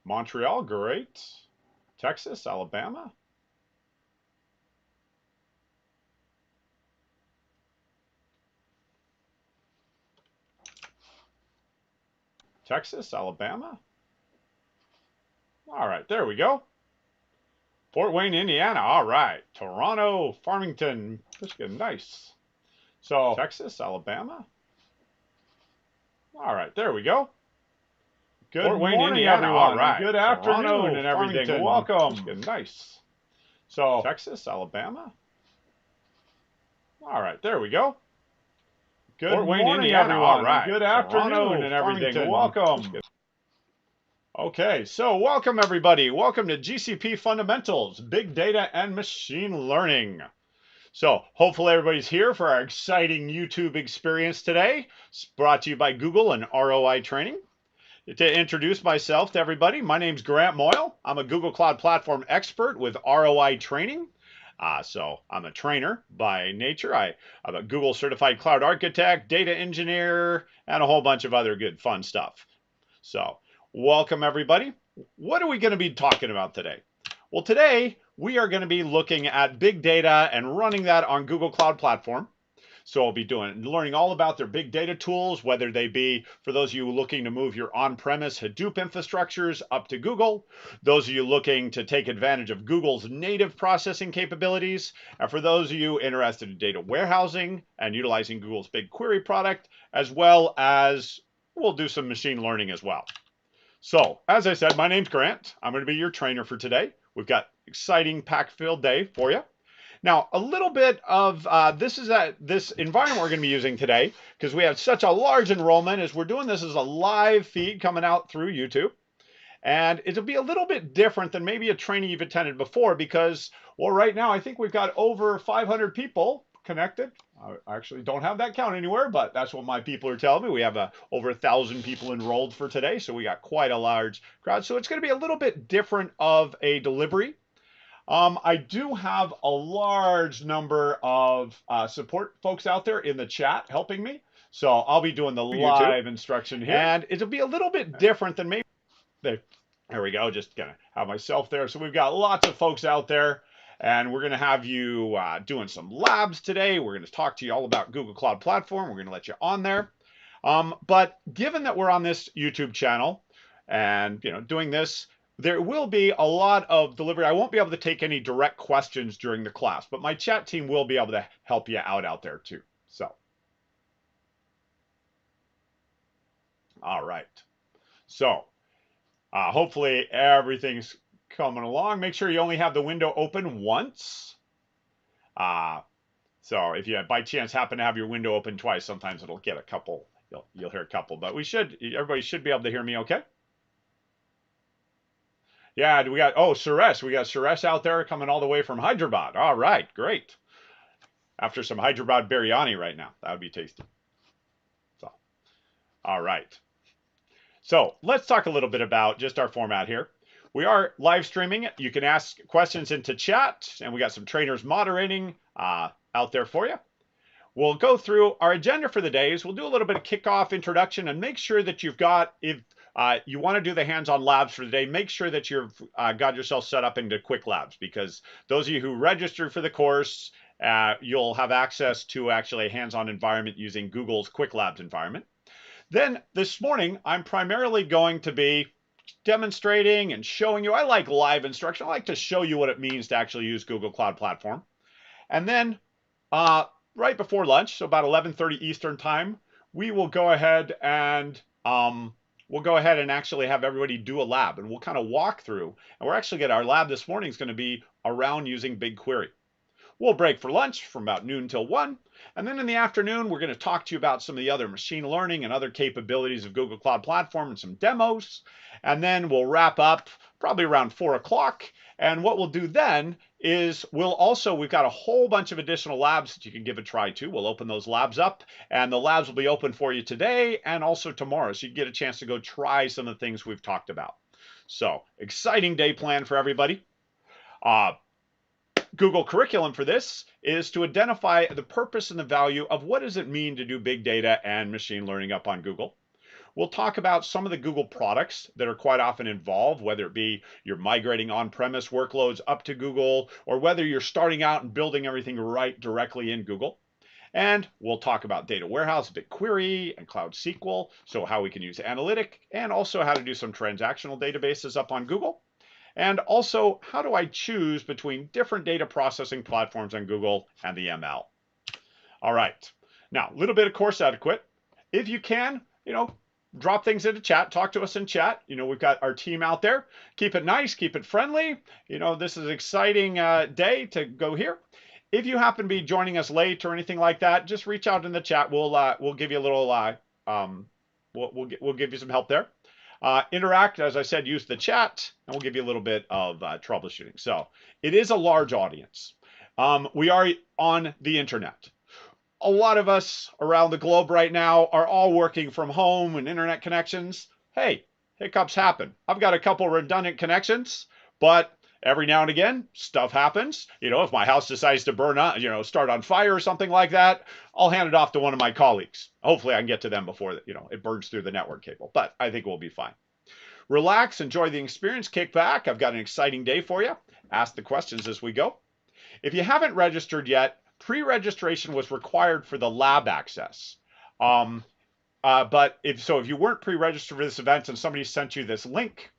Montreal, great. Texas, Alabama. Texas, Alabama. All right, there we go. Fort Wayne, Indiana. All right. Toronto, Farmington, Michigan. Nice. So, Texas, Alabama. All right, there we go. Good Fort Wayne, morning, Indiana. everyone. All right. Good Toronto afternoon and everything. Farmington, Welcome. Michigan. Nice. So, Texas, Alabama. All right, there we go. Good Fort Wayne, morning, Indiana. everyone. All right. Good Toronto, afternoon and everything. Farmington, Welcome. Michigan. Okay, so welcome everybody. Welcome to GCP Fundamentals, Big Data and Machine Learning. So hopefully everybody's here for our exciting YouTube experience today. It's brought to you by Google and ROI Training. To introduce myself to everybody, my name's Grant Moyle. I'm a Google Cloud Platform expert with ROI Training. So I'm a trainer by nature. I'm a Google certified cloud architect, data engineer, and a whole bunch of other good fun stuff. So welcome everybody. What are we going to be talking about today? Well, today we are going to be looking at big data and running that on Google Cloud Platform. So I'll be learning all about their big data tools, whether they be for those of you looking to move your on-premise Hadoop infrastructures up to Google, those of you looking to take advantage of Google's native processing capabilities, and for those of you interested in data warehousing and utilizing Google's BigQuery product, as well as we'll do some machine learning as well. So, as I said, my name's Grant. I'm going to be your trainer for today. We've got exciting pack-filled day for you. Now, a little bit of this environment we're going to be using today, because we have such a large enrollment, is we're doing this as a live feed coming out through YouTube. And it'll be a little bit different than maybe a training you've attended before because, well, right now I think we've got over 500 people connected. I actually don't have that count anywhere, but that's what my people are telling me. We have over 1,000 people enrolled for today, so we got quite a large crowd. So it's going to be a little bit different of a delivery. I do have a large number of support folks out there in the chat helping me. So I'll be doing the live instruction here. And it'll be a little bit different than maybe. There we go. Just going to have myself there. So we've got lots of folks out there. And we're going to have you doing some labs today. We're going to talk to you all about Google Cloud Platform. We're going to let you on there. But given that we're on this YouTube channel and doing this, there will be a lot of delivery. I won't be able to take any direct questions during the class, but my chat team will be able to help you out there too. So, all right. So, hopefully everything's coming along. Make sure you only have the window open once. So if you by chance happen to have your window open twice, sometimes it'll get a couple. You'll hear a couple, but everybody should be able to hear me okay? Yeah, we got, Suresh. We got Suresh out there coming all the way from Hyderabad. All right, great. After some Hyderabad biryani right now. That would be tasty. So, all right. So let's talk a little bit about just our format here. We are live streaming it. You can ask questions into chat, and we got some trainers moderating out there for you. We'll go through our agenda for the days. We'll do a little bit of kickoff introduction and make sure that you've got, if you want to do the hands-on labs for the day, make sure that you've got yourself set up into quick labs, because those of you who registered for the course, you'll have access to actually a hands-on environment using Google's Quick Labs environment. Then this morning, I'm primarily going to be demonstrating and showing you. I like live instruction. I like to show you what it means to actually use Google Cloud Platform. And then right before lunch, so about 11:30 Eastern time, we will go ahead and actually have everybody do a lab, and we'll kind of walk through. And we're actually our lab this morning is going to be around using BigQuery. We'll break for lunch from about noon till 1. And then in the afternoon, we're going to talk to you about some of the other machine learning and other capabilities of Google Cloud Platform and some demos. And then we'll wrap up probably around 4 o'clock. And what we'll do then is we've got a whole bunch of additional labs that you can give a try to. We'll open those labs up, and the labs will be open for you today and also tomorrow. So you get a chance to go try some of the things we've talked about. So exciting day planned for everybody. Google curriculum for this is to identify the purpose and the value of what does it mean to do big data and machine learning up on Google. We'll talk about some of the Google products that are quite often involved, whether it be you're migrating on-premise workloads up to Google, or whether you're starting out and building everything right directly in Google. And we'll talk about data warehouse, BigQuery, and Cloud SQL, so how we can use analytic, and also how to do some transactional databases up on Google. And also, how do I choose between different data processing platforms on Google and the ML? All right. Now, a little bit of course etiquette. If you can, drop things into chat, talk to us in chat. We've got our team out there. Keep it nice, keep it friendly. This is an exciting day to go here. If you happen to be joining us late or anything like that, just reach out in the chat. We'll give you a little we'll give you some help there. Interact, as I said, use the chat, and we'll give you a little bit of troubleshooting. So it is a large audience. We are on the internet. A lot of us around the globe right now are all working from home and internet connections. Hey, hiccups happen. I've got a couple redundant connections, but every now and again, stuff happens. If my house decides to burn up, start on fire or something like that, I'll hand it off to one of my colleagues. Hopefully I can get to them before it burns through the network cable, but I think we'll be fine. Relax, enjoy the experience, kick back. I've got an exciting day for you. Ask the questions as we go. If you haven't registered yet, pre-registration was required for the lab access. But if you weren't pre-registered for this event and somebody sent you this link,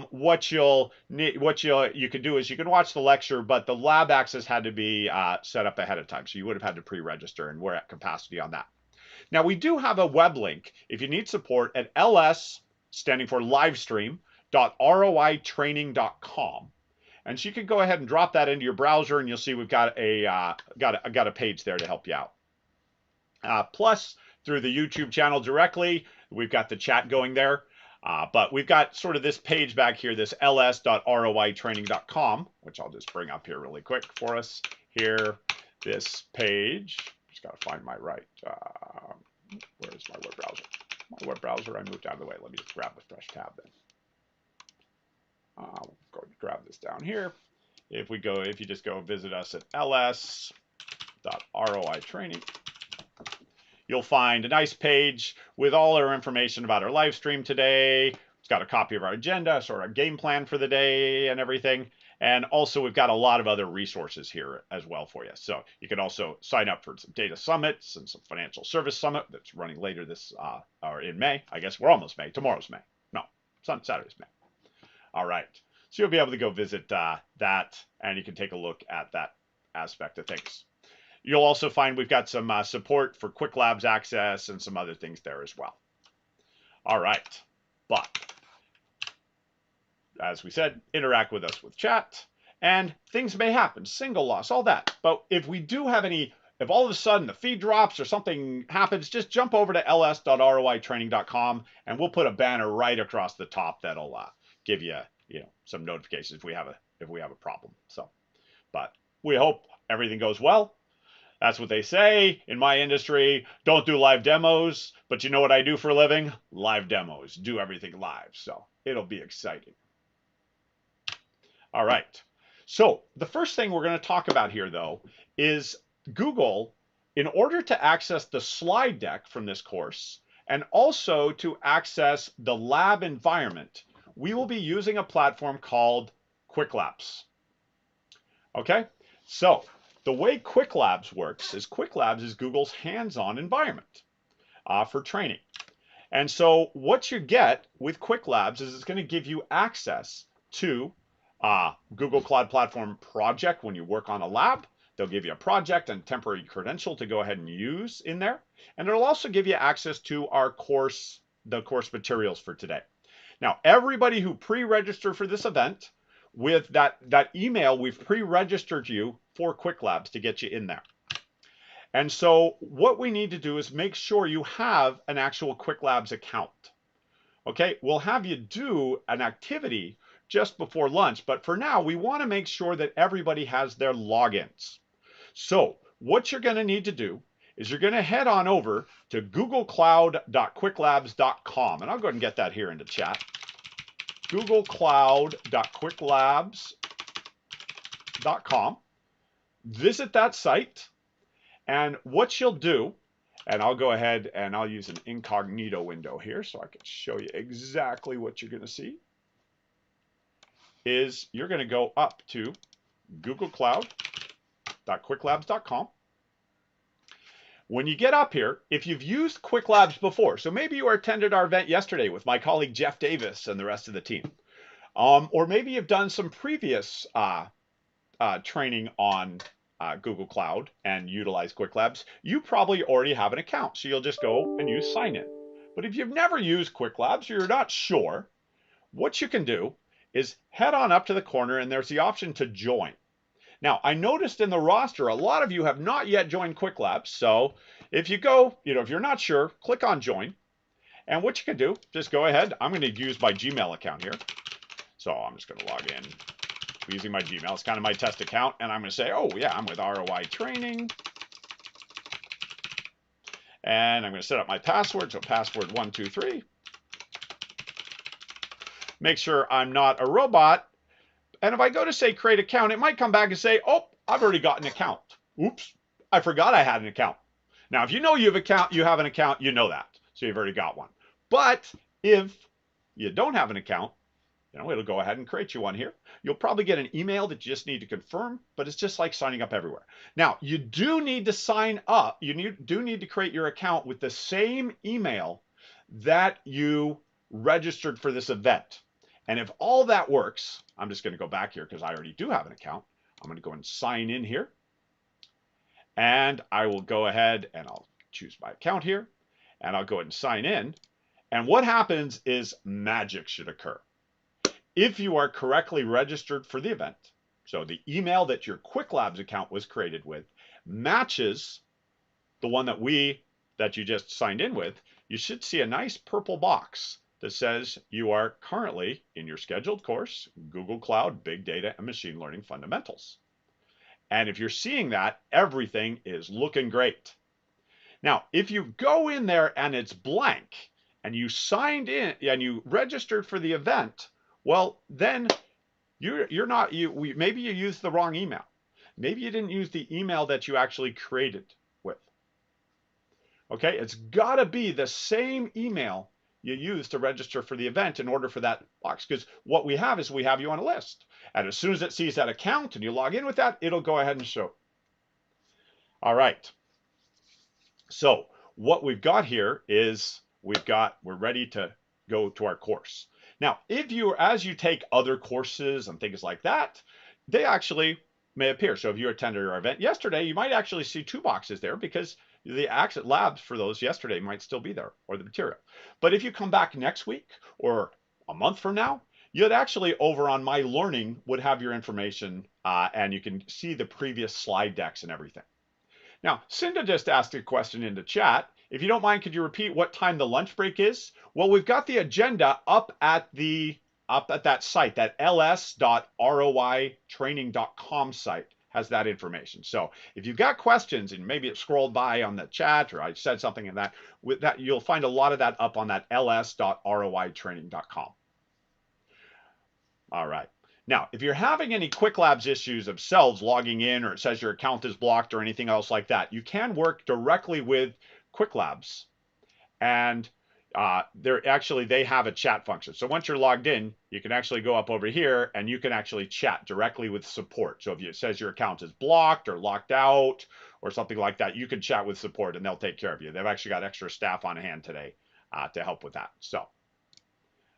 what you could do is you can watch the lecture, but the lab access had to be set up ahead of time. So you would have had to pre-register, and we're at capacity on that. Now we do have a web link if you need support at ls, standing for livestream.roitraining.com. And so you can go ahead and drop that into your browser, and you'll see we've got a page there to help you out. Plus, through the YouTube channel directly, we've got the chat going there. But we've got sort of this page back here, this ls.roitraining.com, which I'll just bring up here really quick for us here. This page, just got to find my right, where's my web browser? My web browser, I moved out of the way. Let me just grab a fresh tab then. I'll go grab this down here. If you just go visit us at ls.roitraining, you'll find a nice page with all our information about our live stream today. It's got a copy of our agenda, sort of game plan for the day and everything. And also we've got a lot of other resources here as well for you. So you can also sign up for some data summits and some financial service summit that's running later or in May. I guess we're almost May. Tomorrow's May. No, Saturday's May. All right. So you'll be able to go visit that, and you can take a look at that aspect of things. You'll also find we've got some support for Quick Labs access and some other things there as well. All right. But as we said, interact with us with chat, and things may happen, single loss, all that. But if we do have if all of a sudden the feed drops or something happens, just jump over to ls.roitraining.com, and we'll put a banner right across the top that'll give you, some notifications if we have a problem. So, but we hope everything goes well. That's what they say in my industry. Don't do live demos, but you know what I do for a living? Live demos. Do everything live. So it'll be exciting. All right. So the first thing we're going to talk about here, though, is Google, in order to access the slide deck from this course, and also to access the lab environment, we will be using a platform called Quick Labs. Okay? So the way Quick Labs works is Google's hands-on environment for training. And so what you get with Quick Labs is it's going to give you access to Google Cloud Platform project when you work on a lab. They'll give you a project and temporary credential to go ahead and use in there. And it'll also give you access to the course materials for today. Now, everybody who pre-registered for this event, with that email, we've pre-registered you for Quick Labs to get you in there. And so what we need to do is make sure you have an actual Quick Labs account. Okay, we'll have you do an activity just before lunch, but for now, we want to make sure that everybody has their logins. So what you're going to need to do is you're going to head on over to googlecloud.quicklabs.com, and I'll go ahead and get that here into chat. googlecloud.quicklabs.com. Visit that site, and what you'll do And I'll go ahead and I'll use an incognito window here so I can show you exactly what you're going to see. Is you're going to go up to googlecloud.quicklabs.com. When you get up here, if you've used Quick Labs before, so maybe you attended our event yesterday with my colleague Jeff Davis and the rest of the team, or maybe you've done some previous training on Google Cloud and utilize Quick Labs, you probably already have an account. So you'll just go and use sign in. But if you've never used Quick Labs or you're not sure, what you can do is head on up to the corner and there's the option to join. Now, I noticed in the roster, a lot of you have not yet joined Quick Labs. So if you go, if you're not sure, click on join. And what you can do, just go ahead. I'm going to use my Gmail account here. So I'm just going to log in using my Gmail. It's kind of my test account. And I'm going to say, oh, yeah, I'm with ROI Training. And I'm going to set up my password. So password 123. Make sure I'm not a robot. And if I go to say create account, it might come back and say, oh, I've already got an account. Oops, I forgot I had an account. Now, if you know you have an account, you know that. So you've already got one. But if you don't have an account, it'll go ahead and create you one here. You'll probably get an email that you just need to confirm, but it's just like signing up everywhere. Now, you do need to sign up. You do need to create your account with the same email that you registered for this event. And if all that works, I'm just going to go back here because I already do have an account. I'm going to go and sign in here. And I will go ahead and I'll choose my account here. And I'll go ahead and sign in. And what happens is magic should occur. If you are correctly registered for the event, so the email that your Quick Labs account was created with matches the one that you just signed in with, you should see a nice purple box that says you are currently in your scheduled course, Google Cloud, Big Data, and Machine Learning Fundamentals. And if you're seeing that, everything is looking great. Now, if you go in there and it's blank, and you signed in and you registered for the event, well, then maybe you used the wrong email. Maybe you didn't use the email that you actually created with. Okay, it's got to be the same email you use to register for the event in order for that box. Because what we have is we have you on a list. And as soon as it sees that account and you log in with that, it'll go ahead and show. All right. So what we've got here is we're ready to go to our course. Now, as you take other courses and things like that, they actually may appear. So if you attended our event yesterday, you might actually see two boxes there because the exit labs for those yesterday might still be there, or the material. But if you come back next week or a month from now, you'd actually over on My Learning would have your information and you can see the previous slide decks and everything. Now, Cinda just asked a question in the chat. If you don't mind, could you repeat what time the lunch break is? Well, we've got the agenda up at that site, that ls.roitraining.com site has that information. So if you've got questions and maybe it scrolled by on the chat or I said something in that, with that you'll find a lot of that up on that ls.roitraining.com. All right. Now, if you're having any Quick Labs issues of selves logging in or it says your account is blocked or anything else like that, you can work directly with Quick Labs. And they have a chat function. So once you're logged in, you can actually go up over here and you can actually chat directly with support. So if it says your account is blocked or locked out or something like that, you can chat with support and they'll take care of you. They've actually got extra staff on hand today to help with that. So,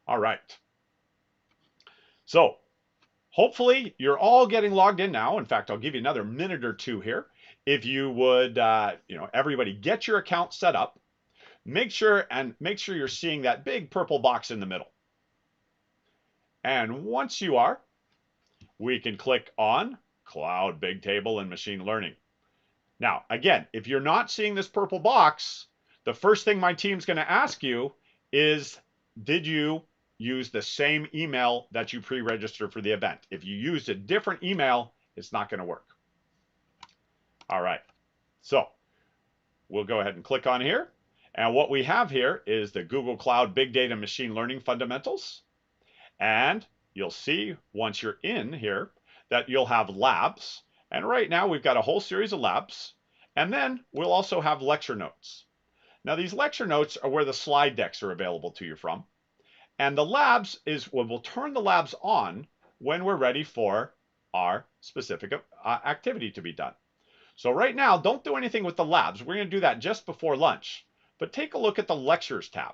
all right. So hopefully you're all getting logged in now. In fact, I'll give you another minute or two here. If you would, everybody get your account set up. Make sure you're seeing that big purple box in the middle. And once you are, we can click on Cloud, Big Table, and Machine Learning. Now, again, if you're not seeing this purple box, the first thing my team's going to ask you is, did you use the same email that you pre-registered for the event? If you used a different email, it's not going to work. All right. So we'll go ahead and click on here. And what we have here is the Google Cloud Big Data Machine Learning Fundamentals. And you'll see once you're in here that you'll have labs. And right now we've got a whole series of labs. And then we'll also have lecture notes. Now, these lecture notes are where the slide decks are available to you from. And the labs is when we'll turn the labs on when we're ready for our specific activity to be done. So right now, don't do anything with the labs. We're going to do that just before lunch. But take a look at the lectures tab.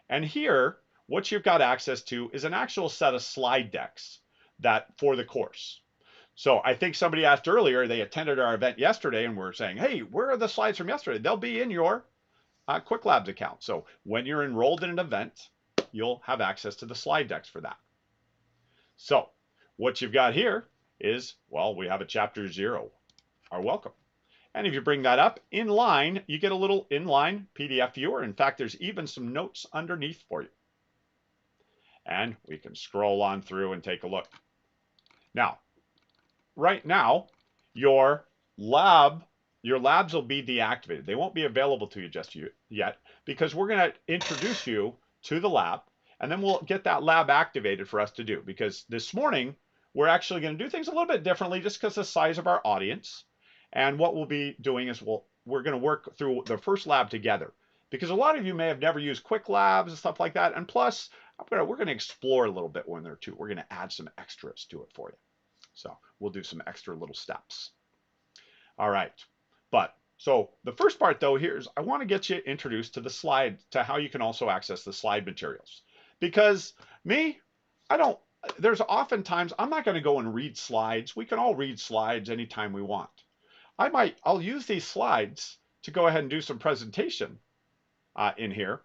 And here, what you've got access to is an actual set of slide decks that for the course. So I think somebody asked earlier, they attended our event yesterday and were saying, hey, where are the slides from yesterday? They'll be in your Quick Labs account. So when you're enrolled in an event, you'll have access to the slide decks for that. So what you've got here is, well, we have a chapter 0, our welcome. And if you bring that up inline, you get a little inline PDF viewer. In fact, there's even some notes underneath for you. And we can scroll on through and take a look. Now, right now, your labs will be deactivated. They won't be available to you just yet because we're going to introduce you to the lab, and then we'll get that lab activated for us to do. Because this morning, we're actually going to do things a little bit differently just because of the size of our audience. And what we'll be doing is we're going to work through the first lab together. Because a lot of you may have never used Quick Labs and stuff like that. And plus, we're going to explore a little bit when there too. We're going to add some extras to it for you. So we'll do some extra little steps. All right. So the first part though here is I want to get you introduced to the slide, to how you can also access the slide materials. Because there's oftentimes, I'm not going to go and read slides. We can all read slides anytime we want. I'll use these slides to go ahead and do some presentation in here.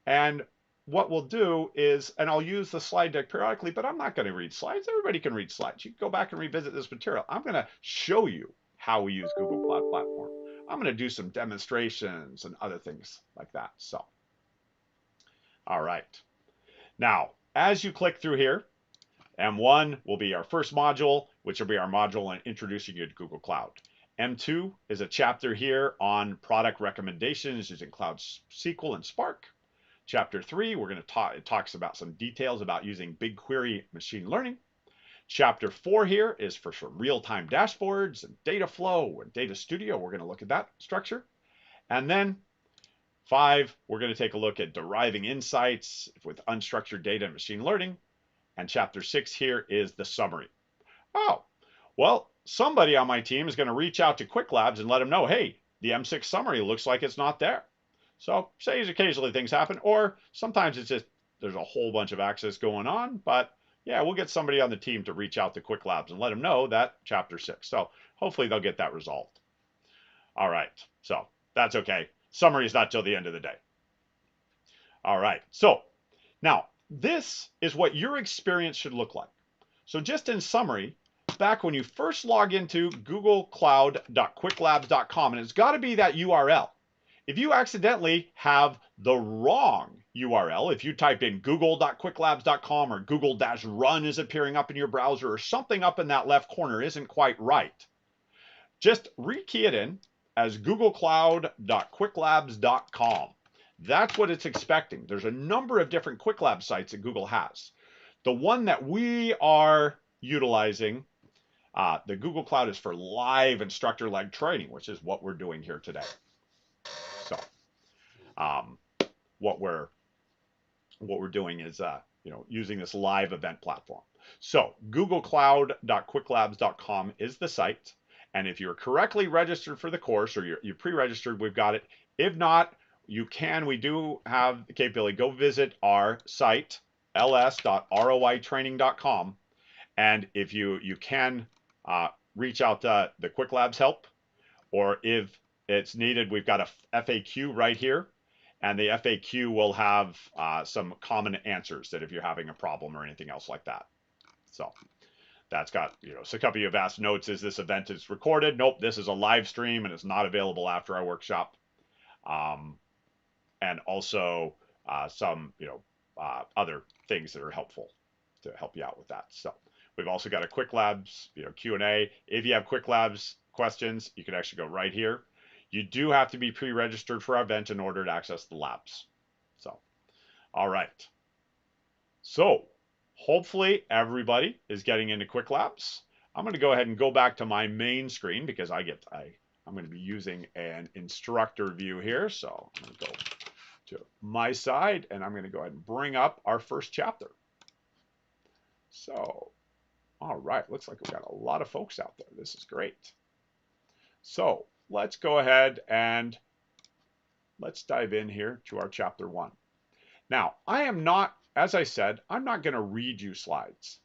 And what we'll do is, and I'll use the slide deck periodically, but I'm not going to read slides. Everybody can read slides. You can go back and revisit this material. I'm going to show you how we use Google Cloud Platform. I'm going to do some demonstrations and other things like that. So, all right. Now, as you click through here, M1 will be our first module, which will be our module on introducing you to Google Cloud. M2 is a chapter here on product recommendations using Cloud SQL and Spark. Chapter 3, we're going to talk, it talks about some details about using BigQuery machine learning. Chapter 4 here is for some real-time dashboards and data flow and data studio. We're going to look at that structure. And then 5, we're going to take a look at deriving insights with unstructured data and machine learning. And chapter 6 here is the summary. Oh, well, somebody on my team is going to reach out to Quick Labs and let them know, hey, the M6 summary looks like it's not there. So say occasionally things happen, or sometimes it's just there's a whole bunch of access going on, but yeah, we'll get somebody on the team to reach out to Quick Labs and let them know that chapter 6. So hopefully they'll get that resolved. All right, so that's okay. Summary is not till the end of the day. All right, so now this is what your experience should look like. So just in summary, back when you first log into googlecloud.quicklabs.com, and it's got to be that URL. If you accidentally have the wrong URL, if you type in google.quicklabs.com or google-run is appearing up in your browser or something up in that left corner isn't quite right, just rekey it in as googlecloud.quicklabs.com. That's what it's expecting. There's a number of different Quick Lab sites that Google has. The one that we are utilizing, the Google Cloud, is for live instructor-led training, which is what we're doing here today. So what we're doing is using this live event platform. So googlecloud.quicklabs.com is the site, and if you're correctly registered for the course or you're pre-registered, we've got it. If not, we do have the capability. Go visit our site, ls.roitraining.com, and if you can reach out to the Quick Labs help, or if it's needed, we've got a FAQ right here, and the FAQ will have some common answers that if you're having a problem or anything else like that. So that's got, so a couple of you have asked notes, is this event is recorded? Nope, this is a live stream and it's not available after our workshop. And also some, other things that are helpful to help you out with that. So we've also got a Quick Labs, Q&A. If you have Quick Labs questions, you can actually go right here. You do have to be pre-registered for our event in order to access the labs. So, all right. So, hopefully everybody is getting into Quick Labs. I'm going to go ahead and go back to my main screen because I I'm going to be using an instructor view here. So I'm going to go to my side and I'm going to go ahead and bring up our first chapter. So, all right, looks like we've got a lot of folks out there. This is great. So let's go ahead and let's dive in here to our chapter 1. Now, I am not, as I said, I'm not going to read you slides.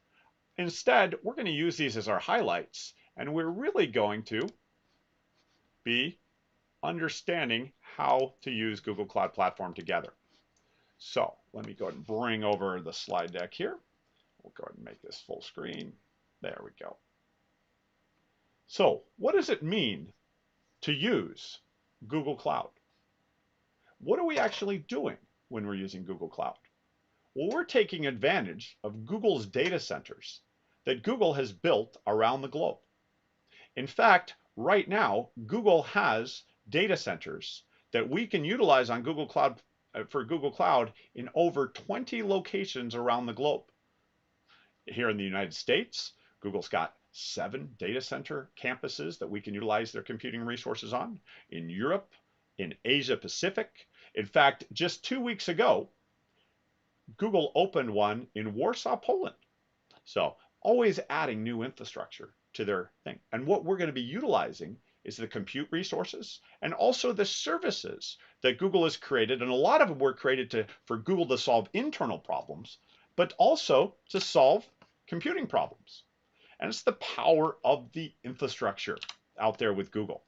Instead, we're going to use these as our highlights, and we're really going to be understanding how to use Google Cloud Platform together. So let me go ahead and bring over the slide deck here. We'll go ahead and make this full screen. There we go. So what does it mean to use Google Cloud? What are we actually doing when we're using Google Cloud? Well, we're taking advantage of Google's data centers that Google has built around the globe. In fact, right now, Google has data centers that we can utilize on Google Cloud for Google Cloud in over 20 locations around the globe. Here in the United States, Google's got 7 data center campuses that we can utilize their computing resources on. In Europe, in Asia Pacific. In fact, just 2 weeks ago, Google opened one in Warsaw, Poland. So always adding new infrastructure to their thing. And what we're going to be utilizing is the compute resources and also the services that Google has created. And a lot of them were created for Google to solve internal problems, but also to solve computing problems. And it's the power of the infrastructure out there with Google.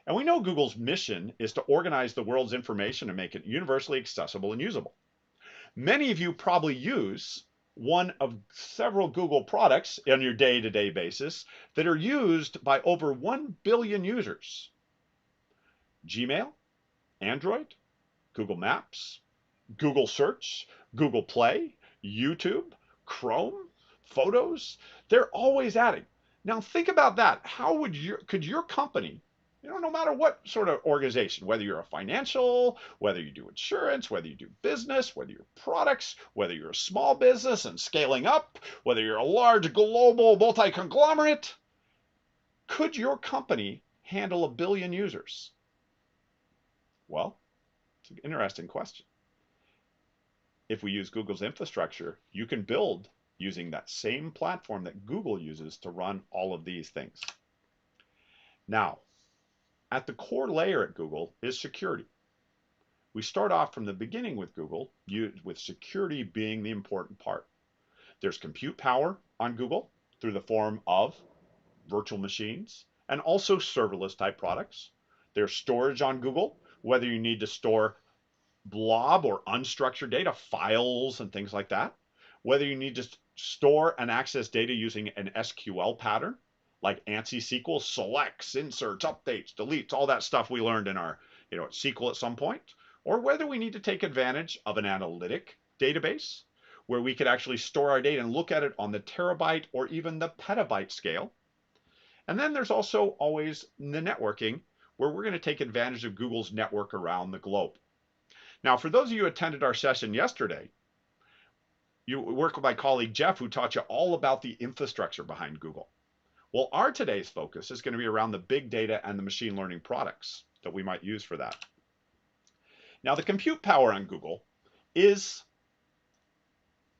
And we know Google's mission is to organize the world's information and make it universally accessible and usable. Many of you probably use one of several Google products on your day-to-day basis that are used by over 1 billion users. Gmail, Android, Google Maps, Google Search, Google Play, YouTube, Chrome, Photos. They're always adding. Now think about that. How would could your company, no matter what sort of organization, whether you're a financial, whether you do insurance, whether you do business, whether you're products, whether you're a small business and scaling up, whether you're a large global multi-conglomerate, could your company handle 1 billion users? Well, it's an interesting question. If we use Google's infrastructure, you can build using that same platform that Google uses to run all of these things. Now, at the core layer at Google is security. We start off from the beginning with Google, with security being the important part. There's compute power on Google through the form of virtual machines and also serverless type products. There's storage on Google, whether you need to store blob or unstructured data, files and things like that. Whether you need to store and access data using an SQL pattern, like ANSI SQL, selects, inserts, updates, deletes, all that stuff we learned in our SQL at some point, or whether we need to take advantage of an analytic database where we could actually store our data and look at it on the terabyte or even the petabyte scale. And then there's also always the networking, where we're going to take advantage of Google's network around the globe. Now, for those of you who attended our session yesterday, you work with my colleague Jeff, who taught you all about the infrastructure behind Google. Well, our today's focus is going to be around the big data and the machine learning products that we might use for that. Now, the compute power on Google is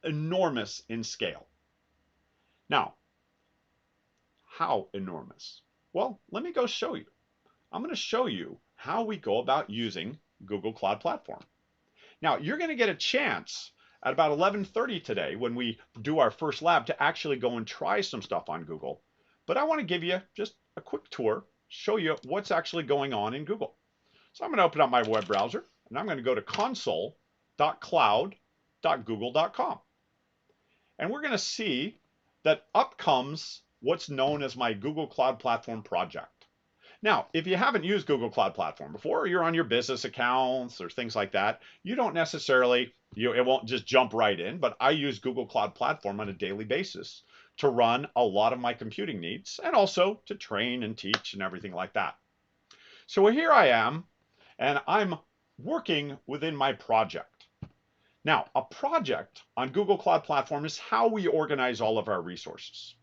enormous in scale. Now, how enormous? Well, let me go show you. I'm going to show you how we go about using Google Cloud Platform. Now, you're going to get a chance at about 11:30 today when we do our first lab to actually go and try some stuff on Google. But I want to give you just a quick tour, show you what's actually going on in Google. So I'm going to open up my web browser, and I'm going to go to console.cloud.google.com. And we're going to see that up comes what's known as my Google Cloud Platform project. Now, if you haven't used Google Cloud Platform before, or you're on your business accounts or things like that, you don't necessarily, it won't just jump right in, but I use Google Cloud Platform on a daily basis to run a lot of my computing needs and also to train and teach and everything like that. So here I am, and I'm working within my project. Now, a project on Google Cloud Platform is how we organize all of our resources.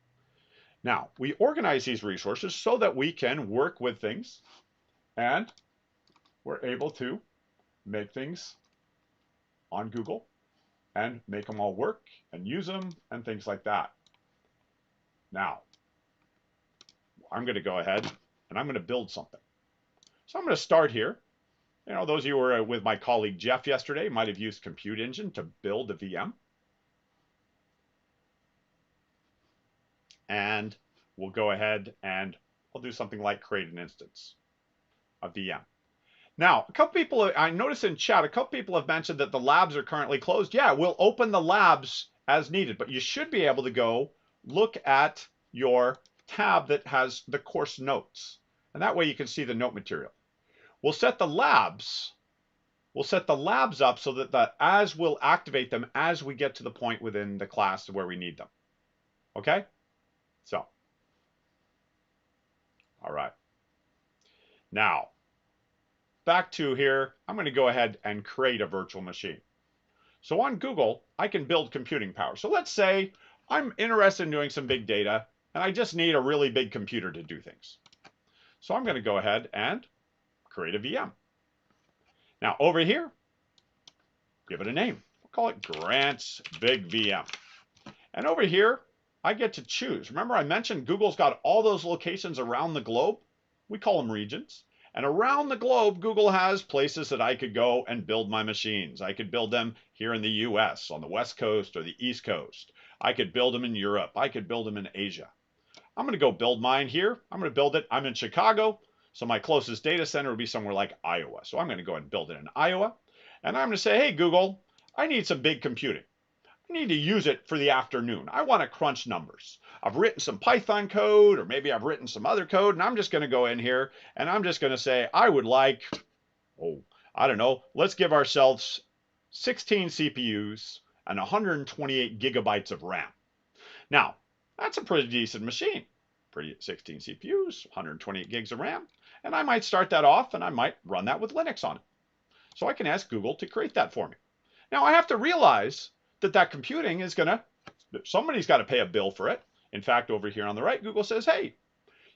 Now, we organize these resources so that we can work with things And we're able to make things on Google and make them all work and use them and things like that. Now, I'm going to go ahead and I'm going to build something. So I'm going to start here. You know, those of you who were with my colleague Jeff yesterday might have used Compute Engine to build a VM. And we'll go ahead and I'll do something like create an instance, a VM. Now, a couple people, I noticed in chat, a couple people have mentioned that the labs are currently closed. Yeah, we'll open the labs as needed, but you should be able to go look at your tab that has the course notes. And that way you can see the note material. We'll set the labs up so that as we'll activate them as we get to the point within the class where we need them. Okay? So, all right. Now, back to here, I'm going to go ahead and create a virtual machine. So on Google, I can build computing power. So let's say I'm interested in doing some big data, and I just need a really big computer to do things. So I'm going to go ahead and create a VM. Now over here, give it a name. We'll call it Grant's Big VM. And over here, I get to choose. Remember I mentioned Google's got all those locations around the globe? We call them regions. And around the globe, Google has places that I could go and build my machines. I could build them here in the US, on the West Coast or the East Coast. I could build them in Europe. I could build them in Asia. I'm going to go build mine here. I'm going to build it. I'm in Chicago, so my closest data center would be somewhere like Iowa. So I'm going to go ahead and build it in Iowa. And I'm going to say, hey, Google, I need some big computing. I need to use it for the afternoon. I want to crunch numbers. I've written some Python code, or maybe I've written some other code, and I'm just going to go in here and I'm just going to say, I would like, I don't know, let's give ourselves 16 CPUs and 128 gigabytes of RAM. Now, that's a pretty decent machine. 16 CPUs, 128 gigs of RAM. And I might start that off and I might run that with Linux on it. So I can ask Google to create that for me. Now I have to realize that computing is somebody's got to pay a bill for it. In fact, over here on the right, Google says, hey,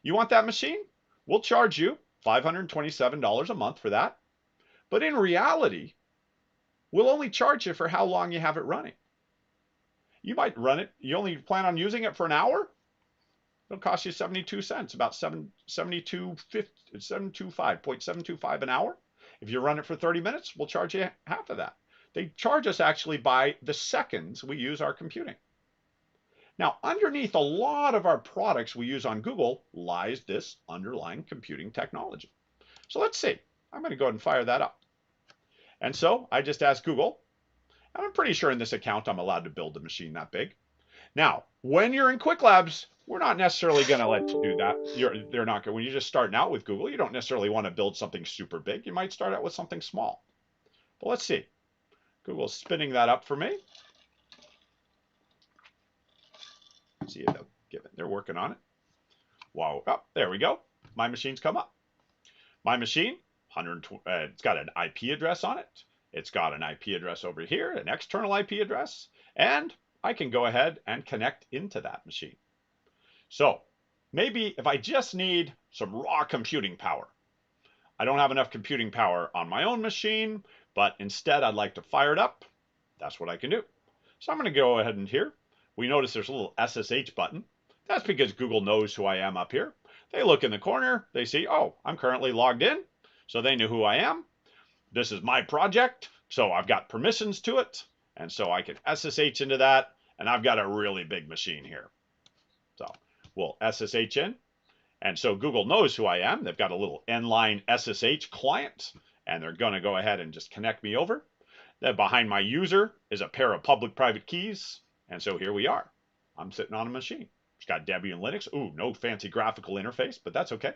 you want that machine? We'll charge you $527 a month for that. But in reality, we'll only charge you for how long you have it running. You might run it, you only plan on using it for an hour? It'll cost you 72 cents, about 725.725 an hour. If you run it for 30 minutes, we'll charge you half of that. They charge us actually by the seconds we use our computing. Now, underneath a lot of our products we use on Google lies this underlying computing technology. So let's see. I'm going to go ahead and fire that up. And so I just asked Google, and I'm pretty sure in this account I'm allowed to build a machine that big. Now, when you're in Quick Labs, we're not necessarily going to let you do that. They're not going. When you're just starting out with Google, you don't necessarily want to build something super big. You might start out with something small. But let's see. Google's spinning that up for me. See if they'll give it. They're working on it. Wow. Oh, there we go. My machine's come up. My machine, it's got an IP address on it. It's got an IP address over here, an external IP address, and I can go ahead and connect into that machine. So maybe if I just need some raw computing power, I don't have enough computing power on my own machine, but instead I'd like to fire it up. That's what I can do. So I'm going to go ahead and here. We notice there's a little SSH button. That's because Google knows who I am up here. They look in the corner. They see, oh, I'm currently logged in. So they know who I am. This is my project. So I've got permissions to it. And so I can SSH into that. And I've got a really big machine here. So we'll SSH in. And so Google knows who I am. They've got a little inline SSH client. And they're going to go ahead and just connect me over. Then behind my user is a pair of public-private keys. And so here we are. I'm sitting on a machine. It's got Debian Linux. Ooh, no fancy graphical interface, but that's okay.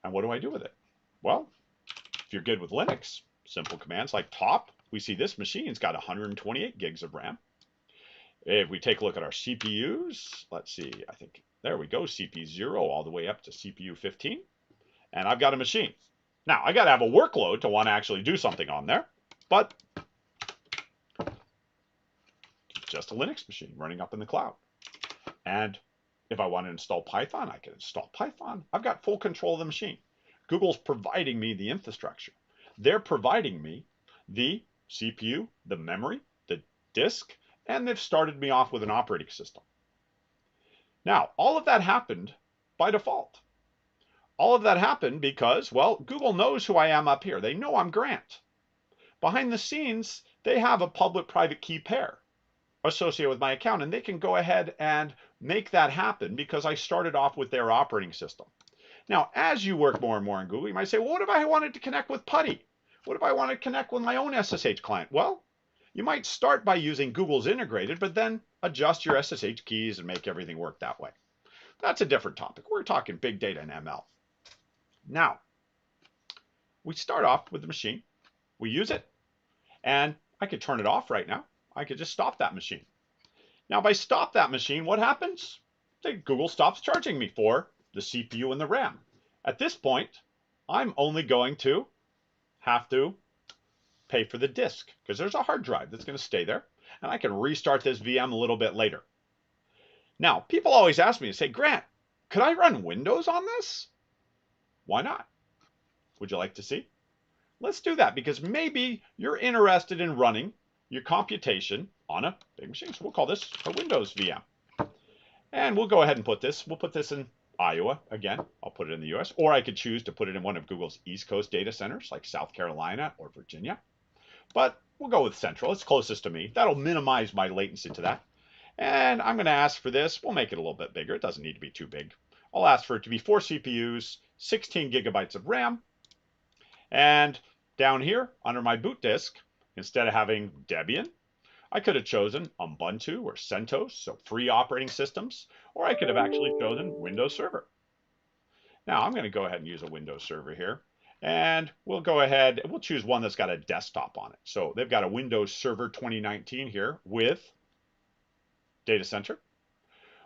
And what do I do with it? Well, if you're good with Linux, simple commands like top. We see this machine's got 128 gigs of RAM. If we take a look at our CPUs, let's see, I think, there we go, CPU 0 all the way up to CPU 15. And I've got a machine. Now, I got to have a workload to want to actually do something on there, but just a Linux machine running up in the cloud. And if I want to install Python, I can install Python. I've got full control of the machine. Google's providing me the infrastructure. They're providing me the CPU, the memory, the disk, and they've started me off with an operating system. Now, all of that happened by default. All of that happened because, well, Google knows who I am up here. They know I'm Grant. Behind the scenes, they have a public-private key pair associated with my account, and they can go ahead and make that happen because I started off with their operating system. Now, as you work more and more in Google, you might say, well, what if I wanted to connect with PuTTY? What if I want to connect with my own SSH client? Well, you might start by using Google's integrated, but then adjust your SSH keys and make everything work that way. That's a different topic. We're talking big data and ML. Now, we start off with the machine. We use it, and I could turn it off right now. I could just stop that machine. Now, if I stop that machine, what happens? Google stops charging me for the CPU and the RAM. At this point, I'm only going to have to pay for the disk because there's a hard drive that's going to stay there, and I can restart this VM a little bit later. Now, people always ask me, say, Grant, could I run Windows on this? Why not? Would you like to see? Let's do that because maybe you're interested in running your computation on a big machine. So we'll call this a Windows VM. And we'll go ahead and we'll put this in Iowa again. I'll put it in the US, or I could choose to put it in one of Google's East Coast data centers like South Carolina or Virginia. But we'll go with Central. It's closest to me. That'll minimize my latency to that. And I'm going to ask for this. We'll make it a little bit bigger. It doesn't need to be too big. I'll ask for it to be 4 CPUs, 16 gigabytes of RAM, and down here under my boot disk, instead of having Debian, I could have chosen Ubuntu or CentOS, so free operating systems, or I could have actually chosen Windows Server. Now I'm going to go ahead and use a Windows Server here, and we'll go ahead, we'll choose one that's got a desktop on it. So they've got a Windows Server 2019 here with Data Center.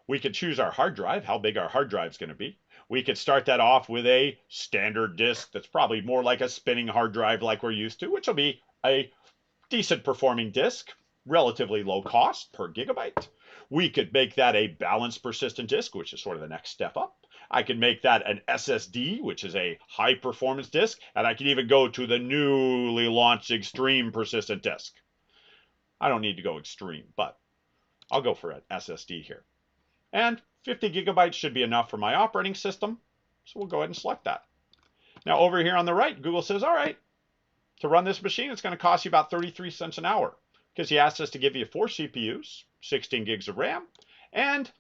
We could choose our hard drive, how big our hard drive is going to be. We could start that off with a standard disk that's probably more like a spinning hard drive like we're used to, which will be a decent performing disk, relatively low cost per gigabyte. We could make that a balanced persistent disk, which is sort of the next step up. I could make that an SSD, which is a high performance disk, and I could even go to the newly launched extreme persistent disk. I don't need to go extreme, but I'll go for an SSD here. And 50 gigabytes should be enough for my operating system. So we'll go ahead and select that. Now over here on the right, Google says, all right, to run this machine, it's going to cost you about 33 cents an hour because he asked us to give you 4 CPUs, 16 gigs of RAM, and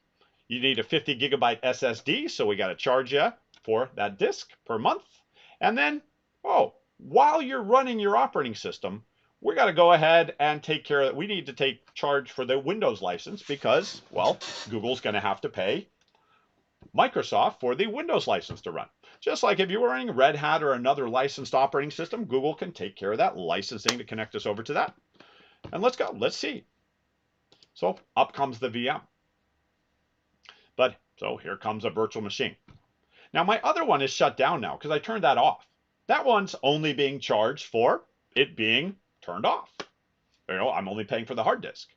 you need a 50 gigabyte SSD. So we got to charge you for that disk per month. And then, while you're running your operating system, we got to go ahead and take care of it. We need to take charge for the Windows license because, well, Google's going to have to pay Microsoft for the Windows license to run. Just like if you were running Red Hat or another licensed operating system, Google can take care of that licensing to connect us over to that. And let's go. Let's see. So up comes the VM. So here comes a virtual machine. Now my other one is shut down now because I turned that off. That one's only being charged for it being turned off. I'm only paying for the hard disk.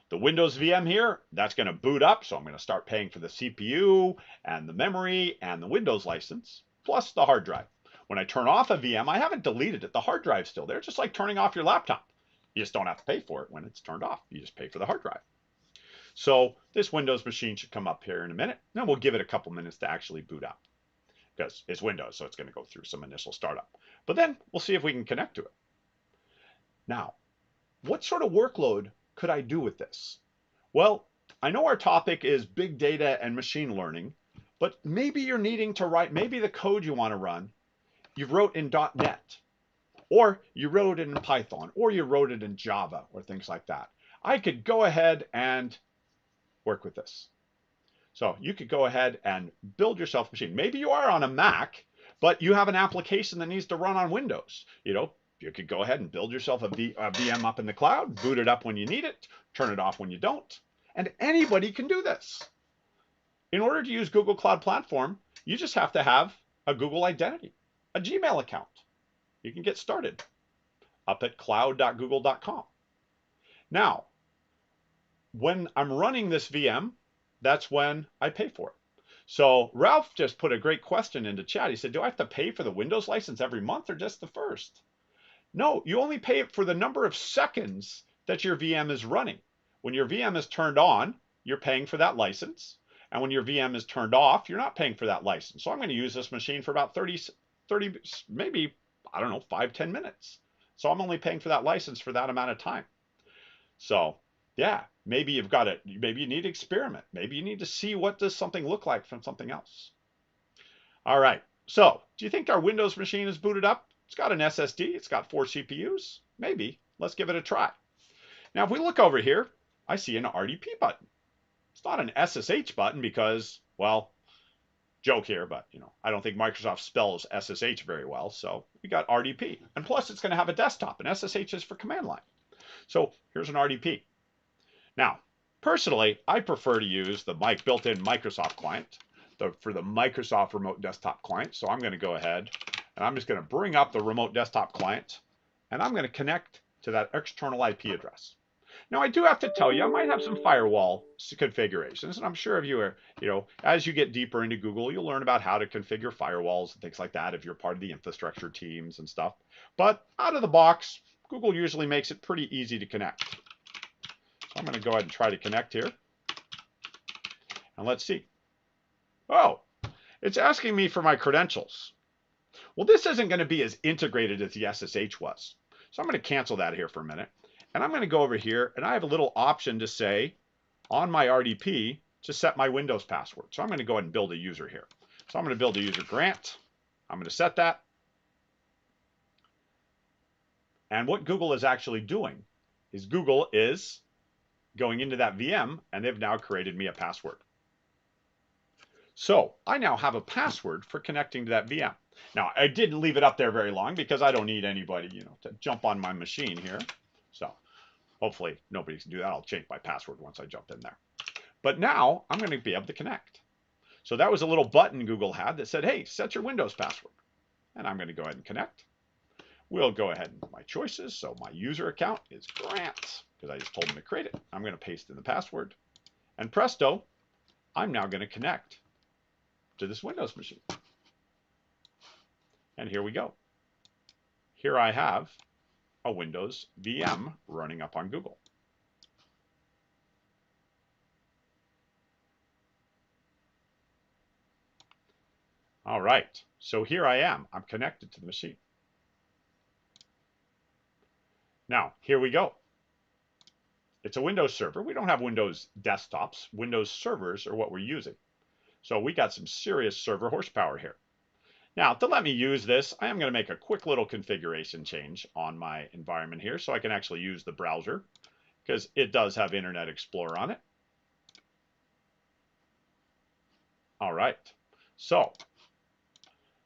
The Windows VM here, that's going to boot up, so I'm going to start paying for the CPU and the memory and the Windows license, plus the hard drive. When I turn off a VM, I haven't deleted it. The hard drive's still there, just like turning off your laptop. You just don't have to pay for it when it's turned off. You just pay for the hard drive. So this Windows machine should come up here in a minute, and then we'll give it a couple minutes to actually boot up because it's Windows, so it's going to go through some initial startup. But then we'll see if we can connect to it. Now, what sort of workload could I do with this? Well, I know our topic is big data and machine learning, but maybe you're needing to write, maybe the code you want to run, you wrote in .NET, or you wrote it in Python, or you wrote it in Java, or things like that. I could go ahead and work with this. So you could go ahead and build yourself a machine. Maybe you are on a Mac, but you have an application that needs to run on Windows. You could go ahead and build yourself a VM up in the cloud, boot it up when you need it, turn it off when you don't. And anybody can do this. In order to use Google Cloud Platform, you just have to have a Google identity, a Gmail account. You can get started up at cloud.google.com. Now, when I'm running this VM, that's when I pay for it. So Ralph just put a great question into chat. He said, do I have to pay for the Windows license every month or just the first? No, you only pay it for the number of seconds that your VM is running. When your VM is turned on, you're paying for that license. And when your VM is turned off, you're not paying for that license. So I'm going to use this machine for about 30, maybe, I don't know, 5, 10 minutes. So I'm only paying for that license for that amount of time. So yeah, maybe you've got it. Maybe you need to experiment. Maybe you need to see what does something look like from something else. All right. So do you think our Windows machine is booted up? It's got an SSD. It's got 4 CPUs. Maybe. Let's give it a try. Now, if we look over here, I see an RDP button. It's not an SSH button because, well, joke here, but I don't think Microsoft spells SSH very well. So we got RDP. And plus, it's going to have a desktop, and SSH is for command line. So here's an RDP. Now, personally, I prefer to use the built-in Microsoft client for the Microsoft Remote Desktop client. So I'm going to go ahead and I'm just going to bring up the Remote Desktop client and I'm going to connect to that external IP address. Now, I do have to tell you, I might have some firewall configurations, and I'm sure if you are, as you get deeper into Google, you'll learn about how to configure firewalls and things like that if you're part of the infrastructure teams and stuff. But out of the box, Google usually makes it pretty easy to connect. So I'm going to go ahead and try to connect here. And let's see. Oh, it's asking me for my credentials. Well, this isn't going to be as integrated as the SSH was. So I'm going to cancel that here for a minute. And I'm going to go over here and I have a little option to say on my RDP to set my Windows password. So I'm going to go ahead and build a user here. So I'm going to build a user Grant. I'm going to set that. And what Google is actually doing is Google is going into that VM and they've now created me a password. So I now have a password for connecting to that VM. Now, I didn't leave it up there very long because I don't need anybody, to jump on my machine here. So hopefully nobody can do that. I'll change my password once I jump in there. But now I'm going to be able to connect. So that was a little button Google had that said, hey, set your Windows password. And I'm going to go ahead and connect. We'll go ahead and my choices. So my user account is Grant because I just told them to create it. I'm going to paste in the password. And presto, I'm now going to connect to this Windows machine. And here we go. Here I have a Windows VM running up on Google. All right, so here I am. I'm connected to the machine. Now, here we go. It's a Windows server. We don't have Windows desktops. Windows servers are what we're using. So we got some serious server horsepower here. Now, to let me use this, I am going to make a quick little configuration change on my environment here so I can actually use the browser because it does have Internet Explorer on it. All right, so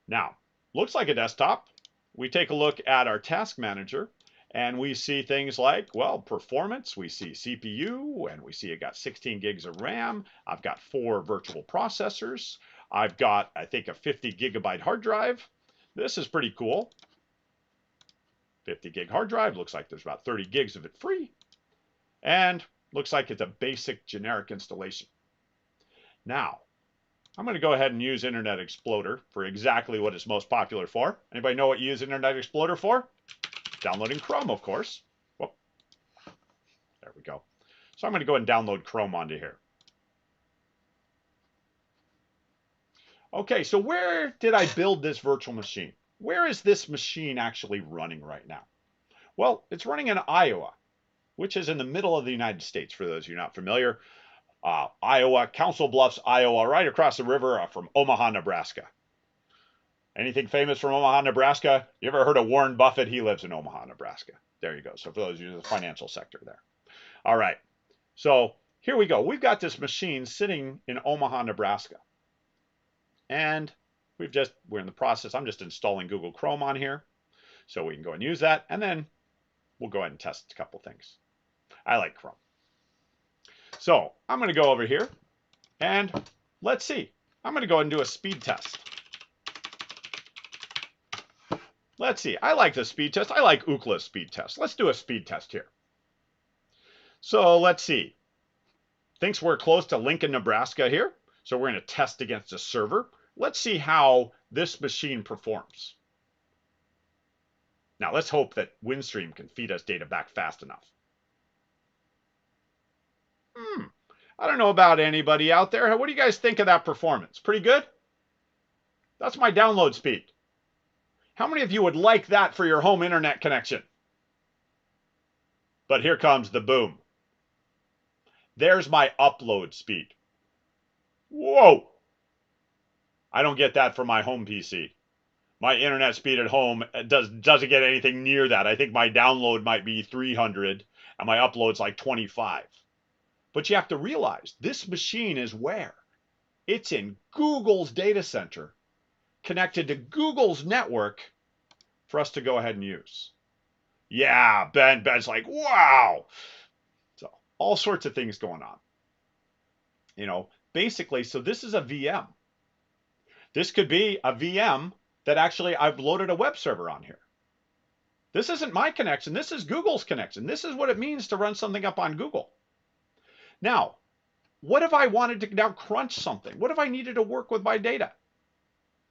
now looks like a desktop. We take a look at our task manager and we see things like, well, performance, we see CPU, and we see it got 16 gigs of RAM. I've got 4 virtual processors. I've got, I think, a 50 gigabyte hard drive. This is pretty cool. 50 gig hard drive, looks like there's about 30 gigs of it free. And looks like it's a basic generic installation. Now, I'm going to go ahead and use Internet Explorer for exactly what it's most popular for. Anybody know what you use Internet Explorer for? Downloading Chrome, of course. Whoop. There we go. So I'm going to go ahead and download Chrome onto here. Okay, so where did I build this virtual machine? Where is this machine actually running right now? Well, it's running in Iowa, which is in the middle of the United States, for those of you not familiar. Iowa, Council Bluffs, Iowa, right across the river from Omaha, Nebraska. Anything famous from Omaha, Nebraska? You ever heard of Warren Buffett? He lives in Omaha, Nebraska. There you go. So for those of you in the financial sector there. All right. So here we go. We've got this machine sitting in Omaha, Nebraska. And we're in the process. I'm just installing Google Chrome on here. So we can go and use that. And then we'll go ahead and test a couple things. I like Chrome. So I'm going to go over here and let's see. I'm going to go ahead and do a speed test. Let's see. I like the speed test. I like Ookla's speed test. Let's do a speed test here. So let's see. Thinks we're close to Lincoln, Nebraska here. So we're going to test against a server. Let's see how this machine performs. Now let's hope that Windstream can feed us data back fast enough. I don't know about anybody out there. What do you guys think of that performance? Pretty good? That's my download speed. How many of you would like that for your home internet connection? But here comes the boom. There's my upload speed. Whoa! I don't get that for my home PC. My internet speed at home doesn't get anything near that. I think my download might be 300 and my upload's like 25. But you have to realize this machine is where? It's in Google's data center, connected to Google's network for us to go ahead and use. Yeah, Ben's like, wow. So all sorts of things going on. You know, basically, so this is a VM. This could be a VM that actually I've loaded a web server on here. This isn't my connection. This is Google's connection. This is what it means to run something up on Google. Now, what if I wanted to now crunch something? What if I needed to work with my data?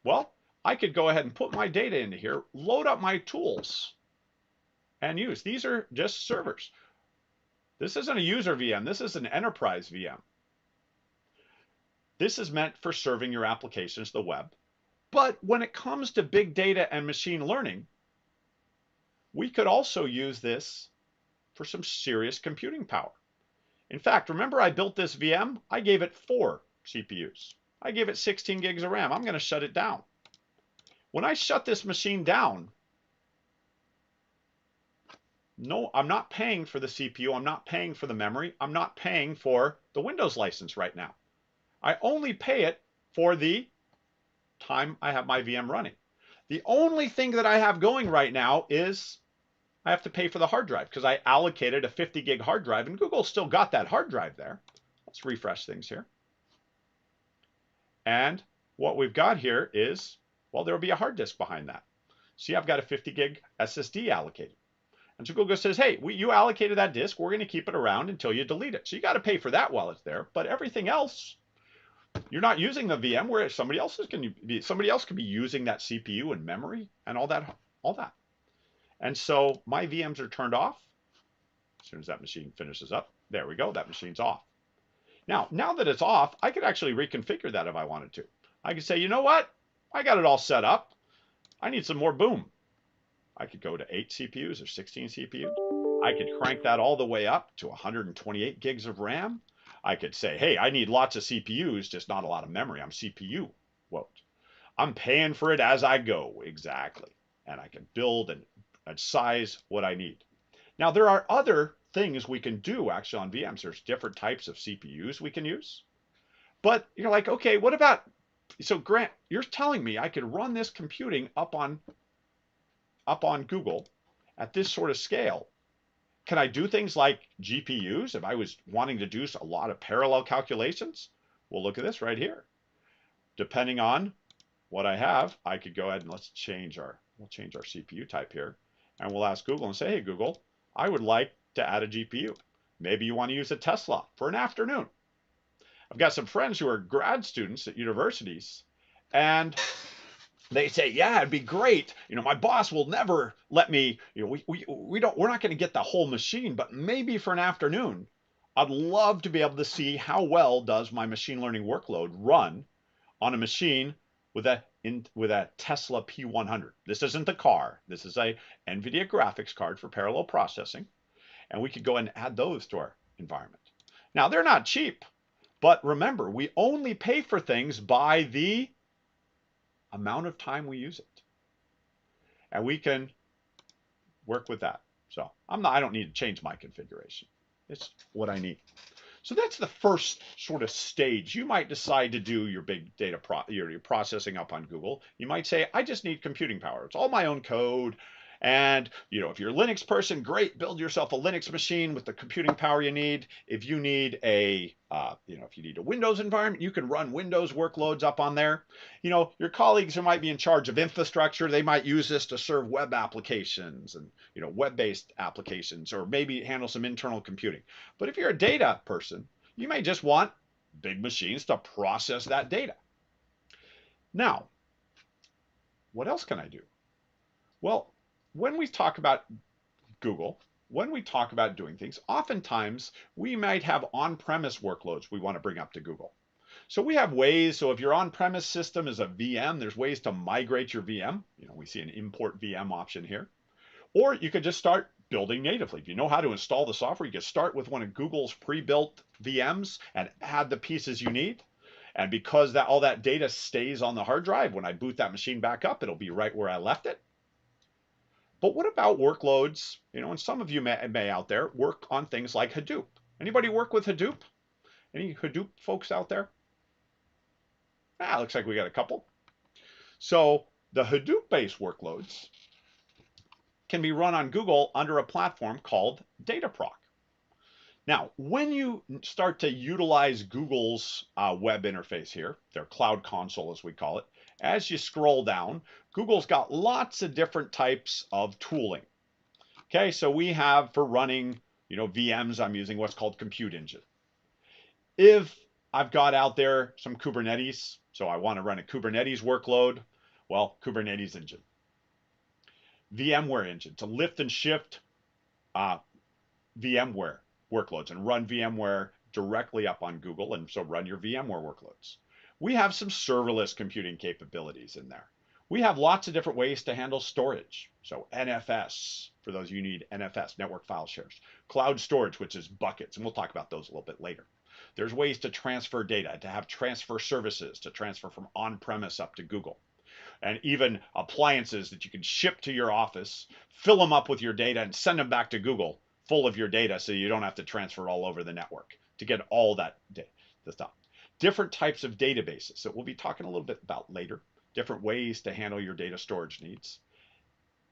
Well, I could go ahead and put my data into here, load up my tools, and use. These are just servers. This isn't a user VM. This is an enterprise VM. This is meant for serving your applications, the web. But when it comes to big data and machine learning, we could also use this for some serious computing power. In fact, remember I built this VM? I gave it 4 CPUs. I gave it 16 gigs of RAM. I'm going to shut it down. When I shut this machine down, no, I'm not paying for the CPU. I'm not paying for the memory. I'm not paying for the Windows license right now. I only pay it for the time I have my VM running. The only thing that I have going right now is I have to pay for the hard drive because I allocated a 50 gig hard drive and Google still got that hard drive there. Let's refresh things here. And what we've got here is, well, there'll be a hard disk behind that. See, I've got a 50 gig SSD allocated. And so Google says, hey, you allocated that disk. We're going to keep it around until you delete it. So you got to pay for that while it's there. But everything else, you're not using the VM where somebody else could be using that CPU and memory and all that. And so my VMs are turned off. As soon as that machine finishes up, there we go. That machine's off. Now that it's off, I could actually reconfigure that if I wanted to. I could say, you know what? I got it all set up. I need some more boom. I could go to 8 CPUs or 16 CPUs. I could crank that all the way up to 128 gigs of RAM. I could say, hey, I need lots of CPUs, just not a lot of memory. I'm CPU. Quote. I'm paying for it as I go. Exactly. And I can build and size what I need. Now, there are other things we can do actually on VMs. There's different types of CPUs we can use. But you're like, okay, what about, so Grant, you're telling me I could run this computing up on Google at this sort of scale. Can I do things like GPUs if I was wanting to do a lot of parallel calculations? Well, look at this right here. Depending on what I have, I could go ahead and we'll change our CPU type here. And we'll ask Google and say, hey, Google, I would like to add a GPU. Maybe you want to use a Tesla for an afternoon. I've got some friends who are grad students at universities, and they say, yeah, it'd be great. You know, my boss will never let me, you know, we're not going to get the whole machine, but maybe for an afternoon, I'd love to be able to see how well does my machine learning workload run on a machine with a Tesla P100. This isn't the car. This is a NVIDIA graphics card for parallel processing. And we could go and add those to our environment. Now, they're not cheap, but remember, we only pay for things by the amount of time we use it. And we can work with that. So I don't need to change my configuration. It's what I need. So that's the first sort of stage. You might decide to do your big data your processing up on Google. You might say, I just need computing power. It's all my own code. And, you know, if you're a Linux person, great, build yourself a Linux machine with the computing power you need. If you need if you need a Windows environment, you can run Windows workloads up on there. You know, your colleagues who might be in charge of infrastructure, they might use this to serve web applications and, you know, web-based applications, or maybe handle some internal computing. But if you're a data person, you may just want big machines to process that data. Now, what else can I do? Well, when we talk about Google, when we talk about doing things, oftentimes we might have on-premise workloads we want to bring up to Google. So we have ways, so if your on-premise system is a VM, there's ways to migrate your VM. We see an import VM option here. Or you could just start building natively. If you know how to install the software, you can start with one of Google's pre-built VMs and add the pieces you need. And because all that data stays on the hard drive, when I boot that machine back up, it'll be right where I left it. But what about workloads? And some of you may out there work on things like Hadoop. Anybody work with Hadoop? Any Hadoop folks out there? Looks like we got a couple. So the Hadoop-based workloads can be run on Google under a platform called Dataproc. Now, when you start to utilize Google's web interface here, their cloud console as we call it, as you scroll down, Google's got lots of different types of tooling. Okay, so we have for running, VMs, I'm using what's called Compute Engine. If I've got out there some Kubernetes, so I want to run a Kubernetes workload, well, Kubernetes Engine. VMware Engine to lift and shift VMware workloads and run VMware directly up on Google, and so run your VMware workloads. We have some serverless computing capabilities in there. We have lots of different ways to handle storage. So NFS, for those of you who need NFS, network file shares. Cloud storage, which is buckets, and we'll talk about those a little bit later. There's ways to transfer data, to have transfer services, to transfer from on-premise up to Google. And even appliances that you can ship to your office, fill them up with your data, and send them back to Google full of your data so you don't have to transfer all over the network to get all that data. Stuff. Different types of databases that we'll be talking a little bit about later. Different ways to handle your data storage needs.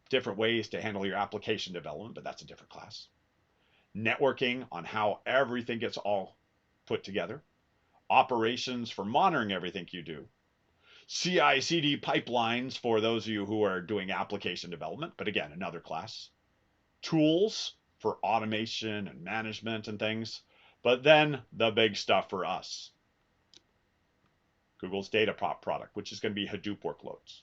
Different ways to handle your application development, but that's a different class. Networking on how everything gets all put together. Operations for monitoring everything you do. CI/CD pipelines for those of you who are doing application development, but again, another class. Tools for automation and management and things. But then the big stuff for us, Google's Dataproc product, which is going to be Hadoop workloads.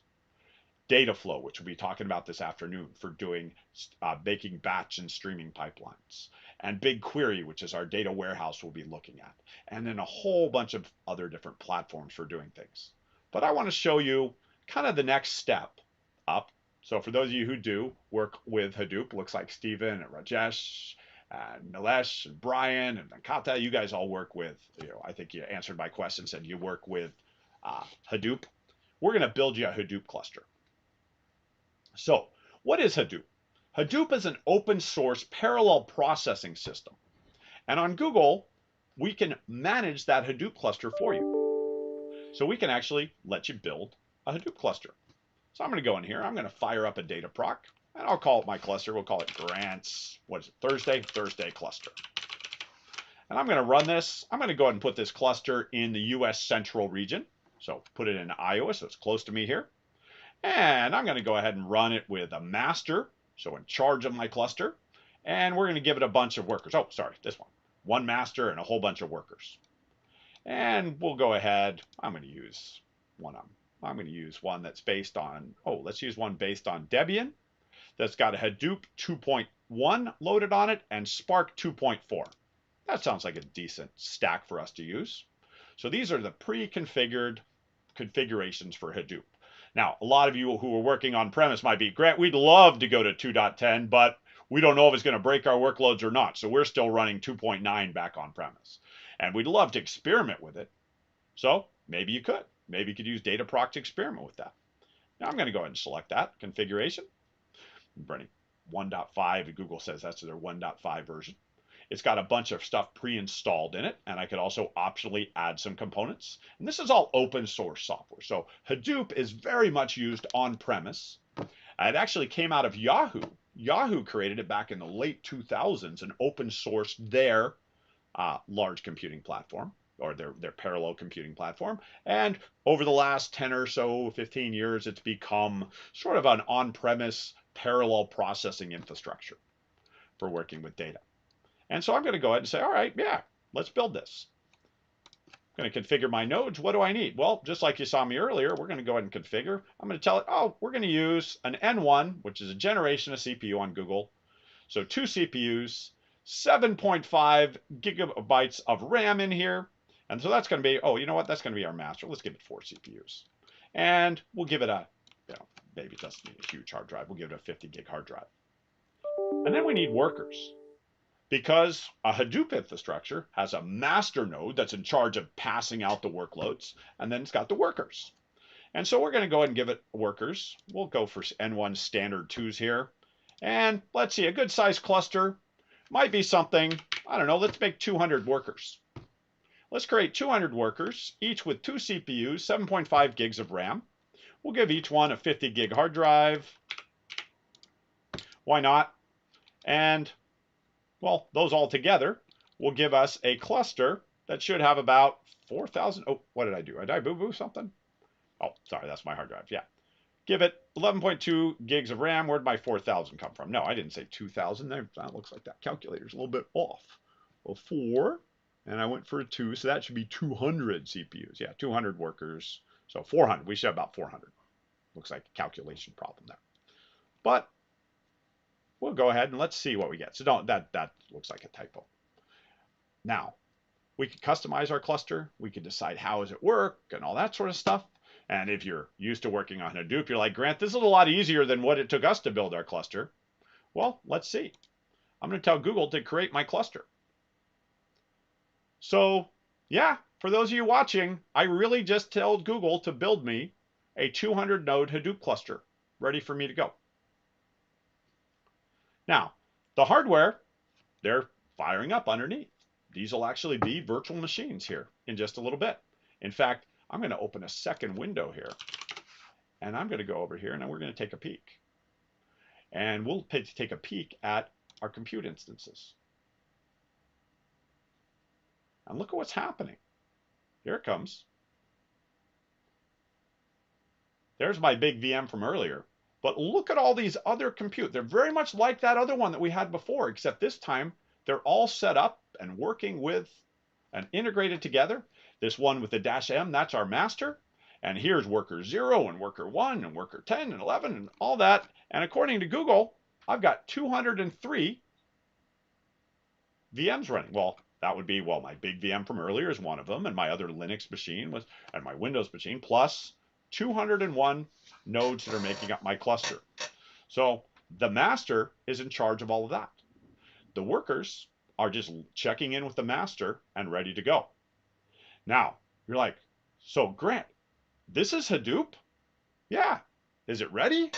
Dataflow, which we'll be talking about this afternoon for doing making batch and streaming pipelines. And BigQuery, which is our data warehouse we'll be looking at. And then a whole bunch of other different platforms for doing things. But I want to show you kind of the next step up. So for those of you who do work with Hadoop, looks like Stephen and Rajesh and Nilesh and Brian and Venkata, you guys all work with, I think you answered my question, said you work with Hadoop. We're going to build you a Hadoop cluster. So what is Hadoop? Hadoop is an open source parallel processing system. And on Google, we can manage that Hadoop cluster for you. So we can actually let you build a Hadoop cluster. So I'm going to go in here. I'm going to fire up a Dataproc, and I'll call it my cluster. We'll call it Grants, what is it, Thursday cluster. And I'm going to run this. I'm going to go ahead and put this cluster in the US Central region. So put it in Iowa, so it's close to me here. And I'm going to go ahead and run it with a master, so in charge of my cluster. And we're going to give it a bunch of workers. Oh, sorry, this one. One master and a whole bunch of workers. And we'll go ahead. I'm going to use one of them. I'm going to use one that's based on, let's use one based on Debian that's got a Hadoop 2.1 loaded on it and Spark 2.4. That sounds like a decent stack for us to use. So these are the pre-configured configurations for Hadoop. Now, a lot of you who are working on premise might be, Grant, we'd love to go to 2.10, but we don't know if it's going to break our workloads or not. So we're still running 2.9 back on premise. And we'd love to experiment with it. So maybe you could. Maybe you could use Dataproc to experiment with that. Now I'm going to go ahead and select that configuration. I'm running 1.5, and Google says that's their 1.5 version. It's got a bunch of stuff pre-installed in it, and I could also optionally add some components. And this is all open source software. So Hadoop is very much used on premise. It actually came out of Yahoo. Yahoo created it back in the late 2000s and open sourced their large computing platform, or their parallel computing platform. And over the last 10 or so, 15 years, it's become sort of an on-premise parallel processing infrastructure for working with data. And so I'm going to go ahead and say, all right, yeah, let's build this. I'm going to configure my nodes. What do I need? Well, just like you saw me earlier, we're going to go ahead and configure. I'm going to tell it, oh, we're going to use an N1, which is a generation of CPU on Google. So 2 CPUs, 7.5 gigabytes of RAM in here. And so that's going to be, oh, you know what? That's going to be our master. Let's give it 4 CPUs. And we'll give it a, maybe it doesn't need a huge hard drive. We'll give it a 50 gig hard drive. And then we need workers, because a Hadoop infrastructure has a master node that's in charge of passing out the workloads, and then it's got the workers. And so we're going to go ahead and give it workers. We'll go for N1 standard 2s here. And let's see, a good size cluster might be something, I don't know, let's make 200 workers. Let's create 200 workers, each with 2 CPUs, 7.5 gigs of RAM. We'll give each one a 50 gig hard drive. Why not? And, well, those all together will give us a cluster that should have about 4,000. Oh, what did I do? Did I boo-boo something? Oh, sorry, that's my hard drive. Yeah. Give it 11.2 gigs of RAM. Where'd my 4,000 come from? No, I didn't say 2,000. That looks like that calculator's a little bit off. Well, 4, and I went for a 2, so that should be 200 CPUs. Yeah, 200 workers. So 400. We should have about 400. Looks like a calculation problem there. But we'll go ahead and let's see what we get. So that looks like a typo. Now, we can customize our cluster. We can decide how does it work and all that sort of stuff. And if you're used to working on Hadoop, you're like, Grant, this is a lot easier than what it took us to build our cluster. Well, let's see. I'm going to tell Google to create my cluster. So, yeah, for those of you watching, I really just told Google to build me a 200 node Hadoop cluster ready for me to go. Now, the hardware, they're firing up underneath. These will actually be virtual machines here in just a little bit. In fact, I'm going to open a second window here, and I'm going to go over here, and we're going to take a peek. And we'll take a peek at our compute instances. And look at what's happening. Here it comes. There's my big VM from earlier. But look at all these other compute. They're very much like that other one that we had before, except this time they're all set up and working with and integrated together. This one with the -M, that's our master. And here's worker 0 and worker 1 and worker 10 and 11 and all that. And according to Google, I've got 203 VMs running. Well, that would be, well, my big VM from earlier is one of them, and my other Linux machine was, and my Windows machine, plus 201 nodes that are making up my cluster. So the master is in charge of all of that. The workers are just checking in with the master and ready to go. Now, you're like, so Grant, this is Hadoop? Yeah. Is it ready?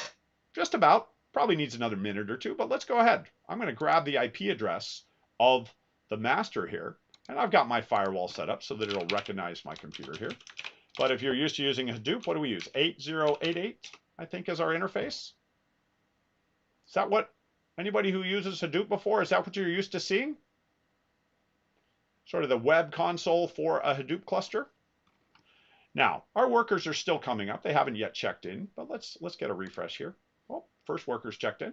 Just about. Probably needs another minute or two, but let's go ahead. I'm going to grab the IP address of the master here, and I've got my firewall set up so that it'll recognize my computer here. But if you're used to using Hadoop, what do we use? 8088, I think, is our interface. Is that what anybody who uses Hadoop before, is that what you're used to seeing? Sort of the web console for a Hadoop cluster. Now, our workers are still coming up. They haven't yet checked in, but let's get a refresh here. Well, first worker's checked in.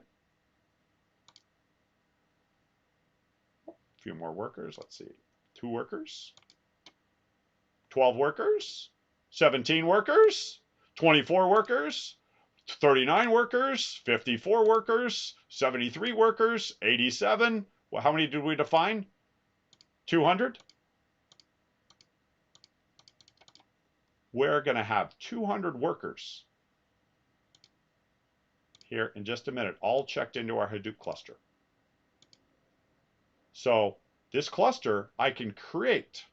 A few more workers. Let's see. 2 workers. 12 workers. 17 workers. 24 workers. 39 workers. 54 workers. 73 workers. 87. Well, how many did we define? 200. We're going to have 200 workers here in just a minute, all checked into our Hadoop cluster. So this cluster I can create.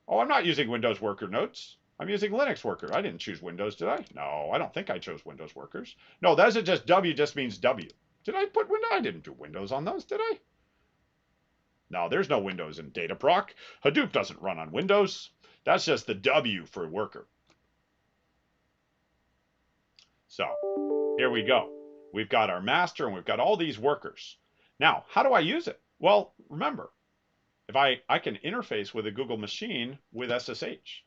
Oh, I'm not using Windows worker nodes. I'm using Linux worker. I didn't choose Windows, did I? No, I don't think I chose Windows workers. No, that's just W just means W. Did I put Windows? I didn't do Windows on those, did I? No, there's no Windows in Dataproc. Hadoop doesn't run on Windows. That's just the W for worker. So here we go. We've got our master and we've got all these workers. Now, how do I use it? Well, remember, if I can interface with a Google machine with SSH.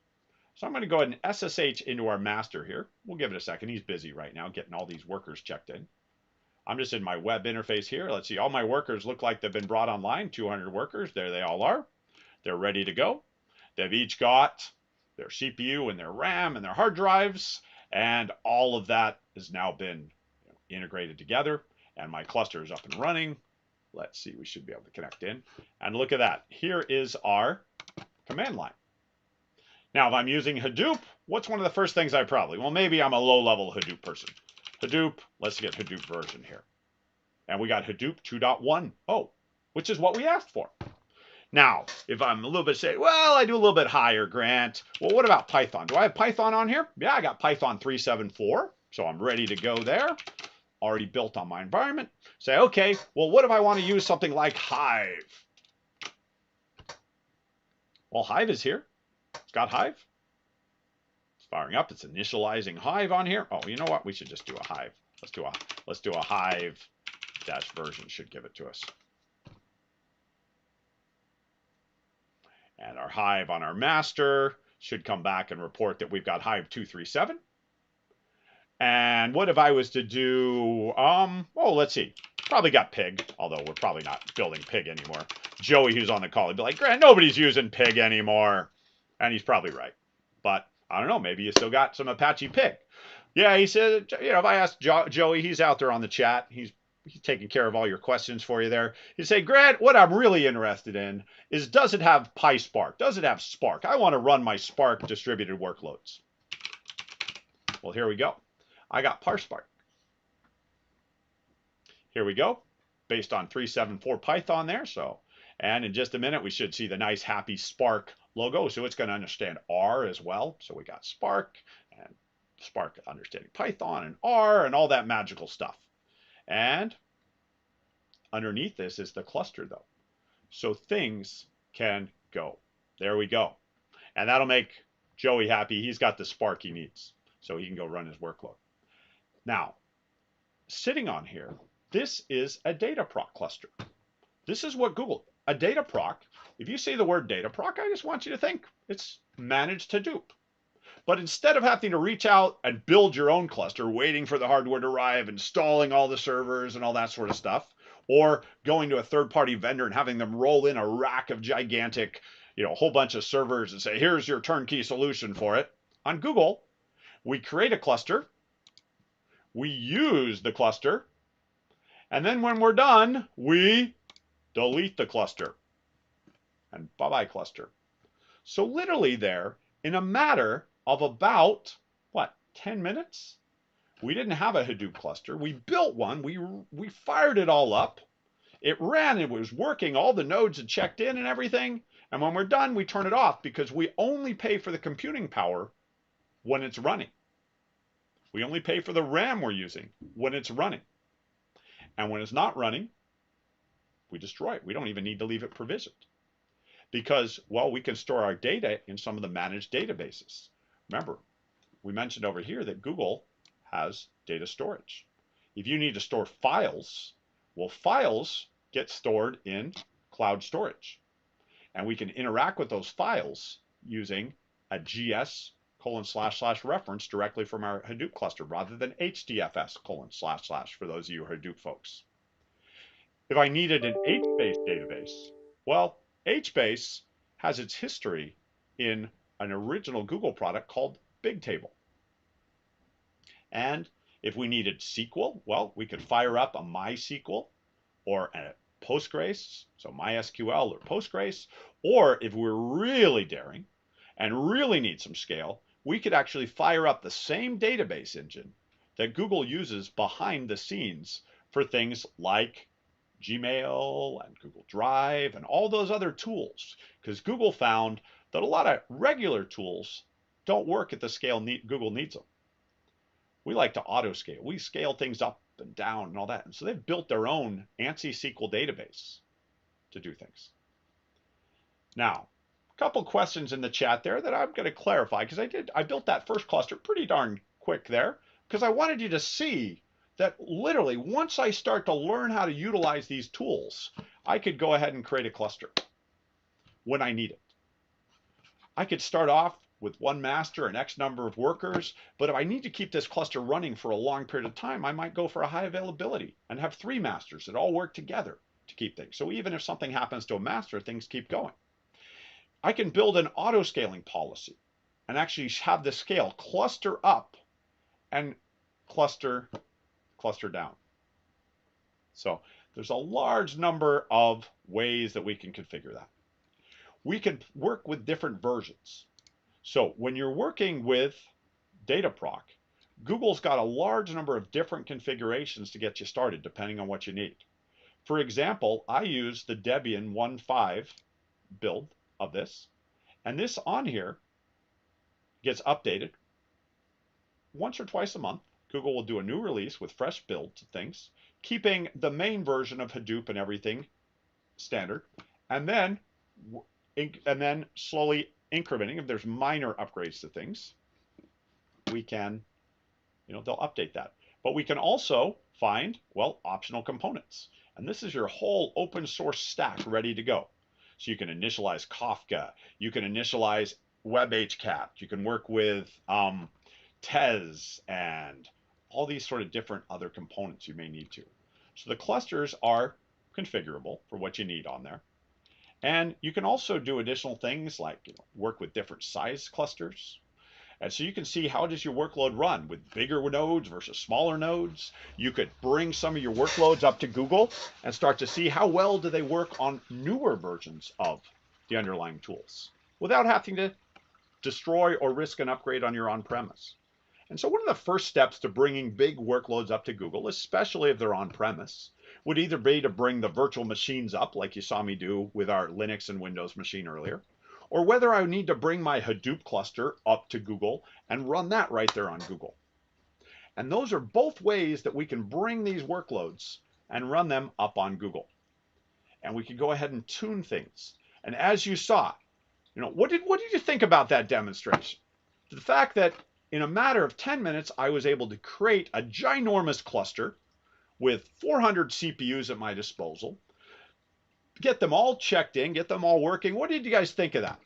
So I'm going to go ahead and SSH into our master here. We'll give it a second. He's busy right now getting all these workers checked in. I'm just in my web interface here. Let's see. All my workers look like they've been brought online. 200 workers. There they all are. They're ready to go. They've each got their CPU and their RAM and their hard drives, and all of that has now been integrated together, and my cluster is up and running. Let's see, we should be able to connect in. And look at that. Here is our command line. Now, if I'm using Hadoop, what's one of the first things I probably, well, maybe I'm a low-level Hadoop person. Hadoop, let's get Hadoop version here. And we got Hadoop 2.10, which is what we asked for. Now, if I'm a little bit say, well, I do a little bit higher, Grant. Well, what about Python? Do I have Python on here? Yeah, I got Python 3.7.4, so I'm ready to go there. Already built on my environment. Say, okay, well, what if I want to use something like Hive? Well, Hive is here. It's got Hive. It's firing up. It's initializing Hive on here. Oh, you know what? We should just do a Hive. Let's do a Hive dash version should give it to us. And our Hive on our master should come back and report that we've got Hive 237. And what if I was to do, let's see. Probably got Pig, although we're probably not building Pig anymore. Joey, who's on the call, he'd be like, Grant, nobody's using Pig anymore. And he's probably right. But I don't know, maybe you still got some Apache Pig. Yeah, he said, if I ask Joey, he's out there on the chat. He's taking care of all your questions for you there. He'd say, Grant, what I'm really interested in is, does it have PySpark? Does it have Spark? I want to run my Spark distributed workloads. Well, here we go. I got PySpark. Here we go, based on 3.7.4 Python there. And in just a minute, we should see the nice happy Spark logo. So it's going to understand R as well. So we got Spark and Spark understanding Python and R and all that magical stuff. And underneath this is the cluster though. So things can go. There we go. And that'll make Joey happy. He's got the Spark he needs, so he can go run his workload. Now, sitting on here, this is a Dataproc cluster. This is what Google, a Dataproc, if you see the word Dataproc, I just want you to think it's managed Hadoop. But instead of having to reach out and build your own cluster, waiting for the hardware to arrive, installing all the servers and all that sort of stuff, or going to a third-party vendor and having them roll in a rack of gigantic, a whole bunch of servers and say, here's your turnkey solution for it. On Google, we create a cluster, we use the cluster, and then when we're done, we delete the cluster. And bye-bye cluster. So literally there, in a matter of about, 10 minutes? We didn't have a Hadoop cluster. We built one. We fired it all up. It ran. It was working. All the nodes had checked in and everything. And when we're done, we turn it off because we only pay for the computing power when it's running. We only pay for the RAM we're using when it's running. And when it's not running, we destroy it. We don't even need to leave it provisioned. Because, we can store our data in some of the managed databases. Remember, we mentioned over here that Google has data storage. If you need to store files, files get stored in cloud storage. And we can interact with those files using a GS:// reference directly from our Hadoop cluster rather than HDFS:// for those of you Hadoop folks. If I needed an HBase database, HBase has its history in an original Google product called Bigtable. And if we needed SQL, we could fire up a MySQL or a Postgres, so MySQL or Postgres, or if we're really daring and really need some scale, we could actually fire up the same database engine that Google uses behind the scenes for things like Gmail and Google Drive and all those other tools, because Google found that a lot of regular tools don't work at the scale Google needs them. We like to auto scale. We scale things up and down and all that. And so they've built their own ANSI SQL database to do things. Now, a couple questions in the chat there that I'm going to clarify, because I built that first cluster pretty darn quick there, because I wanted you to see that literally once I start to learn how to utilize these tools, I could go ahead and create a cluster when I need it. I could start off with one master and X number of workers, but if I need to keep this cluster running for a long period of time, I might go for a high availability and have 3 masters that all work together to keep things. So even if something happens to a master, things keep going. I can build an auto scaling policy and actually have the scale cluster up and cluster down. So there's a large number of ways that we can configure that. We can work with different versions. So when you're working with Dataproc, Google's got a large number of different configurations to get you started depending on what you need. For example, I use the Debian 1.5 build of this, and this on here gets updated once or twice a month. Google will do a new release with fresh builds of things, keeping the main version of Hadoop and everything standard, and then slowly incrementing. If there's minor upgrades to things, we can, they'll update that. But we can also find, well, optional components. And this is your whole open source stack ready to go. So you can initialize Kafka, you can initialize WebHCat, you can work with Tez and all these sort of different other components you may need to. So the clusters are configurable for what you need on there. And you can also do additional things like work with different size clusters. And so you can see how does your workload run with bigger nodes versus smaller nodes. You could bring some of your workloads up to Google and start to see how well do they work on newer versions of the underlying tools without having to destroy or risk an upgrade on your on-premise. And so one of the first steps to bringing big workloads up to Google, especially if they're on-premise, would either be to bring the virtual machines up like you saw me do with our Linux and Windows machine earlier, or whether I need to bring my Hadoop cluster up to Google and run that right there on Google. And those are both ways that we can bring these workloads and run them up on Google. And we can go ahead and tune things. And as you saw, what did you think about that demonstration? The fact that in a matter of 10 minutes, I was able to create a ginormous cluster with 400 CPUs at my disposal, get them all checked in, get them all working. What did you guys think of that?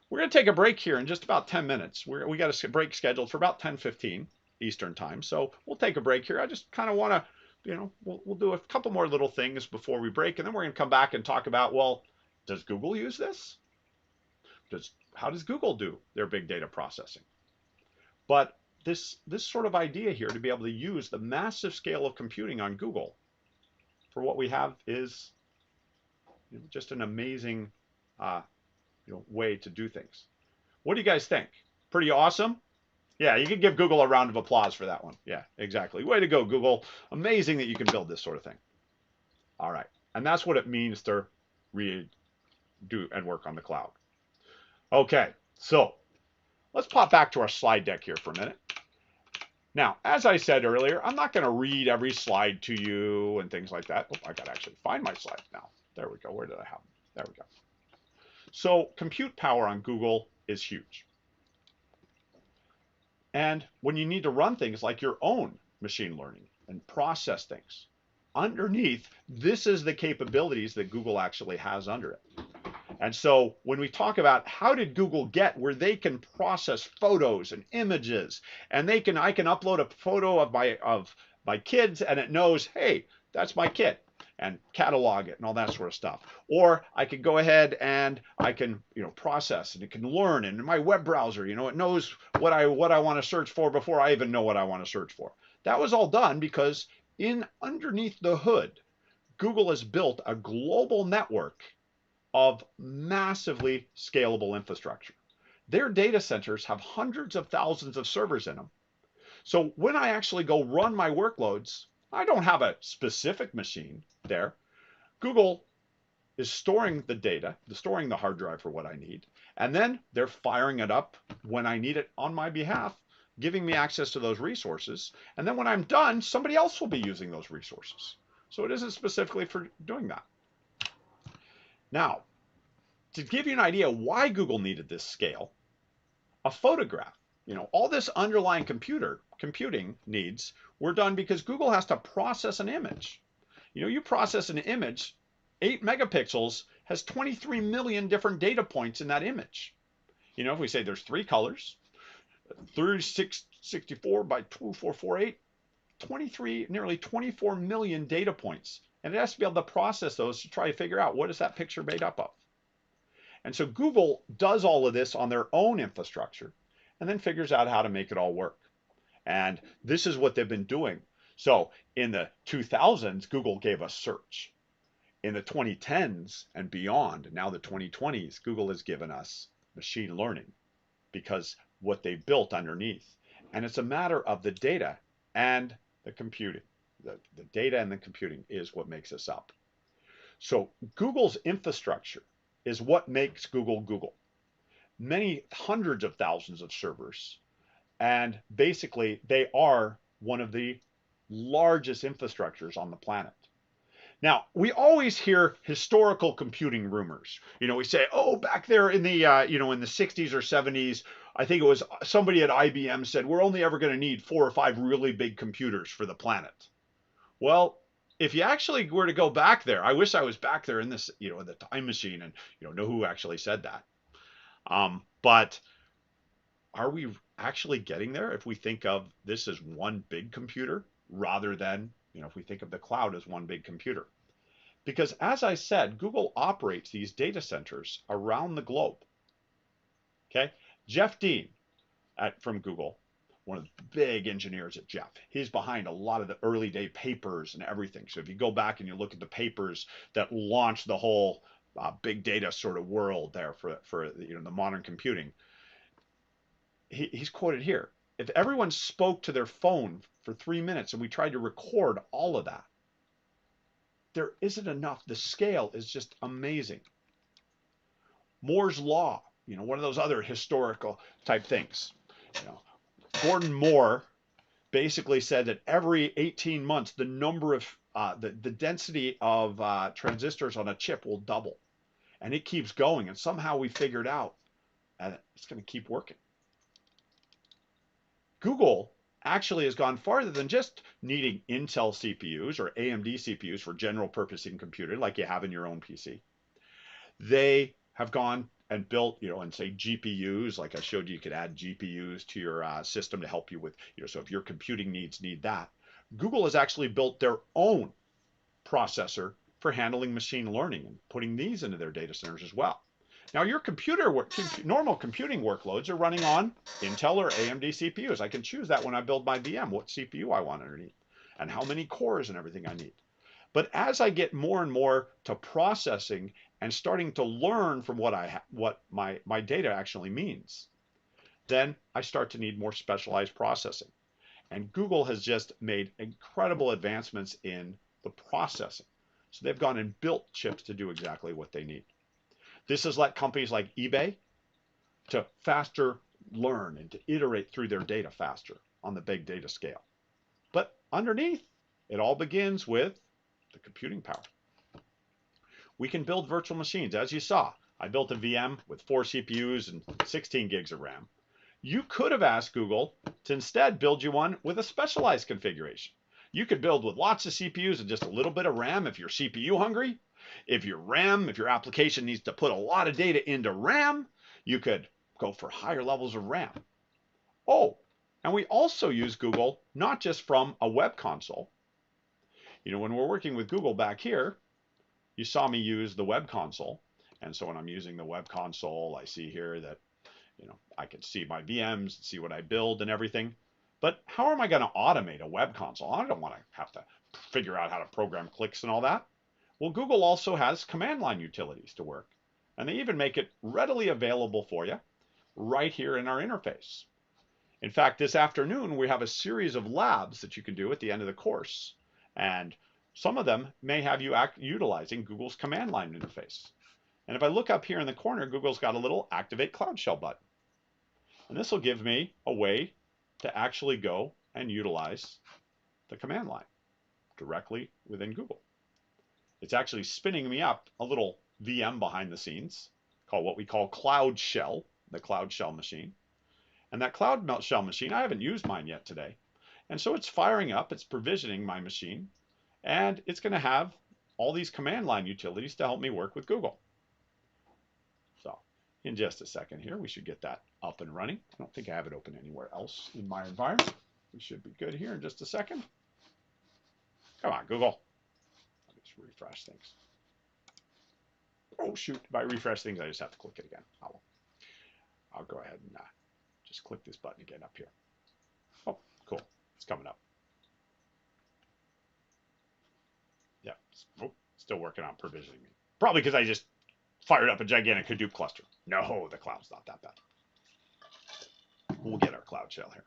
We're going to take a break here in just about 10 minutes. We got a break scheduled for about 10:15 Eastern time. So we'll take a break here. I just kind of want to, we'll do a couple more little things before we break. And then we're going to come back and talk about, well, does Google use this? How does Google do their big data processing? But this sort of idea here to be able to use the massive scale of computing on Google for what we have is just an amazing way to do things. What do you guys think? Pretty awesome? Yeah, you can give Google a round of applause for that one. Yeah, exactly. Way to go, Google. Amazing that you can build this sort of thing. All right. And that's what it means to do and work on the cloud. Okay, so let's pop back to our slide deck here for a minute. Now, as I said earlier, I'm not going to read every slide to you and things like that. Oh, I got to actually find my slides now. There we go. Where did I have them? There we go. So compute power on Google is huge. And when you need to run things like your own machine learning and process things, underneath, this is the capabilities that Google actually has under it. And so when we talk about how did Google get where they can process photos and images, and I can upload a photo of my kids and it knows, hey, that's my kid, and catalog it and all that sort of stuff. Or I can go ahead and I can process, and it can learn, and in my web browser, it knows what I want to search for before I even know what I want to search for. That was all done because underneath the hood, Google has built a global network of massively scalable infrastructure. Their data centers have hundreds of thousands of servers in them. So when I actually go run my workloads, I don't have a specific machine there. Google is storing the data, storing the hard drive for what I need, and then they're firing it up when I need it on my behalf, giving me access to those resources. And then when I'm done, somebody else will be using those resources. So it isn't specifically for doing that. Now, to give you an idea why Google needed this scale, a photograph, all this underlying computing needs were done because Google has to process an image. You process an image, 8 megapixels has 23 million different data points in that image. If we say there's 3 colors, 3664 by 2448, nearly 24 million data points. And it has to be able to process those to try to figure out what is that picture made up of. And so Google does all of this on their own infrastructure and then figures out how to make it all work. And this is what they've been doing. So in the 2000s, Google gave us search. In the 2010s and beyond, now the 2020s, Google has given us machine learning because what they built underneath. And it's a matter of the data and the computing. The data and the computing is what makes us up. So Google's infrastructure is what makes Google Google. Many hundreds of thousands of servers. And basically, they are one of the largest infrastructures on the planet. Now, we always hear historical computing rumors. We say, oh, back there in the, in the 60s or 70s, I think it was somebody at IBM said, we're only ever going to need 4 or 5 really big computers for the planet. Well, if you actually were to go back there, I wish I was back there in this, in the time machine and, know who actually said that. But are we actually getting there if we think of this as one big computer rather than, if we think of the cloud as one big computer? Because as I said, Google operates these data centers around the globe. Okay. Jeff Dean from Google, one of the big engineers at Jeff, he's behind a lot of the early day papers and everything. So if you go back and you look at the papers that launched the whole big data sort of world there for the modern computing, he's quoted here. If everyone spoke to their phone for 3 minutes and we tried to record all of that, there isn't enough. The scale is just amazing. Moore's Law, one of those other historical type things. Gordon Moore basically said that every 18 months, the number of the density of transistors on a chip will double, and it keeps going. And somehow we figured out it's going to keep working. Google actually has gone farther than just needing Intel CPUs or AMD CPUs for general purposing computing like you have in your own PC. They have gone and built, and say GPUs, like I showed you could add GPUs to your system to help you with, so if your computing needs need that. Google has actually built their own processor for handling machine learning and putting these into their data centers as well. Now your normal computing workloads are running on Intel or AMD CPUs. I can choose that when I build my VM, what CPU I want underneath and how many cores and everything I need. But as I get more and more to processing and starting to learn from what my data actually means, then I start to need more specialized processing. And Google has just made incredible advancements in the processing. So they've gone and built chips to do exactly what they need. This has let companies like eBay to faster learn and to iterate through their data faster on the big data scale. But underneath, it all begins with the computing power. We can build virtual machines. As you saw, I built a VM with 4 CPUs and 16 gigs of RAM. You could have asked Google to instead build you one with a specialized configuration. You could build with lots of CPUs and just a little bit of RAM if you're CPU hungry. If your application needs to put a lot of data into RAM, you could go for higher levels of RAM. Oh, and we also use Google not just from a web console. When we're working with Google back here, you saw me use the web console. And so when I'm using the web console, I see here that, I can see my VMs, see what I build and everything. But how am I going to automate a web console? I don't want to have to figure out how to program clicks and all that. Well, Google also has command line utilities to work. And they even make it readily available for you right here in our interface. In fact, this afternoon, we have a series of labs that you can do at the end of the course. And some of them may have you utilizing Google's command line interface. And if I look up here in the corner, Google's got a little Activate Cloud Shell button. And this will give me a way to actually go and utilize the command line directly within Google. It's actually spinning me up a little VM behind the scenes called what we call Cloud Shell, the Cloud Shell machine. And that Cloud Shell machine, I haven't used mine yet today. And so it's firing up, it's provisioning my machine, and it's going to have all these command line utilities to help me work with Google. So in just a second here, we should get that up and running. I don't think I have it open anywhere else in my environment. We should be good here in just a second. Come on, Google. Let's refresh things. Oh shoot, if I refresh things, I just have to click it again. I'll go ahead and just click this button again up here. Oh, cool. It's coming up. Yeah. Oh, still working on provisioning me. Probably because I just fired up a gigantic Hadoop cluster. No, the cloud's not that bad. We'll get our cloud shell here.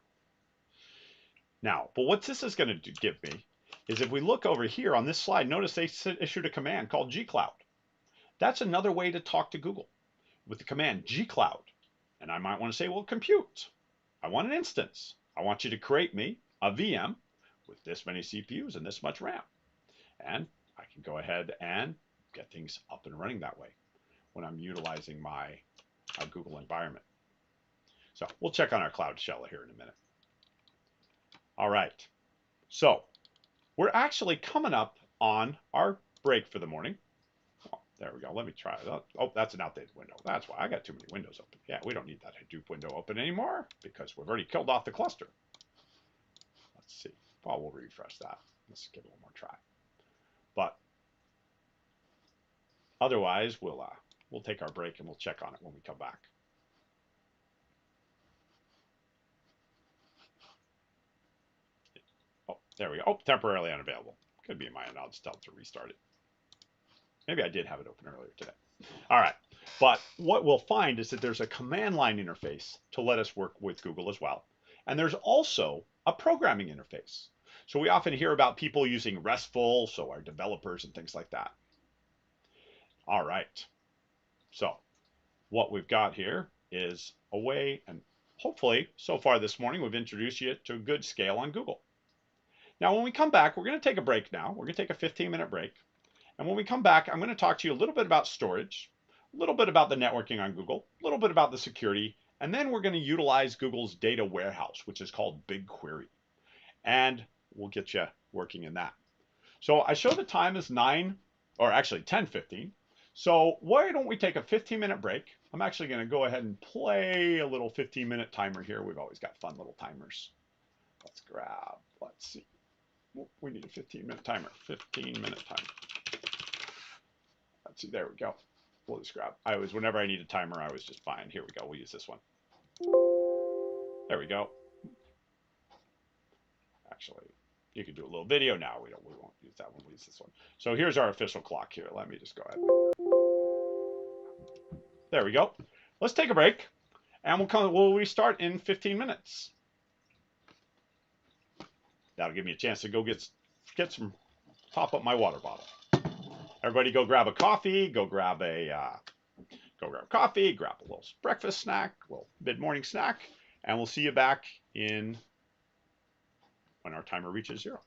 Now, but what this is going to give me is if we look over here on this slide, notice they issued a command called gcloud. That's another way to talk to Google with the command gcloud. And I might want to say, well, compute. I want an instance. I want you to create me a VM with this many CPUs and this much RAM. And I can go ahead and get things up and running that way when I'm utilizing my Google environment. So we'll check on our cloud shell here in a minute. All right. So we're actually coming up on our break for the morning. Oh, there we go. Let me try it. Oh, that's an outdated window. That's why I got too many windows open. Yeah, we don't need that Hadoop window open anymore because we've already killed off the cluster. Let's see. Well, we'll refresh that. Let's give it one more try. But otherwise, we'll take our break and we'll check on it when we come back. Oh, there we go. Oh, temporarily unavailable. Could be mine. I'll just tell it to restart it. Maybe I did have it open earlier today. All right. But what we'll find is that there's a command line interface to let us work with Google as well. And there's also a programming interface. So we often hear about people using RESTful, so our developers and things like that. All right. So what we've got here is a way, and hopefully so far this morning we've introduced you to a good scale on Google. Now when we come back, we're going to take a break now. We're going to take a 15-minute break. And when we come back, I'm going to talk to you a little bit about storage, a little bit about the networking on Google, a little bit about the security, and then we're going to utilize Google's data warehouse, which is called BigQuery. And we'll get you working in that. So I show the time as 10:15. So why don't we take a 15-minute break? I'm actually going to go ahead and play a little 15-minute timer here. We've always got fun little timers. Let's see. We need a 15-minute timer. 15-minute timer. Let's see, there we go. We'll just grab. Whenever I need a timer, I was just fine. Here we go. We'll use this one. There we go. Actually, you can do a little video now. We won't use that one. We'll use this one. So here's our official clock here. Let me just go ahead. There we go. Let's take a break, and we'll restart in 15 minutes. That'll give me a chance to go get some, top up my water bottle. Everybody go grab a coffee, grab coffee, grab a little breakfast snack, a little mid-morning snack, and we'll see you back when our timer reaches 0.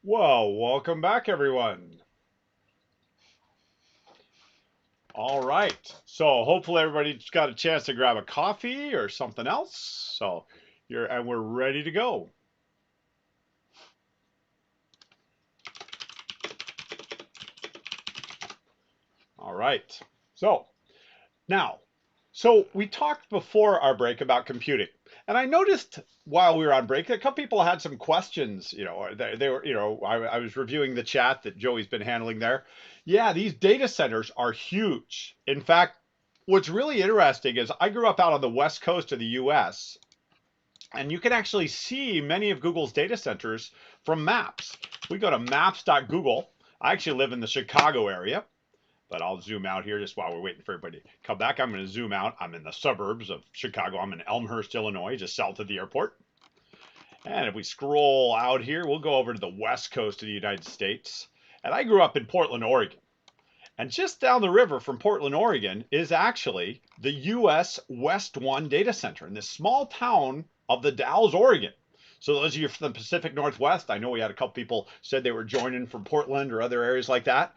Well, welcome back, everyone. All right. So hopefully everybody's got a chance to grab a coffee or something else. And we're ready to go. All right. So now, so we talked before our break about computing, and I noticed while we were on break, a couple people had some questions. They were, I was reviewing the chat that Joey's been handling there. Yeah, these data centers are huge. In fact, what's really interesting is I grew up out on the west coast of the U.S., and you can actually see many of Google's data centers from maps. We go to maps.google. I actually live in the Chicago area, but I'll zoom out here just while we're waiting for everybody to come back. I'm going to zoom out. I'm in the suburbs of Chicago. I'm in Elmhurst, Illinois, just south of the airport. And if we scroll out here, we'll go over to the west coast of the United States. And I grew up in Portland, Oregon. And just down the river from Portland, Oregon, is actually the US West 1 data center in this small town of the Dalles, Oregon. So those of you from the Pacific Northwest, I know we had a couple people said they were joining from Portland or other areas like that.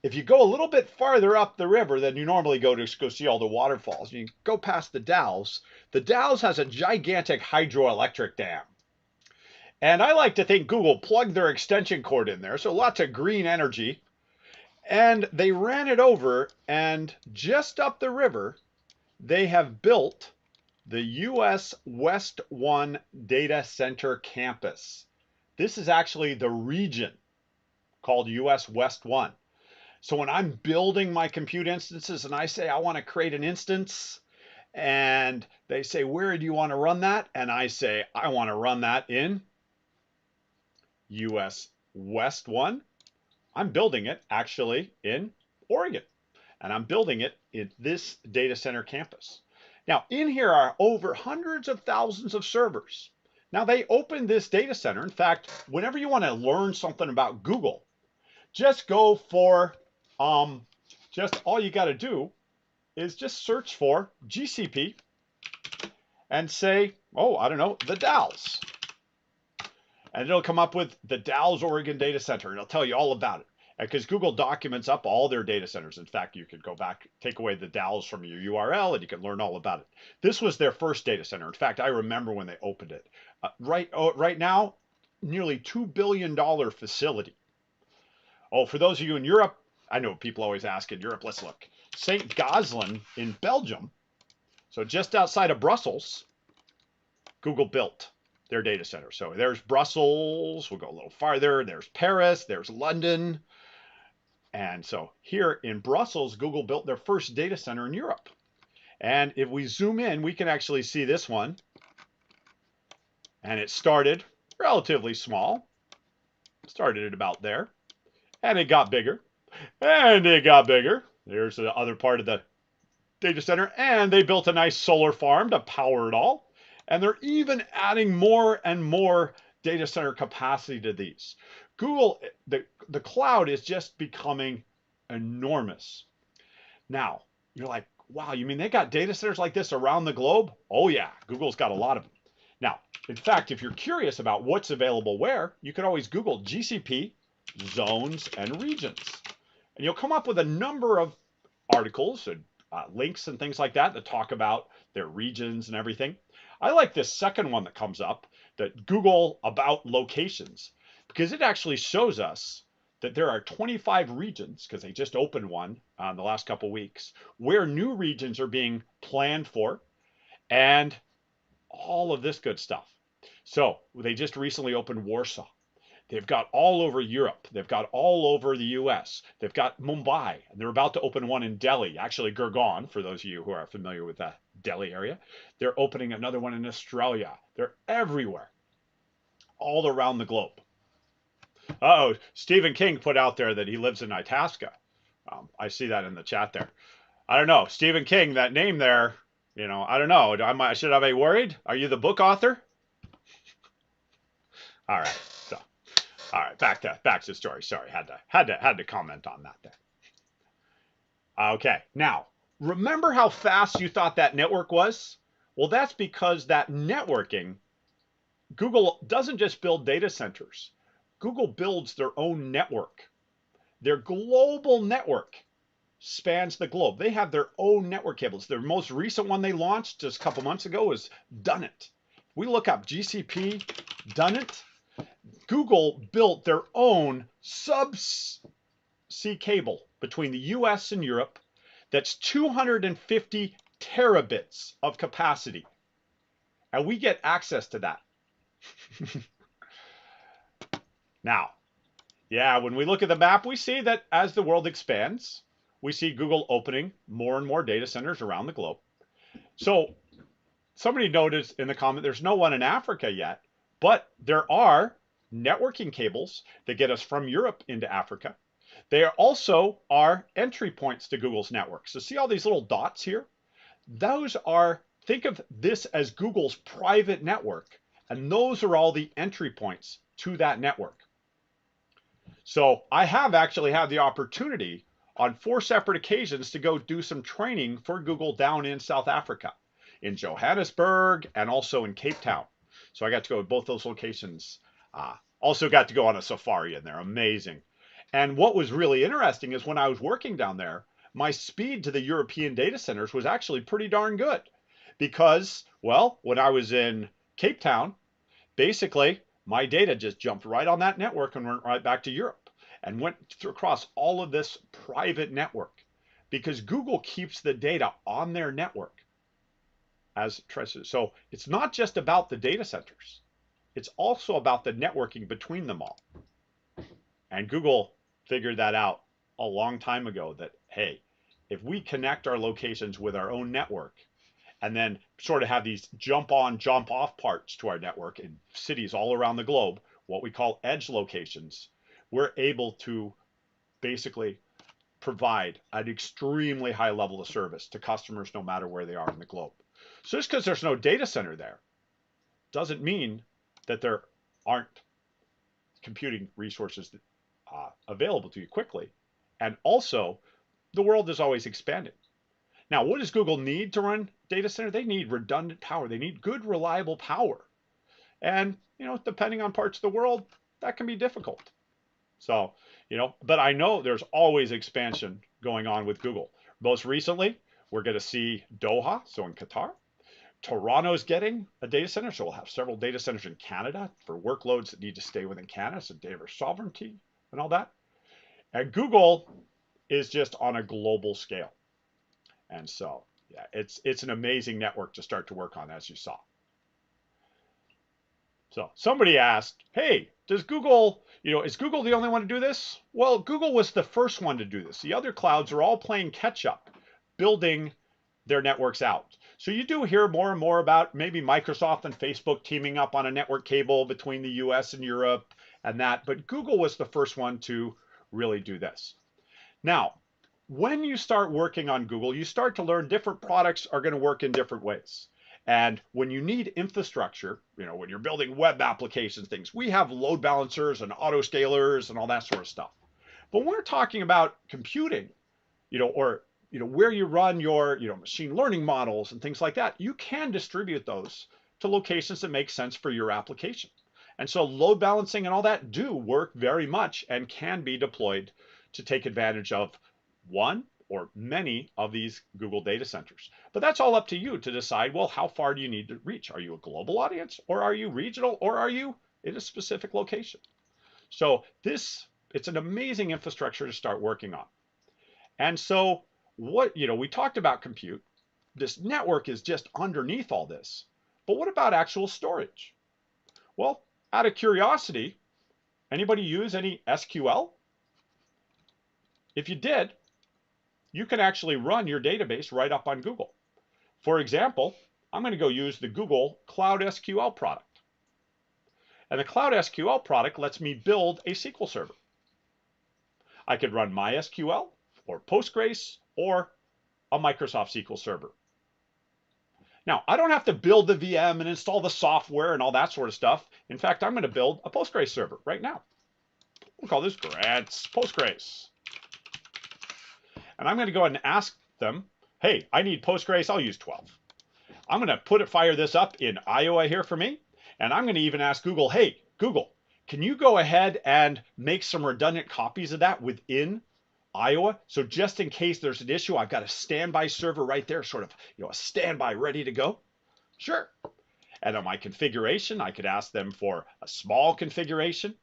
If you go a little bit farther up the river than you normally go to go see all the waterfalls, you go past the Dalles. The Dalles has a gigantic hydroelectric dam. And I like to think Google plugged their extension cord in there, so lots of green energy. And they ran it over, and just up the river, they have built the US West 1 Data Center Campus. This is actually the region called US West 1. So when I'm building my compute instances and I say I want to create an instance, and they say, where do you want to run that? And I say, I want to run that in US West 1. I'm building it actually in Oregon, and I'm building it in this data center campus. Now, in here are over hundreds of thousands of servers. Now, they opened this data center. In fact, whenever you want to learn something about Google, just go for, just all you got to do is just search for GCP and say, oh, I don't know, the Dalles. And it'll come up with the Dalles, Oregon data center. It'll tell you all about it, because Google documents up all their data centers. In fact, you could go back, take away the Dalles from your URL, and you can learn all about it. This was their first data center. In fact, I remember when they opened it. Right now, nearly $2 billion facility. Oh, for those of you in Europe, I know people always ask in Europe, let's look. St. Gozlan in Belgium, so just outside of Brussels, Google built their data center. So there's Brussels, we'll go a little farther, there's Paris, there's London. And so here in Brussels, Google built their first data center in Europe. And if we zoom in, we can actually see this one. And it started relatively small, started at about there, and it got bigger, and it got bigger. There's the other part of the data center, and they built a nice solar farm to power it all. And they're even adding more and more data center capacity to these. Google, the cloud is just becoming enormous. Now, you're like, wow, you mean they got data centers like this around the globe? Oh yeah, Google's got a lot of them. Now, in fact, if you're curious about what's available where, you can always Google GCP zones and regions. And you'll come up with a number of articles and links and things like that that talk about their regions and everything. I like this second one that comes up, that Google about locations, because it actually shows us that there are 25 regions, because they just opened one in the last couple weeks, where new regions are being planned for, and all of this good stuff. So they just recently opened Warsaw. They've got all over Europe. They've got all over the US. They've got Mumbai. And they're about to open one in Delhi, actually Gurgaon, for those of you who are familiar with that Delhi area. They're opening another one in Australia. They're everywhere, all around the globe. Uh-oh, Stephen King put out there that he lives in Itasca. I see that in the chat there. I don't know. Stephen King, that name there, I don't know. Should I be worried? Are you the book author? All right. So, all right, back to the story. Sorry, had to comment on that there. Okay, now remember how fast you thought that network was? Well, that's because that networking, Google doesn't just build data centers. Google builds their own network. Their global network spans the globe. They have their own network cables. Their most recent one they launched just a couple months ago is Dunnet. We look up GCP Dunnet. Google built their own subsea cable between the US and Europe that's 250 terabits of capacity. And we get access to that. Now, yeah, when we look at the map, we see that as the world expands, we see Google opening more and more data centers around the globe. So somebody noticed in the comment, there's no one in Africa yet, but there are networking cables that get us from Europe into Africa. There also are entry points to Google's network. So see all these little dots here? Those are, think of this as Google's private network, and those are all the entry points to that network. So I have actually had the opportunity on 4 separate occasions to go do some training for Google down in South Africa, in Johannesburg and also in Cape Town. So I got to go to both those locations. Also got to go on a safari in there, amazing. And what was really interesting is when I was working down there, my speed to the European data centers was actually pretty darn good because, well, when I was in Cape Town, basically my data just jumped right on that network and went right back to Europe and went across all of this private network because Google keeps the data on their network as treasures. So it's not just about the data centers. It's also about the networking between them all. And Google figured that out a long time ago that, hey, if we connect our locations with our own network and then sort of have these jump on, jump off parts to our network in cities all around the globe, what we call edge locations, we're able to basically provide an extremely high level of service to customers no matter where they are in the globe. So just because there's no data center there doesn't mean that there aren't computing resources available to you quickly. And also, the world is always expanding. Now, what does Google need to run data center? They need redundant power. They need good, reliable power. And, depending on parts of the world, that can be difficult. So, but I know there's always expansion going on with Google. Most recently, we're going to see Doha, so in Qatar. Toronto's getting a data center, so we'll have several data centers in Canada for workloads that need to stay within Canada, so data sovereignty and all that. And Google is just on a global scale. And so, yeah, it's an amazing network to start to work on, as you saw. So somebody asked, hey, is Google the only one to do this? Well, Google was the first one to do this. The other clouds are all playing catch up, building their networks out. So you do hear more and more about maybe Microsoft and Facebook teaming up on a network cable between the US and Europe and that, but Google was the first one to really do this. Now, when you start working on Google, you start to learn different products are going to work in different ways. And when you need infrastructure, when you're building web applications, things, we have load balancers and autoscalers and all that sort of stuff. But when we're talking about computing, or where you run your, machine learning models and things like that, you can distribute those to locations that make sense for your application. And so load balancing and all that do work very much and can be deployed to take advantage of one or many of these Google data centers. But that's all up to you to decide, well, how far do you need to reach? Are you a global audience, or are you regional, or are you in a specific location? So it's an amazing infrastructure to start working on. And so we talked about compute. This network is just underneath all this. But what about actual storage? Well, out of curiosity, anybody use any SQL? If you did, you can actually run your database right up on Google. For example, I'm going to go use the Google Cloud SQL product. And the Cloud SQL product lets me build a SQL server. I could run MySQL or Postgres or a Microsoft SQL server. Now, I don't have to build the VM and install the software and all that sort of stuff. In fact, I'm going to build a Postgres server right now. We'll call this Grants Postgres. And I'm going to go ahead and ask them, hey, I need Postgres, I'll use 12. I'm going to fire this up in Iowa here for me. And I'm going to even ask Google, hey, Google, can you go ahead and make some redundant copies of that within Iowa? So just in case there's an issue, I've got a standby server right there, sort of, a standby ready to go. Sure. And on my configuration, I could ask them for a small configuration,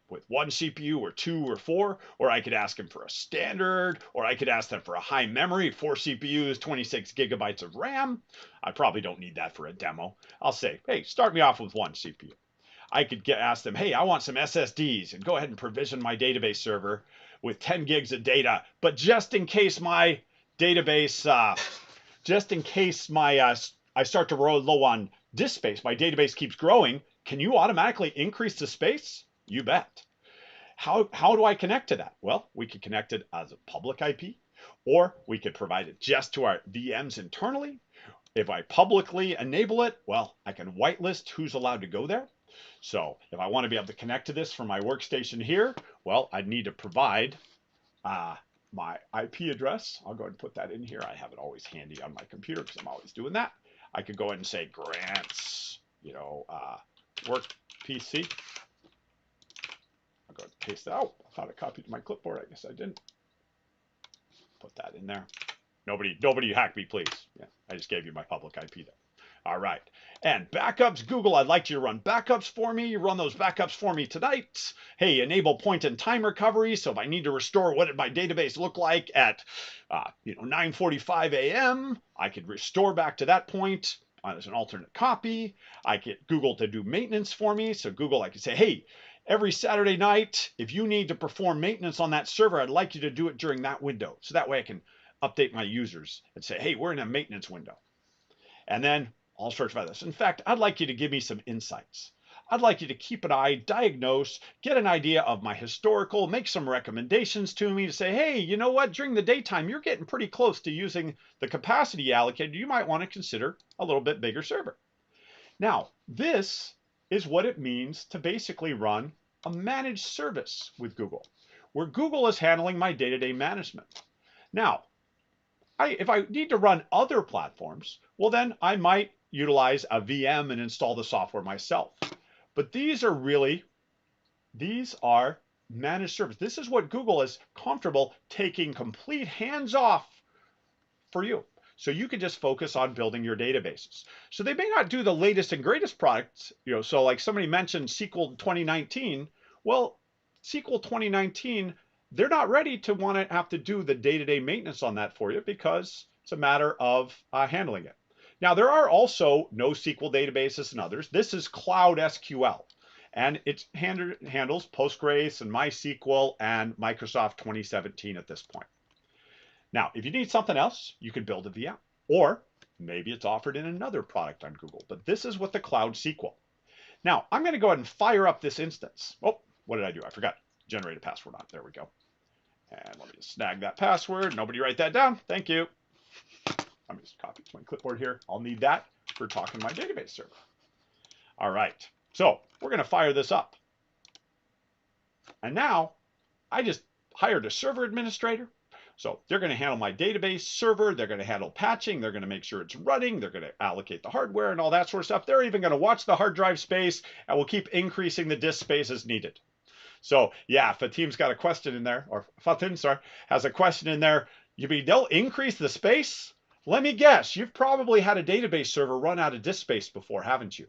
with one CPU or two or four, or I could ask them for a standard, or I could ask them for a high memory, 4 CPUs, 26 gigabytes of RAM. I probably don't need that for a demo. I'll say, hey, start me off with one CPU. I could ask them, hey, I want some SSDs, and go ahead and provision my database server with 10 gigs of data. But just in case my database, I start to roll low on disk space, my database keeps growing, can you automatically increase the space? You bet. How do I connect to that? Well, we could connect it as a public IP, or we could provide it just to our VMs internally. If I publicly enable it, well, I can whitelist who's allowed to go there. So if I want to be able to connect to this from my workstation here, well, I'd need to provide my IP address. I'll go ahead and put that in here. I have it always handy on my computer because I'm always doing that. I could go ahead and say grants, work PC. I'll go ahead and paste that out. I thought I copied my clipboard. I guess I didn't. Put that in there. Nobody hack me, please. Yeah, I just gave you my public IP there. All right. And backups, Google, I'd like you to run backups for me. You run those backups for me tonight. Hey, enable point in time recovery. So if I need to restore what did my database look like at 9:45 a.m., I could restore back to that point as an alternate copy. I get Google to do maintenance for me. So Google, I could say, hey, every Saturday night, if you need to perform maintenance on that server, I'd like you to do it during that window. So that way I can update my users and say, hey, we're in a maintenance window. And then all sorts of others. In fact, I'd like you to give me some insights. I'd like you to keep an eye, diagnose, get an idea of my historical, make some recommendations to me to say, hey, you know what, during the daytime, you're getting pretty close to using the capacity allocated. You might want to consider a little bit bigger server. Now, this is what it means to basically run a managed service with Google, where Google is handling my day-to-day management. Now, if I need to run other platforms, well, then I might utilize a VM and install the software myself. But these are managed service. This is what Google is comfortable taking complete hands off for you. So you can just focus on building your databases. So they may not do the latest and greatest products, so like somebody mentioned SQL 2019. Well, SQL 2019, they're not ready to want to have to do the day-to-day maintenance on that for you because it's a matter of handling it. Now, there are also NoSQL databases and others. This is Cloud SQL, and it handles Postgres and MySQL and Microsoft 2017 at this point. Now, if you need something else, you can build a VM, or maybe it's offered in another product on Google, but this is what the Cloud SQL. Now, I'm going to go ahead and fire up this instance. Oh, what did I do? I forgot. Generate a password on. There we go. And let me just snag that password. Nobody write that down. Thank you. I'm just copying my clipboard here. I'll need that for talking to my database server. All right. So we're going to fire this up. And now I just hired a server administrator. So they're going to handle my database server. They're going to handle patching. They're going to make sure it's running. They're going to allocate the hardware and all that sort of stuff. They're even going to watch the hard drive space, and we'll keep increasing the disk space as needed. So yeah, Fatim's got a question in there, or Fatim, sorry, has a question in there. You mean they'll increase the space? Let me guess, you've probably had a database server run out of disk space before, haven't you?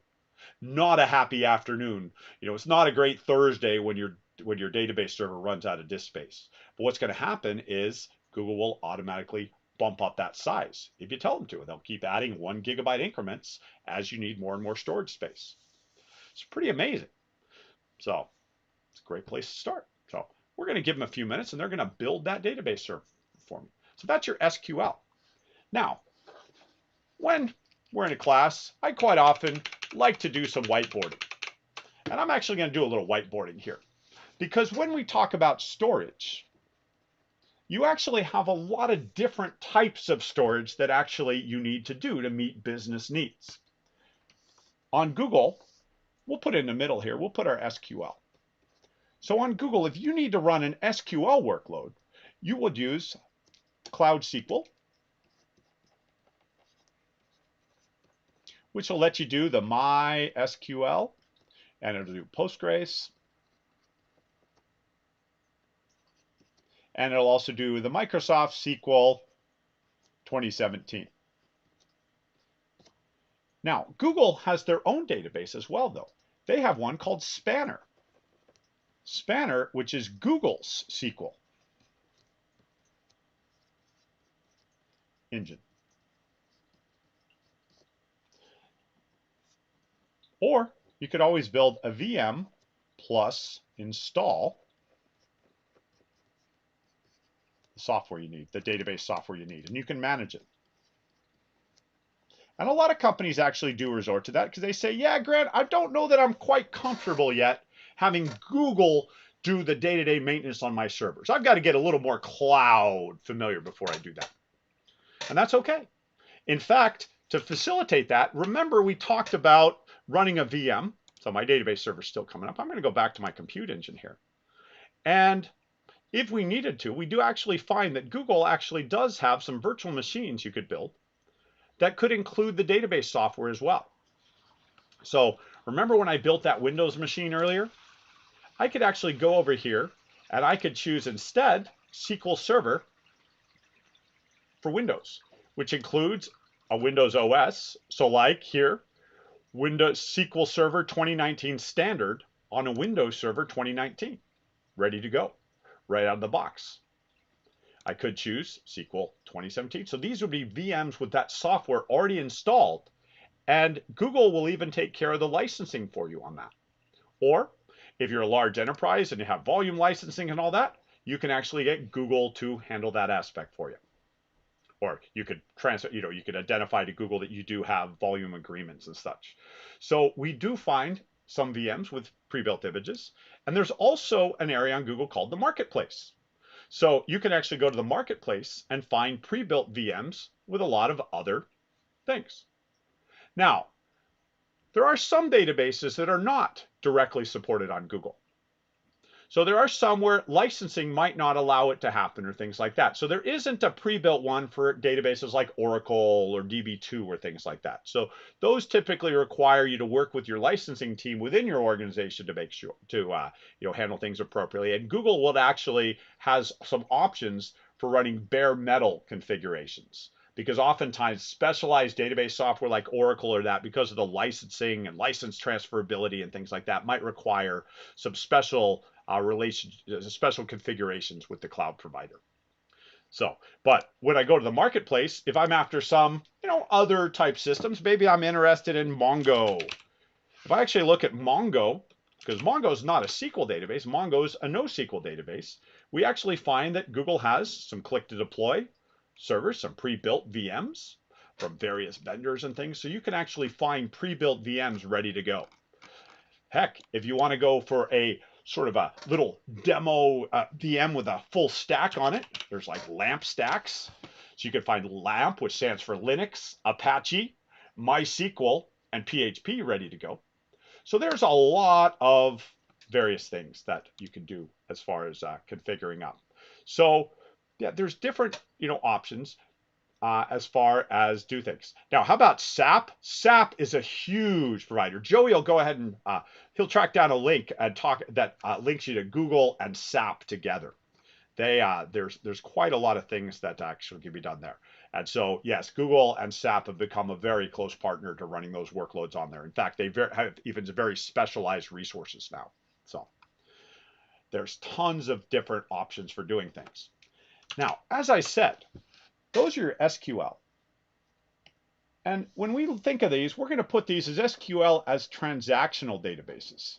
Not a happy afternoon. It's not a great Thursday when your database server runs out of disk space. But what's going to happen is Google will automatically bump up that size if you tell them to. They'll keep adding 1 gigabyte increments as you need more and more storage space. It's pretty amazing. So it's a great place to start. So we're going to give them a few minutes and they're going to build that database server for me. So that's your SQL. Now, when we're in a class, I quite often like to do some whiteboarding. And I'm actually going to do a little whiteboarding here. Because when we talk about storage, you actually have a lot of different types of storage that actually you need to do to meet business needs. On Google, we'll put it in the middle here, we'll put our SQL. So on Google, if you need to run an SQL workload, you would use Cloud SQL, which will let you do the MySQL. and it'll do Postgres, and it'll also do the Microsoft SQL 2017. Now, Google has their own database as well, though. They have one called Spanner. Spanner, which is Google's SQL engine. Or you could always build a VM plus install the software you need, the database software you need, and you can manage it. And a lot of companies actually do resort to that because they say, yeah, Grant, I don't know that I'm quite comfortable yet having Google do the day-to-day maintenance on my servers. I've got to get a little more cloud familiar before I do that. And that's okay. In fact, to facilitate that, remember we talked about running a VM. So my database server is still coming up. I'm going to go back to my compute engine here. And if we needed to, we do actually find that Google actually does have some virtual machines you could build that could include the database software as well. So remember when I built that Windows machine earlier? I could actually go over here and I could choose instead SQL Server for Windows, which includes a Windows OS. So like here, Windows SQL Server 2019 standard on a Windows Server 2019, ready to go, right out of the box. I could choose SQL 2017. So these would be VMs with that software already installed, and Google will even take care of the licensing for you on that. Or if you're a large enterprise and you have volume licensing and all that, you can actually get Google to handle that aspect for you. Or you could transfer, you could identify to Google that you do have volume agreements and such. So we do find some VMs with pre-built images, and there's also an area on Google called the Marketplace. So you can actually go to the Marketplace and find pre-built VMs with a lot of other things. Now, there are some databases that are not directly supported on Google. So there are some where licensing might not allow it to happen or things like that. So there isn't a pre-built one for databases like Oracle or DB2 or things like that. So those typically require you to work with your licensing team within your organization to make sure to handle things appropriately. And Google will actually has some options for running bare metal configurations, because oftentimes specialized database software like Oracle or that, because of the licensing and license transferability and things like that, might require some special special configurations with the cloud provider. So, but when I go to the Marketplace, if I'm after some, other type systems, maybe I'm interested in Mongo. If I actually look at Mongo, because Mongo is not a SQL database, Mongo is a NoSQL database, we actually find that Google has some click to deploy servers, some pre-built VMs from various vendors and things. So you can actually find pre-built VMs ready to go. Heck, if you want to go for a sort of a little demo VM with a full stack on it, there's like LAMP stacks. So you can find LAMP, which stands for Linux, Apache, MySQL, and PHP ready to go. So there's a lot of various things that you can do as far as configuring up. So yeah, there's different options as far as do things. Now, how about SAP? SAP is a huge provider. Joey will go ahead and he'll track down a link and talk that links you to Google and SAP together. There's quite a lot of things that actually can be done there. And so, yes, Google and SAP have become a very close partner to running those workloads on there. In fact, they have even very specialized resources now. So there's tons of different options for doing things. Now, as I said, those are your SQL. And when we think of these, we're going to put these as SQL as transactional databases,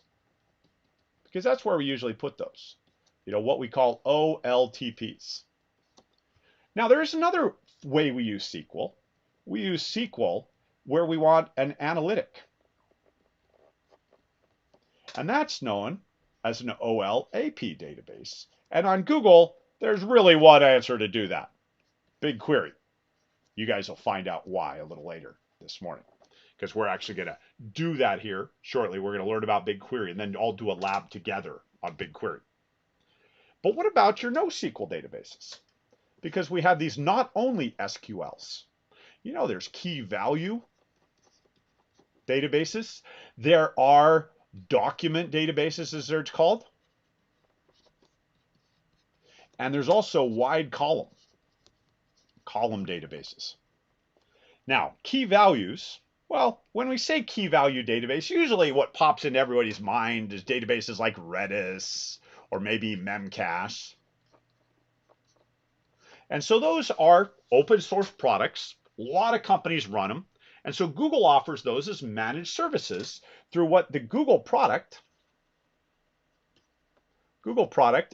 because that's where we usually put those, what we call OLTPs. Now, there's another way we use SQL. We use SQL where we want an analytic. And that's known as an OLAP database. And on Google, there's really one answer to do that: BigQuery. You guys will find out why a little later this morning, because we're actually going to do that here shortly. We're going to learn about BigQuery and then I'll do a lab together on BigQuery. But what about your NoSQL databases? Because we have these not only SQLs. There's key value databases. There are Document databases, as they're called. And there's also wide column databases. Now, key values. Well, when we say key value database, usually what pops into everybody's mind is databases like Redis or maybe Memcache. And so those are open source products. A lot of companies run them. And so Google offers those as managed services through what the Google product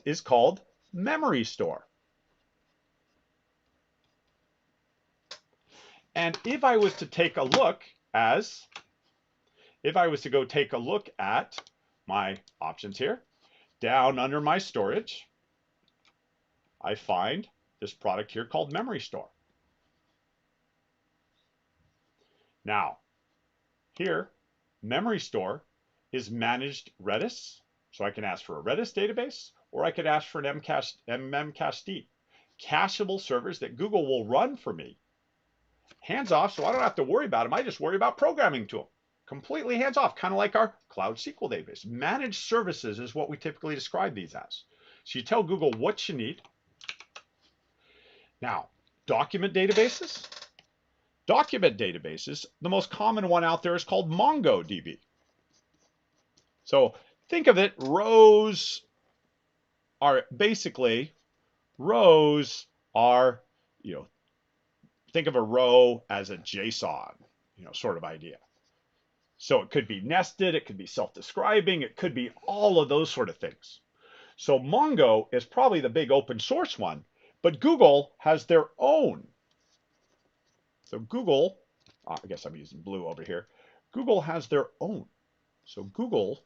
is called Memory Store. And if I was to take a look at my options here, down under my storage, I find this product here called Memory Store. Now, here, Memory Store is managed Redis, so I can ask for a Redis database, or I could ask for an Memcached, cacheable servers that Google will run for me. Hands off, so I don't have to worry about them. I just worry about programming to them. Completely hands off, kind of like our Cloud SQL database. Managed services is what we typically describe these as. So you tell Google what you need. Now, document databases. The most common one out there is called MongoDB. So think of it, rows are, think of a row as a JSON, sort of idea. So it could be nested, it could be self-describing, it could be all of those sort of things. So Mongo is probably the big open source one, but Google has their own. So Google, I guess I'm using blue over here. Google has their own. So Google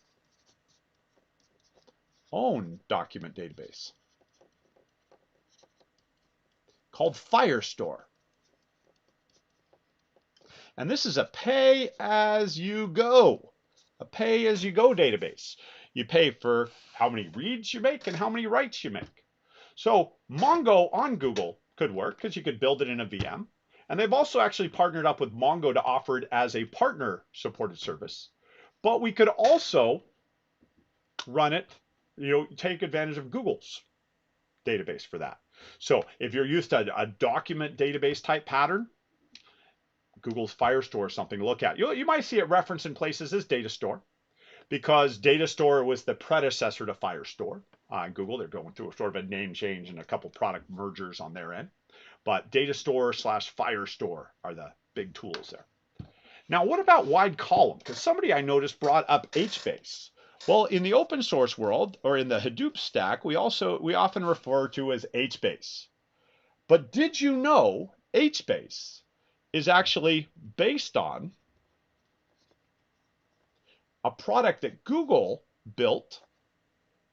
own document database called Firestore. And this is a pay-as-you-go database. You pay for how many reads you make and how many writes you make. So Mongo on Google could work because you could build it in a VM. And they've also actually partnered up with Mongo to offer it as a partner-supported service. But we could also run it, take advantage of Google's database for that. So if you're used to a document database type pattern, Google's Firestore is something to look at. You might see it referenced in places as Data Store, because Data Store was the predecessor to Firestore. Google, they're going through a sort of a name change and a couple product mergers on their end. But Data Store / Firestore are the big tools there. Now, what about wide column? Because somebody I noticed brought up HBase. Well, in the open source world, or in the Hadoop stack, we often refer to as HBase. But did you know HBase is actually based on a product that Google built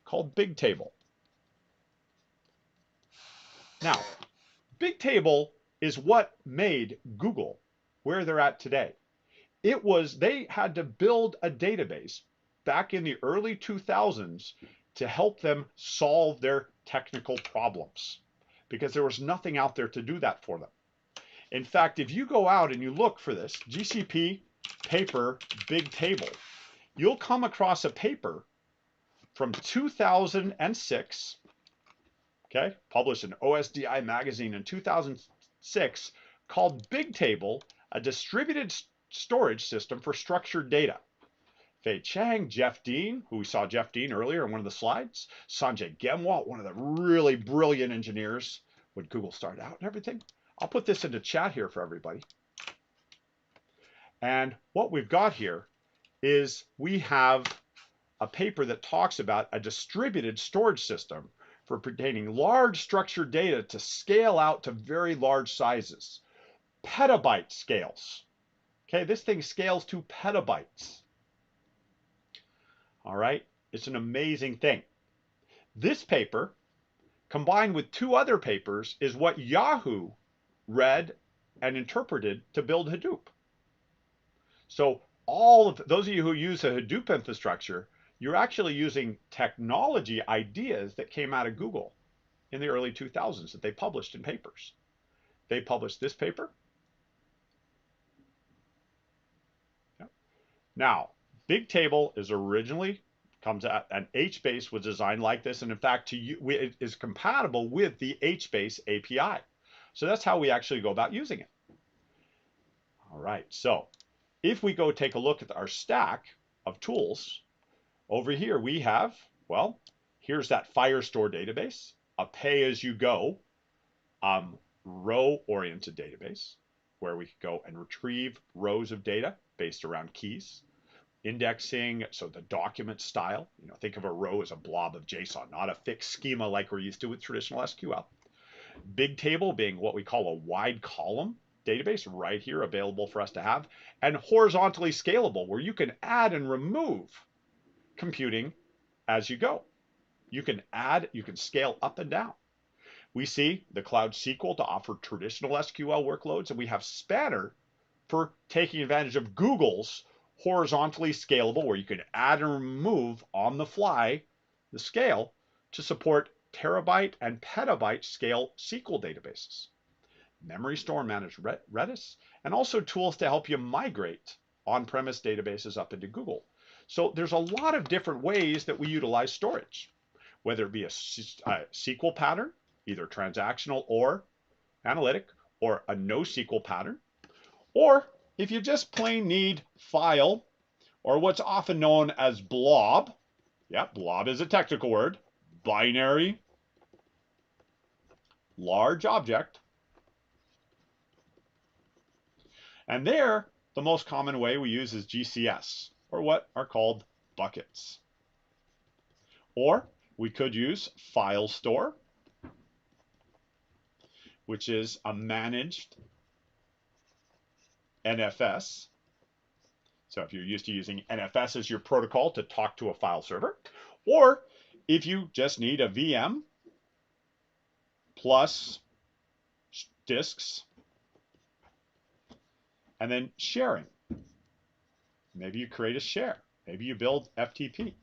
called Bigtable. Now, Bigtable is what made Google where they're at today. They had to build a database back in the early 2000s to help them solve their technical problems, because there was nothing out there to do that for them. In fact, if you go out and you look for this, GCP paper Bigtable, you'll come across a paper from 2006, okay, published in OSDI magazine in 2006, called Bigtable, a distributed storage system for structured data. Fei Chang, Jeff Dean, who we saw Jeff Dean earlier in one of the slides, Sanjay Gemwal, one of the really brilliant engineers when Google started out and everything. I'll put this into chat here for everybody. And what we've got here is we have a paper that talks about a distributed storage system for pertaining large structured data to scale out to very large sizes. Petabyte scales. Okay, this thing scales to petabytes. All right, it's an amazing thing. This paper, combined with two other papers, is what Yahoo read and interpreted to build Hadoop. So all of those of you who use a Hadoop infrastructure, you're actually using technology ideas that came out of Google in the early 2000s that they published in papers. They published this paper. Now, Big Table is originally comes at an HBase was designed like this, and in fact, it is compatible with the HBase API. So that's how we actually go about using it. All right, so if we go take a look at our stack of tools, over here we have, well, here's that Firestore database, a pay-as-you-go row-oriented database where we can go and retrieve rows of data based around keys. Indexing, so the document style, think of a row as a blob of JSON, not a fixed schema like we're used to with traditional SQL. Big Table being what we call a wide column database right here available for us to have, and horizontally scalable where you can add and remove computing as you go. You can add, you can scale up and down. We see the Cloud SQL to offer traditional SQL workloads, and we have Spanner for taking advantage of Google's horizontally scalable, where you can add and remove on the fly the scale to support terabyte and petabyte scale SQL databases. Memory store and manage Redis, and also tools to help you migrate on-premise databases up into Google. So there's a lot of different ways that we utilize storage, whether it be a SQL pattern, either transactional or analytic, or a NoSQL pattern, or if you just plain need file, or what's often known as blob, yeah, blob is a technical word, binary large object, and there, the most common way we use is GCS, or what are called buckets. Or we could use file store, which is a managed NFS. So if you're used to using NFS as your protocol to talk to a file server, or if you just need a VM plus disks and then sharing. Maybe you create a share. Maybe you build FTP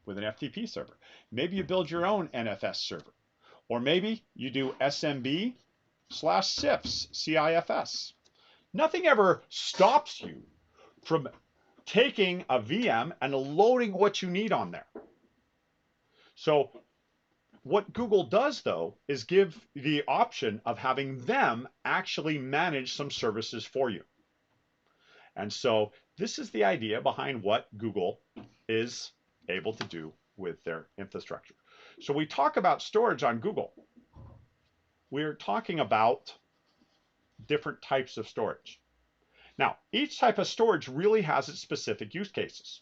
with an FTP server. Maybe you build your own NFS server. Or maybe you do SMB/CIFS, CIFS. Nothing ever stops you from taking a VM and loading what you need on there. So what Google does, though, is give the option of having them actually manage some services for you. And so this is the idea behind what Google is able to do with their infrastructure. So we talk about storage on Google. We're talking about different types of storage. Now, each type of storage really has its specific use cases.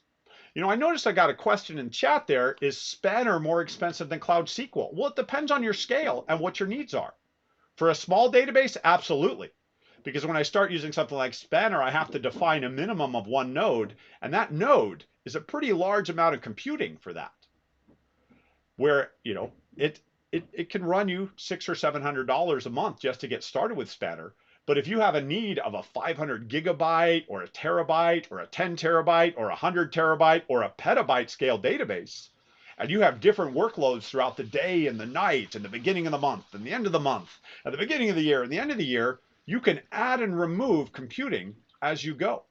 I noticed I got a question in chat there, is Spanner more expensive than Cloud SQL? Well, it depends on your scale and what your needs are. For a small database, absolutely. Because when I start using something like Spanner, I have to define a minimum of one node, and that node is a pretty large amount of computing for that. Where, it can run you $600 or $700 a month just to get started with Spanner. But if you have a need of a 500 gigabyte or a terabyte or a 10 terabyte or 100 terabyte or a petabyte scale database, and you have different workloads throughout the day and the night and the beginning of the month and the end of the month and the beginning of the year and the end of the year, you can add and remove computing as you go.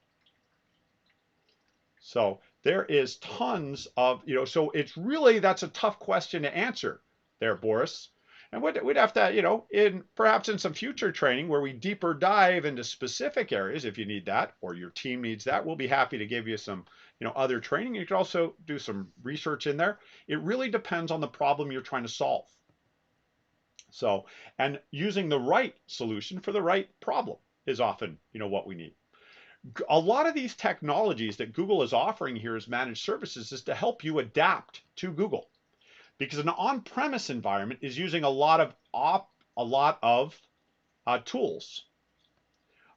So there is tons of, so it's really, that's a tough question to answer there, Boris. And we'd have to, perhaps in some future training where we deeper dive into specific areas, if you need that, or your team needs that, we'll be happy to give you some, other training. You could also do some research in there. It really depends on the problem you're trying to solve. So, and using the right solution for the right problem is often, what we need. A lot of these technologies that Google is offering here as managed services is to help you adapt to Google. Because an on-premise environment is using a lot of tools.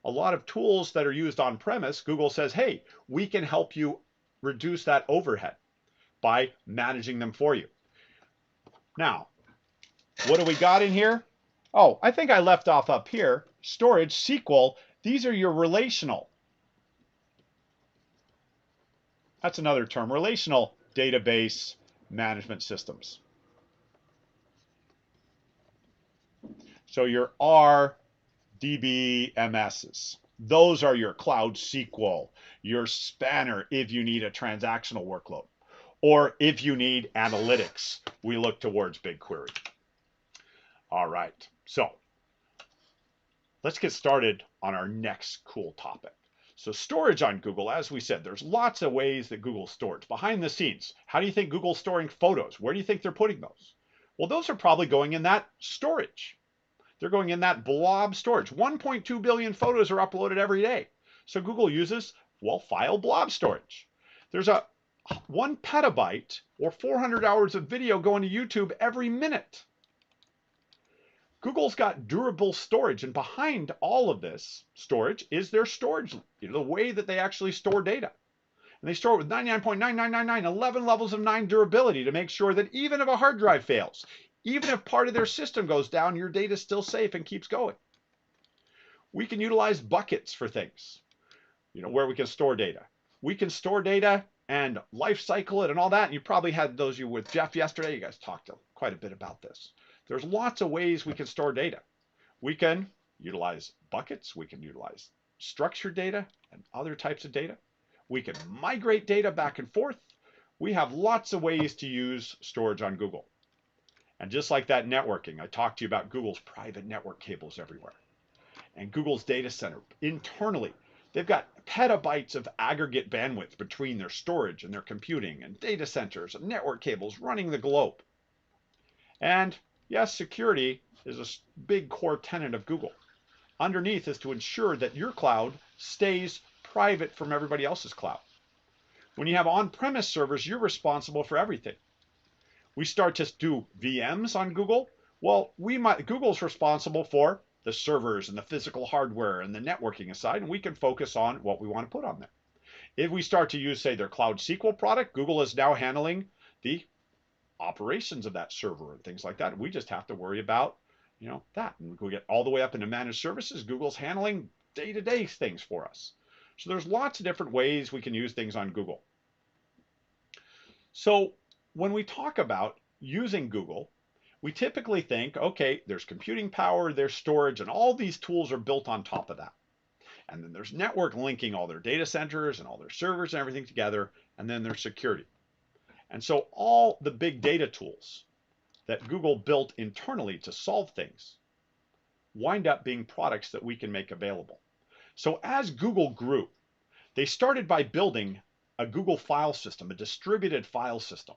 A lot of tools that are used on-premise, Google says, hey, we can help you reduce that overhead by managing them for you. Now, what do we got in here? Oh, I think I left off up here. Storage, SQL, these are your relational. That's another term, relational database management systems. So your RDBMSs. Those are your Cloud SQL, your Spanner if you need a transactional workload, or if you need analytics, we look towards BigQuery. All right, so let's get started on our next cool topic. So storage on Google, as we said, there's lots of ways that Google stores. Behind the scenes, how do you think Google's storing photos? Where do you think they're putting those? Well, those are probably going in that storage. They're going in that blob storage. 1.2 billion photos are uploaded every day. So Google uses, well, file blob storage. There's a 1 petabyte or 400 hours of video going to YouTube every minute. Google's got durable storage, and behind all of this storage is their storage, the way that they actually store data. And they store it with 99.9999, 11 levels of 9 durability to make sure that even if a hard drive fails, even if part of their system goes down, your data is still safe and keeps going. We can utilize buckets for things, where we can store data. We can store data and life cycle it and all that. And you probably had those of you with Jeff yesterday. You guys talked quite a bit about this. There's lots of ways we can store data. We can utilize buckets. We can utilize structured data and other types of data. We can migrate data back and forth. We have lots of ways to use storage on Google. And just like that networking, I talked to you about Google's private network cables everywhere. And Google's data center internally, they've got petabytes of aggregate bandwidth between their storage and their computing and data centers and network cables running the globe. And yes, security is a big core tenet of Google. Underneath is to ensure that your cloud stays private from everybody else's cloud. When you have on-premise servers, you're responsible for everything. We start to do VMs on Google. Well, Google's responsible for the servers and the physical hardware and the networking aside, and we can focus on what we want to put on there. If we start to use, say, their Cloud SQL product, Google is now handling the operations of that server and things like that. We just have to worry about, that. And we get all the way up into managed services. Google's handling day-to-day things for us. So there's lots of different ways we can use things on Google. So when we talk about using Google, we typically think, okay, there's computing power, there's storage, and all these tools are built on top of that. And then there's network linking all their data centers and all their servers and everything together, and then there's security. And so all the big data tools that Google built internally to solve things wind up being products that we can make available. So as Google grew, they started by building a Google file system, a distributed file system.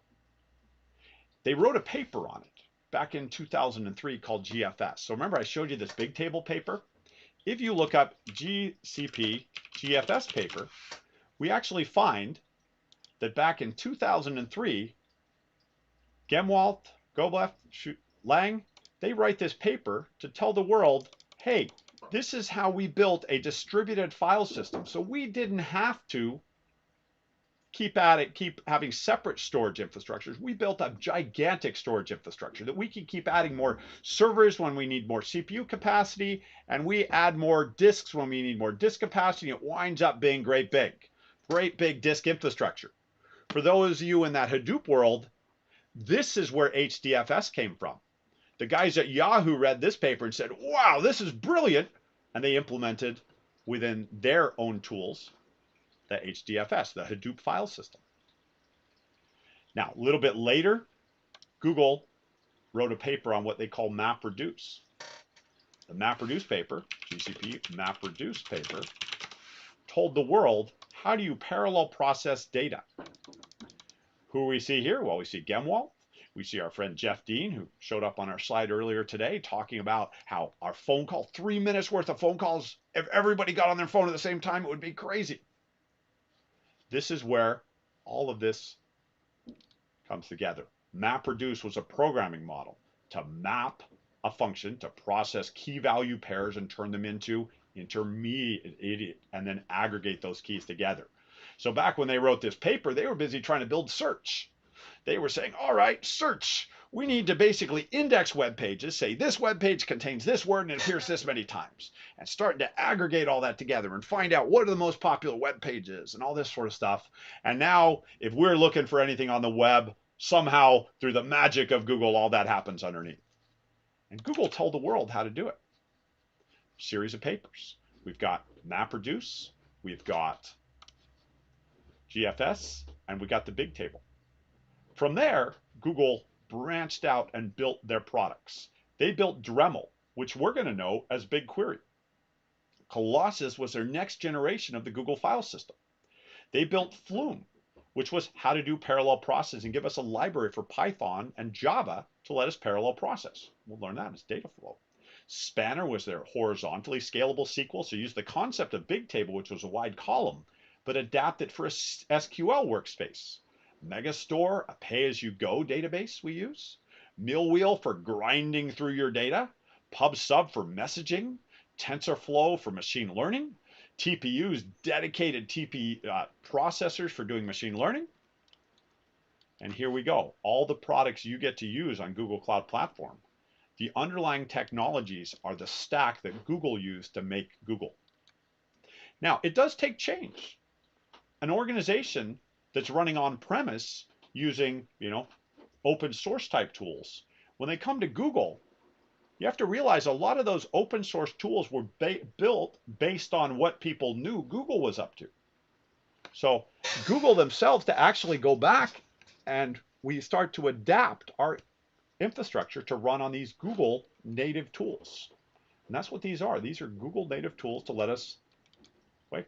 They wrote a paper on it back in 2003 called GFS. So remember I showed you this big table paper? If you look up GCP GFS paper, we actually find that back in 2003, Gemwalt, Goblev, Lang, they write this paper to tell the world, hey, this is how we built a distributed file system. So we didn't have to keep having separate storage infrastructures. We built a gigantic storage infrastructure that we can keep adding more servers when we need more CPU capacity, and we add more disks when we need more disk capacity. It winds up being great big disk infrastructure. For those of you in that Hadoop world, this is where HDFS came from. The guys at Yahoo read this paper and said, wow, this is brilliant. And they implemented within their own tools the HDFS, the Hadoop file system. Now, a little bit later, Google wrote a paper on what they call MapReduce. The MapReduce paper, GCP MapReduce paper, told the world, how do you parallel process data? Who we see here? Well, we see Gemwalt. We see our friend Jeff Dean, who showed up on our slide earlier today, talking about how our phone call, 3 minutes worth of phone calls, if everybody got on their phone at the same time, it would be crazy. This is where all of this comes together. MapReduce was a programming model to map a function, to process key value pairs and turn them into intermediate, and then aggregate those keys together. So back when they wrote this paper, they were busy trying to build search. They were saying, all right, search. We need to basically index web pages, say this web page contains this word and it appears this many times, and starting to aggregate all that together and find out what are the most popular web pages and all this sort of stuff. And now if we're looking for anything on the web, somehow through the magic of Google, all that happens underneath. And Google told the world how to do it. Series of papers. We've got MapReduce, we've got GFS, and we got the big table. From there, Google branched out and built their products. They built Dremel, which we're going to know as BigQuery. Colossus was their next generation of the Google file system. They built Flume, which was how to do parallel processing, give us a library for Python and Java to let us parallel process. We'll learn that as data flow. Spanner was their horizontally scalable SQL, so use the concept of Bigtable, which was a wide column, but adapt it for a SQL workspace. Megastore, a pay-as-you-go database we use. Millwheel for grinding through your data. PubSub for messaging. TensorFlow for machine learning. TPUs, dedicated processors for doing machine learning. And here we go. All the products you get to use on Google Cloud Platform. The underlying technologies are the stack that Google used to make Google. Now, it does take change. An organization that's running on premise using, open source type tools, when they come to Google, you have to realize a lot of those open source tools were built based on what people knew Google was up to. So Google themselves to actually go back and we start to adapt our infrastructure to run on these Google native tools. And that's what these are. These are Google native tools to let us, wait.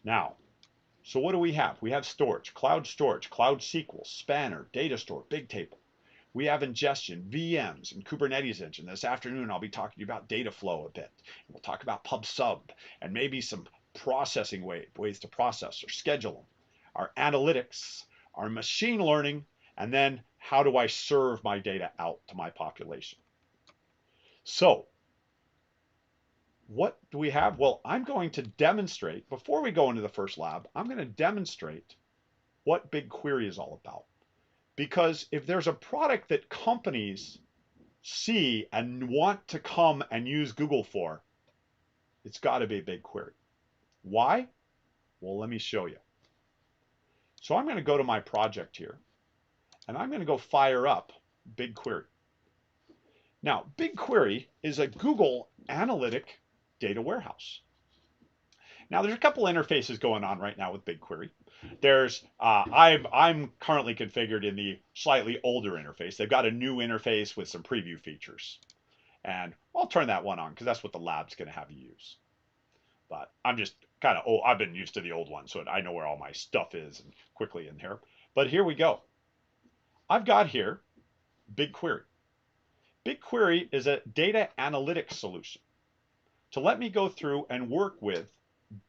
Now, so what do we have? We have storage, Cloud SQL, Spanner, Data Store, Bigtable. We have ingestion, VMs, and Kubernetes engine. This afternoon, I'll be talking about data flow a bit. We'll talk about PubSub and maybe some processing ways to process or schedule them. Our analytics, our machine learning, and then how do I serve my data out to my population? So what do we have? Well, I'm going to demonstrate, before we go into the first lab, I'm going to demonstrate what BigQuery is all about. Because if there's a product that companies see and want to come and use Google for, it's got to be BigQuery. Why? Well, let me show you. So I'm going to go to my project here, and I'm going to go fire up BigQuery. Now, BigQuery is a Google analytic data warehouse. Now, there's a couple interfaces going on right now with BigQuery. There's, I'm currently configured in the slightly older interface. They've got a new interface with some preview features. And I'll turn that one on because that's what the lab's going to have you use. But I'm just kind of, I've been used to the old one, so I know where all my stuff is and quickly in here. But here we go. I've got here BigQuery. BigQuery is a data analytics solution to let me go through and work with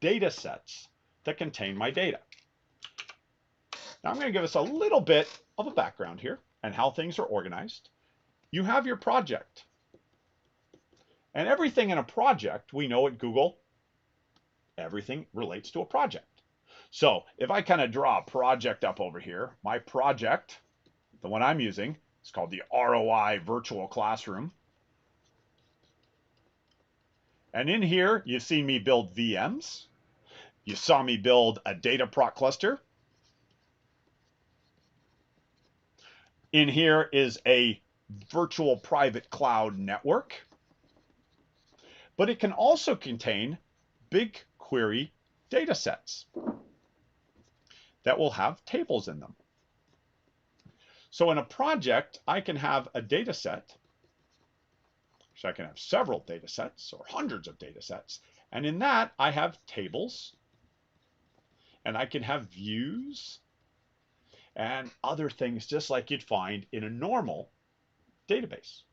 data sets that contain my data. Now I'm going to give us a little bit of a background here and how things are organized. You have your project. And everything in a project, we know at Google, everything relates to a project. So if I kind of draw a project up over here, my project, the one I'm using, is called the ROI Virtual Classroom. And in here, you've seen me build VMs. You saw me build a data proc cluster. In here is a virtual private cloud network. But it can also contain BigQuery data sets that will have tables in them. So in a project, I can have a data set. So I can have several data sets or hundreds of data sets. And in that, I have tables. And I can have views and other things just like you'd find in a normal database.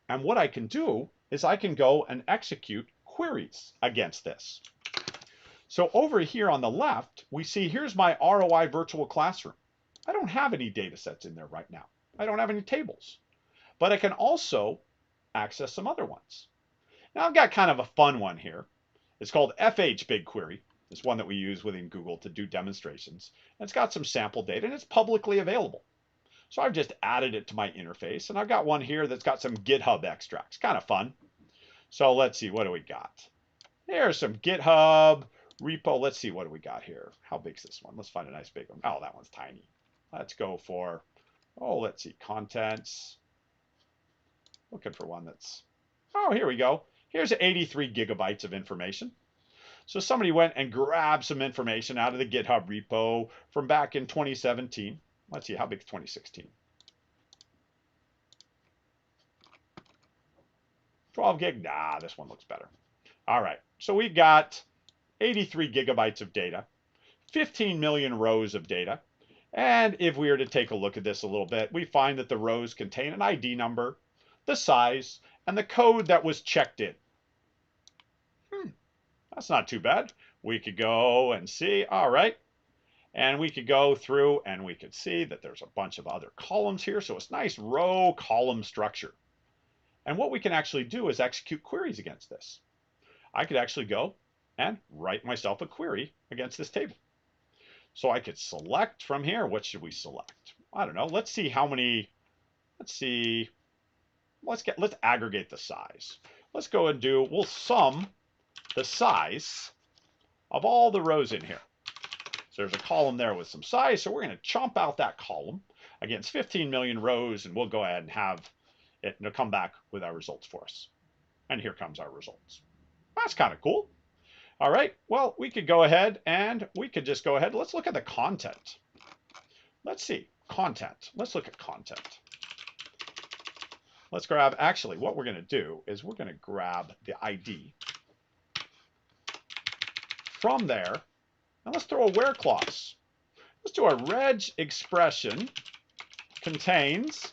And what I can do is I can go and execute queries against this. So over here on the left, we see here's my ROI virtual classroom. I don't have any data sets in there right now. I don't have any tables. But I can also access some other ones. Now I've got kind of a fun one here. It's called FH BigQuery. It's one that we use within Google to do demonstrations. And it's got some sample data and it's publicly available. So I've just added it to my interface, and I've got one here that's got some GitHub extracts. Kind of fun. So let's see, what do we got? There's some GitHub repo. Let's see, what do we got here? How big's this one? Let's find a nice big one. Oh, that one's tiny. Let's go for, let's see, contents. Looking for one that's, here we go. Here's 83 gigabytes of information. So somebody went and grabbed some information out of the GitHub repo from back in 2017. Let's see, how big is 2016? 12 gig? Nah, this one looks better. All right, so we got 83 gigabytes of data, 15 million rows of data. And if we were to take a look at this a little bit, we find that the rows contain an ID number, the size, and the code that was checked in. That's not too bad. We could go and see, all right. And we could go through and we could see that there's a bunch of other columns here. So it's nice row column structure. And what we can actually do is execute queries against this. I could actually go and write myself a query against this table. So I could select from here. What should we select? I don't know. Let's see how many. Let's see. Let's aggregate the size. Let's go and we'll sum the size of all the rows in here. So there's a column there with some size. So we're going to chomp out that column against 15 million rows, and we'll go ahead and have it come back with our results for us. And here comes our results. That's kind of cool. All right, well, we could go ahead and we could just go ahead. Let's look at the content. Let's see, content. Let's look at content. Let's grab, actually, what we're going to do is we're going to grab the ID from there, and let's throw a where clause. Let's do a reg expression contains,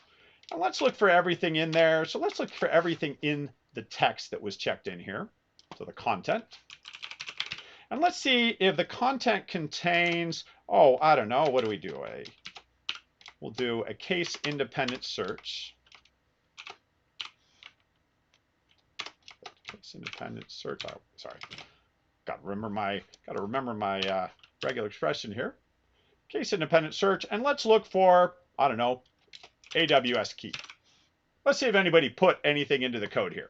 and let's look for everything in there. So let's look for everything in the text that was checked in here. So the content. And let's see if the content contains, oh, I don't know, what do we do? We'll do a case independent search. Case independent search. Oh, sorry. Got to remember my regular expression here. Case independent search, and let's look for, I don't know, AWS key. Let's see if anybody put anything into the code here.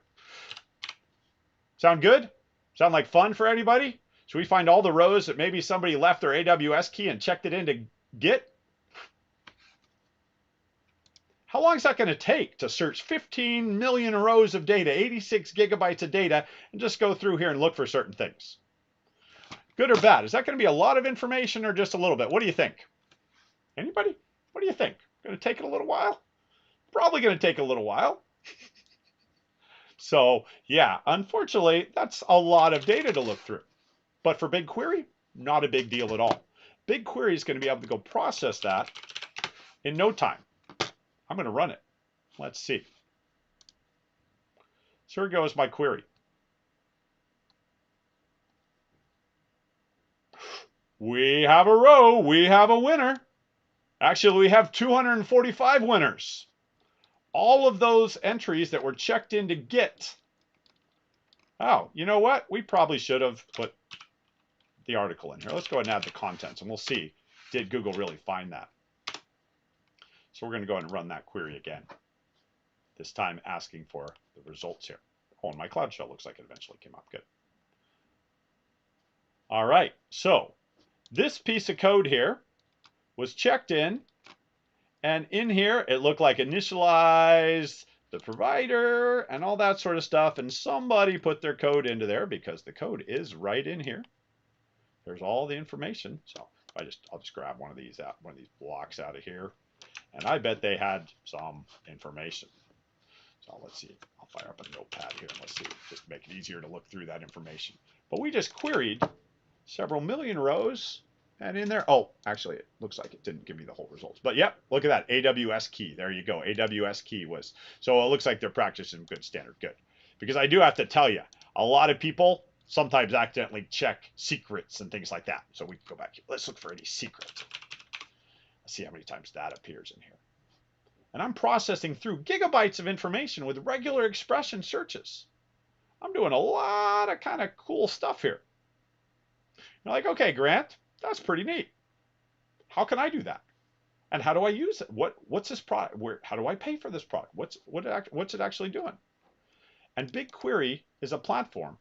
Sound good? Sound like fun for anybody? Should we find all the rows that maybe somebody left their AWS key and checked it into Git? How long is that going to take to search 15 million rows of data, 86 gigabytes of data, and just go through here and look for certain things? Good or bad? Is that going to be a lot of information or just a little bit? What do you think? Anybody? What do you think? Going to take it a little while? Probably going to take a little while. So yeah, unfortunately, that's a lot of data to look through. But for BigQuery, not a big deal at all. BigQuery is going to be able to go process that in no time. I'm going to run it. Let's see. So here goes my query. We have a row. We have a winner. Actually, we have 245 winners. All of those entries that were checked into Git. Oh, you know what? We probably should have put the article in here. Let's go ahead and add the contents, and we'll see, did Google really find that? So we're going to go ahead and run that query again, this time asking for the results here. Oh, and my Cloud Shell looks like it eventually came up. Good. All right, so this piece of code here was checked in, and in here it looked like initialize the provider and all that sort of stuff, and somebody put their code into there because the code is right in here. There's all the information. So I'll just grab one of these blocks out of here, and I bet they had some information. So let's see. I'll fire up a notepad here and let's see, just to make it easier to look through that information. But we just queried several million rows, and in there, oh, actually, it looks like it didn't give me the whole results. But yep, look at that, AWS key. There you go. AWS key was, so it looks like they're practicing good standard. Good. Because I do have to tell you, a lot of people sometimes accidentally check secrets and things like that. So we can go back here. Let's look for any secret. Let's see how many times that appears in here. And I'm processing through gigabytes of information with regular expression searches. I'm doing a lot of kind of cool stuff here. You're like, okay, Grant, that's pretty neat. How can I do that? And how do I use it? What's this product? How do I pay for this product? What's it actually doing? And BigQuery is a platform.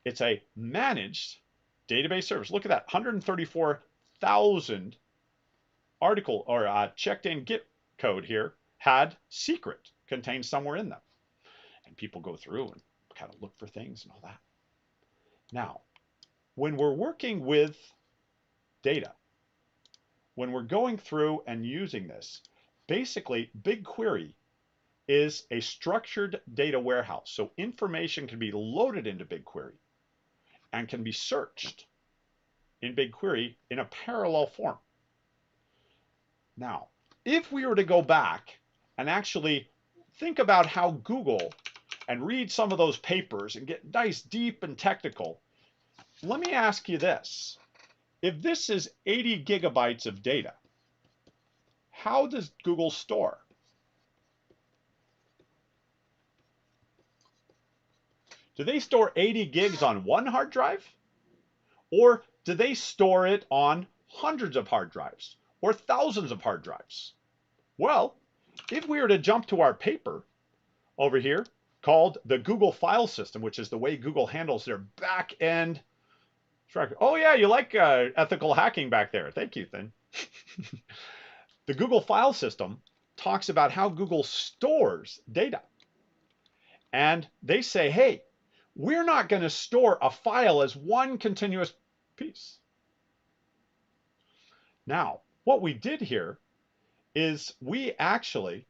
It's a managed database service. Look at that, 134,000 article or checked in Git code here had secret contained somewhere in them. And people go through and kind of look for things and all that. Now, when we're working with data, when we're going through and using this, basically BigQuery is a structured data warehouse. So information can be loaded into BigQuery and can be searched in BigQuery in a parallel form. Now, if we were to go back and actually think about how Google and read some of those papers and get nice, deep, and technical, let me ask you this. If this is 80 gigabytes of data, how does Google store? Do they store 80 gigs on one hard drive? Or do they store it on hundreds of hard drives or thousands of hard drives? Well, if we were to jump to our paper over here called the Google file system, which is the way Google handles their back end. Oh yeah, you like ethical hacking back there. Thank you, Thin. The Google file system talks about how Google stores data. And they say, hey, we're not going to store a file as one continuous piece. Now, what we did here is we actually,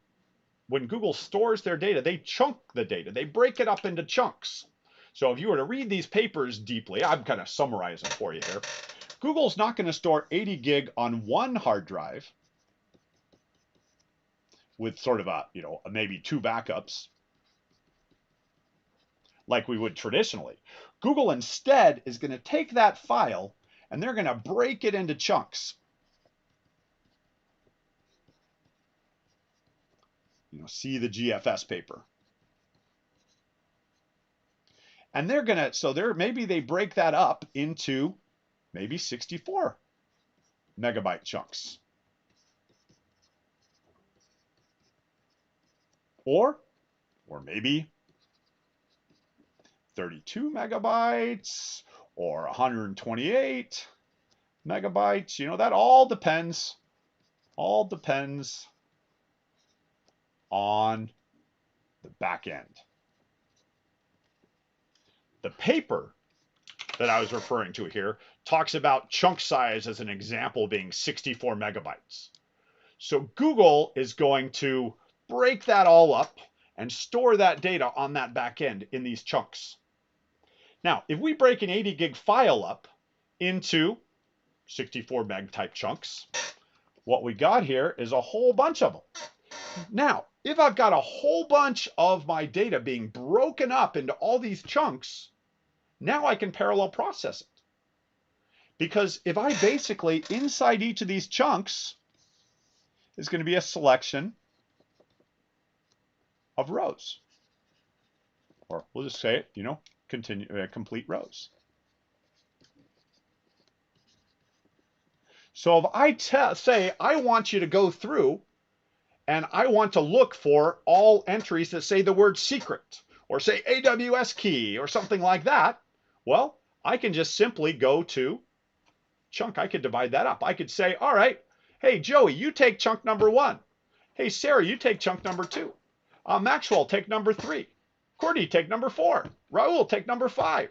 when Google stores their data, they chunk the data. They break it up into chunks. So if you were to read these papers deeply, I'm kind of summarizing for you here. Google's not going to store 80 gig on one hard drive with sort of a, maybe two backups like we would traditionally. Google instead is going to take that file and they're going to break it into chunks. See the GFS paper. And they're going to, so maybe they break that up into maybe 64 megabyte chunks. Or maybe 32 megabytes or 128 megabytes. That all depends on the back end. The paper that I was referring to here talks about chunk size as an example being 64 megabytes. So Google is going to break that all up and store that data on that back end in these chunks. Now, if we break an 80 gig file up into 64 meg type chunks, what we got here is a whole bunch of them. Now, if I've got a whole bunch of my data being broken up into all these chunks, now I can parallel process it. Because if I basically, inside each of these chunks, is going to be a selection of rows. Or we'll just say it, complete rows. So if I say I want you to go through and I want to look for all entries that say the word secret or say AWS key or something like that, well, I can just simply go to chunk. I could divide that up. I could say, all right, hey, Joey, you take chunk number 1. Hey, Sarah, you take chunk number 2. Maxwell, take number 3. Courtney, take number 4. Raul, take number 5.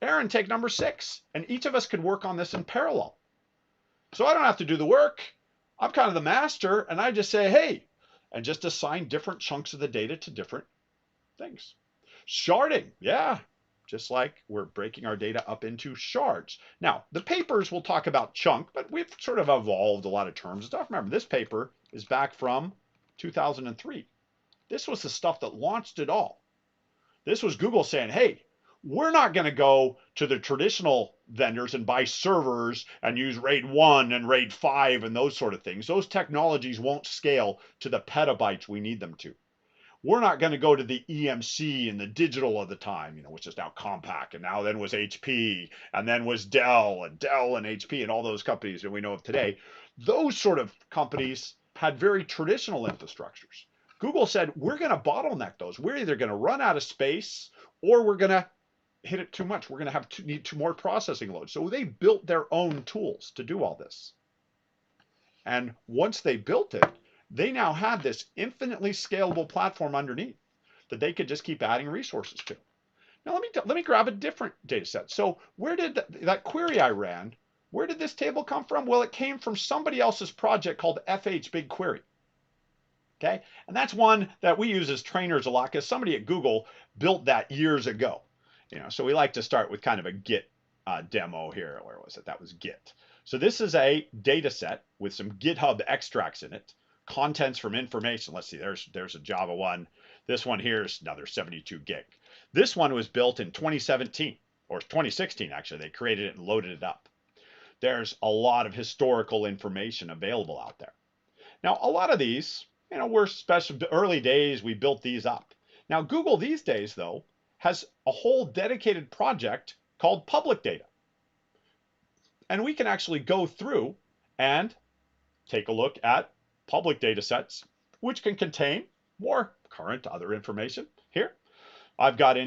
Aaron, take number 6. And each of us could work on this in parallel. So I don't have to do the work. I'm kind of the master, and I just say, hey, and just assign different chunks of the data to different things. Sharding, yeah, just like we're breaking our data up into shards. Now, the papers will talk about chunk, but we've sort of evolved a lot of terms and stuff. Remember, this paper is back from 2003. This was the stuff that launched it all. This was Google saying, hey, we're not going to go to the traditional vendors and buy servers and use RAID 1 and RAID 5 and those sort of things. Those technologies won't scale to the petabytes we need them to. We're not going to go to the EMC and the digital of the time, which is now Compaq, and now then was HP, and then was Dell and HP and all those companies that we know of today. Those sort of companies had very traditional infrastructures. Google said, we're going to bottleneck those. We're either going to run out of space or we're going to hit it too much. We're going to have to need more processing load. So they built their own tools to do all this. And once they built it, they now had this infinitely scalable platform underneath that they could just keep adding resources to. Now let me grab a different data set. So where did that query I ran, where did this table come from? Well, it came from somebody else's project called FH BigQuery. Okay, and that's one that we use as trainers a lot because somebody at Google built that years ago. So we like to start with kind of a Git demo here. Where was it? That was Git. So this is a data set with some GitHub extracts in it, contents from information. Let's see, there's a Java one. This one here is another 72 gig. This one was built in 2017 or 2016 actually. They created it and loaded it up. There's a lot of historical information available out there. Now, a lot of these, we're special. Early days, we built these up. Now, Google these days, though, has a whole dedicated project called public data. And we can actually go through and take a look at public data sets, which can contain more current other information. Here, I've got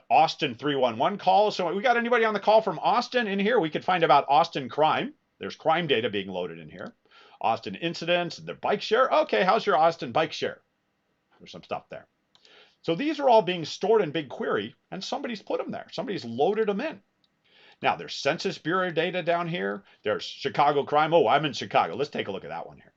Austin 311 calls. So we got anybody on the call from Austin in here? We could find about Austin crime. There's crime data being loaded in here. Austin incidents, their bike share. Okay, how's your Austin bike share? There's some stuff there. So these are all being stored in BigQuery, and somebody's put them there. Somebody's loaded them in. Now, there's Census Bureau data down here. There's Chicago crime. Oh, I'm in Chicago. Let's take a look at that one here.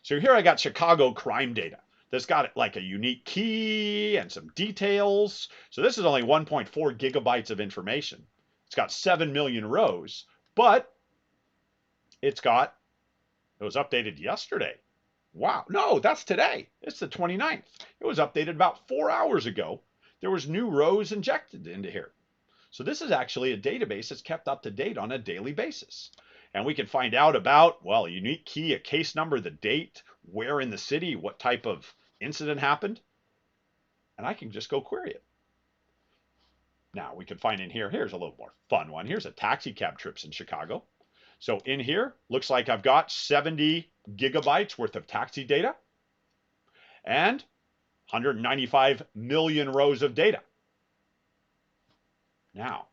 So here I got Chicago crime data. That's got like a unique key and some details. So this is only 1.4 gigabytes of information. It's got 7 million rows, but it was updated yesterday. Wow. No, that's today. It's the 29th. It was updated about 4 hours ago. There was new rows injected into here. So this is actually a database that's kept up to date on a daily basis. And we can find out about, well, a unique key, a case number, the date, where in the city, what type of incident happened. And I can just go query it. Now we can find in here, here's a little more fun one. Here's a taxi cab trips in Chicago. So in here, looks like I've got 70 gigabytes worth of taxi data and 195 million rows of data. Now,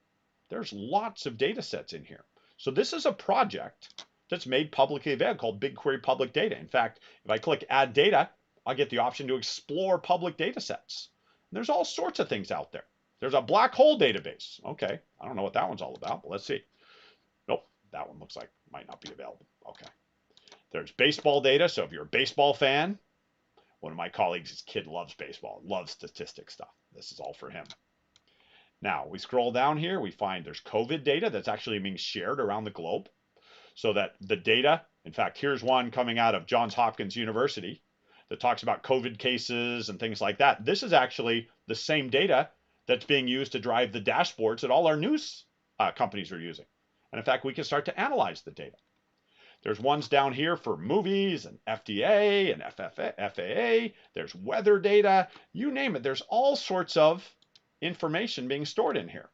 there's lots of data sets in here. So this is a project that's made publicly available called BigQuery Public Data. In fact, if I click Add Data, I'll get the option to explore public data sets. And there's all sorts of things out there. There's a black hole database. Okay, I don't know what that one's all about, but let's see. Nope, that one looks like might not be available. Okay. There's baseball data. So if you're a baseball fan, one of my colleagues, his kid loves baseball, loves statistics stuff. This is all for him. Now, we scroll down here, we find there's COVID data that's actually being shared around the globe. So that the data, in fact, here's one coming out of Johns Hopkins University that talks about COVID cases and things like that. This is actually the same data that's being used to drive the dashboards that all our news companies are using. And in fact, we can start to analyze the data. There's ones down here for movies and FDA and FAA. There's weather data, you name it. There's all sorts of information being stored in here.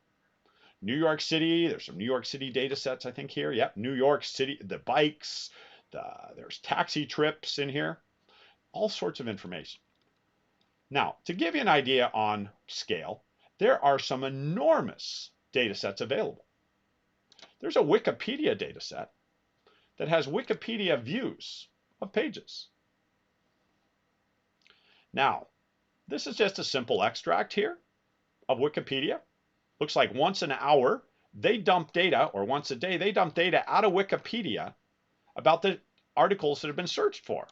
New York City, there's some New York City data sets, I think here. Yep, New York City, the bikes, there's taxi trips in here, all sorts of information. Now, to give you an idea on scale, there are some enormous data sets available. There's a Wikipedia data set that has Wikipedia views of pages. Now, this is just a simple extract here of Wikipedia. Looks like once an hour, they dump data, or once a day, they dump data out of Wikipedia about the articles that have been searched for.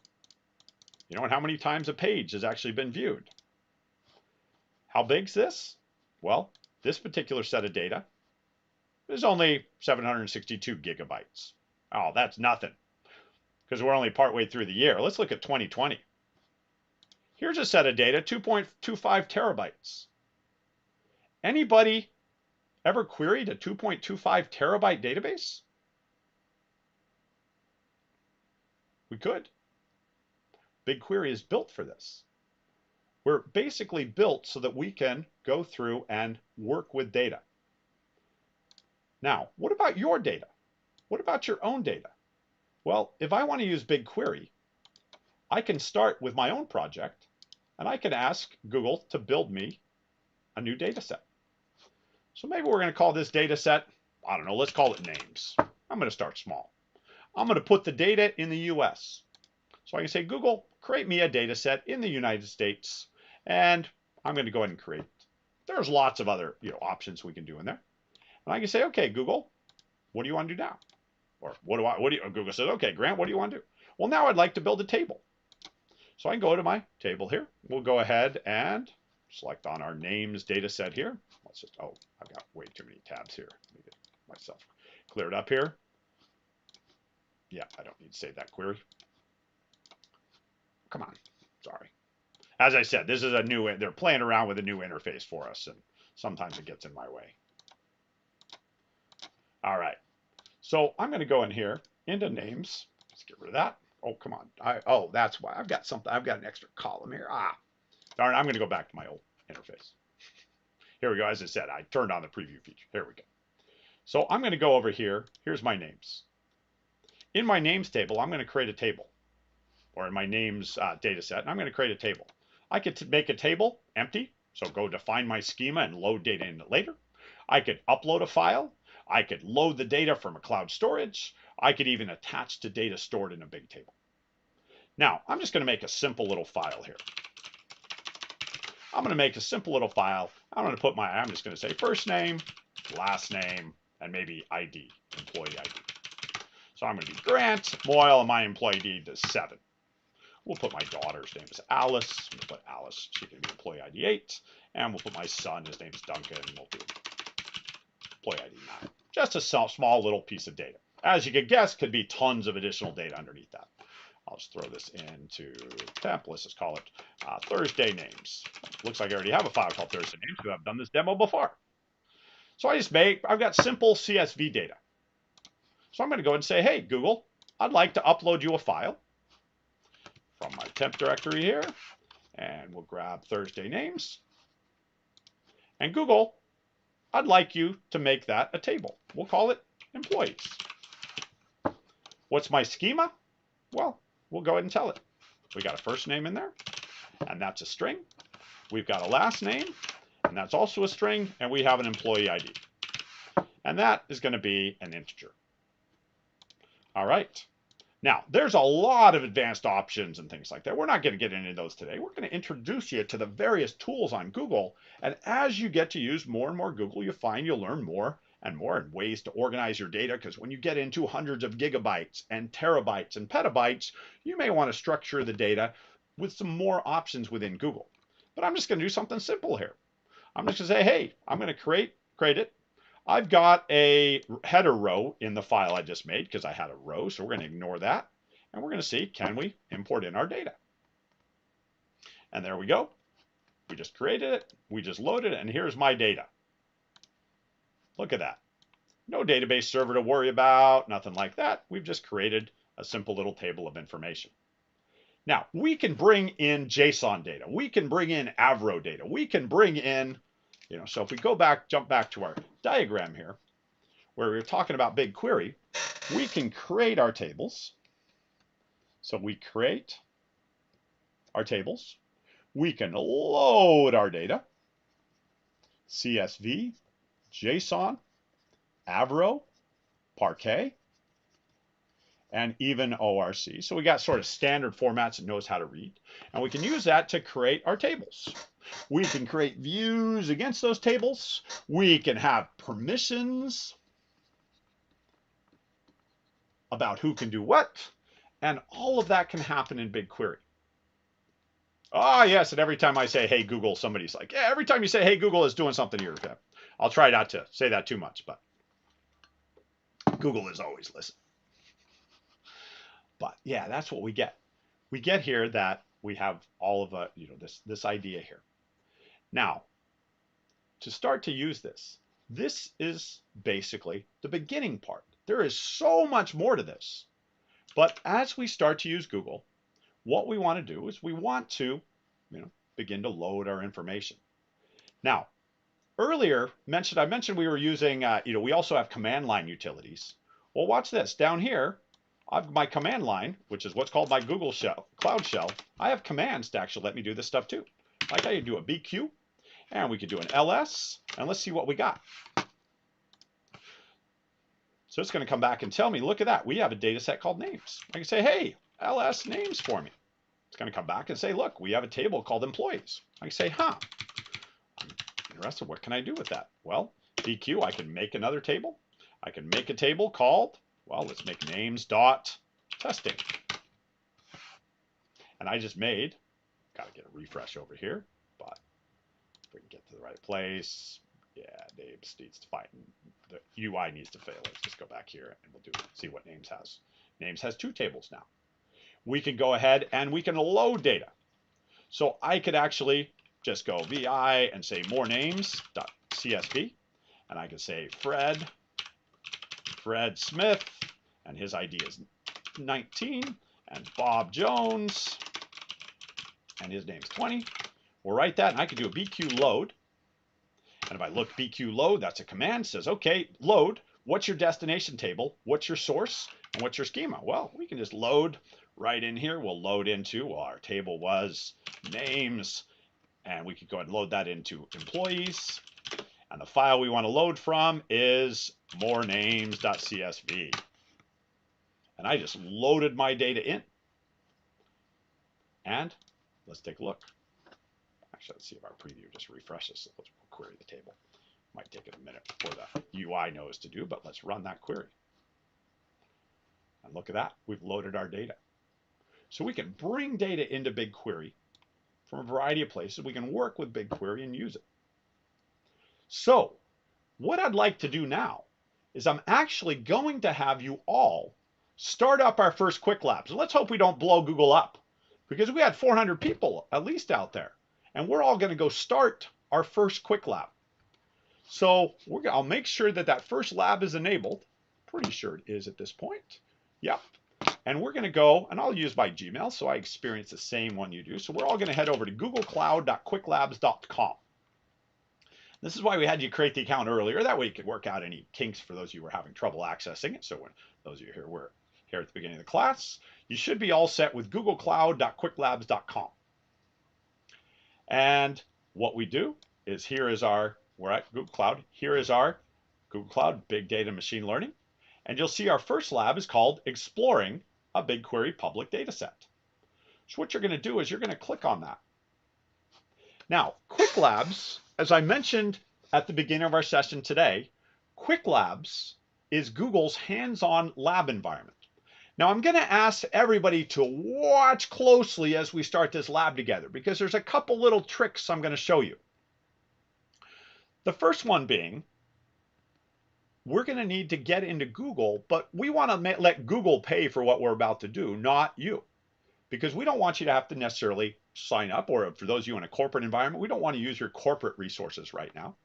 And how many times a page has actually been viewed. How big's this? Well, this particular set of data is only 762 gigabytes. Oh, that's nothing, because we're only partway through the year. Let's look at 2020. Here's a set of data, 2.25 terabytes. Anybody ever queried a 2.25 terabyte database? We could. BigQuery is built for this. We're basically built so that we can go through and work with data. Now, what about your data? What about your own data? Well, if I want to use BigQuery, I can start with my own project, and I can ask Google to build me a new data set. So maybe we're going to call this data set, I don't know, let's call it names. I'm going to start small. I'm going to put the data in the US. So I can say, Google, create me a data set in the United States, and I'm going to go ahead and create it. There's lots of other options we can do in there. And I can say, okay, Google, what do you want to do now? Or Google says, okay, Grant, what do you want to do? Well, now I'd like to build a table. So I can go to my table here. We'll go ahead and select on our names data set here. Let's just, oh, I've got way too many tabs here. Let me get myself cleared up here. Yeah, I don't need to save that query. Come on, sorry. As I said, this is a new, they're playing around with a new interface for us, and sometimes it gets in my way. All right, so I'm going to go in here into names. Let's get rid of that. Oh, come on. Oh, that's why. I've got something. I've got an extra column here. Ah, darn, I'm going to go back to my old interface. Here we go. As I said, I turned on the preview feature. Here we go. So I'm going to go over here. Here's my names. In my names table, I'm going to create a table. Or in my names data set, and I'm going to create a table. I could make a table empty, so go define my schema and load data in it later. I could upload a file. I could load the data from a cloud storage. I could even attach to data stored in a big table. Now, I'm just going to make a simple little file here. I'm going to make a simple little file. I'm just going to say first name, last name, and maybe ID, employee ID. So I'm going to be Grant Moyle, and my employee ID is 7. We'll put my daughter's name is Alice. We'll put Alice, she can be employee ID 8. And we'll put my son, his name's Duncan, and we'll do employee ID 9. Just a small little piece of data. As you could guess, could be tons of additional data underneath that. I'll just throw this into temp. Let's just call it Thursday names. Looks like I already have a file called Thursday names because I've done this demo before. So I've got simple CSV data. So I'm going to go ahead and say, hey, Google, I'd like to upload you a file from my temp directory here, and we'll grab Thursday names. And Google, I'd like you to make that a table. We'll call it employees. What's my schema? Well, we'll go ahead and tell it. We got a first name in there, and that's a string. We've got a last name, and that's also a string, and we have an employee ID. And that is going to be an integer. All right. Now, there's a lot of advanced options and things like that. We're not going to get into those today. We're going to introduce you to the various tools on Google. And as you get to use more and more Google, you find you'll learn more and more and ways to organize your data. Because when you get into hundreds of gigabytes and terabytes and petabytes, you may want to structure the data with some more options within Google. But I'm just going to do something simple here. I'm just going to say, hey, I'm going to create it. I've got a header row in the file I just made because I had a row, so we're going to ignore that. And we're going to see, can we import in our data? And there we go. We just created it, we just loaded it, and here's my data. Look at that. No database server to worry about, nothing like that. We've just created a simple little table of information. Now, we can bring in JSON data. We can bring in Avro data. We can bring in, so if we jump back to our diagram here, where we were talking about BigQuery, we can create our tables. So we create our tables. We can load our data, CSV, JSON, Avro, Parquet, and even ORC. So we got sort of standard formats it knows how to read. And we can use that to create our tables. We can create views against those tables. We can have permissions about who can do what. And all of that can happen in BigQuery. Ah, yes, and every time I say, hey, Google, somebody's like, yeah, every time you say, hey, Google is doing something here. I'll try not to say that too much, but Google is always listening. But yeah, that's what we get. We get here that we have all of this idea here. Now, to start to use this is basically the beginning part. There is so much more to this. But as we start to use Google, what we want to do is we want to, begin to load our information. Now, earlier I mentioned we were using, we also have command line utilities. Well, watch this. Down here, I've my command line, which is what's called my Google shell, Cloud Shell. I have commands to actually let me do this stuff too. Like I could do a BQ, and we could do an LS, and let's see what we got. So it's going to come back and tell me, look at that. We have a data set called names. I can say, hey, LS names for me. It's going to come back and say, look, we have a table called employees. I can say, huh. interested. What can I do with that? Well, BQ, I can make another table. I can make a table called, well, let's make names dot testing. And I just made, got to get a refresh over here, but if we can get to the right place, yeah, names needs to find, the UI needs to fail. Let's just go back here and we'll see what names has. Names has 2 tables now. We can go ahead and we can load data. So I could actually just go VI and say more names.csv, and I could say Fred Smith, and his ID is 19, and Bob Jones, and his name's 20. We'll write that, and I could do a BQ load. And if I look BQ load, that's a command, says, okay, load, what's your destination table? What's your source? And what's your schema? Well, we can just load right in here. We'll load into, well, our table was names, and we could go ahead and load that into employees. And the file we want to load from is morenames.csv. And I just loaded my data in. And let's take a look. Actually, let's see if our preview just refreshes. So let's query the table. Might take it a minute before the UI knows to do, but let's run that query. And look at that. We've loaded our data. So we can bring data into BigQuery from a variety of places. We can work with BigQuery and use it. So what I'd like to do now is I'm actually going to have you all start up our first quick labs. Let's hope we don't blow Google up, because we had 400 people at least out there, and we're all going to go start our first quick lab. So I'll make sure that that first lab is enabled. Pretty sure it is at this point. Yep. And we're going to go, and I'll use my Gmail so I experience the same one you do. So we're all going to head over to googlecloud.quicklabs.com. This is why we had you create the account earlier. That way you could work out any kinks for those of you who were having trouble accessing it. So when those of you who were here at the beginning of the class, you should be all set with googlecloud.quicklabs.com. And what we do is we're at Google Cloud. Here is our Google Cloud Big Data Machine Learning. And you'll see our first lab is called Exploring a BigQuery Public Data Set. So what you're going to do is you're going to click on that. Now, Quick Labs, as I mentioned at the beginning of our session today, Quick Labs is Google's hands-on lab environment. Now, I'm going to ask everybody to watch closely as we start this lab together, because there's a couple little tricks I'm going to show you. The first one being, we're going to need to get into Google, but we want to let Google pay for what we're about to do, not you. Because we don't want you to have to necessarily sign up, or for those of you in a corporate environment, we don't want to use your corporate resources right now.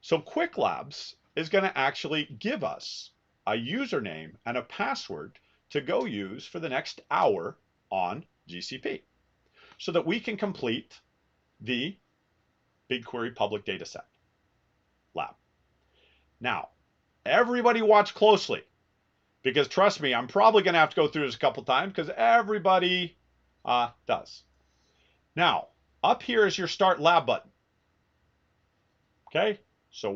So Quick Labs is going to actually give us a username and a password to go use for the next hour on GCP so that we can complete the BigQuery Public Data Set lab. Now, everybody watch closely, because trust me, I'm probably going to have to go through this a couple times because everybody does. Now, up here is your Start Lab button. Okay, so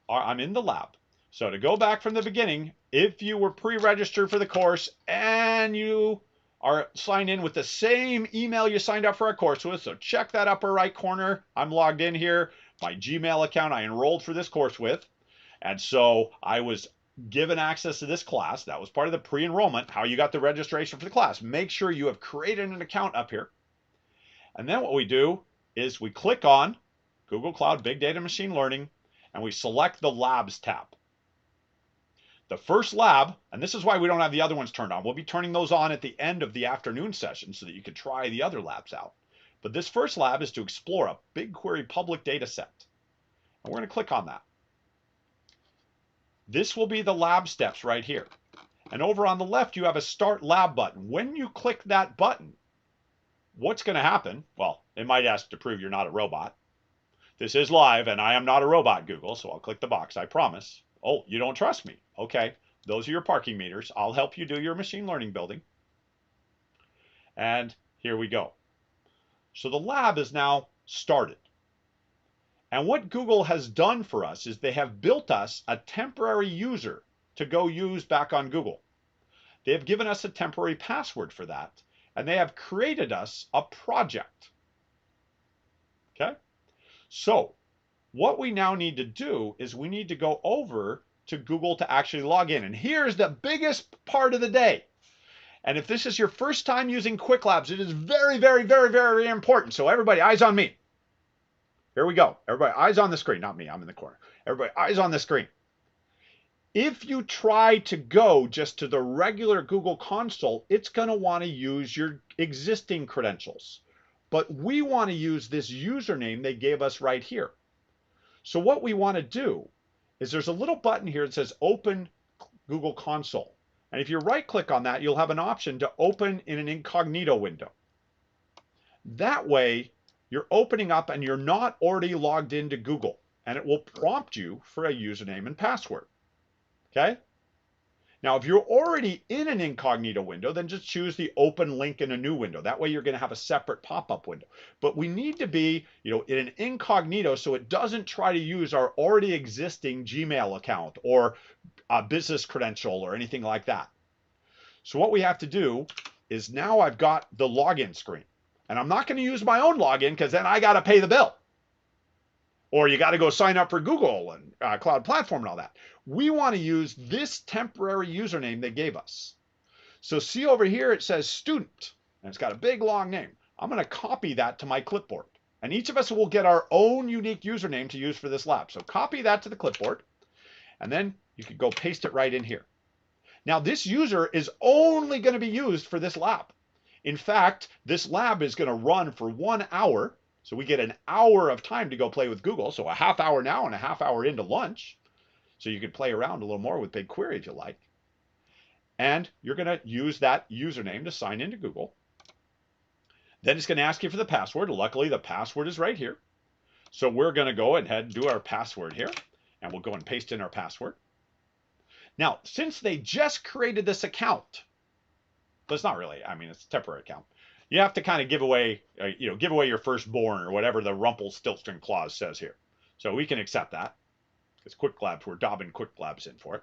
I'm in the lab. So to go back from the beginning, if you were pre-registered for the course and you are signed in with the same email you signed up for our course with, so check that upper right corner. I'm logged in here, my Gmail account I enrolled for this course with. And so I was given access to this class. That was part of the pre-enrollment, how you got the registration for the class. Make sure you have created an account up here. And then what we do is we click on Google Cloud Big Data Machine Learning, and we select the Labs tab. The first lab, and this is why we don't have the other ones turned on. We'll be turning those on at the end of the afternoon session so that you can try the other labs out. But this first lab is to explore a BigQuery public data set. And we're going to click on that. This will be the lab steps right here. And over on the left, you have a Start Lab button. When you click that button, what's going to happen? Well, it might ask to prove you're not a robot. This is live, and I am not a robot, Google, so I'll click the box, I promise. Oh, you don't trust me. Okay, those are your parking meters. I'll help you do your machine learning building. And here we go. So the lab is now started. And what Google has done for us is they have built us a temporary user to go use back on Google. They have given us a temporary password for that, and they have created us a project. Okay? So what we now need to do is we need to go over to Google to actually log in. And here's the biggest part of the day. And if this is your first time using Quick Labs, it is very, very, very, very important. So everybody, eyes on me. Here we go. Everybody, eyes on the screen. Not me, I'm in the corner. Everybody, eyes on the screen. If you try to go just to the regular Google console, it's going to want to use your existing credentials. But we want to use this username they gave us right here. So what we want to do is there's a little button here that says Open Google Console. And if you right click on that, you'll have an option to open in an incognito window. That way, you're opening up and you're not already logged into Google, and it will prompt you for a username and password. Okay? Now, if you're already in an incognito window, then just choose the open link in a new window. That way you're going to have a separate pop-up window. But we need to be, in an incognito so it doesn't try to use our already existing Gmail account or a business credential or anything like that. So what we have to do is now I've got the login screen. And I'm not going to use my own login because then I got to pay the bill. Or you got to go sign up for Google and Cloud Platform and all that. We want to use this temporary username they gave us. So see over here, it says student, and it's got a big long name. I'm going to copy that to my clipboard. And each of us will get our own unique username to use for this lab. So copy that to the clipboard, and then you can go paste it right in here. Now this user is only going to be used for this lab. In fact, this lab is going to run for 1 hour. So we get an hour of time to go play with Google. So a half hour now and a half hour into lunch. So you can play around a little more with BigQuery if you like. And you're going to use that username to sign into Google. Then it's going to ask you for the password. Luckily, the password is right here. So we're going to go ahead and do our password here. And we'll go and paste in our password. Now, since they just created this account, but it's not really, it's a temporary account. You have to kind of give away your firstborn or whatever the Rumpelstiltskin clause says here. So we can accept that. It's Quick Labs. We're dobbing Quick Labs in for it.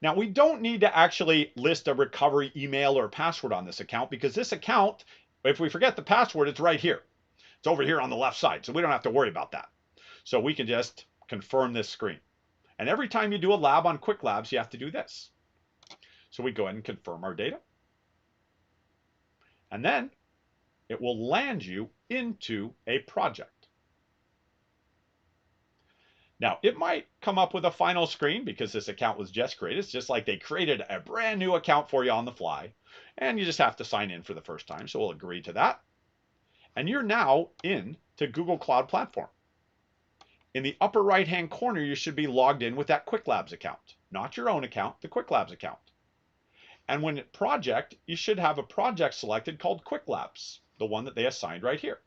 Now, we don't need to actually list a recovery email or password on this account because this account, if we forget the password, it's right here. It's over here on the left side, so we don't have to worry about that. So we can just confirm this screen. And every time you do a lab on Quick Labs, you have to do this. So we go ahead and confirm our data. And then it will land you into a project. Now, it might come up with a final screen because this account was just created. It's just like they created a brand new account for you on the fly. And you just have to sign in for the first time. So we'll agree to that. And you're now in to Google Cloud Platform. In the upper right-hand corner, you should be logged in with that Quick Labs account. Not your own account, the Quick Labs account. And when at project, you should have a project selected called Quick Labs, the one that they assigned right here.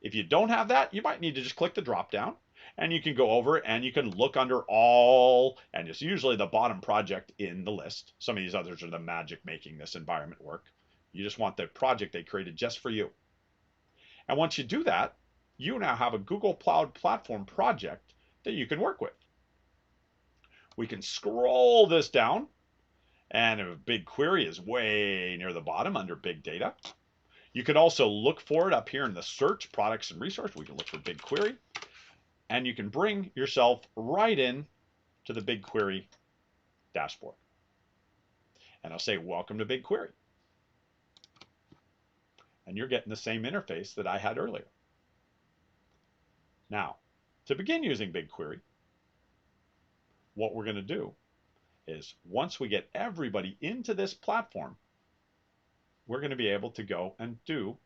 If you don't have that, you might need to just click the drop down and you can go over and you can look under all, and it's usually the bottom project in the list. Some of these others are the magic making this environment work. You just want the project they created just for you. And once you do that, you now have a Google Cloud Platform project that you can work with. We can scroll this down. And if BigQuery is way near the bottom under Big Data. You can also look for it up here in the search, products and resource. We can look for BigQuery. And you can bring yourself right in to the BigQuery dashboard. And I'll say, welcome to BigQuery. And you're getting the same interface that I had earlier. Now, to begin using BigQuery, what we're going to do is once we get everybody into this platform, we're going to be able to go and do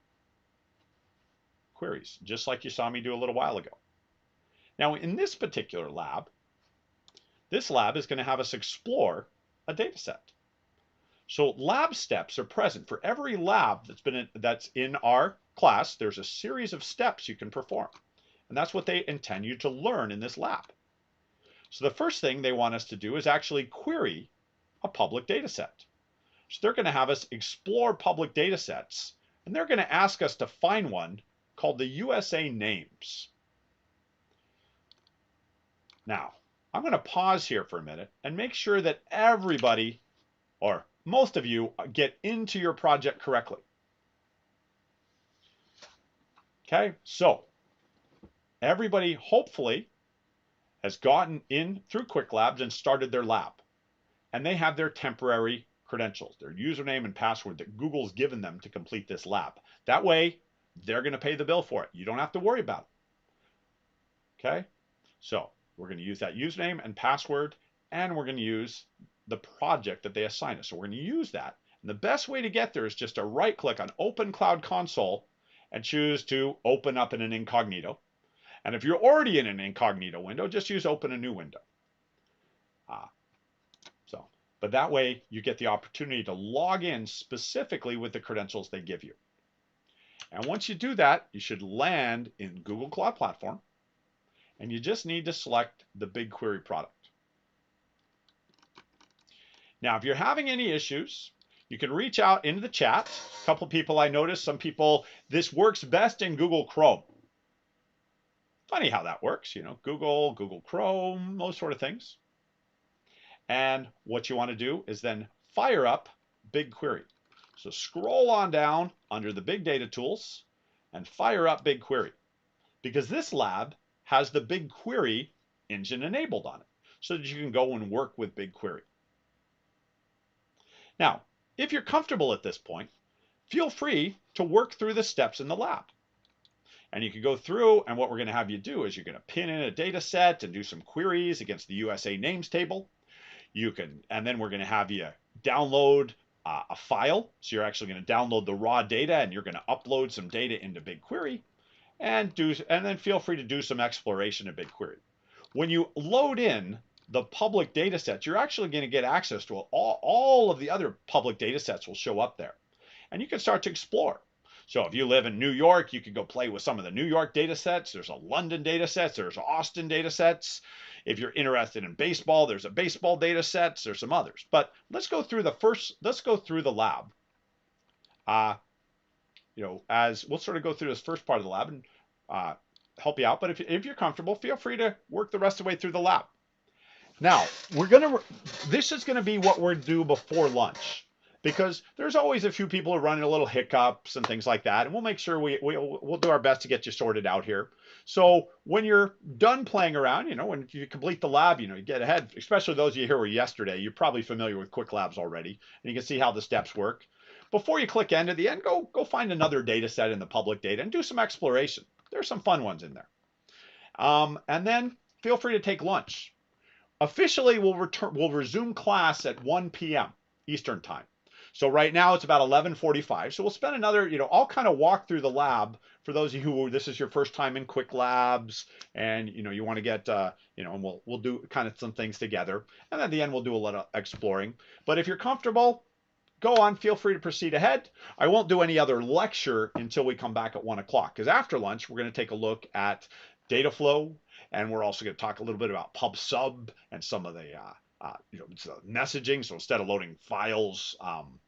queries, just like you saw me do a little while ago. Now, in this particular lab, this lab is going to have us explore a data set. So lab steps are present for every lab that's in our class. There's a series of steps you can perform, and that's what they intend you to learn in this lab. So the first thing they want us to do is actually query a public data set. So they're going to have us explore public data sets, and they're going to ask us to find one called the USA names. Now, I'm going to pause here for a minute and make sure that everybody, or most of you, get into your project correctly. Okay, so everybody hopefully has gotten in through Quick Labs and started their lab. And they have their temporary credentials, their username and password that Google's given them to complete this lab. That way, they're going to pay the bill for it. You don't have to worry about it. Okay? So we're going to use that username and password, and we're going to use the project that they assign us. So we're going to use that. And the best way to get there is just to right click on Open Cloud Console and choose to open up in an incognito. And if you're already in an incognito window, just use open a new window. But that way you get the opportunity to log in specifically with the credentials they give you. And once you do that, you should land in Google Cloud Platform, and you just need to select the BigQuery product. Now, if you're having any issues, you can reach out into the chat. A couple people I noticed, some people, this works best in Google Chrome. Funny how that works, you know, Google Chrome, those sort of things. And what you want to do is then fire up BigQuery. So scroll on down under the Big Data Tools and fire up BigQuery, because this lab has the BigQuery engine enabled on it so that you can go and work with BigQuery. Now, if you're comfortable at this point, feel free to work through the steps in the lab. And you can go through, and what we're going to have you do is you're going to pin in a data set and do some queries against the USA names table. And then we're going to have you download a file. So you're actually going to download the raw data, and you're going to upload some data into BigQuery, and then feel free to do some exploration of BigQuery. When you load in the public data sets, you're actually going to get access to all of the other public data sets will show up there, and you can start to explore. So if you live in New York, you can go play with some of the New York data sets. There's a London data sets. There's Austin data sets. If you're interested in baseball, there's a baseball data sets. There's some others. But let's go through the lab. As we'll sort of go through this first part of the lab and help you out. But if you're comfortable, feel free to work the rest of the way through the lab. Now, this is gonna be what we're due before lunch, because there's always a few people who run into little hiccups and things like that, and we'll make sure we'll do our best to get you sorted out here. So when you're done playing around, when you complete the lab, you get ahead, especially those of you who were yesterday, you're probably familiar with Quick Labs already, and you can see how the steps work. Before you click end at the end, go find another data set in the public data and do some exploration. There's some fun ones in there. And then feel free to take lunch. Officially, we'll resume class at 1 p.m. Eastern time. So right now it's about 11:45. So we'll spend another, I'll kind of walk through the lab for those of you who this is your first time in Quick Labs, and you want to get, and we'll do kind of some things together. And at the end we'll do a little exploring. But if you're comfortable, go on, feel free to proceed ahead. I won't do any other lecture until we come back at 1 o'clock, because after lunch we're going to take a look at data flow, and we're also going to talk a little bit about pub sub and some of the messaging. So instead of loading files,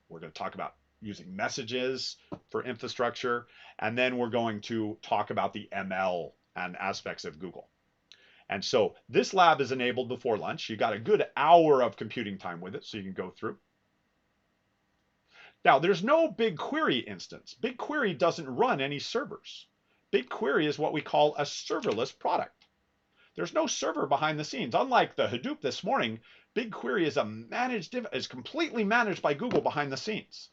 we're going to talk about using messages for infrastructure, and then we're going to talk about the ML and aspects of Google. And so this lab is enabled before lunch. You got a good hour of computing time with it, so you can go through. Now, there's no BigQuery instance. BigQuery doesn't run any servers. BigQuery is what we call a serverless product. There's no server behind the scenes. Unlike the Hadoop this morning, BigQuery is completely managed by Google behind the scenes.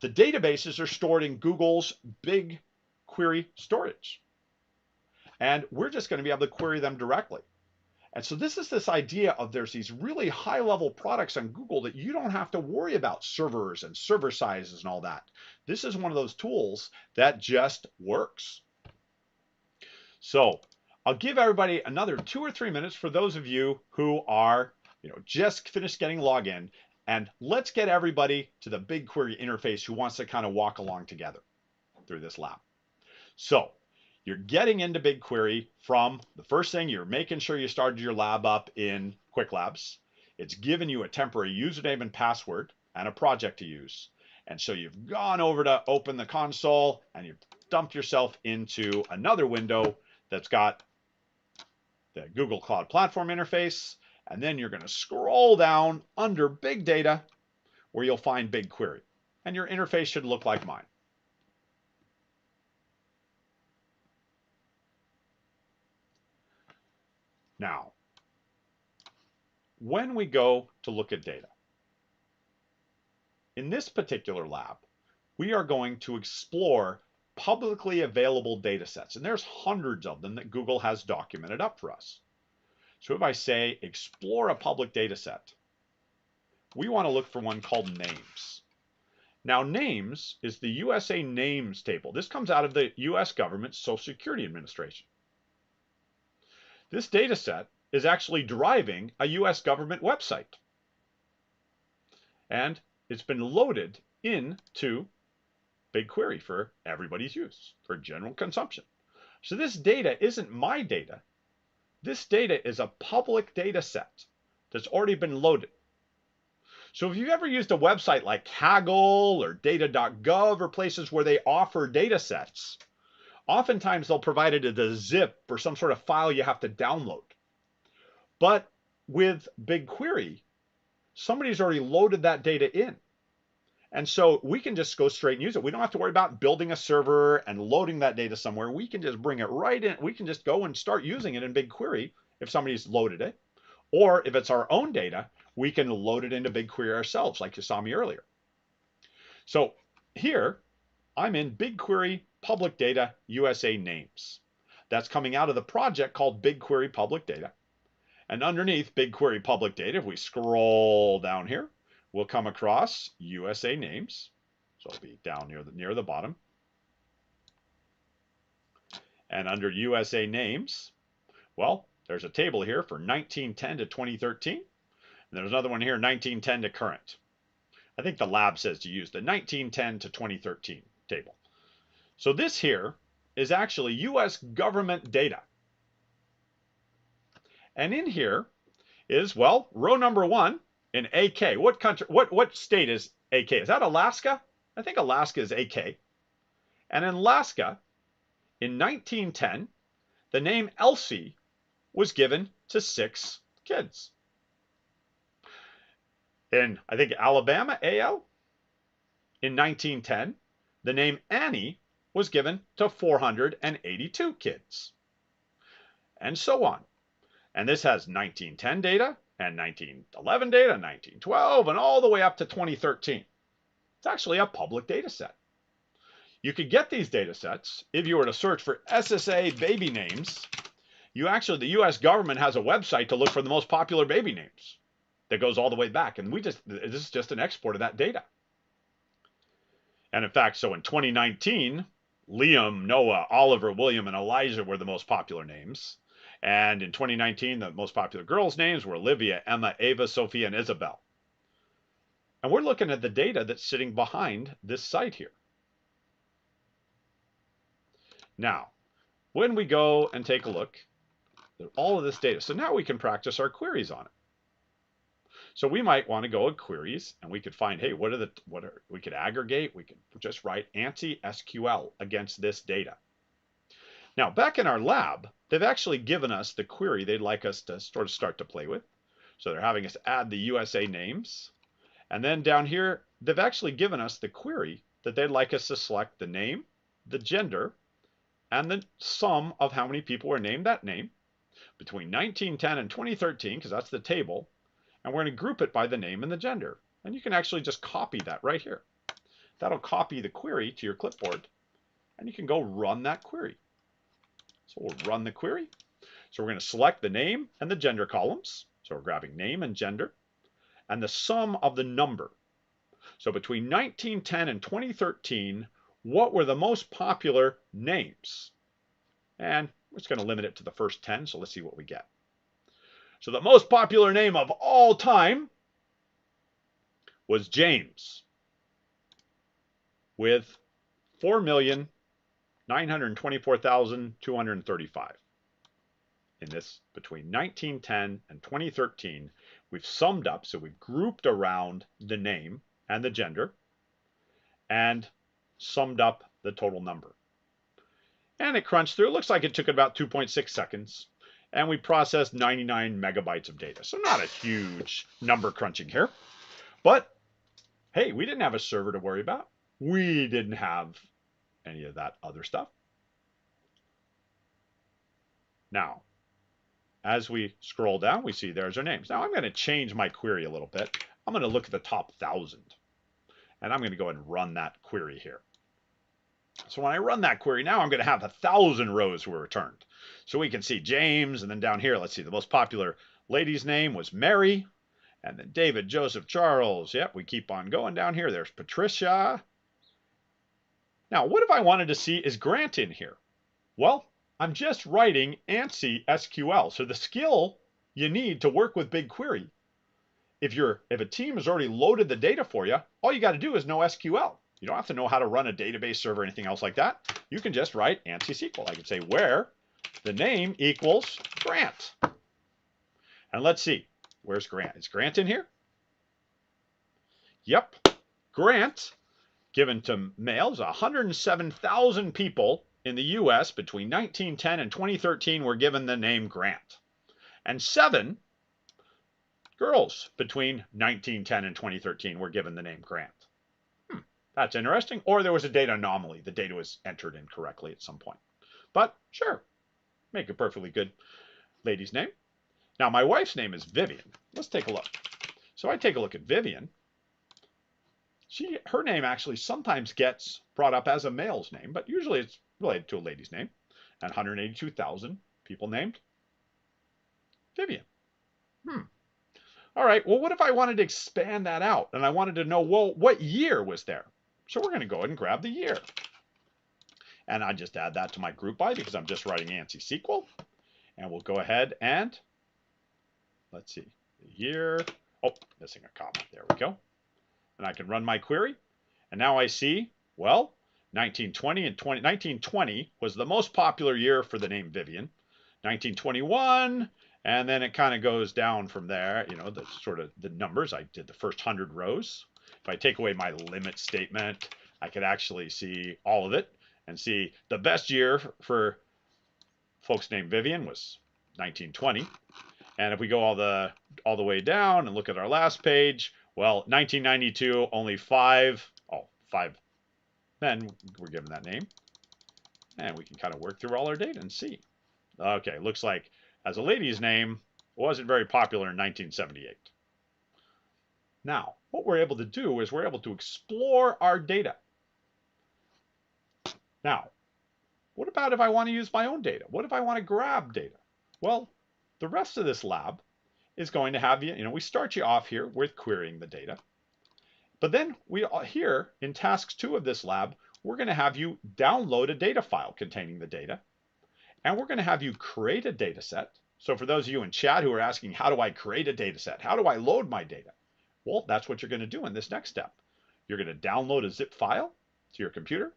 The databases are stored in Google's BigQuery storage, and we're just going to be able to query them directly. And so this is this idea of there's these really high-level products on Google that you don't have to worry about servers and server sizes and all that. This is one of those tools that just works. So I'll give everybody another 2 or 3 minutes for those of you who are, just finished getting login, and let's get everybody to the BigQuery interface who wants to kind of walk along together through this lab. So you're getting into BigQuery from the first thing, you're making sure you started your lab up in Quick Labs. It's given you a temporary username and password and a project to use. And so you've gone over to open the console and you've dumped yourself into another window that's got the Google Cloud Platform interface. And then you're going to scroll down under Big Data where you'll find BigQuery. And your interface should look like mine. Now, when we go to look at data, in this particular lab, we are going to explore publicly available data sets. And there's hundreds of them that Google has documented up for us. So if I say explore a public data set, we want to look for one called names. Now, names is the USA names table. This comes out of the US government Social Security Administration. This data set is actually driving a US government website. And it's been loaded into BigQuery for everybody's use, for general consumption. So this data isn't my data. This data is a public data set that's already been loaded. So if you've ever used a website like Kaggle or data.gov or places where they offer data sets, oftentimes they'll provide it as a zip or some sort of file you have to download. But with BigQuery, somebody's already loaded that data in. And so we can just go straight and use it. We don't have to worry about building a server and loading that data somewhere. We can just bring it right in. We can just go and start using it in BigQuery if somebody's loaded it. Or if it's our own data, we can load it into BigQuery ourselves, like you saw me earlier. So here, I'm in BigQuery Public Data USA Names. That's coming out of the project called BigQuery Public Data. And underneath BigQuery Public Data, if we scroll down here, we'll come across USA names. So it'll be down near the bottom. And under USA names, well, there's a table here for 1910 to 2013. And there's another one here, 1910 to current. I think the lab says to use the 1910 to 2013 table. So this here is actually US government data. And in here is, well, row number 1 in AK. What country, what state is AK? Is that Alaska? I think Alaska is AK. And in Alaska, in 1910, the name Elsie was given to 6 kids. In, I think, Alabama, AL, in 1910, the name Annie was given to 482 kids. And so on. And this has 1910 data, and 1911 data, 1912, and all the way up to 2013. It's actually a public data set. You could get these data sets if you were to search for SSA baby names. The US government has a website to look for the most popular baby names that goes all the way back. And this is just an export of that data. And in fact, so in 2019, Liam, Noah, Oliver, William, and Elijah were the most popular names. And in 2019, the most popular girls' names were Olivia, Emma, Ava, Sophia, and Isabel. And we're looking at the data that's sitting behind this site here. Now, when we go and take a look at all of this data, so now we can practice our queries on it. So we might want to go in queries and we could find, hey, we could aggregate, we could just write ANSI SQL against this data. Now, back in our lab, they've actually given us the query they'd like us to sort of start to play with. So they're having us add the USA names. And then down here, they've actually given us the query that they'd like us to select the name, the gender, and the sum of how many people were named that name between 1910 and 2013, because that's the table. And we're going to group it by the name and the gender. And you can actually just copy that right here. That'll copy the query to your clipboard. And you can go run that query. So we'll run the query. So we're going to select the name and the gender columns. So we're grabbing name and gender. And the sum of the number. So between 1910 and 2013, what were the most popular names? And we're just going to limit it to the first 10. So let's see what we get. So the most popular name of all time was James, with 4,924,235. In this, between 1910 and 2013, we've summed up, so we've grouped around the name and the gender and summed up the total number. And it crunched through. It looks like it took about 2.6 seconds. And we processed 99 megabytes of data. So not a huge number crunching here. But, hey, we didn't have a server to worry about. We didn't have any of that other stuff. Now, as we scroll down, we see there's our names. Now I'm going to change my query a little bit. I'm going to look at the top 1,000. And I'm going to go ahead and run that query here. So when I run that query, now I'm going to have 1,000 rows were returned. So we can see James, and then down here, let's see, the most popular lady's name was Mary, and then David, Joseph, Charles. Yep, we keep on going down here. There's Patricia. Now, what if I wanted to see is Grant in here? Well, I'm just writing ANSI SQL. So the skill you need to work with BigQuery, if a team has already loaded the data for you, all you got to do is know SQL. You don't have to know how to run a database server or anything else like that. You can just write ANSI SQL. I can say where the name equals Grant. And let's see, where's Grant? Is Grant in here? Yep, Grant, given to males, 107,000 people in the US between 1910 and 2013 were given the name Grant. And 7 girls between 1910 and 2013 were given the name Grant. That's interesting. Or there was a data anomaly. The data was entered incorrectly at some point. But sure, make a perfectly good lady's name. Now, my wife's name is Vivian. Let's take a look. So I take a look at Vivian. Her name actually sometimes gets brought up as a male's name, but usually it's related to a lady's name. And 182,000 people named Vivian. All right, well, what if I wanted to expand that out and I wanted to know, well, what year was there? So we're going to go ahead and grab the year. And I just add that to my group by because I'm just writing ANSI SQL. And we'll go ahead and, let's see, the year. Oh, missing a comma. There we go. And I can run my query. And now I see, well, 1920 was the most popular year for the name Vivian. 1921, and then it kind of goes down from there, you know, the sort of the numbers. I did the first 100 rows. If I take away my limit statement, I could actually see all of it and see the best year for folks named Vivian was 1920. And if we go all the way down and look at our last page, well, 1992, only 5 men were given that name. And we can kind of work through all our data and see. Okay, looks like as a lady's name, wasn't very popular in 1978. Now, what we're able to do is we're able to explore our data. Now, what about if I want to use my own data? What if I want to grab data? Well, the rest of this lab is going to have you, we start you off here with querying the data. But then here in task 2 of this lab, we're going to have you download a data file containing the data. And we're going to have you create a data set. So for those of you in chat who are asking, how do I create a data set? How do I load my data? Well, that's what you're going to do in this next step. You're going to download a zip file to your computer.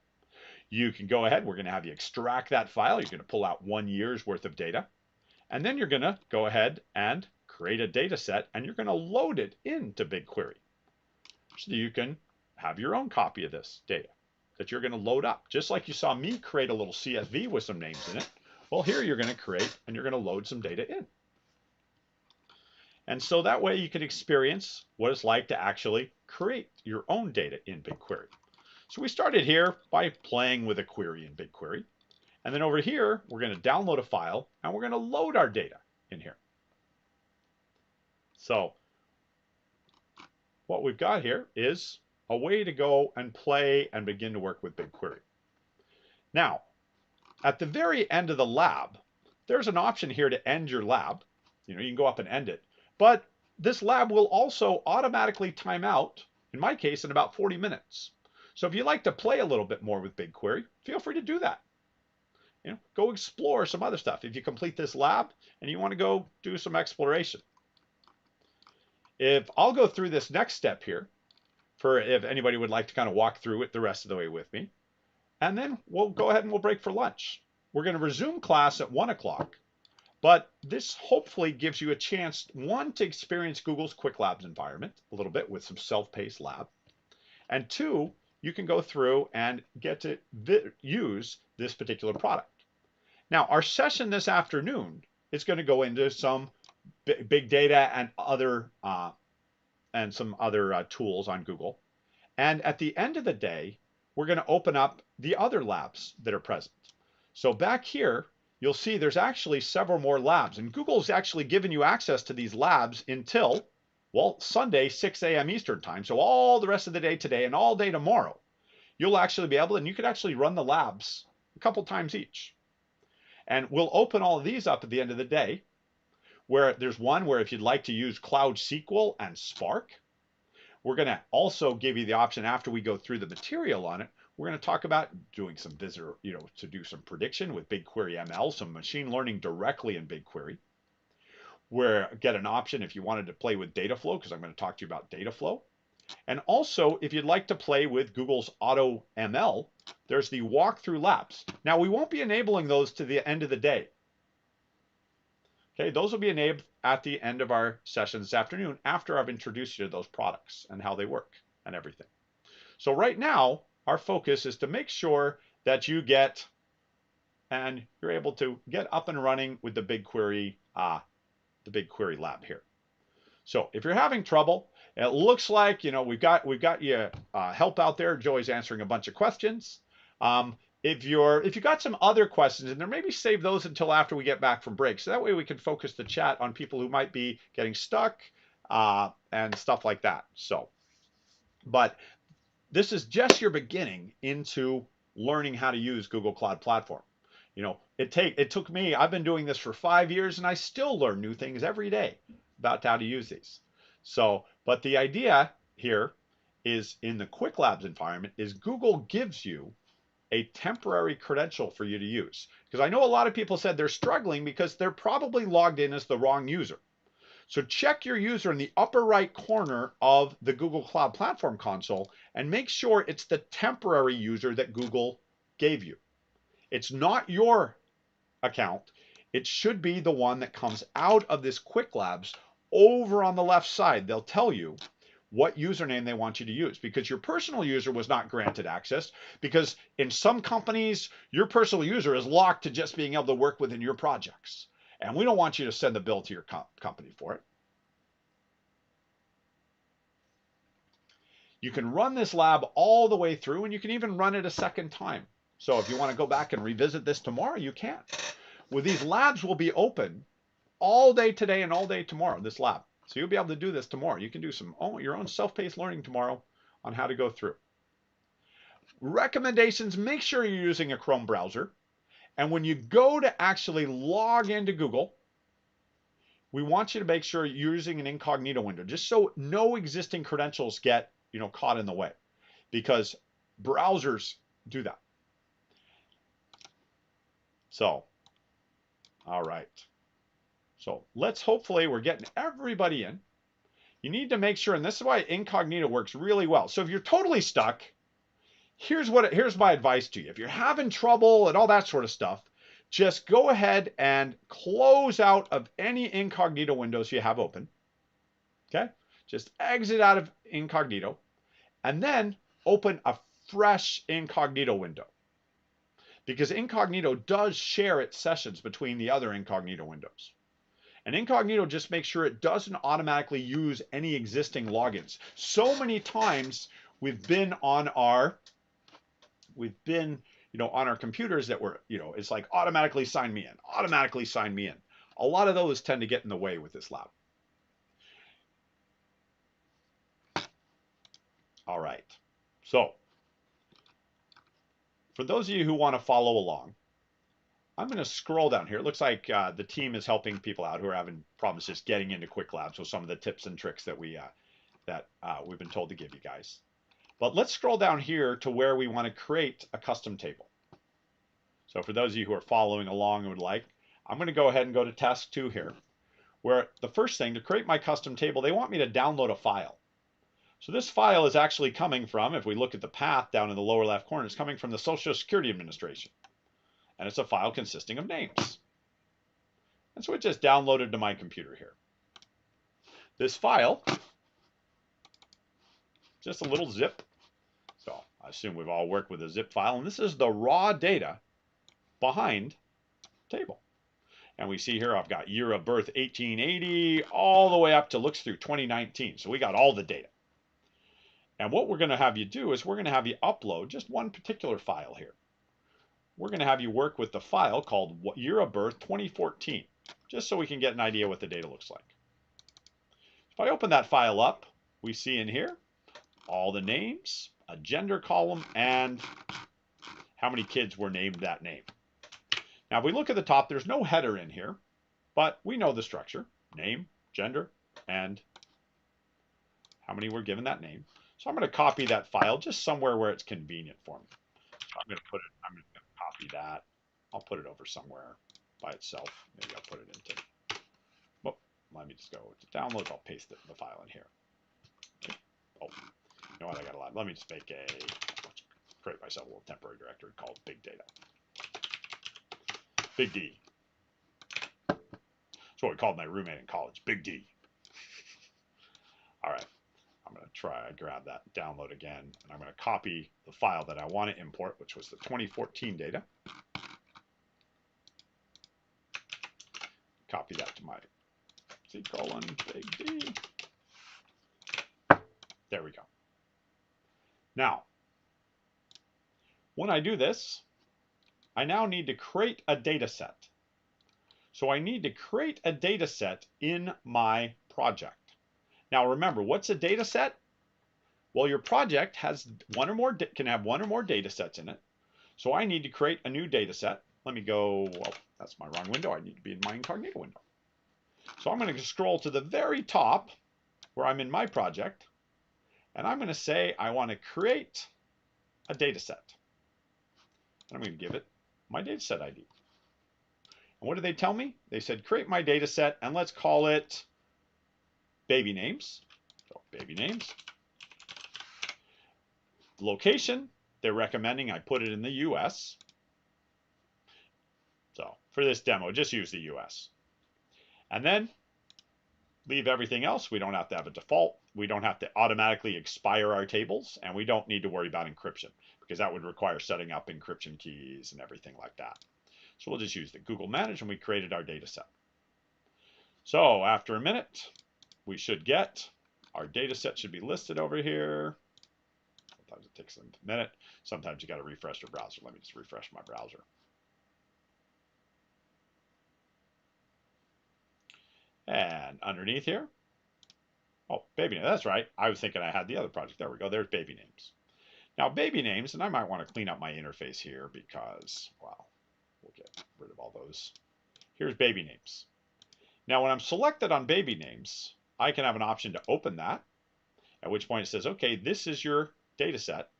You can go ahead. We're going to have you extract that file. You're going to pull out 1 year's worth of data. And then you're going to go ahead and create a data set, and you're going to load it into BigQuery so that you can have your own copy of this data that you're going to load up. Just like you saw me create a little CSV with some names in it. Well, here you're going to create and you're going to load some data in. And so that way you can experience what it's like to actually create your own data in BigQuery. So we started here by playing with a query in BigQuery. And then over here, we're going to download a file and we're going to load our data in here. So what we've got here is a way to go and play and begin to work with BigQuery. Now, at the very end of the lab, there's an option here to end your lab. You can go up and end it. But this lab will also automatically time out, in my case, in about 40 minutes. So if you like to play a little bit more with BigQuery, feel free to do that. Go explore some other stuff. If you complete this lab and you want to go do some exploration. If I'll go through this next step here, for if anybody would like to kind of walk through it the rest of the way with me. And then we'll go ahead and we'll break for lunch. We're going to resume class at 1 o'clock. But this hopefully gives you a chance, 1, to experience Google's Quick Labs environment a little bit with some self-paced lab. And 2, you can go through and get to use this particular product. Now, our session this afternoon is going to go into some big data and some other tools on Google. And at the end of the day, we're going to open up the other labs that are present. So back here, you'll see there's actually several more labs. And Google's actually given you access to these labs until, well, Sunday, 6 a.m. Eastern time. So all the rest of the day today and all day tomorrow, you'll actually be able, and you could actually run the labs a couple times each. And we'll open all of these up at the end of the day, where there's one where if you'd like to use Cloud SQL and Spark, we're going to also give you the option after we go through the material on it. We're going to talk about doing some visitor, to do some prediction with BigQuery ML, some machine learning directly in BigQuery. Where get an option if you wanted to play with data flow, because I'm going to talk to you about data flow. And also, if you'd like to play with Google's Auto ML, there's the walkthrough labs. Now, we won't be enabling those to the end of the day. Okay, those will be enabled at the end of our session this afternoon after I've introduced you to those products and how they work and everything. So right now, our focus is to make sure that you get and you're able to get up and running with the BigQuery lab here. So if you're having trouble, it looks like we've got you help out there. Joey's answering a bunch of questions. If you got some other questions in there, maybe save those until after we get back from break. So that way we can focus the chat on people who might be getting stuck and stuff like that. So, but this is just your beginning into learning how to use Google Cloud Platform. It took me, I've been doing this for 5 years and I still learn new things every day about how to use these. So, but the idea here is in the Quick Labs environment is Google gives you a temporary credential for you to use. Because I know a lot of people said they're struggling because they're probably logged in as the wrong user. So check your user in the upper right corner of the Google Cloud Platform console and make sure it's the temporary user that Google gave you. It's not your account. It should be the one that comes out of this Quick Labs over on the left side. They'll tell you what username they want you to use because your personal user was not granted access because in some companies, your personal user is locked to just being able to work within your projects. And we don't want you to send the bill to your company for it. You can run this lab all the way through and you can even run it a second time. So if you want to go back and revisit this tomorrow, you can. Well, these labs will be open all day today and all day tomorrow, this lab. So you'll be able to do this tomorrow. You can do your own self-paced learning tomorrow on how to go through. Recommendations, make sure you're using a Chrome browser. And when you go to actually log into Google, we want you to make sure you're using an incognito window, just so no existing credentials get caught in the way, because browsers do that. So, all right. So hopefully we're getting everybody in. You need to make sure, and this is why incognito works really well. So if you're totally stuck, here's my advice to you. If you're having trouble and all that sort of stuff, just go ahead and close out of any incognito windows you have open. Okay? Just exit out of incognito and then open a fresh incognito window. Because incognito does share its sessions between the other incognito windows. And incognito just makes sure it doesn't automatically use any existing logins. So many times we've been on our computers that were, it's like automatically sign me in, automatically sign me in. A lot of those tend to get in the way with this lab. All right. So for those of you who want to follow along, I'm going to scroll down here. It looks like the team is helping people out who are having problems just getting into Quick Labs with some of the tips and tricks that we've been told to give you guys. But let's scroll down here to where we want to create a custom table. So for those of you who are following along and would like, I'm going to go ahead and go to task 2 here, where the first thing to create my custom table, they want me to download a file. So this file is actually coming from, if we look at the path down in the lower left corner, it's coming from the Social Security Administration. And it's a file consisting of names. And so it just downloaded to my computer here. This file, just a little zip. So I assume we've all worked with a zip file. And this is the raw data behind the table. And we see here I've got year of birth 1880 all the way up to looks through 2019. So we got all the data. And what we're going to have you do is we're going to have you upload just one particular file here. we're going to have you work with the file called Year of Birth 2014, just so we can get an idea what the data looks like. If I open that file up, we see in here all the names, a gender column, and how many kids were named that name. Now, if we look at the top, there's no header in here, but we know the structure: name, gender, and how many were given that name. So I'm going to copy that file just somewhere where it's convenient for me. So I'm going to copy that. I'll put it over somewhere by itself. Maybe I'll put it into, well, let me just go to downloads. I'll paste the file in here. Oh, you know what? I got a lot. Let me just create myself a little temporary directory called Big Data. Big D. That's what we called my roommate in college, Big D. All right, I'm going to grab that download again, and I'm going to copy the file that I want to import, which was the 2014 data. Copy that to my Big D. There we go. Now, when I do this, I now need to create a data set. So I need to create a data set in my project. Now remember, what's a data set? Well, your project has can have one or more data sets in it. So I need to create a new data set. Let me go, well, that's my wrong window. I need to be in my incognito window. So I'm going to scroll to the very top where I'm in my project, and I'm going to say I want to create a data set. And I'm going to give it my data set ID. And what did they tell me? They said, create my data set, and let's call it baby names. So baby names. Location, they're recommending I put it in the US. So for this demo, just use the US. And then leave everything else. We don't have to have a default. We don't have to automatically expire our tables, and we don't need to worry about encryption, because that would require setting up encryption keys and everything like that. So we'll just use the Google Manage, and we created our data set. So after a minute, we should get our data set should be listed over here. Sometimes it takes a minute. Sometimes you got to refresh your browser. Let me just refresh my browser. And underneath here, oh, baby name. That's right. I was thinking I had the other project. There we go. There's baby names. Now, baby names, and I might want to clean up my interface here because, well, we'll get rid of all those. Here's baby names. Now, when I'm selected on baby names, I can have an option to open that, at which point it says, okay, this is your data set.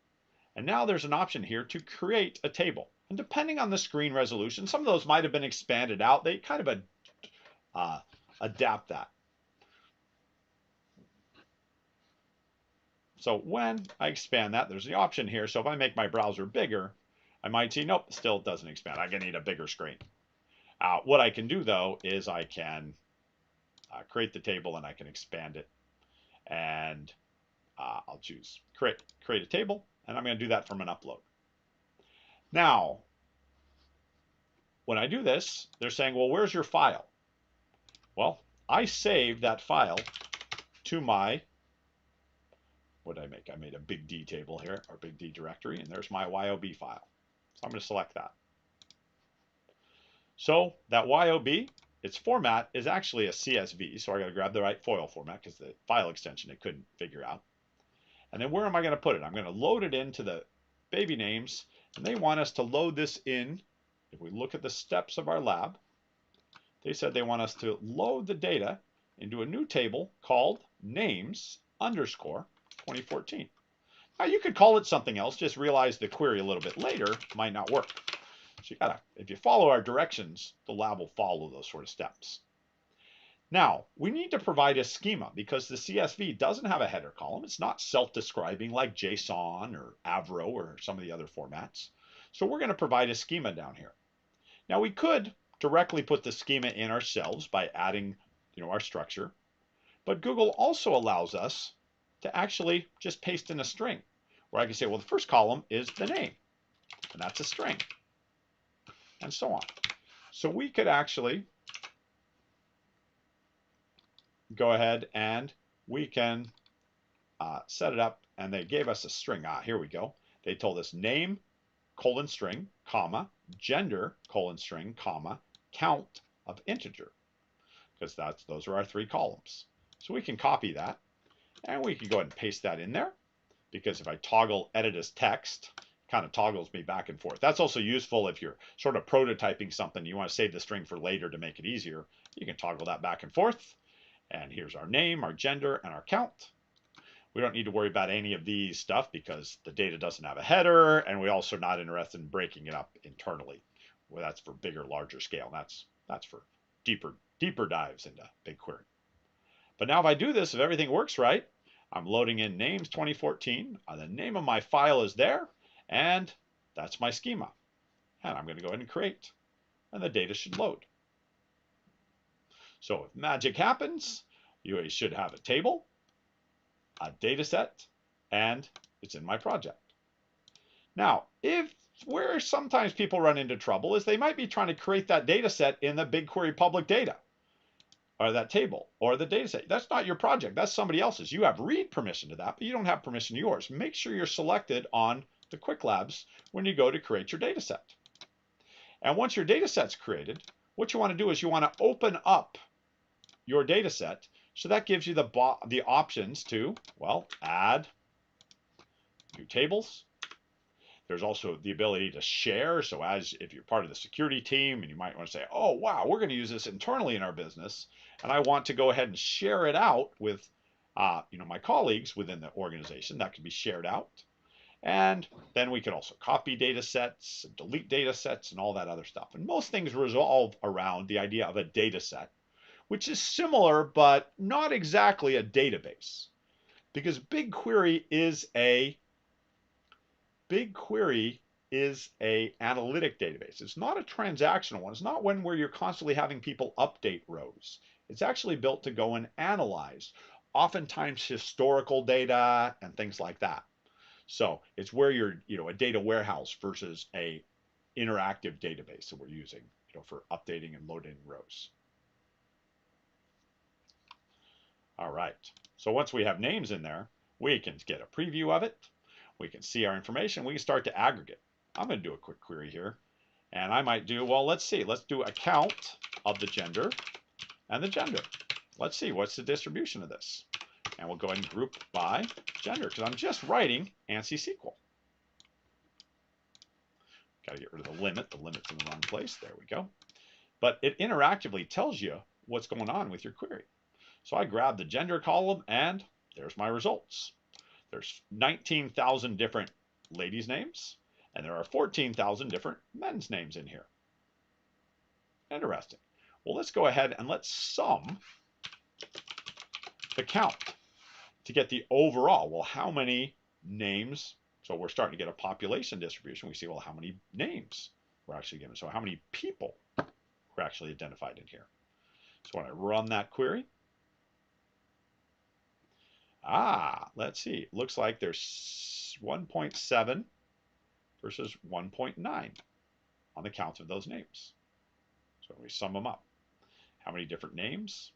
And now there's an option here to create a table. And depending on the screen resolution, some of those might have been expanded out. They kind of adapt that. So when I expand that, there's the option here. So if I make my browser bigger, I might see, nope, still doesn't expand. I'm going to need a bigger screen. What I can do, though, is I can create the table and I can expand it. And I'll choose create a table, and I'm going to do that from an upload. Now, when I do this, they're saying, well, where's your file? Well, I saved that file to my, what did I make? I made a big D table here, or big D directory, and there's my YOB file. So I'm going to select that. So that YOB, its format is actually a CSV, so I got to grab the right FOIL format because the file extension it couldn't figure out. And then where am I going to put it? I'm going to load it into the baby names, and they want us to load this in. If we look at the steps of our lab, they said they want us to load the data into a new table called names underscore 2014. Now you could call it something else, just realize the query a little bit later might not work. So you gotta, if you follow our directions, the lab will follow those sort of steps. Now, we need to provide a schema because the CSV doesn't have a header column. It's not self-describing like JSON or Avro or some of the other formats. So we're going to provide a schema down here. Now, we could directly put the schema in ourselves by adding, our structure. But Google also allows us to actually just paste in a string where I can say, well, the first column is the name, and that's a string, and so on. So we could actually go ahead and we can set it up, and they gave us a string. Here we go. They told us name colon string, comma, gender, colon string, comma, count of integer, because those are our 3 columns. So we can copy that, and we can go ahead and paste that in there, because if I toggle edit as text, it kind of toggles me back and forth. That's also useful if you're sort of prototyping something. You want to save the string for later to make it easier. You can toggle that back and forth. And here's our name, our gender, and our count. We don't need to worry about any of these stuff because the data doesn't have a header, and we're also not interested in breaking it up internally. Well, that's for bigger, larger scale. That's for deeper dives into BigQuery. But now if I do this, if everything works right, I'm loading in names 2014. The name of my file is there, and that's my schema. And I'm going to go ahead and create, and the data should load. So if magic happens, you should have a table, a data set, and it's in my project. Now, where sometimes people run into trouble is they might be trying to create that data set in the BigQuery public data, or that table, or the data set. That's not your project. That's somebody else's. You have read permission to that, but you don't have permission to yours. Make sure you're selected on the Quick Labs when you go to create your data set. And once your data set's created, what you want to do is you want to open up your data set. So that gives you the options to, well, add new tables. There's also the ability to share. So if you're part of the security team and you might want to say, oh, wow, we're going to use this internally in our business, and I want to go ahead and share it out with my colleagues within the organization, that can be shared out. And then we can also copy data sets, delete data sets, and all that other stuff. And most things revolve around the idea of a data set, which is similar but not exactly a database, because BigQuery is a analytic database. It's not a transactional one. It's not one where you're constantly having people update rows. It's actually built to go and analyze, oftentimes historical data and things like that. So it's where you're, a data warehouse versus a interactive database that we're using, for updating and loading rows. All right, so once we have names in there, we can get a preview of it. We can see our information. We can start to aggregate. I'm going to do a quick query here. And I might do, well, let's see. Let's do a count of the gender and the gender. Let's see, what's the distribution of this? And we'll go ahead and group by gender, because I'm just writing ANSI SQL. Got to get rid of the limit. The limit's in the wrong place. There we go. But it interactively tells you what's going on with your query. So I grab the gender column, and there's my results. There's 19,000 different ladies' names, and there are 14,000 different men's names in here. Interesting. Well, let's go ahead and let's sum the count to get the overall. Well, how many names? So we're starting to get a population distribution. We see, well, how many names we're actually given. So how many people were actually identified in here. So when I run that query, let's see. It looks like there's 1.7 versus 1.9 on the count of those names. So we sum them up. How many different names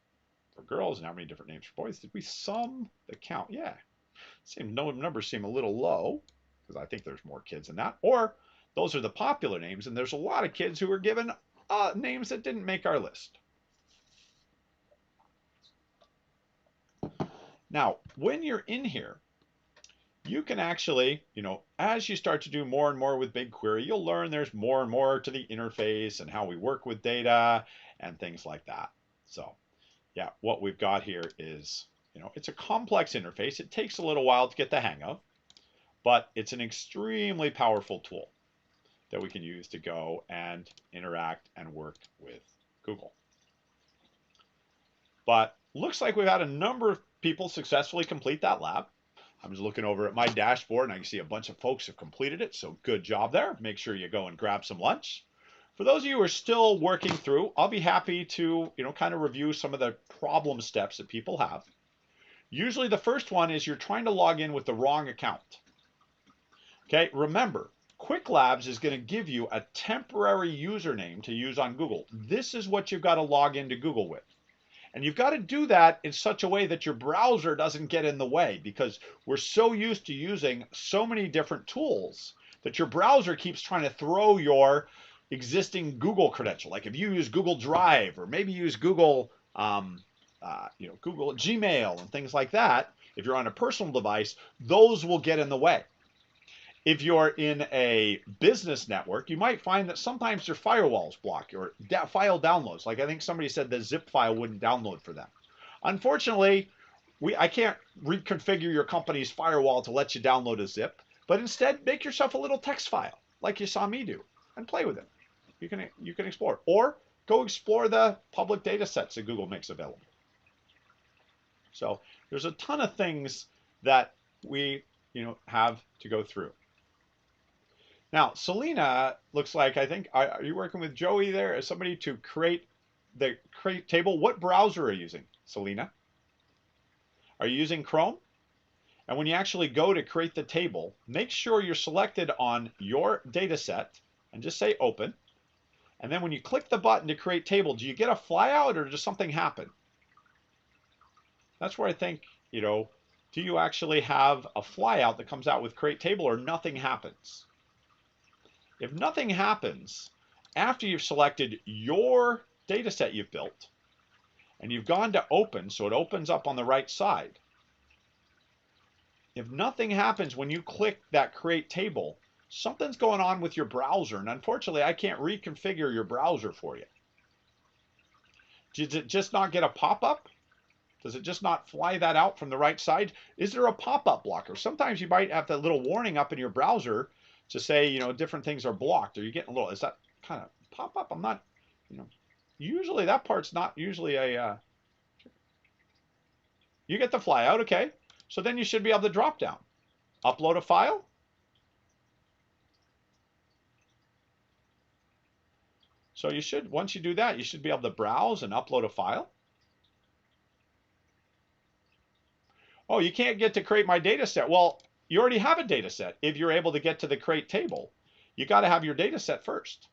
for girls and how many different names for boys? Did we sum the count? Yeah. Numbers seem a little low because I think there's more kids than that. Or those are the popular names, and there's a lot of kids who were given names that didn't make our list. Now, when you're in here, you can actually, as you start to do more and more with BigQuery, you'll learn there's more and more to the interface and how we work with data and things like that. So, yeah, what we've got here is, it's a complex interface. It takes a little while to get the hang of, but it's an extremely powerful tool that we can use to go and interact and work with Google. But looks like we've had a number of people successfully complete that lab. I'm just looking over at my dashboard and I can see a bunch of folks have completed it. So good job there. Make sure you go and grab some lunch. For those of you who are still working through, I'll be happy to, kind of review some of the problem steps that people have. Usually the first one is you're trying to log in with the wrong account. Okay, remember, Quick Labs is going to give you a temporary username to use on Google. This is what you've got to log into Google with. And you've got to do that in such a way that your browser doesn't get in the way, because we're so used to using so many different tools that your browser keeps trying to throw your existing Google credential. Like if you use Google Drive or maybe use Google, Google Gmail and things like that, if you're on a personal device, those will get in the way. If you're in a business network, you might find that sometimes your firewalls block your file downloads. Like I think somebody said the zip file wouldn't download for them. Unfortunately, I can't reconfigure your company's firewall to let you download a zip, but instead make yourself a little text file like you saw me do and play with it. You can explore, or go explore the public data sets that Google makes available. So there's a ton of things that we have to go through. Now, Selena looks like, I think, are you working with Joey there as somebody to create the create table? What browser are you using, Selena? Are you using Chrome? And when you actually go to create the table, make sure you're selected on your data set and just say open. And then when you click the button to create table, do you get a flyout or does something happen? That's where I think, do you actually have a flyout that comes out with create table or nothing happens? If nothing happens, after you've selected your data set you've built, and you've gone to open, so it opens up on the right side. If nothing happens when you click that create table, something's going on with your browser, and unfortunately, I can't reconfigure your browser for you. Does it just not get a pop-up? Does it just not fly that out from the right side? Is there a pop-up blocker? Sometimes you might have that little warning up in your browser to say, different things are blocked, or you're getting a little, is that kind of pop up? I'm not, usually that part's not usually you get the flyout, okay. So then you should be able to drop down, upload a file. So you should, once you do that, you should be able to browse and upload a file. Oh, you can't get to create my data set. Well, you already have a data set. If you're able to get to the create table, you got to have your data set first.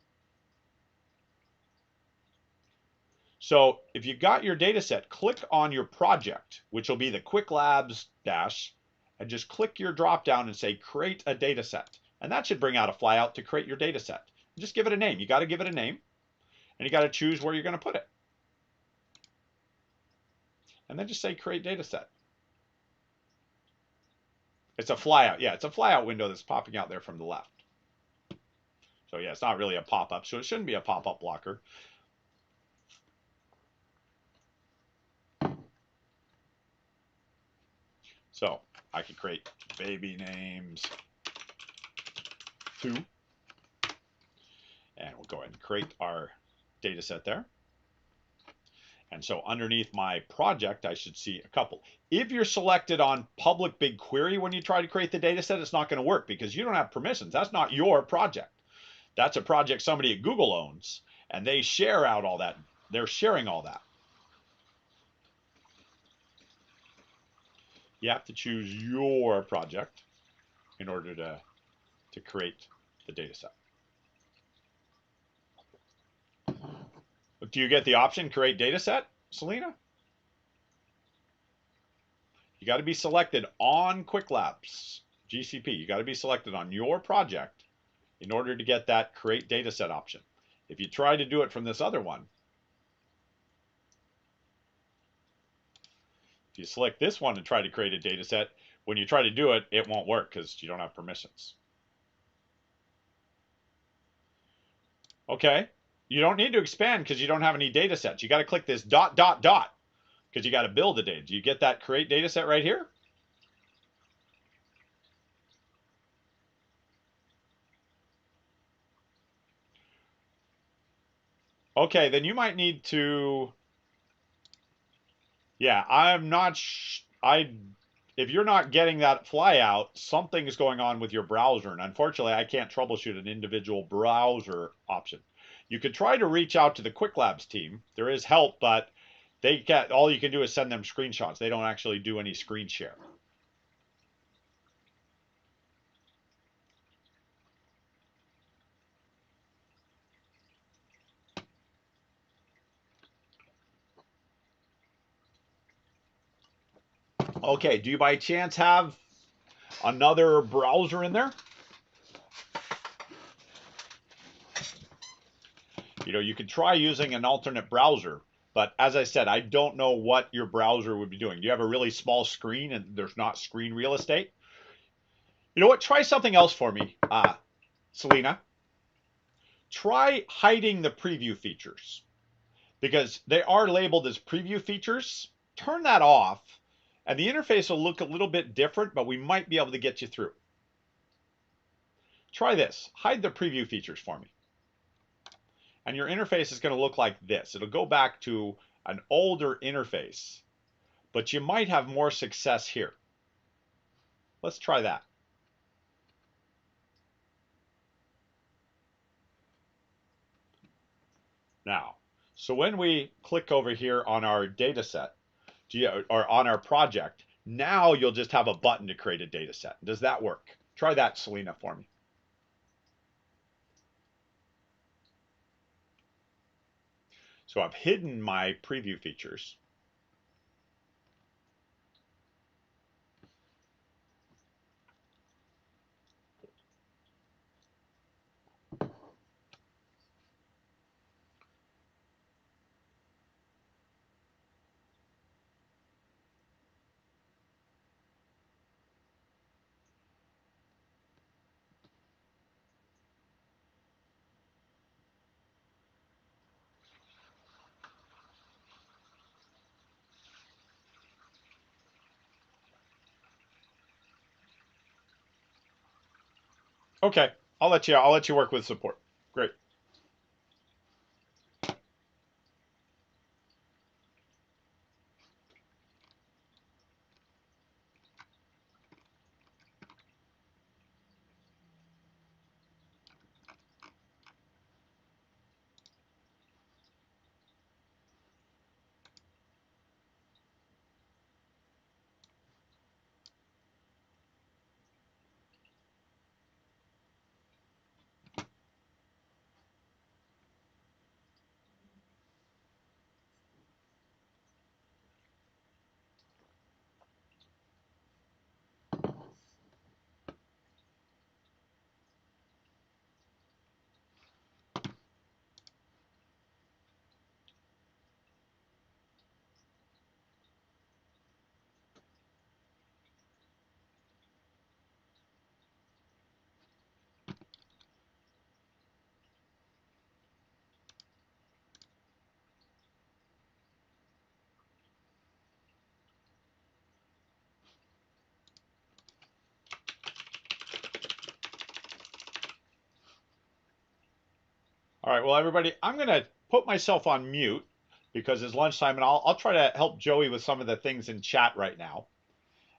So if you got your data set, click on your project, which will be the Quick Labs dash, and just click your drop down and say create a data set. And that should bring out a flyout to create your data set. Just give it a name. You got to give it a name, and you got to choose where you're going to put it. And then just say create data set. It's a flyout. Yeah, it's a flyout window that's popping out there from the left. So yeah, it's not really a pop-up, so it shouldn't be a pop-up blocker. So I could create baby names 2. And we'll go ahead and create our data set there. And so underneath my project, I should see a couple. If you're selected on public BigQuery when you try to create the data set, it's not going to work because you don't have permissions. That's not your project. That's a project somebody at Google owns, and they share out all that. They're sharing all that. You have to choose your project in order to create the data set. Do you get the option create data set, Selena? You got to be selected on Quick Labs GCP. You got to be selected on your project in order to get that create data set option. If you try to do it from this other one, if you select this one and try to create a data set, when you try to do it, it won't work because you don't have permissions. Okay, you don't need to expand because you don't have any data sets. You got to click this ... because you got to build the data. Do you get that create data set right here? Okay, then you might need to, yeah, I'm not, if you're not getting that flyout, something is going on with your browser. And unfortunately, I can't troubleshoot an individual browser option. You could try to reach out to the Quick Labs team. There is help, but all you can do is send them screenshots. They don't actually do any screen share. Okay, do you by chance have another browser in there? You could try using an alternate browser, but as I said, I don't know what your browser would be doing. Do you have a really small screen and there's not screen real estate? You know what? Try something else for me, Selena. Try hiding the preview features because they are labeled as preview features. Turn that off, and the interface will look a little bit different, but we might be able to get you through. Try this. Hide the preview features for me. And your interface is going to look like this. It'll go back to an older interface, but you might have more success here. Let's try that. Now, so when we click over here on our data set, or on our project, now you'll just have a button to create a data set. Does that work? Try that, Selena, for me. So I've hidden my preview features. Okay, I'll let you work with support. Great. All right, well, everybody, I'm going to put myself on mute because it's lunchtime, and I'll try to help Joey with some of the things in chat right now.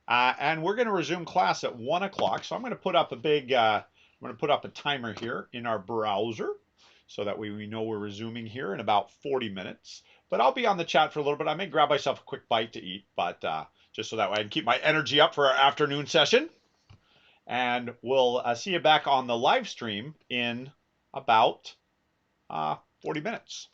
And we're going to resume class at 1 o'clock. So I'm going to put up I'm going to put up a timer here in our browser so that we know we're resuming here in about 40 minutes. But I'll be on the chat for a little bit. I may grab myself a quick bite to eat, but just so that way I can keep my energy up for our afternoon session. And we'll see you back on the live stream in about 40 minutes.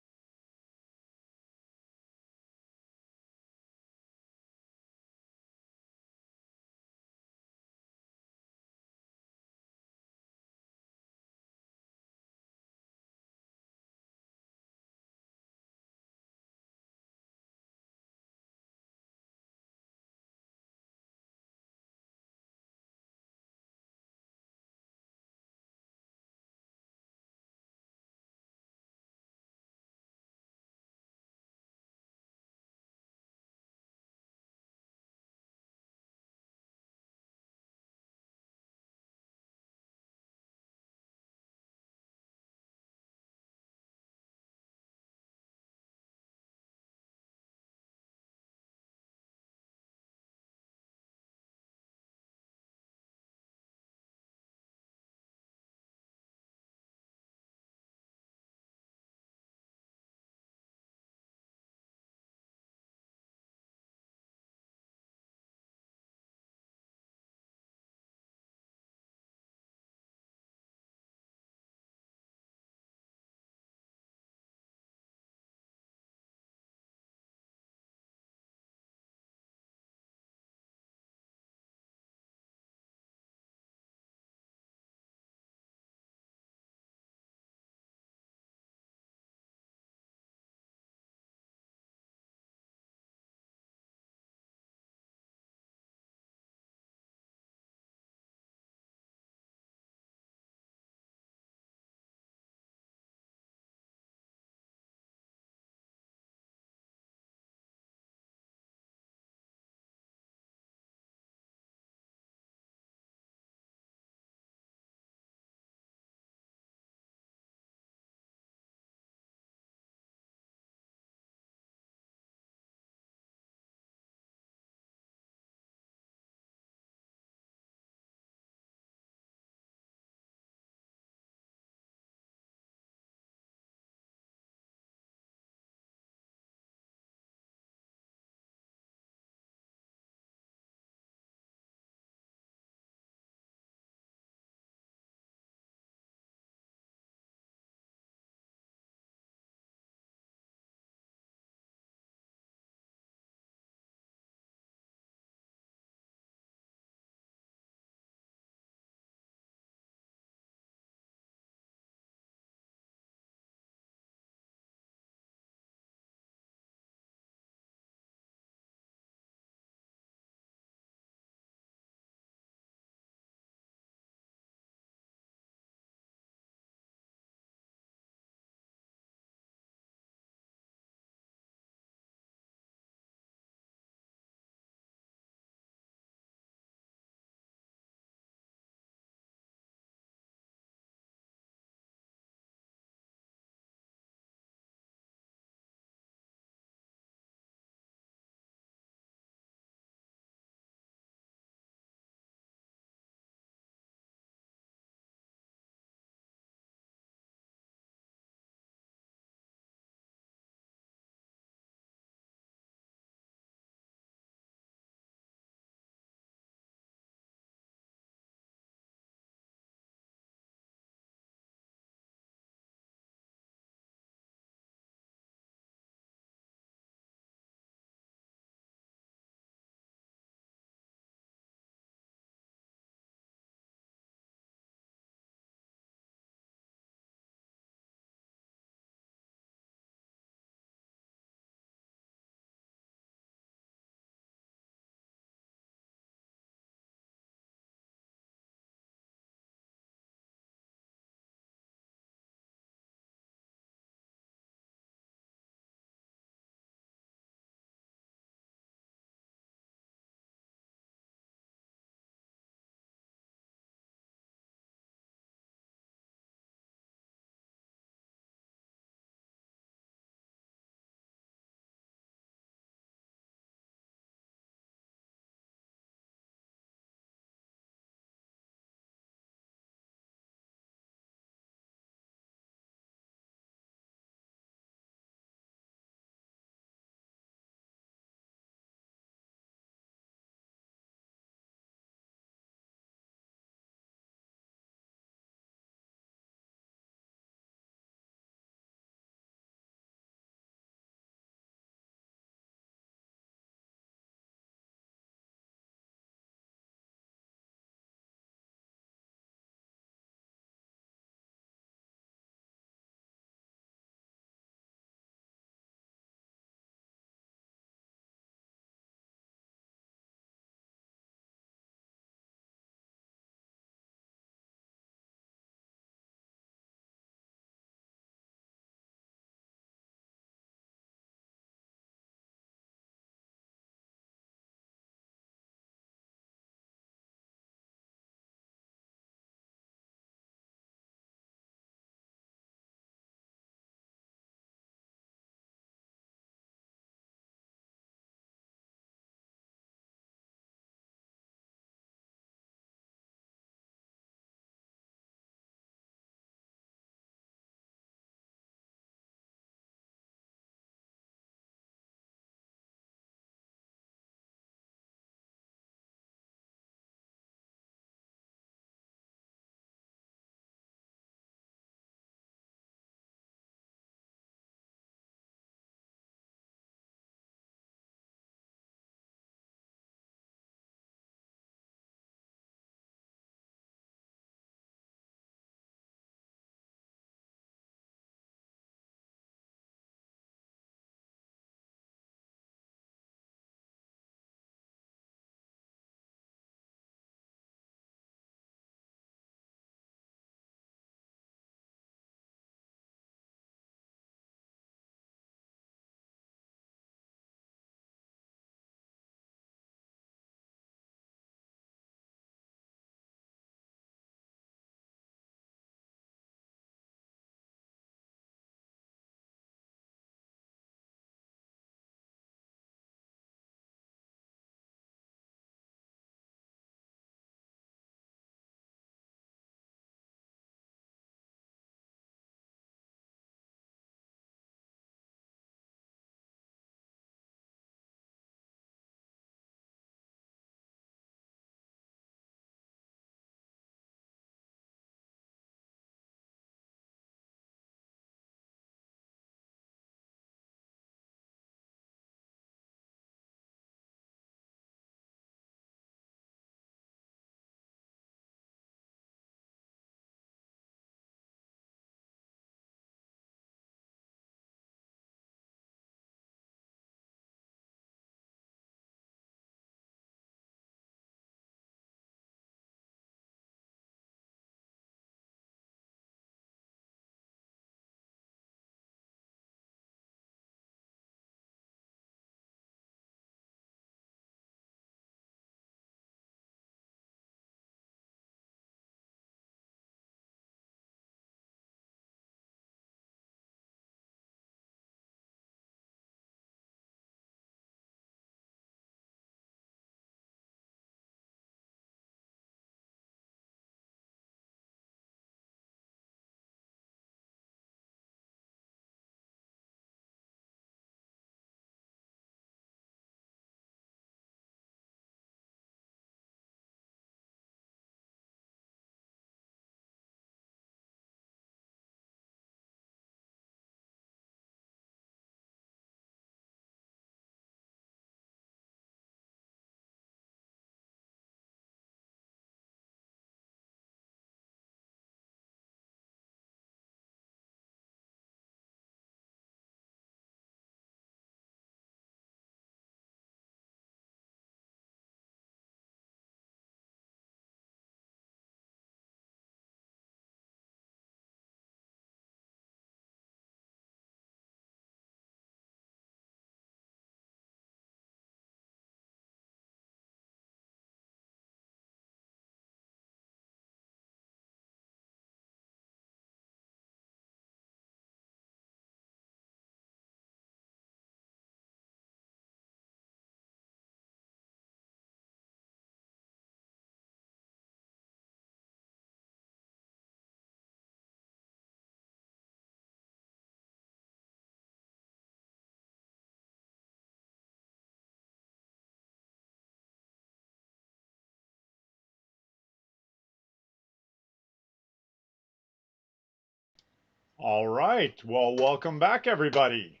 All right. Well, welcome back, everybody.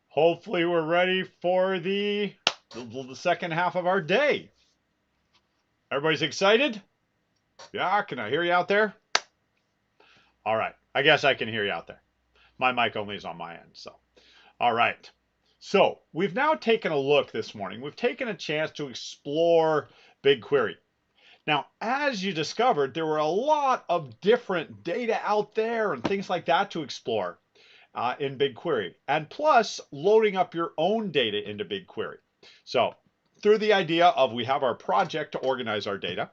Hopefully, we're ready for the second half of our day. Everybody's excited? Yeah, can I hear you out there? All right. I guess I can hear you out there. My mic only is on my end, so. All right. So, we've now taken a look this morning. We've taken a chance to explore BigQuery. Now, as you discovered, there were a lot of different data out there and things like that to explore in BigQuery, and plus loading up your own data into BigQuery. So through the idea of we have our project to organize our data,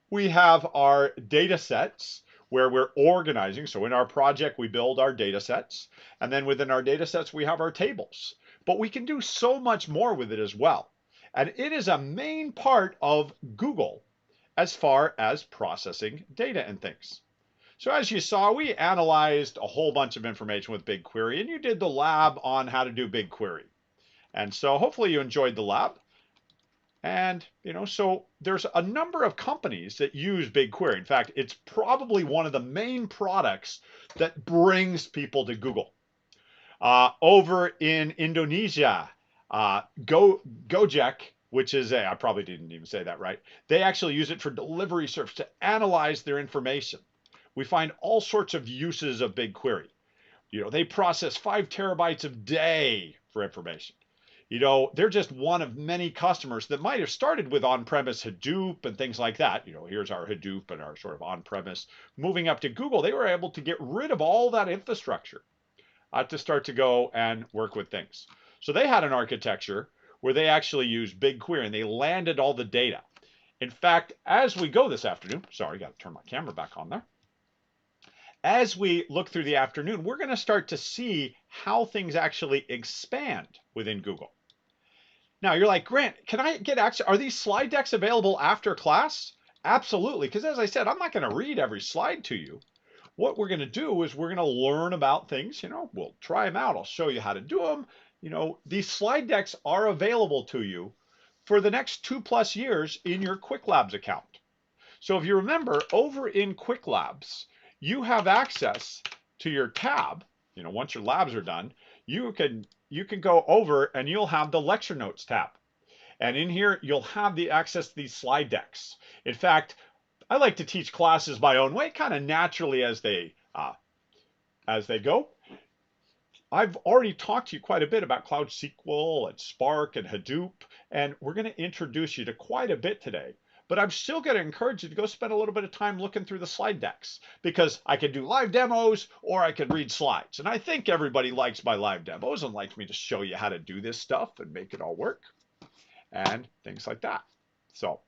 we have our data sets where we're organizing. So in our project, we build our data sets, and then within our data sets, we have our tables. But we can do so much more with it as well. And it is a main part of Google as far as processing data and things. So as you saw, we analyzed a whole bunch of information with BigQuery, and you did the lab on how to do BigQuery. And so hopefully you enjoyed the lab. And, so there's a number of companies that use BigQuery. In fact, it's probably one of the main products that brings people to Google. Over in Indonesia, Gojek, which is I probably didn't even say that right. They actually use it for delivery service to analyze their information. We find all sorts of uses of BigQuery. They process 5 terabytes a day for information. They're just one of many customers that might have started with on-premise Hadoop and things like that. Here's our Hadoop and our sort of on-premise. Moving up to Google, they were able to get rid of all that infrastructure to start to go and work with things. So they had an architecture where they actually used BigQuery and they landed all the data. In fact, as we go this afternoon, sorry, got to turn my camera back on there. As we look through the afternoon, we're going to start to see how things actually expand within Google. Now you're like, Grant, can I get access? Are these slide decks available after class? Absolutely, because as I said, I'm not going to read every slide to you. What we're going to do is we're going to learn about things. We'll try them out. I'll show you how to do them. These slide decks are available to you for the next 2+ years in your Quick Labs account. So if you remember, over in Quick Labs, you have access to your tab. Once your labs are done, you can go over and you'll have the lecture notes tab. And in here, you'll have the access to these slide decks. In fact, I like to teach classes my own way, kind of naturally as they go. I've already talked to you quite a bit about Cloud SQL and Spark and Hadoop, and we're going to introduce you to quite a bit today. But I'm still going to encourage you to go spend a little bit of time looking through the slide decks, because I can do live demos or I can read slides. And I think everybody likes my live demos and likes me to show you how to do this stuff and make it all work and things like that. So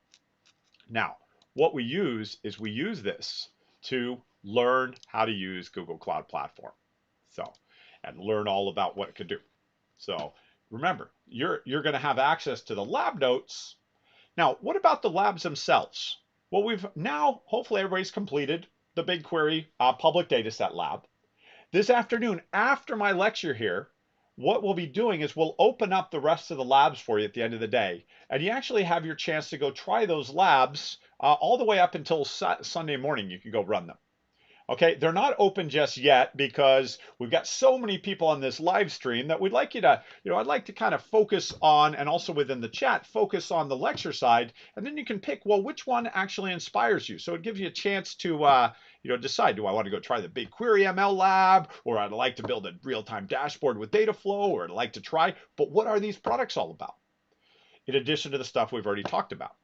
now what we use is we use this to learn how to use Google Cloud Platform. And learn all about what it could do. So remember, you're going to have access to the lab notes. Now, what about the labs themselves? Well, we've now, hopefully everybody's completed the BigQuery public dataset lab. This afternoon, after my lecture here, what we'll be doing is we'll open up the rest of the labs for you at the end of the day. And you actually have your chance to go try those labs all the way up until Sunday morning. You can go run them. Okay, they're not open just yet because we've got so many people on this live stream that we'd like you to, I'd like to kind of focus on, and also within the chat, focus on the lecture side, and then you can pick, well, which one actually inspires you. So it gives you a chance to, decide, do I want to go try the BigQuery ML lab, or I'd like to build a real-time dashboard with data flow, or I'd like to try, but what are these products all about? In addition to the stuff we've already talked about.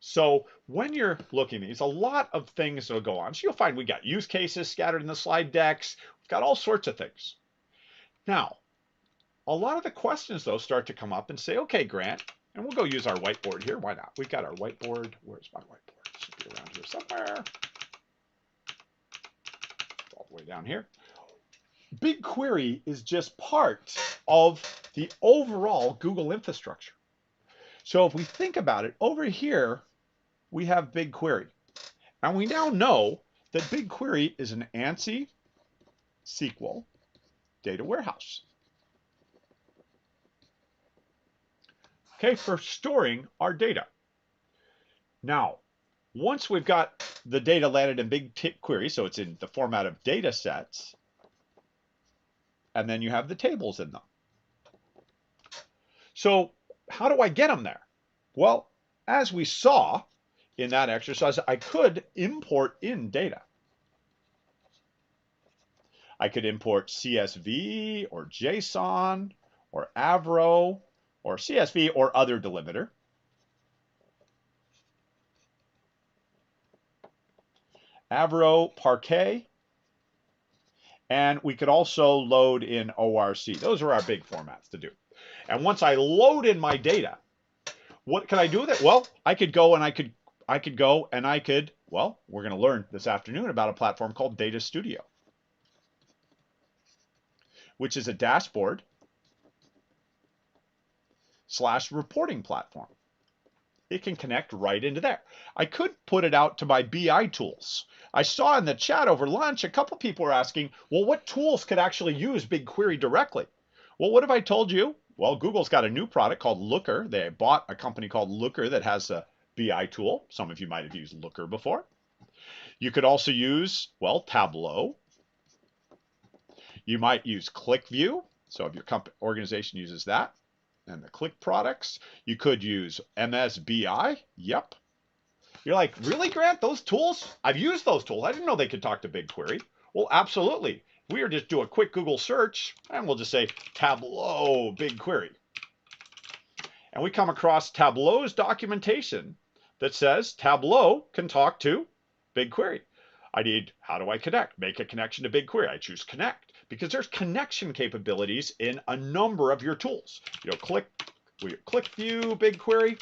So when you're looking at these, a lot of things will go on. So you'll find we got use cases scattered in the slide decks. We've got all sorts of things. Now, a lot of the questions, though, start to come up and say, okay, Grant, and we'll go use our whiteboard here. Why not? We've got our whiteboard. Where's my whiteboard? It should be around here somewhere. All the way down here. BigQuery is just part of the overall Google infrastructure. So if we think about it, over here, we have BigQuery. And we now know that BigQuery is an ANSI SQL data warehouse. Okay, for storing our data. Now, once we've got the data landed in BigQuery, so it's in the format of data sets, and then you have the tables in them. So how do I get them there? Well, as we saw in that exercise, I could import in data. I could import CSV or JSON or Avro or CSV or other delimiter. Avro, Parquet, and we could also load in ORC. Those are our big formats to do. And once I load in my data, what can I do with it? Well, I could go and I could well, we're going to learn this afternoon about a platform called Data Studio, which is a dashboard / reporting platform. It can connect right into there. I could put it out to my BI tools. I saw in the chat over lunch, a couple people were asking, well, what tools could actually use BigQuery directly? Well, what have I told you? Well, Google's got a new product called Looker. They bought a company called Looker that has a BI tool. Some of you might have used Looker before. You could also use, well, Tableau. You might use ClickView. So if your organization uses that, and the Click products. You could use MSBI. Yep. You're like, really, Grant? Those tools? I've used those tools. I didn't know they could talk to BigQuery. Well, absolutely. We are just do a quick Google search, and we'll just say Tableau BigQuery. And we come across Tableau's documentation that says Tableau can talk to BigQuery. I need, how do I connect? Make a connection to BigQuery. I choose connect because there's connection capabilities in a number of your tools. You know, ClickView, BigQuery.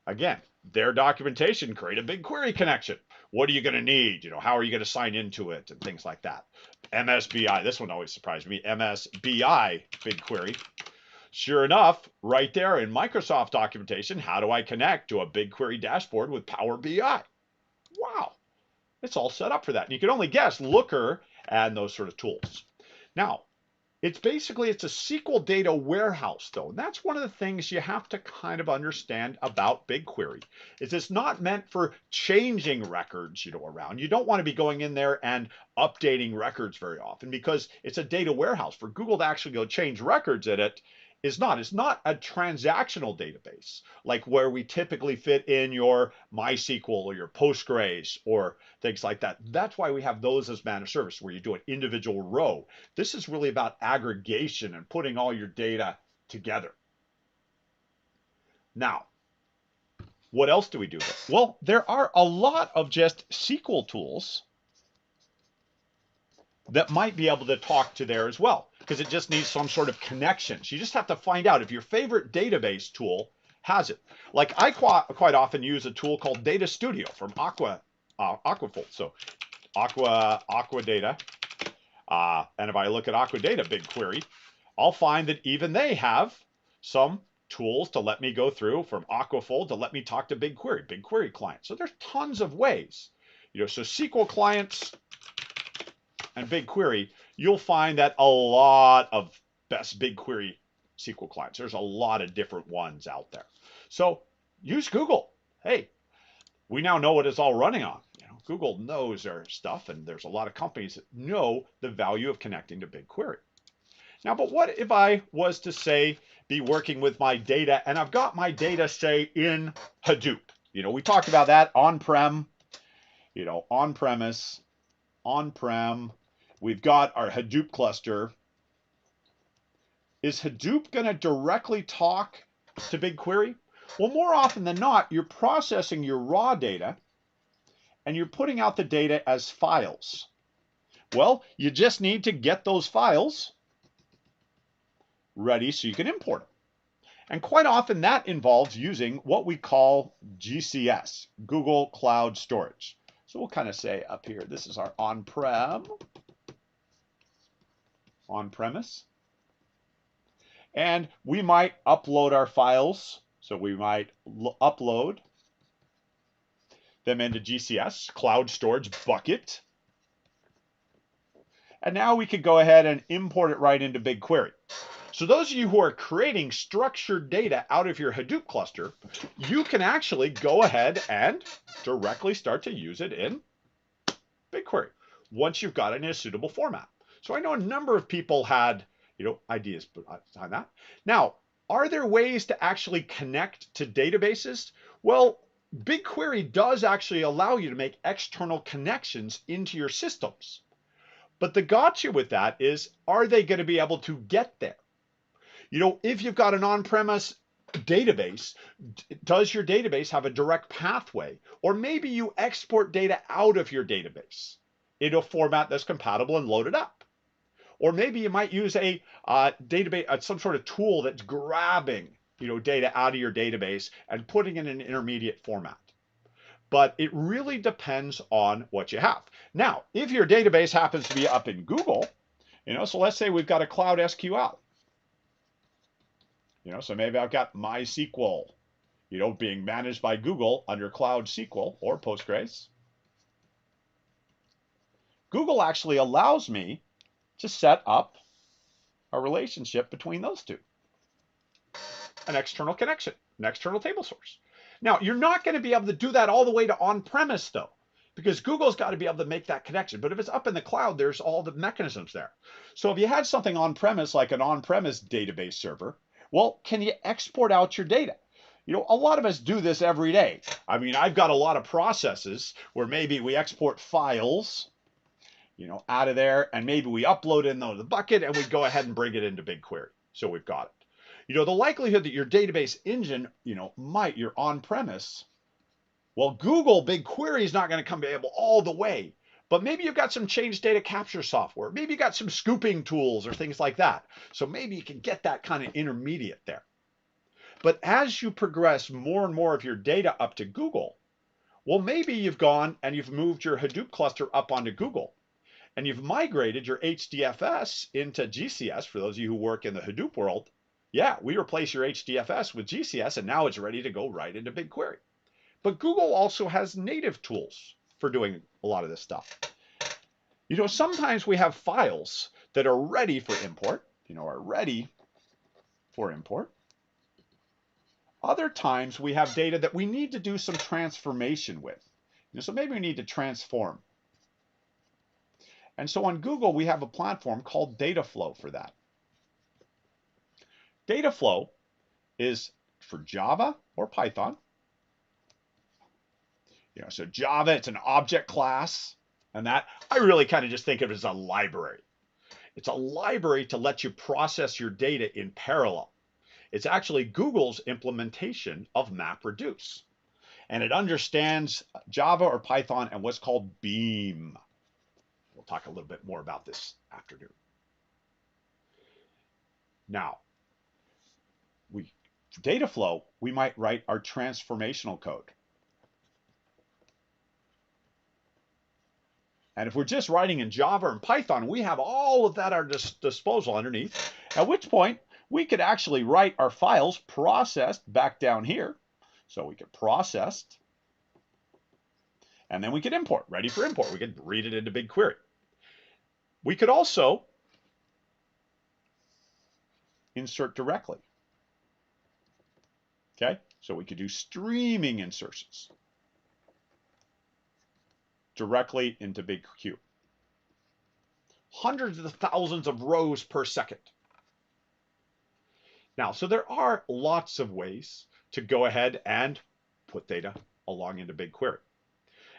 Again, their documentation, create a BigQuery connection. What are you going to need? You know, how are you going to sign into it and things like that. MSBI, this one always surprised me. MSBI, BigQuery. Sure enough, right there in Microsoft documentation, how do I connect to a BigQuery dashboard with Power BI? Wow, it's all set up for that. And you can only guess Looker and those sort of tools. Now, it's a SQL data warehouse, though. And that's one of the things you have to kind of understand about BigQuery, is it's not meant for changing records, you know, around. You don't want to be going in there and updating records very often because it's a data warehouse. For Google to actually go change records in it, it's not a transactional database like where we typically fit in your MySQL or your Postgres or things like that. That's why we have those as managed service where you do an individual row. This is really about aggregation and putting all your data together. Now, what else do we do with it? Well, there are a lot of just SQL tools that might be able to talk to there as well, because it just needs some sort of connection. So you just have to find out if your favorite database tool has it. Like I quite often use a tool called Data Studio from Aquafold. So Aqua Data. And if I look at Aqua Data BigQuery, I'll find that even they have some tools to let me go through from Aquafold to let me talk to BigQuery clients. So there's tons of ways. You know, so SQL clients and BigQuery, you'll find that a lot of best BigQuery SQL clients. There's a lot of different ones out there. So use Google. Hey, we now know what it's all running on. You know, Google knows their stuff, and there's a lot of companies that know the value of connecting to BigQuery. Now, but what if I was to say, be working with my data, and I've got my data, say, in Hadoop? You know, we talked about that on-prem, you know, on-premise, on-prem. We've got our Hadoop cluster. Is Hadoop going to directly talk to BigQuery? Well, more often than not, you're processing your raw data and you're putting out the data as files. Well, you just need to get those files ready so you can import them. And quite often that involves using what we call GCS, Google Cloud Storage. So we'll kind of say up here, this is our on-prem, on-premise. And we might upload our files. So we might upload them into GCS, Cloud Storage Bucket. And now we could go ahead and import it right into BigQuery. So those of you who are creating structured data out of your Hadoop cluster, you can actually go ahead and directly start to use it in BigQuery once you've got it in a suitable format. So I know a number of people had, ideas behind that. Now, are there ways to actually connect to databases? Well, BigQuery does actually allow you to make external connections into your systems. But the gotcha with that is, are they going to be able to get there? If you've got an on-premise database, does your database have a direct pathway? Or maybe you export data out of your database in a format that's compatible and load it up. Or maybe you might use a database, some sort of tool that's grabbing data out of your database and putting it in an intermediate format. But it really depends on what you have. Now, if your database happens to be up in Google, so let's say we've got a cloud SQL. So maybe I've got MySQL, being managed by Google under Cloud SQL or Postgres. Google actually allows me to set up a relationship between those two, an external connection, an external table source. Now, you're not going to be able to do that all the way to on-premise, though, because Google's got to be able to make that connection. But if it's up in the cloud, there's all the mechanisms there. So if you had something on-premise, like an on-premise database server, well, can you export out your data? A lot of us do this every day. I mean, I've got a lot of processes where maybe we export files, out of there, and maybe we upload it into the bucket and we go ahead and bring it into BigQuery. So we've got it. The likelihood that your database engine, your on-premise, well, Google BigQuery is not going to come able all the way, but maybe you've got some change data capture software. Maybe you got some scooping tools or things like that. So maybe you can get that kind of intermediate there. But as you progress more and more of your data up to Google, well, maybe you've gone and you've moved your Hadoop cluster up onto Google, and you've migrated your HDFS into GCS. For those of you who work in the Hadoop world, yeah, we replace your HDFS with GCS, and now it's ready to go right into BigQuery. But Google also has native tools for doing a lot of this stuff. Sometimes we have files that are ready for import, Other times we have data that we need to do some transformation with. So maybe we need to transform. And so on Google, we have a platform called Dataflow for that. Dataflow is for Java or Python. So Java, it's an object class, and that I really kind of just think of it as a library. It's a library to let you process your data in parallel. It's actually Google's implementation of MapReduce, and it understands Java or Python and what's called Beam. We'll talk a little bit more about this afternoon. Now, for Dataflow, we might write our transformational code. And if we're just writing in Java and Python, we have all of that at our disposal underneath, at which point we could actually write our files processed back down here. So we could process, and then we could import, ready for import. We could read it into BigQuery. We could also insert directly. Okay, so we could do streaming insertions directly into BigQ. Hundreds of thousands of rows per second. Now, so there are lots of ways to go ahead and put data along into BigQuery.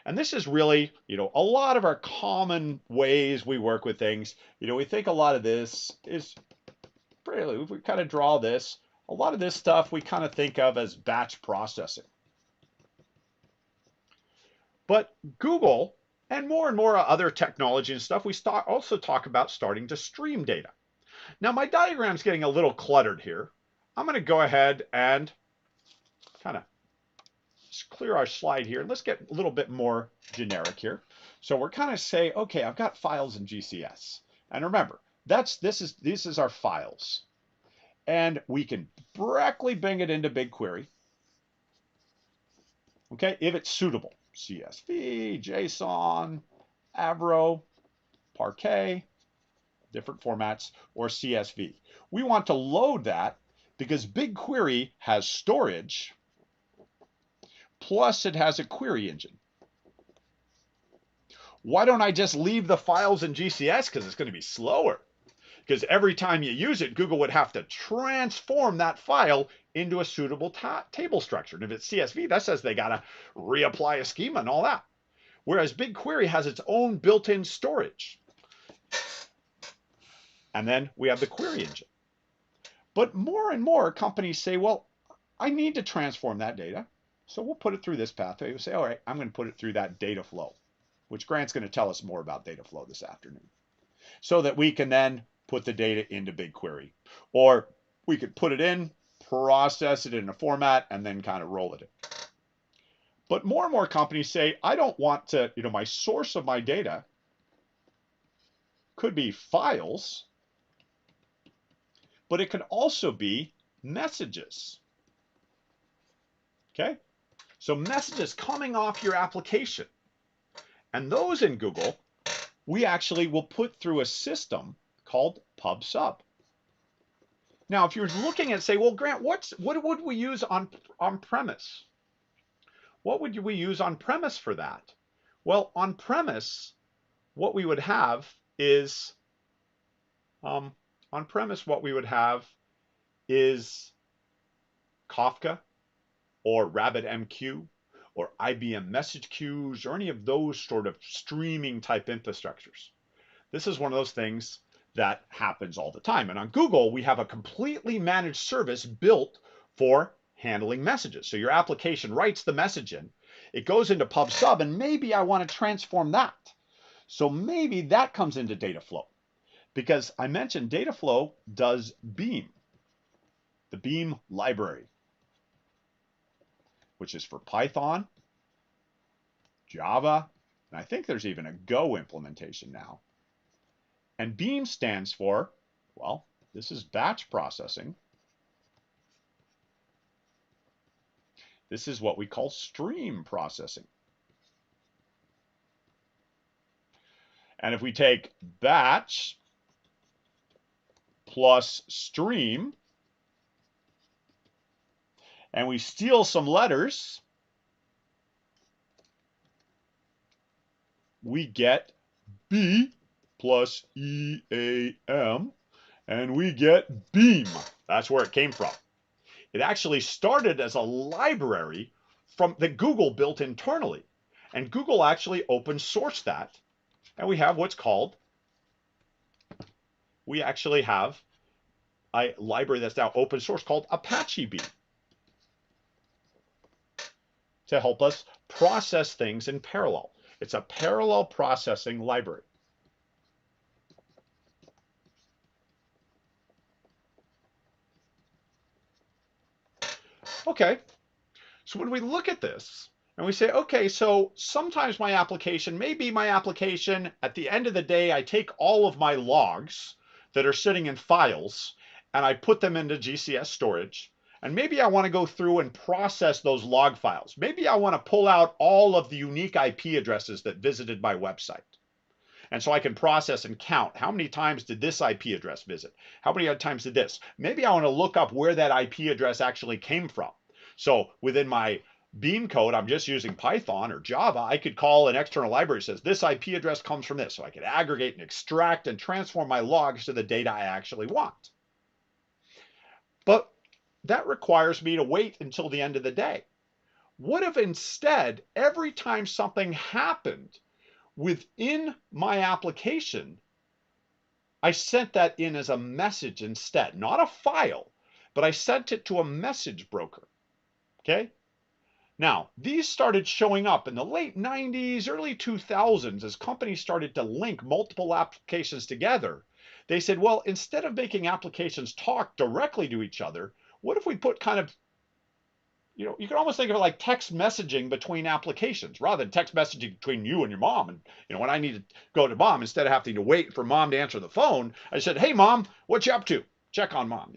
And this is really, a lot of our common ways we work with things. We think a lot of this is really, if we kind of draw this, a lot of this stuff we kind of think of as batch processing. But Google and more other technology and stuff, we also talk about starting to stream data. Now, my diagram's getting a little cluttered here. I'm going to go ahead and kind of clear our slide here. Let's get a little bit more generic here. So we're kind of say, okay, I've got files in GCS. And remember, this is our files. And we can directly bring it into BigQuery. Okay, if it's suitable. CSV, JSON, Avro, Parquet, different formats, or CSV. We want to load that because BigQuery has storage, plus it has a query engine. Why don't I just leave the files in GCS? Because it's going to be slower. Because every time you use it, Google would have to transform that file into a suitable table structure. And if it's CSV, that says they got to reapply a schema and all that. Whereas BigQuery has its own built-in storage. And then we have the query engine. But more and more companies say, well, I need to transform that data. So we'll put it through this pathway. We'll say, all right, I'm going to put it through that data flow, which Grant's going to tell us more about data flow this afternoon, so that we can then put the data into BigQuery. Or we could put it in, process it in a format, and then kind of roll it in. But more and more companies say, I don't want to, my source of my data could be files, but it can also be messages. Okay? So messages coming off your application. And those in Google, we actually will put through a system called PubSub. Now, if you're looking at, say, well, Grant, what would we use on premise? What would we use on premise for that? Well, on premise, what we would have is, on premise, what we would have is Kafka or RabbitMQ or IBM message queues or any of those sort of streaming type infrastructures. This is one of those things that happens all the time. And on Google, we have a completely managed service built for handling messages. So your application writes the message in, it goes into PubSub, and maybe I want to transform that. So maybe that comes into Dataflow, because I mentioned Dataflow does Beam, the Beam library, which is for Python, Java, and I think there's even a Go implementation now. And Beam stands for, well, this is batch processing. This is what we call stream processing. And if we take batch plus stream, and we steal some letters, we get B plus EAM, and we get Beam. That's where it came from. It actually started as a library that Google built internally. And Google actually open sourced that. And we have what's called, we actually have a library that's now open source called Apache Beam to help us process things in parallel. It's a parallel processing library. Okay, so when we look at this and we say, okay, so sometimes my application, maybe my application, at the end of the day, I take all of my logs that are sitting in files and I put them into GCS storage. And maybe I want to go through and process those log files. Maybe I want to pull out all of the unique IP addresses that visited my website. And so I can process and count how many times did this IP address visit? How many times did this? Maybe I want to look up where that IP address actually came from. So within my Beam code, I'm just using Python or Java. I could call an external library that says this IP address comes from this. So I could aggregate and extract and transform my logs to the data I actually want. But that requires me to wait until the end of the day. What if instead, every time something happened within my application, I sent that in as a message instead, not a file, but I sent it to a message broker, okay? Now, these started showing up in the late 90s, early 2000s, as companies started to link multiple applications together. They said, well, instead of making applications talk directly to each other, what if we put kind of, you can almost think of it like text messaging between applications rather than text messaging between you and your mom. And when I need to go to mom, instead of having to wait for mom to answer the phone, I said, hey, mom, what you up to? Check on mom,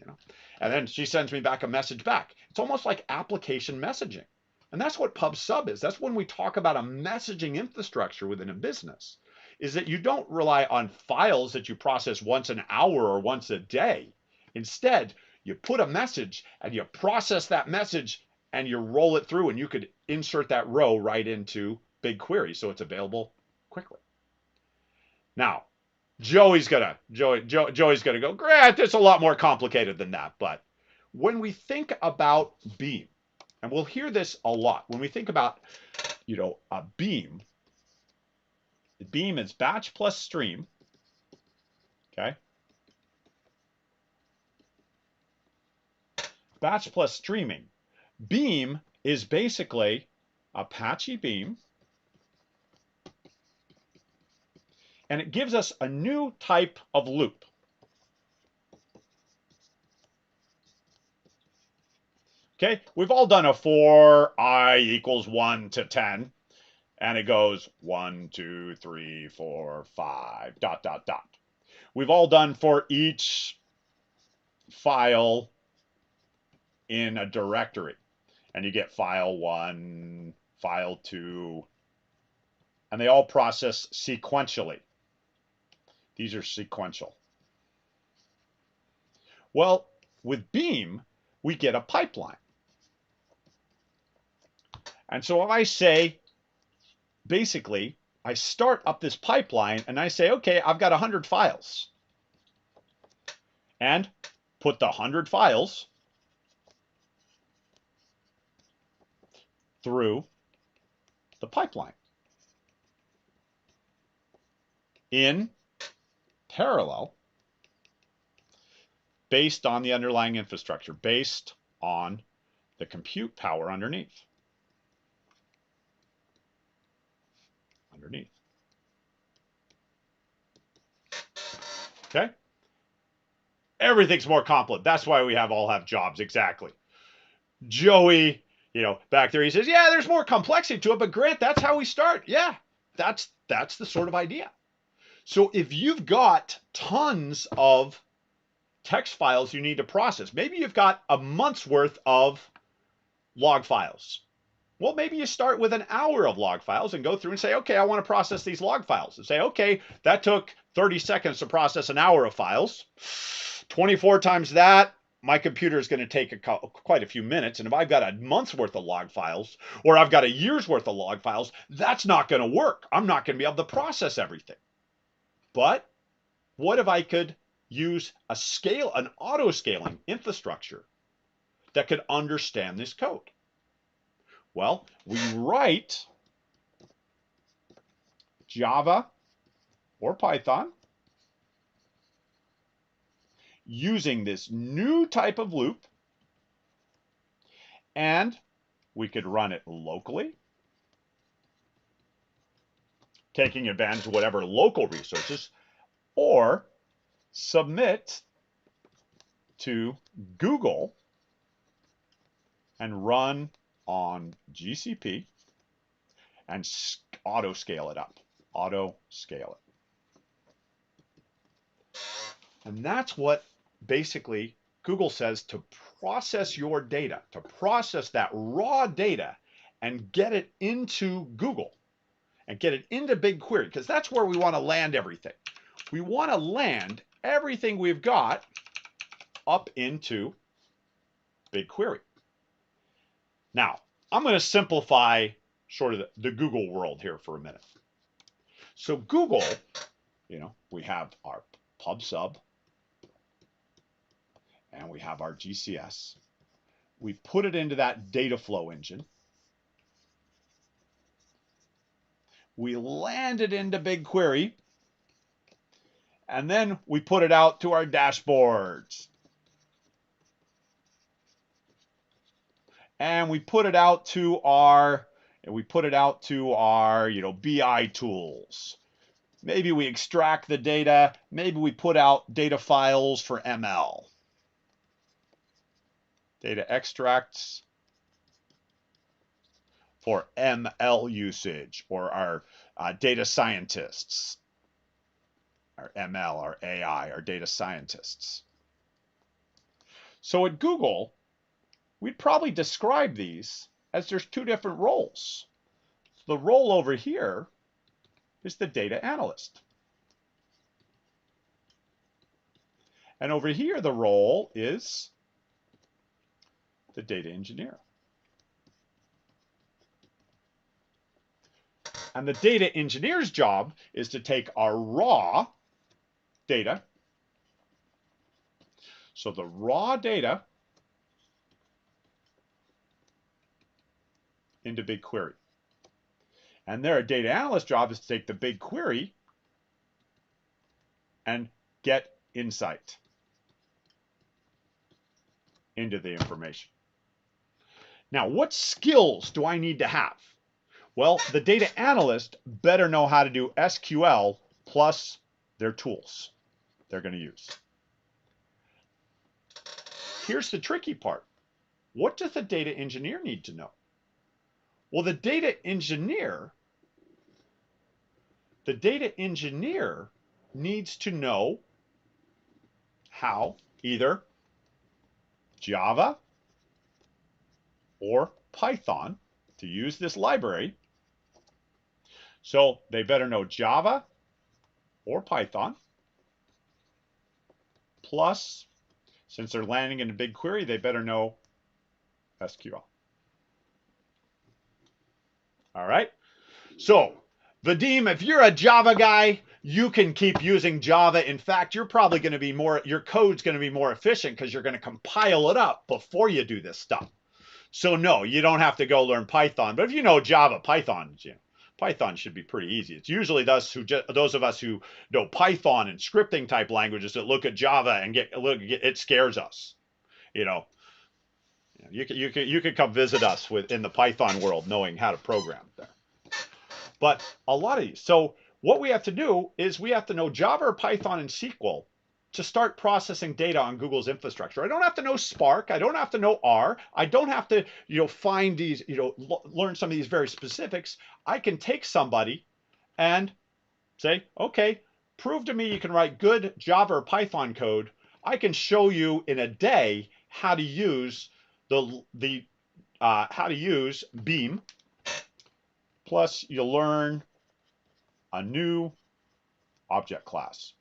And then she sends me back a message back. It's almost like application messaging. And that's what PubSub is. That's when we talk about a messaging infrastructure within a business, is that you don't rely on files that you process once an hour or once a day. Instead, you put a message and you process that message and you roll it through, and you could insert that row right into BigQuery so it's available quickly. Now, Joey's gonna go, Grant, it's a lot more complicated than that. But when we think about beam, and we'll hear this a lot, when we think about, a beam, the beam is batch plus stream, okay? Batch plus streaming. Beam is basically a patchy beam, and it gives us a new type of loop. Okay, we've all done a for I equals 1 to 10, and it goes 1, 2, 3, 4, 5, dot, dot, dot. We've all done for each file in a directory, and you get file 1, file 2, and they all process sequentially. These are sequential. Well, with Beam, we get a pipeline. And so if I say, basically, I start up this pipeline and I say, okay, I've got 100 files. And put the 100 files through the pipeline in parallel based on the underlying infrastructure, based on the compute power underneath. Okay? Everything's more complex. That's why we all have jobs. Exactly. Joey, back there, he says, yeah, there's more complexity to it, but Grant, that's how we start. Yeah, that's the sort of idea. So if you've got tons of text files you need to process, maybe you've got a month's worth of log files. Well, maybe you start with an hour of log files and go through and say, okay, I want to process these log files. And say, okay, that took 30 seconds to process an hour of files. 24 times that, my computer is going to take quite a few minutes. And if I've got a month's worth of log files, or I've got a year's worth of log files, that's not going to work. I'm not going to be able to process everything. But what if I could use an auto-scaling infrastructure that could understand this code? Well, we write Java or Python using this new type of loop, and we could run it locally, taking advantage of whatever local resources, or submit to Google and run on GCP and auto scale it up. Auto scale it. And that's what basically Google says to process your data, to process that raw data and get it into Google and get it into BigQuery, because that's where we want to land everything. We want to land everything we've got up into BigQuery. Now, I'm going to simplify sort of the Google world here for a minute. So Google, we have our pub sub and we have our GCS. We put it into that data flow engine. We land it into BigQuery, and then we put it out to our dashboards. And we put it out to our BI tools. Maybe we extract the data. Maybe we put out data files for ML. Data extracts for ML usage, or our data scientists, our ML, our AI, our data scientists. So at Google, we'd probably describe these as there's two different roles. The role over here is the data analyst. And over here, the role is the data engineer. And the data engineer's job is to take our raw data. So the raw data into BigQuery. And their data analyst job is to take the BigQuery and get insight into the information. Now, what skills do I need to have? Well, the data analyst better know how to do SQL plus their tools they're going to use. Here's the tricky part. What does the data engineer need to know? Well, the data engineer needs to know how either Java or Python to use this library. So they better know Java or Python. Plus, since they're landing in a BigQuery, they better know SQL. All right. So, Vadim, if you're a Java guy, you can keep using Java. In fact, you're probably going to be your code's going to be more efficient because you're going to compile it up before you do this stuff. So no, you don't have to go learn Python. But if you know Java, Python should be pretty easy. It's usually those of us who know Python and scripting type languages that look at Java and it scares us. You could come visit us in the Python world knowing how to program there. But a lot of these. So what we have to do is we have to know Java or Python and SQL to start processing data on Google's infrastructure. I don't have to know Spark. I don't have to know R. I don't have to, find these, learn some of these very specifics. I can take somebody and say, okay, prove to me you can write good Java or Python code. I can show you in a day how to use how to use Beam. Plus, you'll learn a new object class,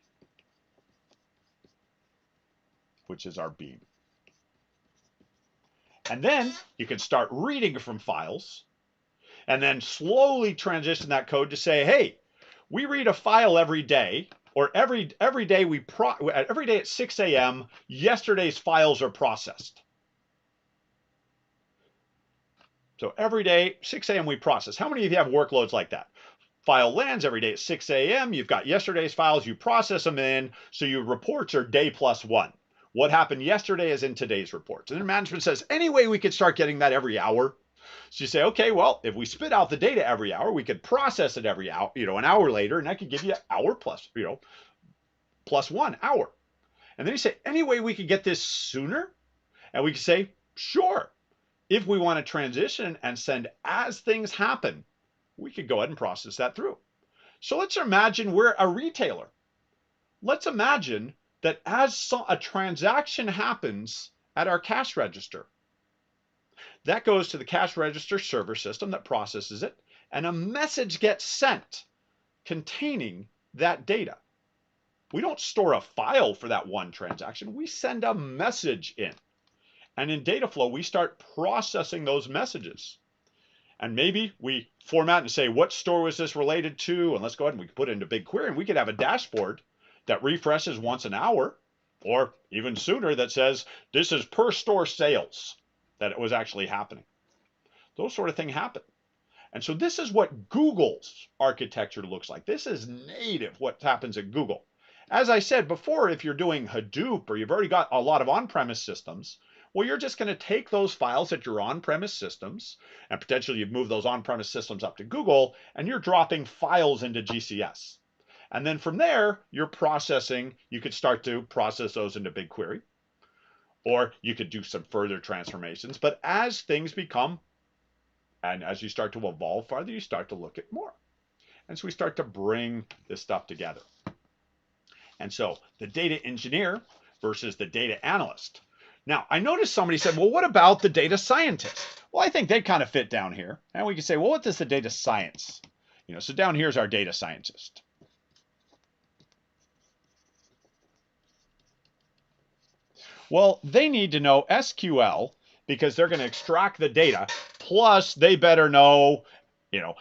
which is our Beam. And then you can start reading from files and then slowly transition that code to say, hey, we read a file every day, or every day at 6 a.m., yesterday's files are processed. So every day, 6 a.m. we process. How many of you have workloads like that? File lands every day at 6 a.m. You've got yesterday's files, you process them in, so your reports are day +1. What happened yesterday is in today's reports. And then management says, anyway, we could start getting that every hour. So you say, okay, well, if we spit out the data every hour, we could process it every hour, an hour later, and that could give you hour plus, +1 hour. And then you say, anyway, we could get this sooner. And we could say, sure. If we want to transition and send as things happen, we could go ahead and process that through. So let's imagine we're a retailer. Let's imagine that as a transaction happens at our cash register, that goes to the cash register server system that processes it, and a message gets sent containing that data. We don't store a file for that one transaction. We send a message in. And in data flow, we start processing those messages. And maybe we format and say, what store was this related to? And let's go ahead and we put it into BigQuery, and we could have a dashboard that refreshes once an hour, or even sooner, that says, this is per store sales, that it was actually happening. Those sort of things happen. And so this is what Google's architecture looks like. This is native, what happens at Google. As I said before, if you're doing Hadoop or you've already got a lot of on-premise systems, well, you're just going to take those files at your on-premise systems, and potentially you've moved those on-premise systems up to Google, and you're dropping files into GCS. And then from there, you're processing, you could start to process those into BigQuery, or you could do some further transformations. But as things become, and as you start to evolve farther, you start to look at more. And so we start to bring this stuff together. And so the data engineer versus the data analyst. Now, I noticed somebody said, well, what about the data scientist? Well, I think they kind of fit down here. And we can say, well, what does the data science? So down here's our data scientist. Well, they need to know SQL because they're going to extract the data. Plus, they better know,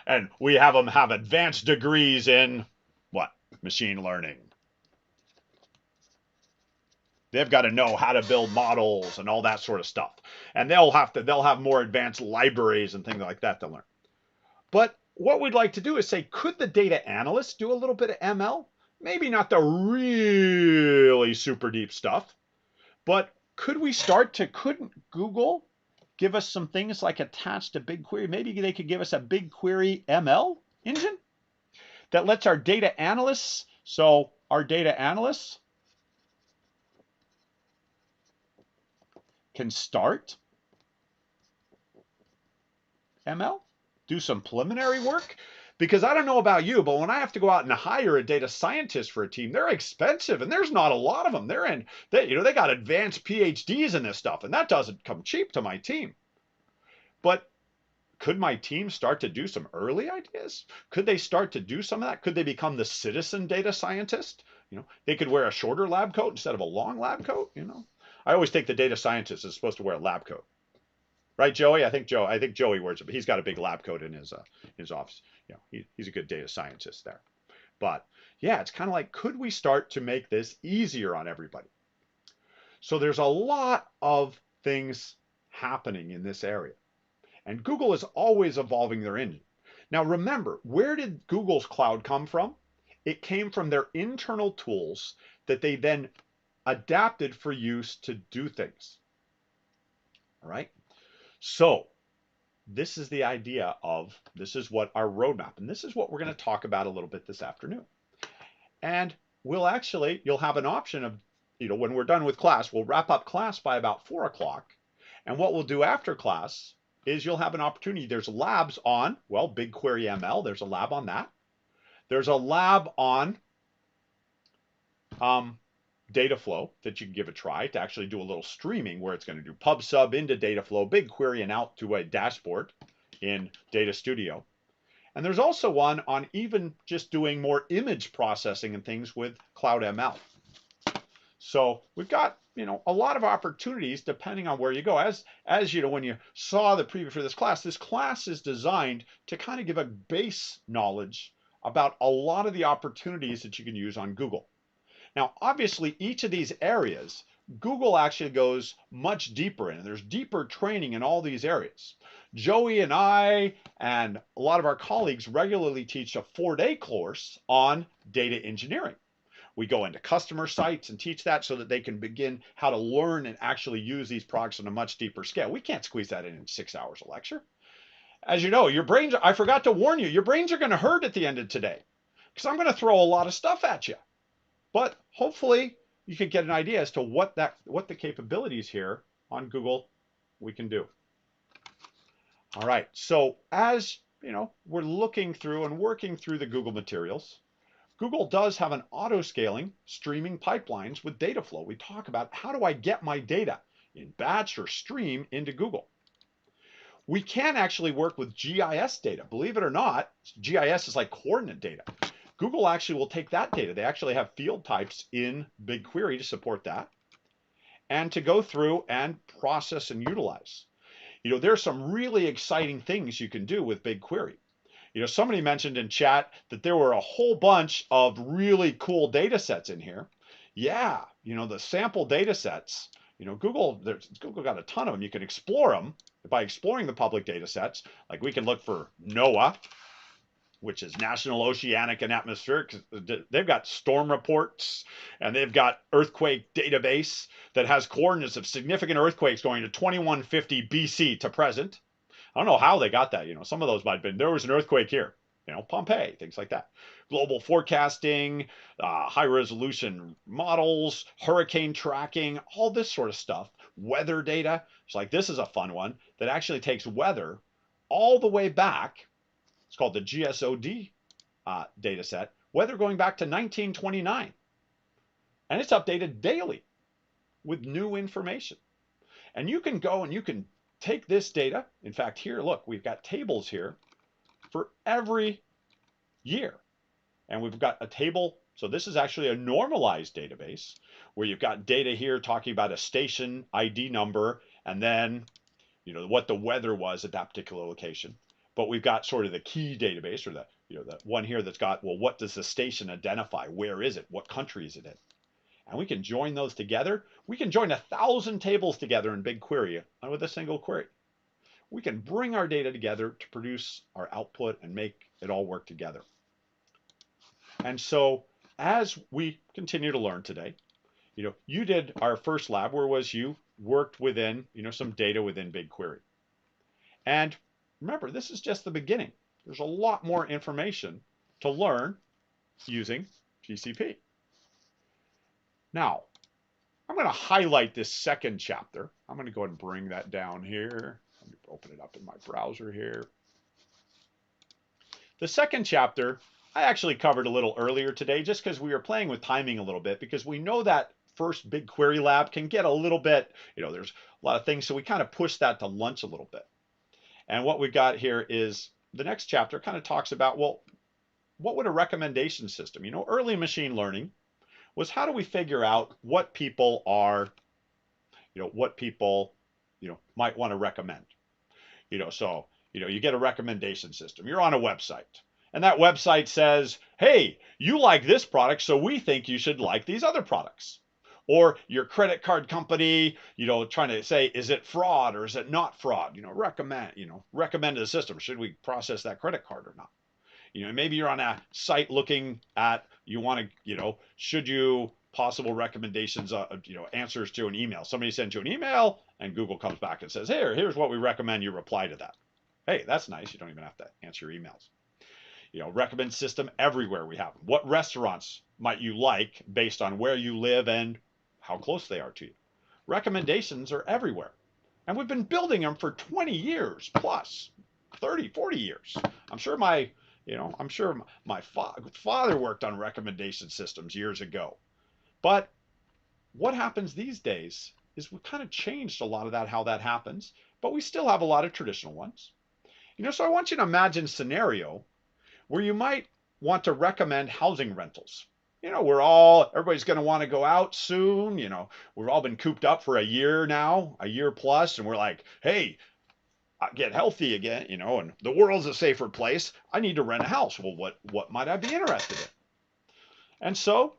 and we have them have advanced degrees in what? Machine learning. They've got to know how to build models and all that sort of stuff. And they'll have more advanced libraries and things like that to learn. But what we'd like to do is say, could the data analyst do a little bit of ML? Maybe not the really super deep stuff, but couldn't Google give us some things like attached to BigQuery? Maybe they could give us a BigQuery ML engine that lets our data analysts, so our data analysts can start ML, do some preliminary work. Because I don't know about you, but when I have to go out and hire a data scientist for a team, they're expensive, and there's not a lot of them. They got advanced PhDs in this stuff, and that doesn't come cheap to my team. But could my team start to do some early ideas? Could they start to do some of that? Could they become the citizen data scientist? They could wear a shorter lab coat instead of a long lab coat. I always think the data scientist is supposed to wear a lab coat. Right, Joey? I think Joey wears it, but he's got a big lab coat in his office. He's a good data scientist there. But yeah, it's kind of like, could we start to make this easier on everybody? So there's a lot of things happening in this area. And Google is always evolving their engine. Now remember, where did Google's cloud come from? It came from their internal tools that they then adapted for use to do things. All right? So this is the idea of, this is what our roadmap, and this is what we're going to talk about a little bit this afternoon. And you'll have an option of, when we're done with class, we'll wrap up class by about 4 o'clock. And what we'll do after class is you'll have an opportunity. There's labs on, BigQuery ML. There's a lab on that. There's a lab on data flow that you can give a try to actually do a little streaming, where it's going to do pub sub into data flow, BigQuery, and out to a dashboard in Data Studio. And there's also one on even just doing more image processing and things with Cloud ML. So we've got, a lot of opportunities depending on where you go. As when you saw the preview for this class is designed to kind of give a base knowledge about a lot of the opportunities that you can use on Google. Now, obviously, each of these areas, Google actually goes much deeper in, and there's deeper training in all these areas. Joey and I and a lot of our colleagues regularly teach a 4-day course on data engineering. We go into customer sites and teach that so that they can begin how to learn and actually use these products on a much deeper scale. We can't squeeze that in 6 hours of lecture. As you know, I forgot to warn you, your brains are going to hurt at the end of today, because I'm going to throw a lot of stuff at you. But hopefully you can get an idea as to what the capabilities here on Google we can do. All right, so as we're looking through and working through the Google materials, Google does have an auto-scaling streaming pipelines with data flow. We talk about, how do I get my data in batch or stream into Google? We can actually work with GIS data. Believe it or not, GIS is like coordinate data. Google actually will take that data. They actually have field types in BigQuery to support that, and to go through and process and utilize. There's some really exciting things you can do with BigQuery. Somebody mentioned in chat that there were a whole bunch of really cool data sets in here. Yeah, the sample data sets, Google got a ton of them. You can explore them by exploring the public data sets. Like, we can look for NOAA, which is National Oceanic and Atmospheric. They've got storm reports, and they've got earthquake database that has coordinates of significant earthquakes going to 2150 BC to present. I don't know how they got that. Some of those might have been, there was an earthquake here, Pompeii, things like that. Global forecasting, high resolution models, hurricane tracking, all this sort of stuff. Weather data. It's like, this is a fun one that actually takes weather all the way back. It's called the GSOD data set. Weather going back to 1929. And it's updated daily with new information. And you can go and you can take this data. In fact, here, look, we've got tables here for every year. And we've got a table. So this is actually a normalized database where you've got data here talking about a station ID number, and then, what the weather was at that particular location. but we've got sort of the key database, or the the one here that's got, well, what does the station identify? Where is it? What country is it in? And we can join those together. We can join 1,000 tables together in BigQuery with a single query. We can bring our data together to produce our output and make it all work together. And so as we continue to learn today, you did our first lab where was you worked within, some data within BigQuery. And remember, this is just the beginning. There's a lot more information to learn using GCP. Now, I'm going to highlight this second chapter. I'm going to go ahead and bring that down here. Let me open it up in my browser here. The second chapter, I actually covered a little earlier today just because we were playing with timing a little bit, because we know that first BigQuery lab can get a little bit, there's a lot of things, so we kind of pushed that to lunch a little bit. And what we've got here is the next chapter kind of talks about, well, what would a recommendation system, early machine learning was how do we figure out what people are, what people, might want to recommend. So, you get a recommendation system. You're on a website, and that website says, hey, you like this product, so we think you should like these other products. Or your credit card company, trying to say, is it fraud or is it not fraud? Recommend to the system. Should we process that credit card or not? Maybe you're on a site looking at, you want to, should you possible recommendations, answers to an email. Somebody sends you an email and Google comes back and says, here's what we recommend you reply to that. Hey, that's nice. You don't even have to answer your emails. Recommend system everywhere we have. What restaurants might you like based on where you live and how close they are to you? Recommendations are everywhere. And we've been building them for 20 years plus, 30, 40 years. I'm sure my father worked on recommendation systems years ago. But what happens these days is we've kind of changed a lot of that, how that happens, but we still have a lot of traditional ones. So I want you to imagine a scenario where you might want to recommend housing rentals. Everybody's going to want to go out soon. We've all been cooped up for a year now, a year plus, and we're like, hey, get healthy again, and the world's a safer place. I need to rent a house. Well, what might I be interested in? And so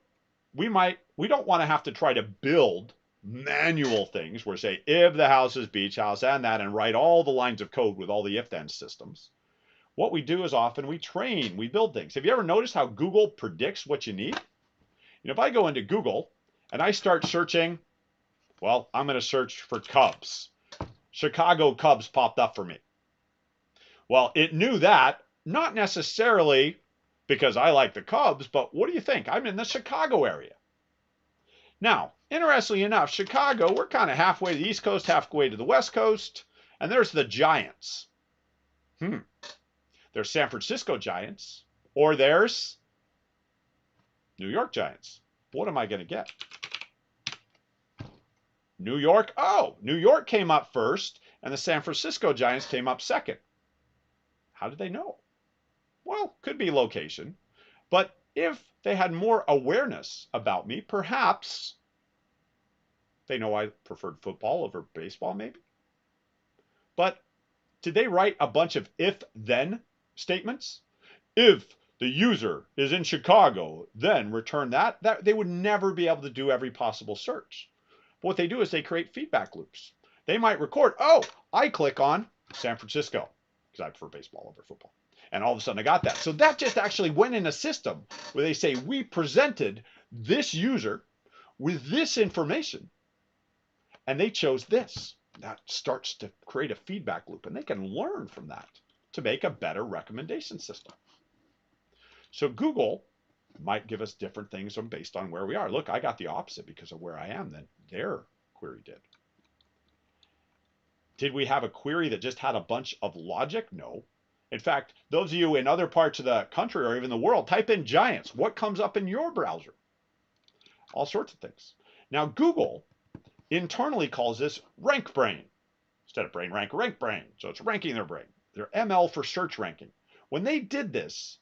we don't want to have to try to build manual things where say, if the house is beach house and that, and write all the lines of code with all the if-then systems. What we do is often we build things. Have you ever noticed how Google predicts what you need? If I go into Google and I start searching, well, I'm going to search for Cubs. Chicago Cubs popped up for me. Well, it knew that, not necessarily because I like the Cubs, but what do you think? I'm in the Chicago area. Now, interestingly enough, Chicago, we're kind of halfway to the East Coast, halfway to the West Coast, and there's the Giants. There's San Francisco Giants, or there's New York Giants. What am I going to get? New York. Oh, New York came up first, and the San Francisco Giants came up second. How did they know? Well, could be location. But if they had more awareness about me, perhaps they know I preferred football over baseball, maybe. But did they write a bunch of if-then statements? If the user is in Chicago, then return that. They would never be able to do every possible search. But what they do is they create feedback loops. They might record, oh, I click on San Francisco because I prefer baseball over football. And all of a sudden I got that. So that just actually went in a system where they say, we presented this user with this information and they chose this. That starts to create a feedback loop, and they can learn from that to make a better recommendation system. So Google might give us different things based on where we are. Look, I got the opposite because of where I am than their query did. Did we have a query that just had a bunch of logic? No. In fact, those of you in other parts of the country or even the world, type in Giants. What comes up in your browser? All sorts of things. Now, Google internally calls this rank brain. Instead of brain rank brain. So it's ranking their brain. They're ML for search ranking. When they did this,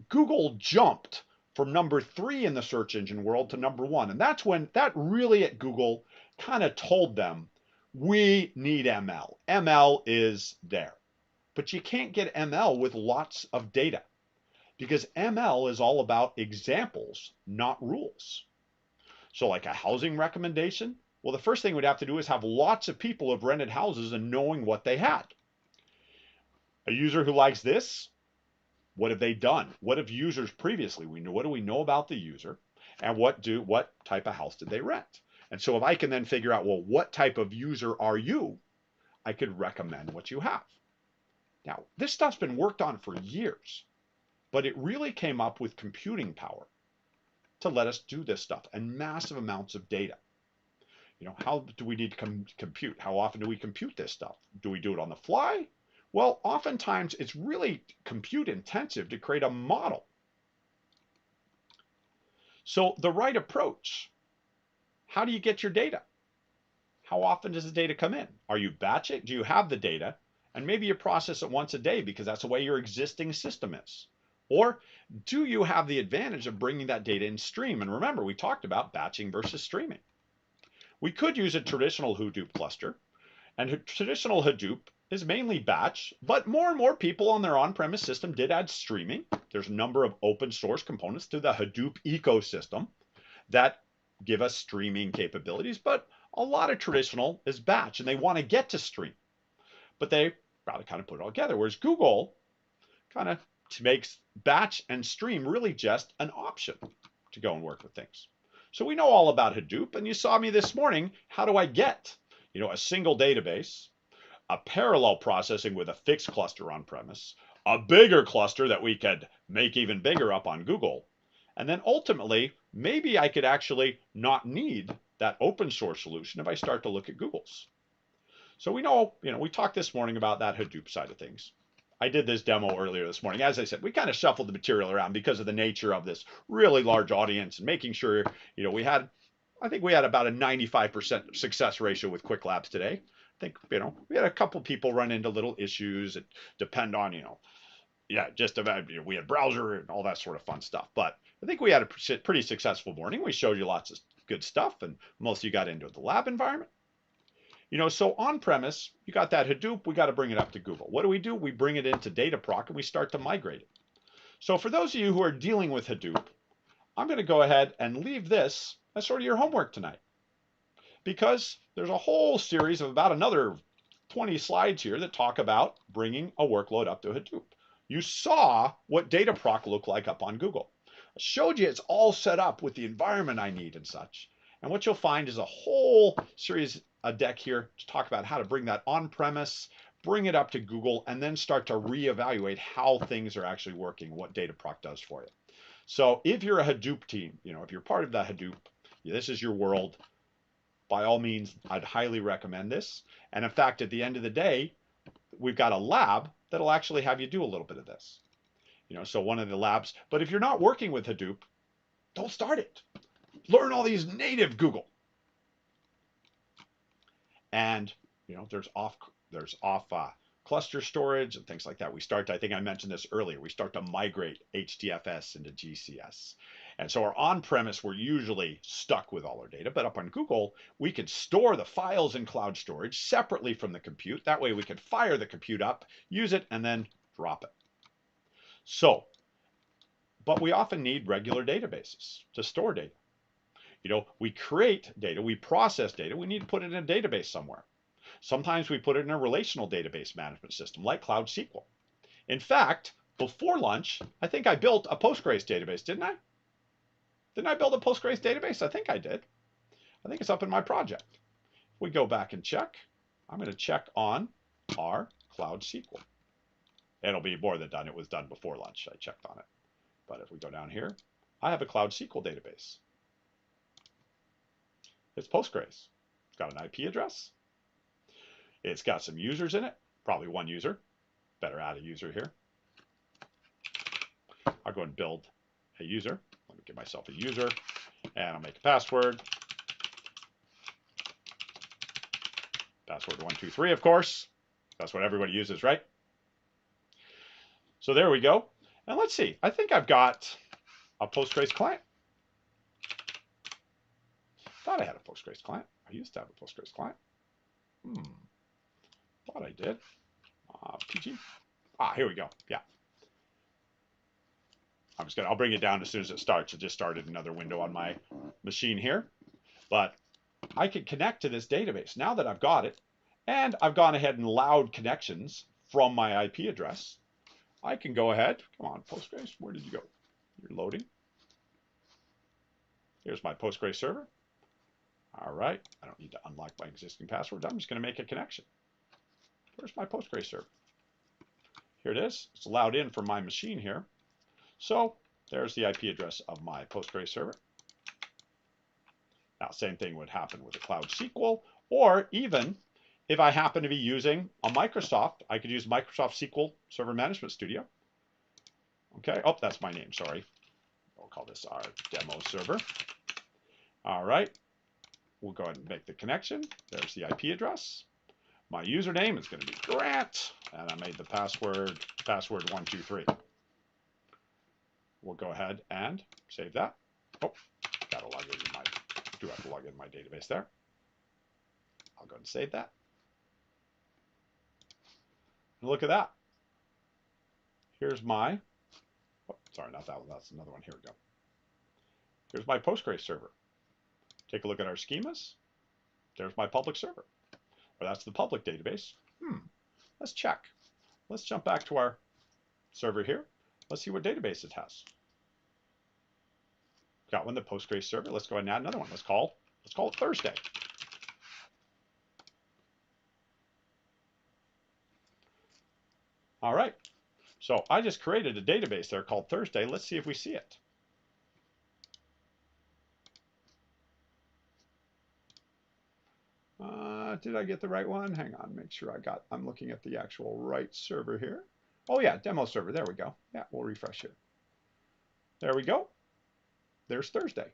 Google jumped from number 3 in the search engine world to number 1. And that's when that really at Google kind of told them, we need ML. ML is there. But you can't get ML with lots of data because ML is all about examples, not rules. So like a housing recommendation, well, the first thing we'd have to do is have lots of people who have rented houses and knowing what they had. A user who likes this, what have they done? What have users previously? What do we know about the user? And what type of house did they rent? And so if I can then figure out, well, what type of user are you? I could recommend what you have. Now, this stuff's been worked on for years, but it really came up with computing power to let us do this stuff and massive amounts of data. How do we need to compute? How often do we compute this stuff? Do we do it on the fly? Well, oftentimes it's really compute intensive to create a model. So the right approach, how do you get your data? How often does the data come in? Are you batching? Do you have the data? And maybe you process it once a day because that's the way your existing system is. Or do you have the advantage of bringing that data in stream? And remember, we talked about batching versus streaming. We could use a traditional Hadoop cluster, and traditional Hadoop is mainly batch, but more and more people on their on-premise system did add streaming. There's a number of open source components to the Hadoop ecosystem that give us streaming capabilities, but a lot of traditional is batch, and they want to get to stream, but they gotta kind of put it all together. Whereas Google kind of makes batch and stream really just an option to go and work with things. So we know all about Hadoop, and you saw me this morning. How do I get, a single database, a parallel processing with a fixed cluster on premise, a bigger cluster that we could make even bigger up on Google, and then ultimately, maybe I could actually not need that open source solution if I start to look at Google's. So we know, we talked this morning about that Hadoop side of things. I did this demo earlier this morning. As I said, we kind of shuffled the material around because of the nature of this really large audience and making sure, I think we had about a 95% success ratio with Quick Labs today. I think, we had a couple people run into little issues that depend on, just about, we had browser and all that sort of fun stuff. But I think we had a pretty successful morning. We showed you lots of good stuff, and most of you got into the lab environment. So on premise, you got that Hadoop, we got to bring it up to Google. What do? We bring it into Dataproc and we start to migrate it. So for those of you who are dealing with Hadoop, I'm going to go ahead and leave this as sort of your homework tonight, because there's a whole series of about another 20 slides here that talk about bringing a workload up to Hadoop. You saw what Dataproc looked like up on Google. I showed you it's all set up with the environment I need and such. And what you'll find is a whole series, a deck here to talk about how to bring that on-premise, bring it up to Google, and then start to reevaluate how things are actually working, what Dataproc does for you. So if you're a Hadoop team, if you're part of the Hadoop, this is your world, by all means, I'd highly recommend this. And in fact, at the end of the day, we've got a lab that'll actually have you do a little bit of this. So one of the labs, but if you're not working with Hadoop, don't start it. Learn all these native Google. And there's off cluster storage and things like that. I think I mentioned this earlier, we start to migrate HDFS into GCS. And so our on-premise, we're usually stuck with all our data, but up on Google, we can store the files in cloud storage separately from the compute. That way we can fire the compute up, use it, and then drop it. So, but we often need regular databases to store data. We create data, we process data, we need to put it in a database somewhere. Sometimes we put it in a relational database management system like Cloud SQL. In fact, before lunch, I think I built a Postgres database, didn't I? Didn't I build a Postgres database? I think I did. I think it's up in my project. If we go back and check, I'm going to check on our Cloud SQL. It'll be more than done. It was done before lunch. I checked on it. But if we go down here, I have a Cloud SQL database. It's Postgres. It's got an IP address. It's got some users in it, probably one user. Better add a user here. I'll go and build a user. Let me give myself a user, and I'll make a password. Password 123, of course. That's what everybody uses, right? So there we go. And let's see. I think I've got a Postgres client. Thought I had a Postgres client. I used to have a Postgres client. Thought I did. PG. Here we go. Yeah. I'll bring it down as soon as it starts. It just started another window on my machine here. But I can connect to this database now that I've got it, and I've gone ahead and allowed connections from my IP address. I can go ahead. Come on, Postgres, where did you go? You're loading. Here's my Postgres server. All right, I don't need to unlock my existing password. I'm just going to make a connection. Where's my Postgres server? Here it is. It's allowed in from my machine here. So there's the IP address of my Postgres server. Now, same thing would happen with a Cloud SQL, or even if I happen to be using a Microsoft, I could use Microsoft SQL Server Management Studio. Okay, oh, that's my name, sorry. We'll call this our demo server. All right, we'll go ahead and make the connection. There's the IP address. My username is going to be Grant, and I made the password 123. We'll go ahead and save that. Oh, gotta log in my, do have to log in my database there. I'll go ahead and save that. And look at that. Here's my, oh, sorry, not that one, that's another one. Here we go. Here's my Postgres server. Take a look at our schemas. There's my public server. Or that's the public database. Let's check. Let's jump back to our server here. Let's see what database it has. Got one, the Postgres server. Let's go ahead and add another one. Let's call it Thursday. All right. So I just created a database there called Thursday. Let's see if we see it. Did I get the right one? Hang on, make sure I'm looking at the actual right server here. Oh yeah, demo server, there we go. Yeah, we'll refresh here. There we go. There's Thursday.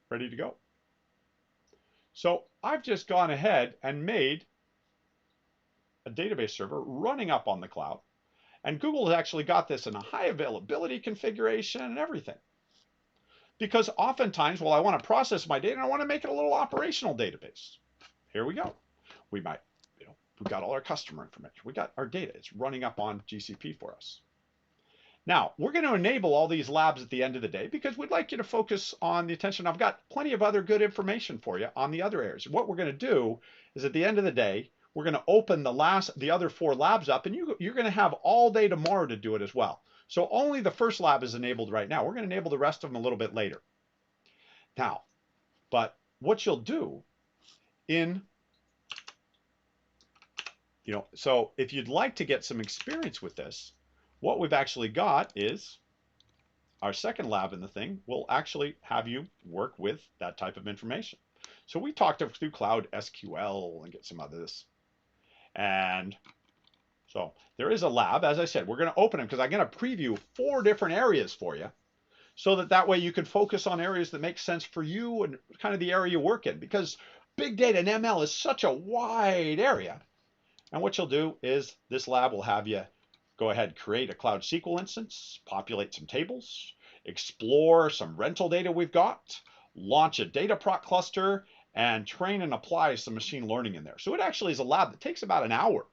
Ready to go. So I've just gone ahead and made a database server running up on the cloud. And Google has actually got this in a high availability configuration and everything. Because oftentimes, well, I want to process my data and I want to make it a little operational database. Here we go. We might, we've got all our customer information. We got our data. It's running up on GCP for us. Now, we're going to enable all these labs at the end of the day because we'd like you to focus on the attention. I've got plenty of other good information for you on the other areas. What we're going to do is at the end of the day, we're going to open the other 4 labs up, and you're going to have all day tomorrow to do it as well. So only the first lab is enabled right now. We're going to enable the rest of them a little bit later. Now, but what you'll do so if you'd like to get some experience with this, what we've actually got is our second lab in the thing will actually have you work with that type of information. So we talked through Cloud SQL and get some of this. And so there is a lab. As I said, we're going to open them because I'm going to preview 4 different areas for you so that way you can focus on areas that make sense for you and kind of the area you work in, because big data and ML is such a wide area. And what you'll do is this lab will have you go ahead, create a Cloud SQL instance, populate some tables, explore some rental data we've got, launch a Dataproc cluster, and train and apply some machine learning in there. So it actually is a lab that takes about an hour.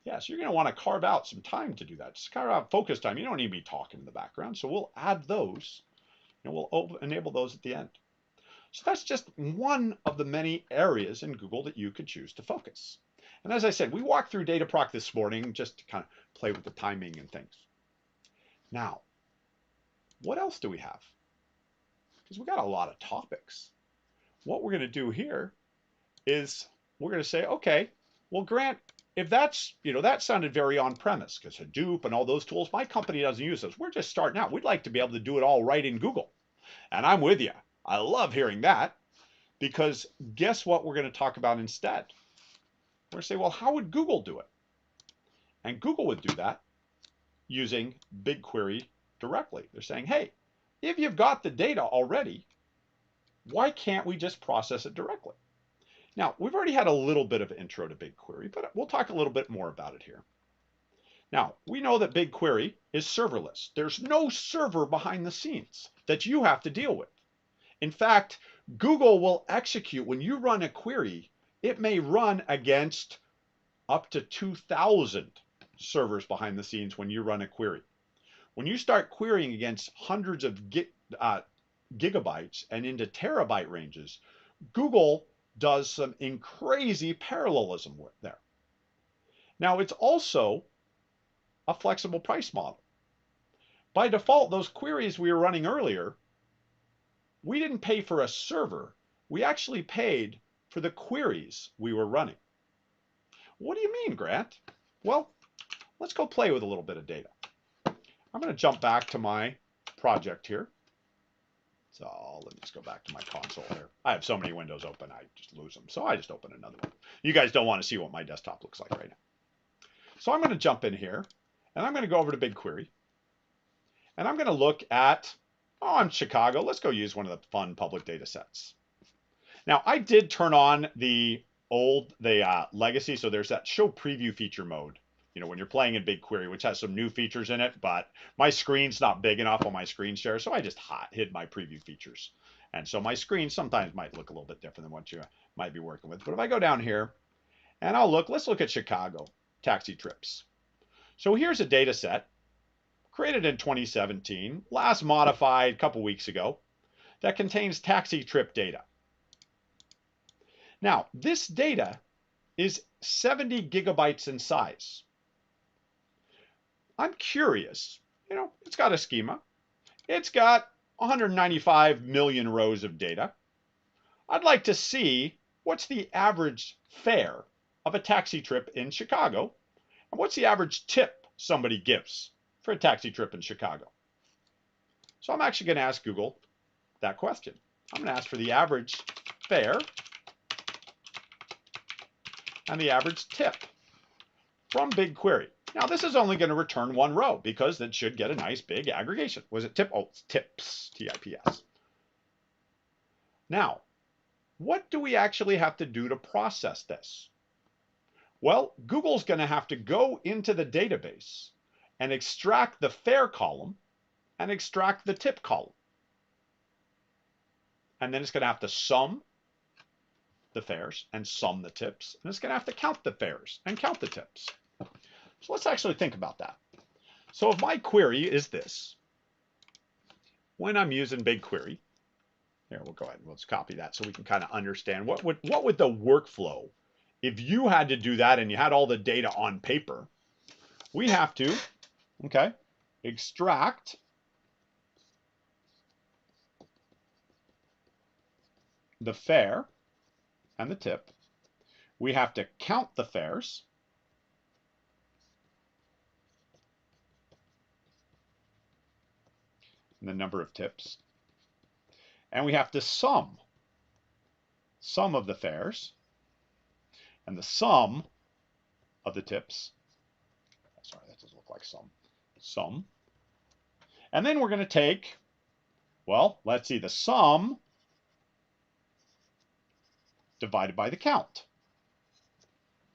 Yeah, so you're going to want to carve out some time to do that. Just carve out focus time. You don't need to be talking in the background. So we'll add those, and we'll enable those at the end. So that's just one of the many areas in Google that you could choose to focus. And as I said, we walked through Dataproc this morning just to kind of play with the timing and things. Now, what else do we have? Because we got a lot of topics. What we're going to do here is we're going to say, okay, well, Grant, if that's, that sounded very on-premise because Hadoop and all those tools, my company doesn't use those. We're just starting out. We'd like to be able to do it all right in Google. And I'm with you. I love hearing that, because guess what we're going to talk about instead? We're going to say, well, how would Google do it? And Google would do that using BigQuery directly. They're saying, hey, if you've got the data already, why can't we just process it directly? Now, we've already had a little bit of an intro to BigQuery, but we'll talk a little bit more about it here. Now, we know that BigQuery is serverless. There's no server behind the scenes that you have to deal with. In fact, Google will execute, when you run a query, it may run against up to 2,000 servers behind the scenes when you run a query. When you start querying against hundreds of gigabytes and into terabyte ranges, Google does some crazy parallelism there. Now, it's also a flexible price model. By default, those queries we were running earlier, we didn't pay for a server. We actually paid for the queries we were running. What do you mean, Grant? Well, let's go play with a little bit of data. I'm going to jump back to my project here. So let me just go back to my console here. I have so many windows open, I just lose them. So I just open another one. You guys don't want to see what my desktop looks like right now. So I'm going to jump in here, and I'm going to go over to BigQuery. And I'm going to look at, I'm Chicago. Let's go use one of the fun public data sets. Now, I did turn on the legacy, so there's that show preview feature mode, when you're playing in BigQuery, which has some new features in it, but my screen's not big enough on my screen share, so I just hid my preview features. And so my screen sometimes might look a little bit different than what you might be working with. But if I go down here and let's look at Chicago taxi trips. So here's a data set created in 2017, last modified a couple weeks ago, that contains taxi trip data. Now, this data is 70 gigabytes in size. I'm curious, it's got a schema. It's got 195 million rows of data. I'd like to see what's the average fare of a taxi trip in Chicago, and what's the average tip somebody gives for a taxi trip in Chicago. So I'm actually going to ask Google that question. I'm going to ask for the average fare and the average tip from BigQuery. Now, this is only going to return one row because it should get a nice big aggregation. Was it tip? Oh, it's tips, T-I-P-S. Now, what do we actually have to do to process this? Well, Google's going to have to go into the database and extract the fare column and extract the tip column. And then it's going to have to sum the fares and sum the tips. And it's going to have to count the fares and count the tips. So let's actually think about that. So if my query is this, when I'm using BigQuery, here, we'll go ahead and let's copy that so we can kind of understand what would the workflow, if you had to do that and you had all the data on paper, we have to, extract the fare and the tip. We have to count the fares. And the number of tips. And we have to sum of the fares and the sum of the tips. Sorry, that doesn't look like sum. And then we're going to take, let's see, the sum divided by the count,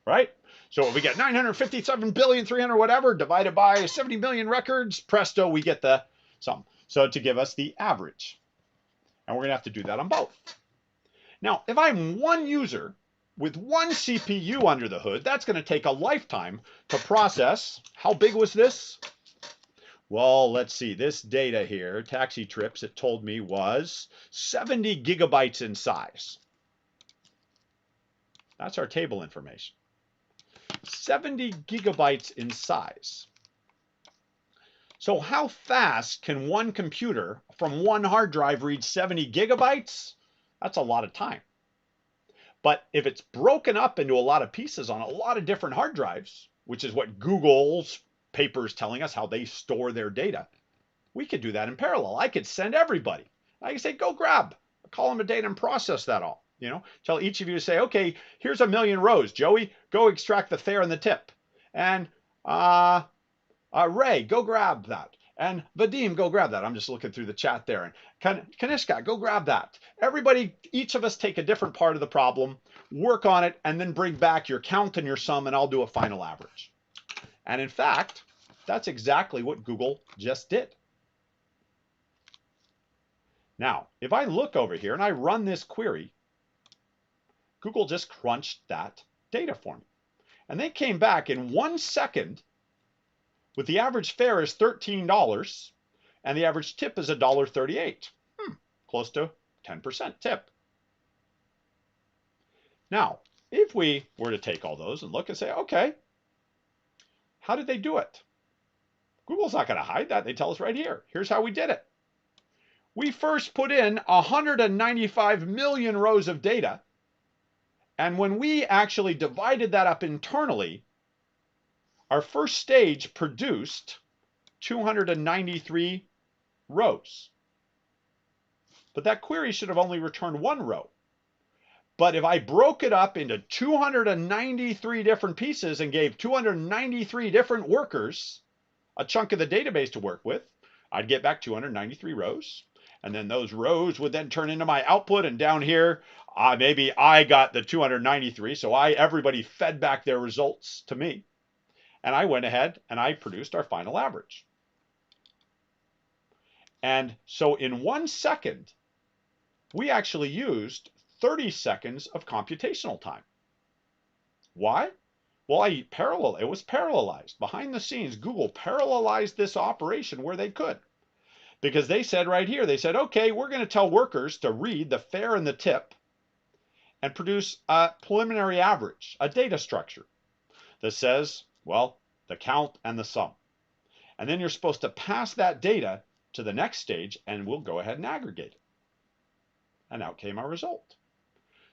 right? So if we get 957 billion, 300 whatever, divided by 70 million records, presto, we get the sum. So to give us the average. And we're going to have to do that on both. Now, if I'm one user with one CPU under the hood, that's going to take a lifetime to process. How big was this? Well, let's see. This data here, taxi trips, it told me was 70 gigabytes in size. That's our table information. 70 gigabytes in size. So how fast can one computer from one hard drive read 70 gigabytes? That's a lot of time. But if it's broken up into a lot of pieces on a lot of different hard drives, which is what Google's paper is telling us how they store their data, we could do that in parallel. I could send everybody. I could say, go grab a column of data and process that all. Tell each of you to say, okay, here's 1 million rows. Joey, go extract the fare and the tip. And Ray, go grab that. And Vadim, go grab that. I'm just looking through the chat there. And Kanishka, go grab that. Everybody, each of us take a different part of the problem, work on it, and then bring back your count and your sum, and I'll do a final average. And in fact, that's exactly what Google just did. Now, if I look over here and I run this query, Google just crunched that data for me. And they came back in 1 second with the average fare is $13 and the average tip is $1.38. Close to 10% tip. Now, if we were to take all those and look and say, okay, how did they do it? Google's not going to hide that. They tell us right here. Here's how we did it. We first put in 195 million rows of data. And when we actually divided that up internally, our first stage produced 293 rows. But that query should have only returned 1 row. But if I broke it up into 293 different pieces and gave 293 different workers a chunk of the database to work with, I'd get back 293 rows. And then those rows would then turn into my output. And down here, maybe I got the 293. So everybody fed back their results to me. And I went ahead and I produced our final average. And so in 1 second, we actually used 30 seconds of computational time. Why? Well, it was parallelized. Behind the scenes, Google parallelized this operation where they could. Because they said right here, they said, okay, we're going to tell workers to read the fare and the tip and produce a preliminary average, a data structure that says, well, the count and the sum. And then you're supposed to pass that data to the next stage and we'll go ahead and aggregate it. And out came our result.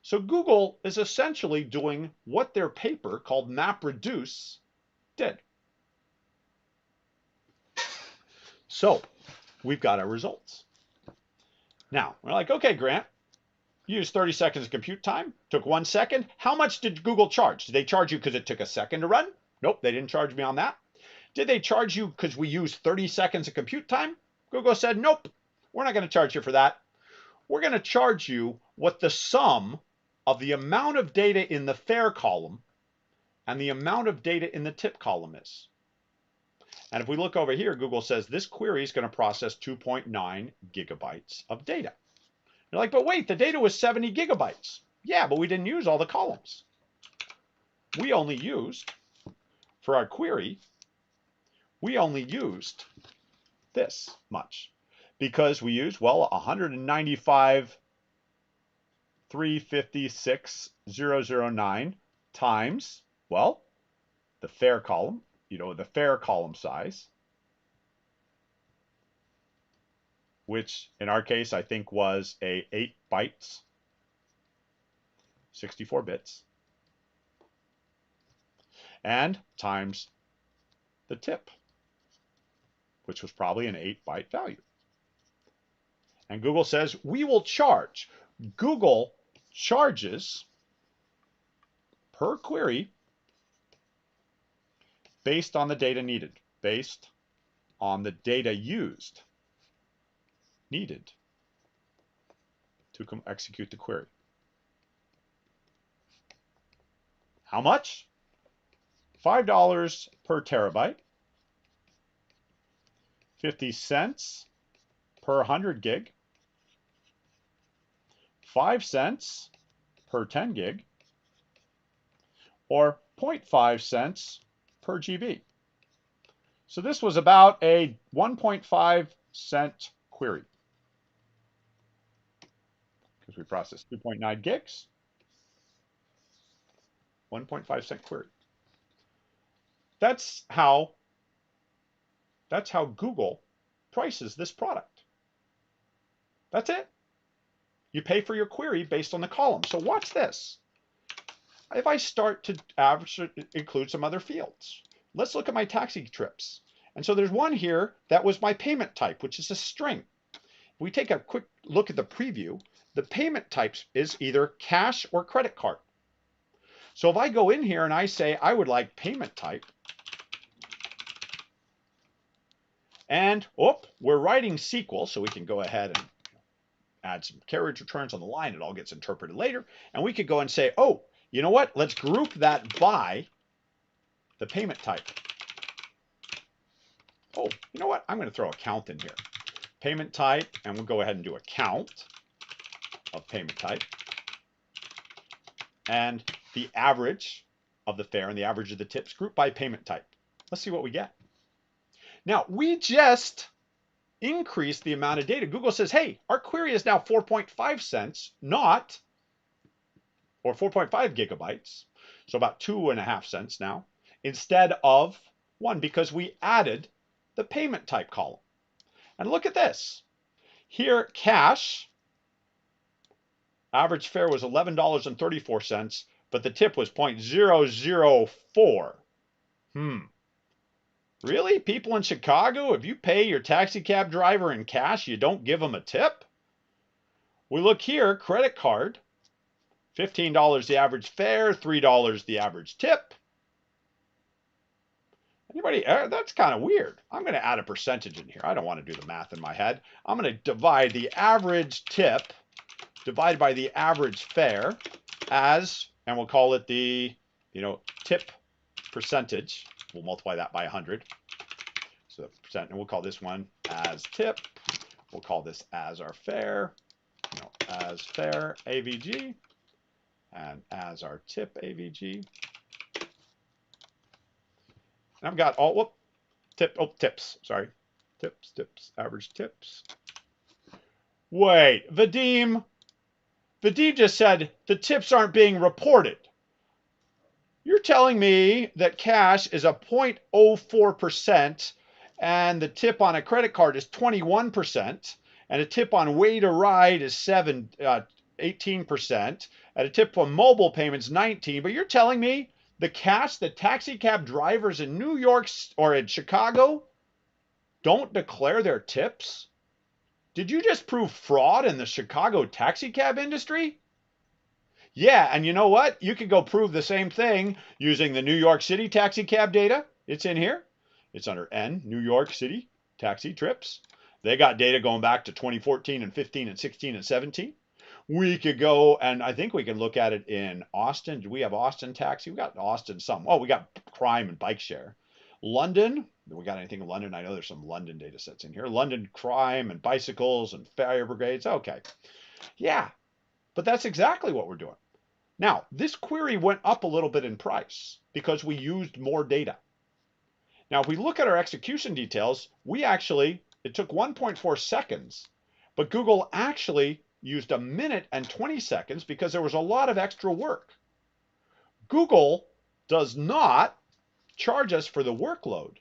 So Google is essentially doing what their paper called MapReduce did. So we've got our results. Now, we're like, okay, Grant, you used 30 seconds of compute time, took 1 second. How much did Google charge? Did they charge you because it took a second to run? Nope, they didn't charge me on that. Did they charge you because we used 30 seconds of compute time? Google said, nope, we're not going to charge you for that. We're going to charge you what the sum of the amount of data in the fare column and the amount of data in the tip column is. And if we look over here, Google says this query is going to process 2.9 gigabytes of data. You're like, but wait, the data was 70 gigabytes. Yeah, but we didn't use all the columns. We only used, for our query, we only used this much. Because we used, well, 195 356,009 times, well, the fare column, the fare column size, which in our case I think was 8 bytes, 64 bits, and times the tip, which was probably an 8-byte value. And Google says, we will charge. Google charges per query based on the data needed, based on the data used, needed to execute the query. How much? $5 per terabyte, 50 cents per 100 gig, 5 cents per 10 gig, or 0.5 cents per GB. So this was about a 1.5 cent query. Because we processed 2.9 gigs, 1.5 cent query. That's how Google prices this product. That's it. You pay for your query based on the column. So watch this. If I start to include some other fields, let's look at my taxi trips. And so there's one here that was my payment type, which is a string. If we take a quick look at the preview, the payment types is either cash or credit card. So if I go in here and I say I would like payment type, and we're writing SQL, so we can go ahead and add some carriage returns on the line. It all gets interpreted later. And we could go and say, oh, you know what? Let's group that by the payment type. Oh, you know what? I'm going to throw a count in here. Payment type, and we'll go ahead and do a count of payment type. And the average of the fare and the average of the tips grouped by payment type. Let's see what we get. Now, we just increased the amount of data. Google says, hey, our query is now 4.5 cents, not, or 4.5 gigabytes, so about 2.5 cents now, instead of 1, because we added the payment type column. And look at this. Here, cash, average fare was $11.34, but the tip was 0.004. Really? People in Chicago, if you pay your taxi cab driver in cash, you don't give them a tip? We look here, credit card, $15 the average fare, $3 the average tip. Anybody, that's kind of weird. I'm going to add a percentage in here. I don't want to do the math in my head. I'm going to divide the average tip divided by the average fare as, and we'll call it the, tip percentage. We'll multiply that by 100. So the percent, and we'll call this one as tip. We'll call this as our fare, as fare AVG, and as our tip AVG. And I've got all, tips, sorry. Tips, average tips. Wait, Vadim just said the tips aren't being reported. You're telling me that cash is a 0.04% and the tip on a credit card is 21%, and a tip on way to ride is 18%, and a tip on mobile payments 19%, but you're telling me the taxi cab drivers in New York or in Chicago don't declare their tips? Did you just prove fraud in the Chicago taxi cab industry? Yeah, and you know what? You could go prove the same thing using the New York City taxi cab data. It's in here. It's under N, New York City taxi trips. They got data going back to 2014 and 15 and 16 and 17. We could go, and I think we can look at it in Austin. Do we have Austin taxi? We got Austin some. Oh, we got crime and bike share. London, do we got anything in London? I know there's some London data sets in here. London crime and bicycles and fire brigades. Okay. Yeah, but that's exactly what we're doing. Now, this query went up a little bit in price because we used more data. Now, if we look at our execution details, it took 1.4 seconds, but Google actually used 1 minute and 20 seconds because there was a lot of extra work. Google does not charge us for the workload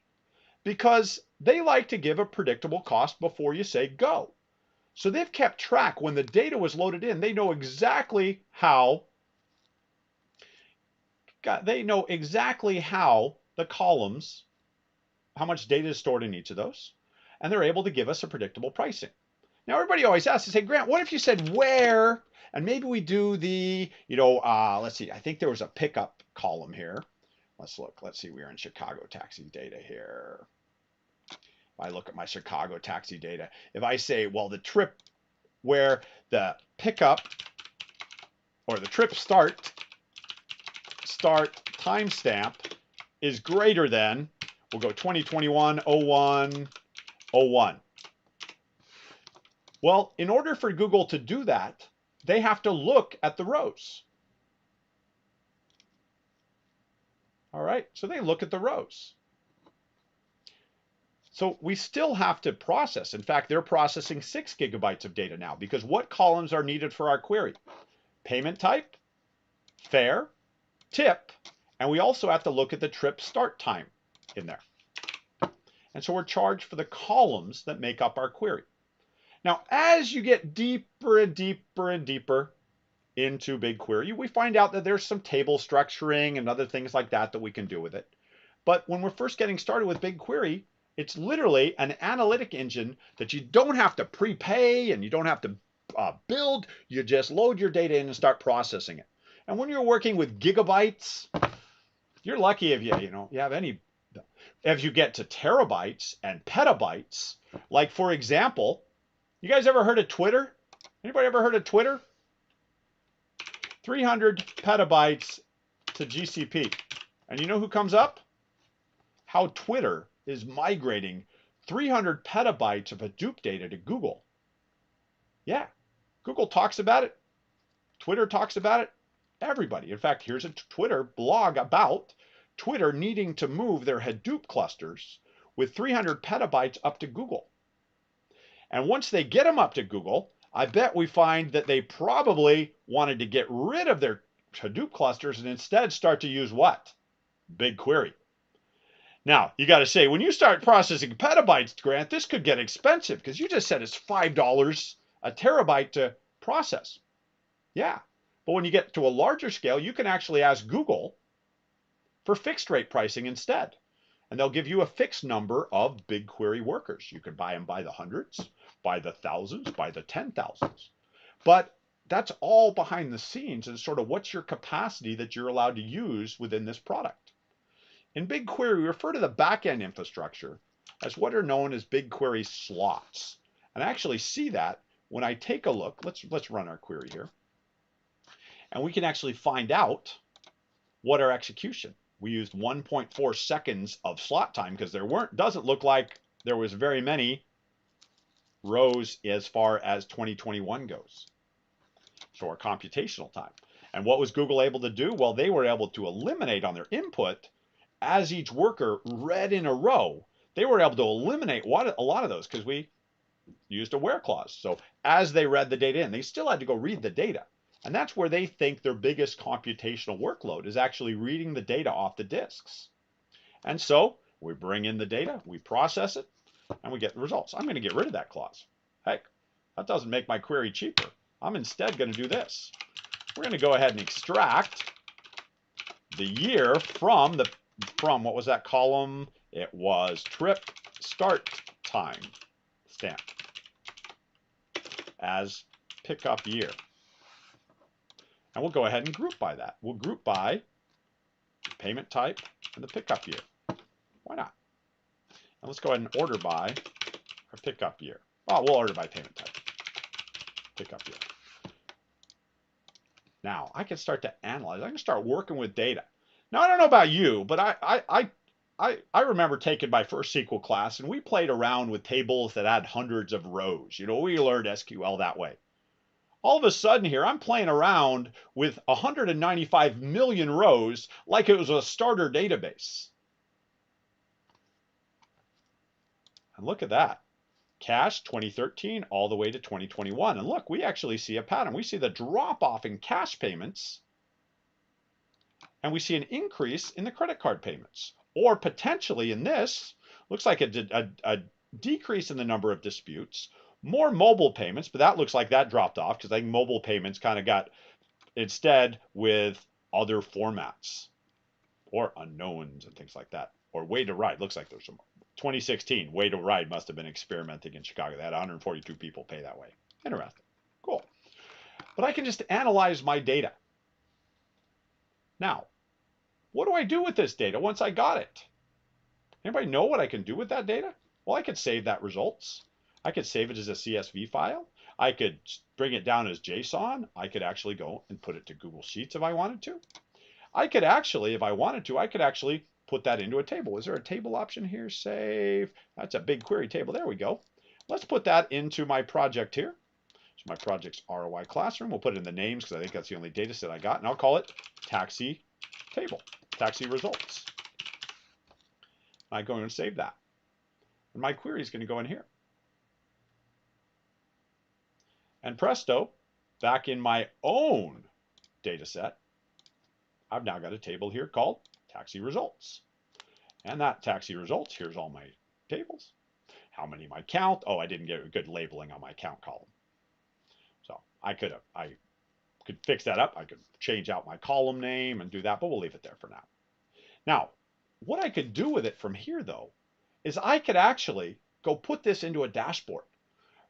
because they like to give a predictable cost before you say go. So they've kept track. When the data was loaded in, they know exactly how the columns, how much data is stored in each of those, and they're able to give us a predictable pricing. Now, everybody always asks, they say, Grant, what if you said where, and maybe we do the, let's see, I think there was a pickup column here. Let's look. Let's see, we're in Chicago taxi data here. If I look at my Chicago taxi data, if I say, well, the trip where the pickup or the trip start timestamp is greater than, we'll go 2021-01-01. Well, in order for Google to do that, they have to look at the rows. All right, so they look at the rows. So we still have to process. In fact, they're processing 6 gigabytes of data now because what columns are needed for our query? Payment type, fare, tip, and we also have to look at the trip start time in there. And so we're charged for the columns that make up our query. Now, as you get deeper and deeper and deeper into BigQuery, we find out that there's some table structuring and other things like that that we can do with it. But when we're first getting started with BigQuery, it's literally an analytic engine that you don't have to prepay and you don't have to build. You just load your data in and start processing it. And when you're working with gigabytes, you're lucky if you have any. As you get to terabytes and petabytes, like for example, you guys ever heard of Twitter? Anybody ever heard of Twitter? 300 petabytes to GCP. And you know who comes up? How Twitter is migrating 300 petabytes of Hadoop data to Google. Yeah, Google talks about it. Twitter talks about it. Everybody. In fact, here's a Twitter blog about Twitter needing to move their Hadoop clusters with 300 petabytes up to Google. And once they get them up to Google, I bet we find that they probably wanted to get rid of their Hadoop clusters and instead start to use what? BigQuery. Now, you got to say, when you start processing petabytes, Grant, this could get expensive because you just said it's $5 a terabyte to process. Yeah. But when you get to a larger scale, you can actually ask Google for fixed rate pricing instead. And they'll give you a fixed number of BigQuery workers. You can buy them by the hundreds, by the thousands, by the 10,000s. But that's all behind the scenes and sort of what's your capacity that you're allowed to use within this product. In BigQuery, we refer to the backend infrastructure as what are known as BigQuery slots. And I actually see that when I take a look. Let's run our query here. And we can actually find out what our execution. We used 1.4 seconds of slot time because doesn't look like there was very many rows as far as 2021 goes. So our computational time. And what was Google able to do? Well, they were able to eliminate on their input as each worker read in a row. They were able to eliminate a lot of those because we used a where clause. So as they read the data in, they still had to go read the data. And that's where they think their biggest computational workload is actually reading the data off the disks. And so we bring in the data, we process it, and we get the results. I'm going to get rid of that clause. Heck, that doesn't make my query cheaper. I'm instead going to do this. We're going to go ahead and extract the year from what was that column? It was trip start time stamp as pickup year. And we'll go ahead and group by that. We'll group by payment type and the pickup year. Why not? And let's go ahead and order by our pickup year. Oh, we'll order by payment type. Pickup year. Now, I can start to analyze. I can start working with data. Now, I don't know about you, but I remember taking my first SQL class, and we played around with tables that had hundreds of rows. You know, we learned SQL that way. All of a sudden here, I'm playing around with 195 million rows like it was a starter database. And look at that. Cache 2013 all the way to 2021. And look, we actually see a pattern. We see the drop off in cash payments, and we see an increase in the credit card payments. Or potentially in this, looks like a decrease in the number of disputes, more mobile payments, but that looks like that dropped off because I think mobile payments kind of got instead with other formats or unknowns and things like that. Or Way to Ride. Looks like there's some 2016. Way to Ride must have been experimenting in Chicago. They had 142 people pay that way. Interesting. Cool. But I can just analyze my data. Now, what do I do with this data once I got it? Anybody know what I can do with that data? Well, I could save that results. I could save it as a CSV file. I could bring it down as JSON. I could actually go and put it to Google Sheets if I wanted to. I could actually, if I wanted to, I could actually put that into a table. Is there a table option here? Save. That's a BigQuery table. There we go. Let's put that into my project here. So my project's ROI Classroom. We'll put in the names because I think that's the only data set I got. And I'll call it taxi table, taxi results. I'm going to save that. And my query is going to go in here. And presto, back in my own data set, I've now got a table here called taxi results. And that taxi results, here's all my tables. How many my count? Oh, I didn't get a good labeling on my count column. So I could fix that up. I could change out my column name and do that, but we'll leave it there for now. Now, what I could do with it from here, though, is I could actually go put this into a dashboard.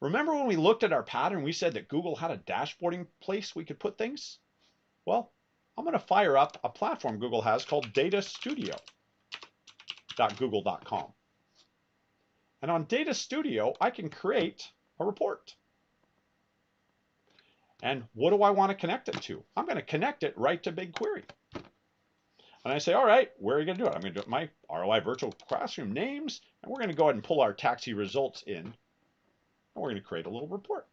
Remember when we looked at our pattern, we said that Google had a dashboarding place we could put things? Well, I'm going to fire up a platform Google has called datastudio.google.com. And on Data Studio, I can create a report. And what do I want to connect it to? I'm going to connect it right to BigQuery. And I say, all right, where are you going to do it? I'm going to do it in my ROI Virtual Classroom names, and we're going to go ahead and pull our taxi results in, and we're going to create a little report.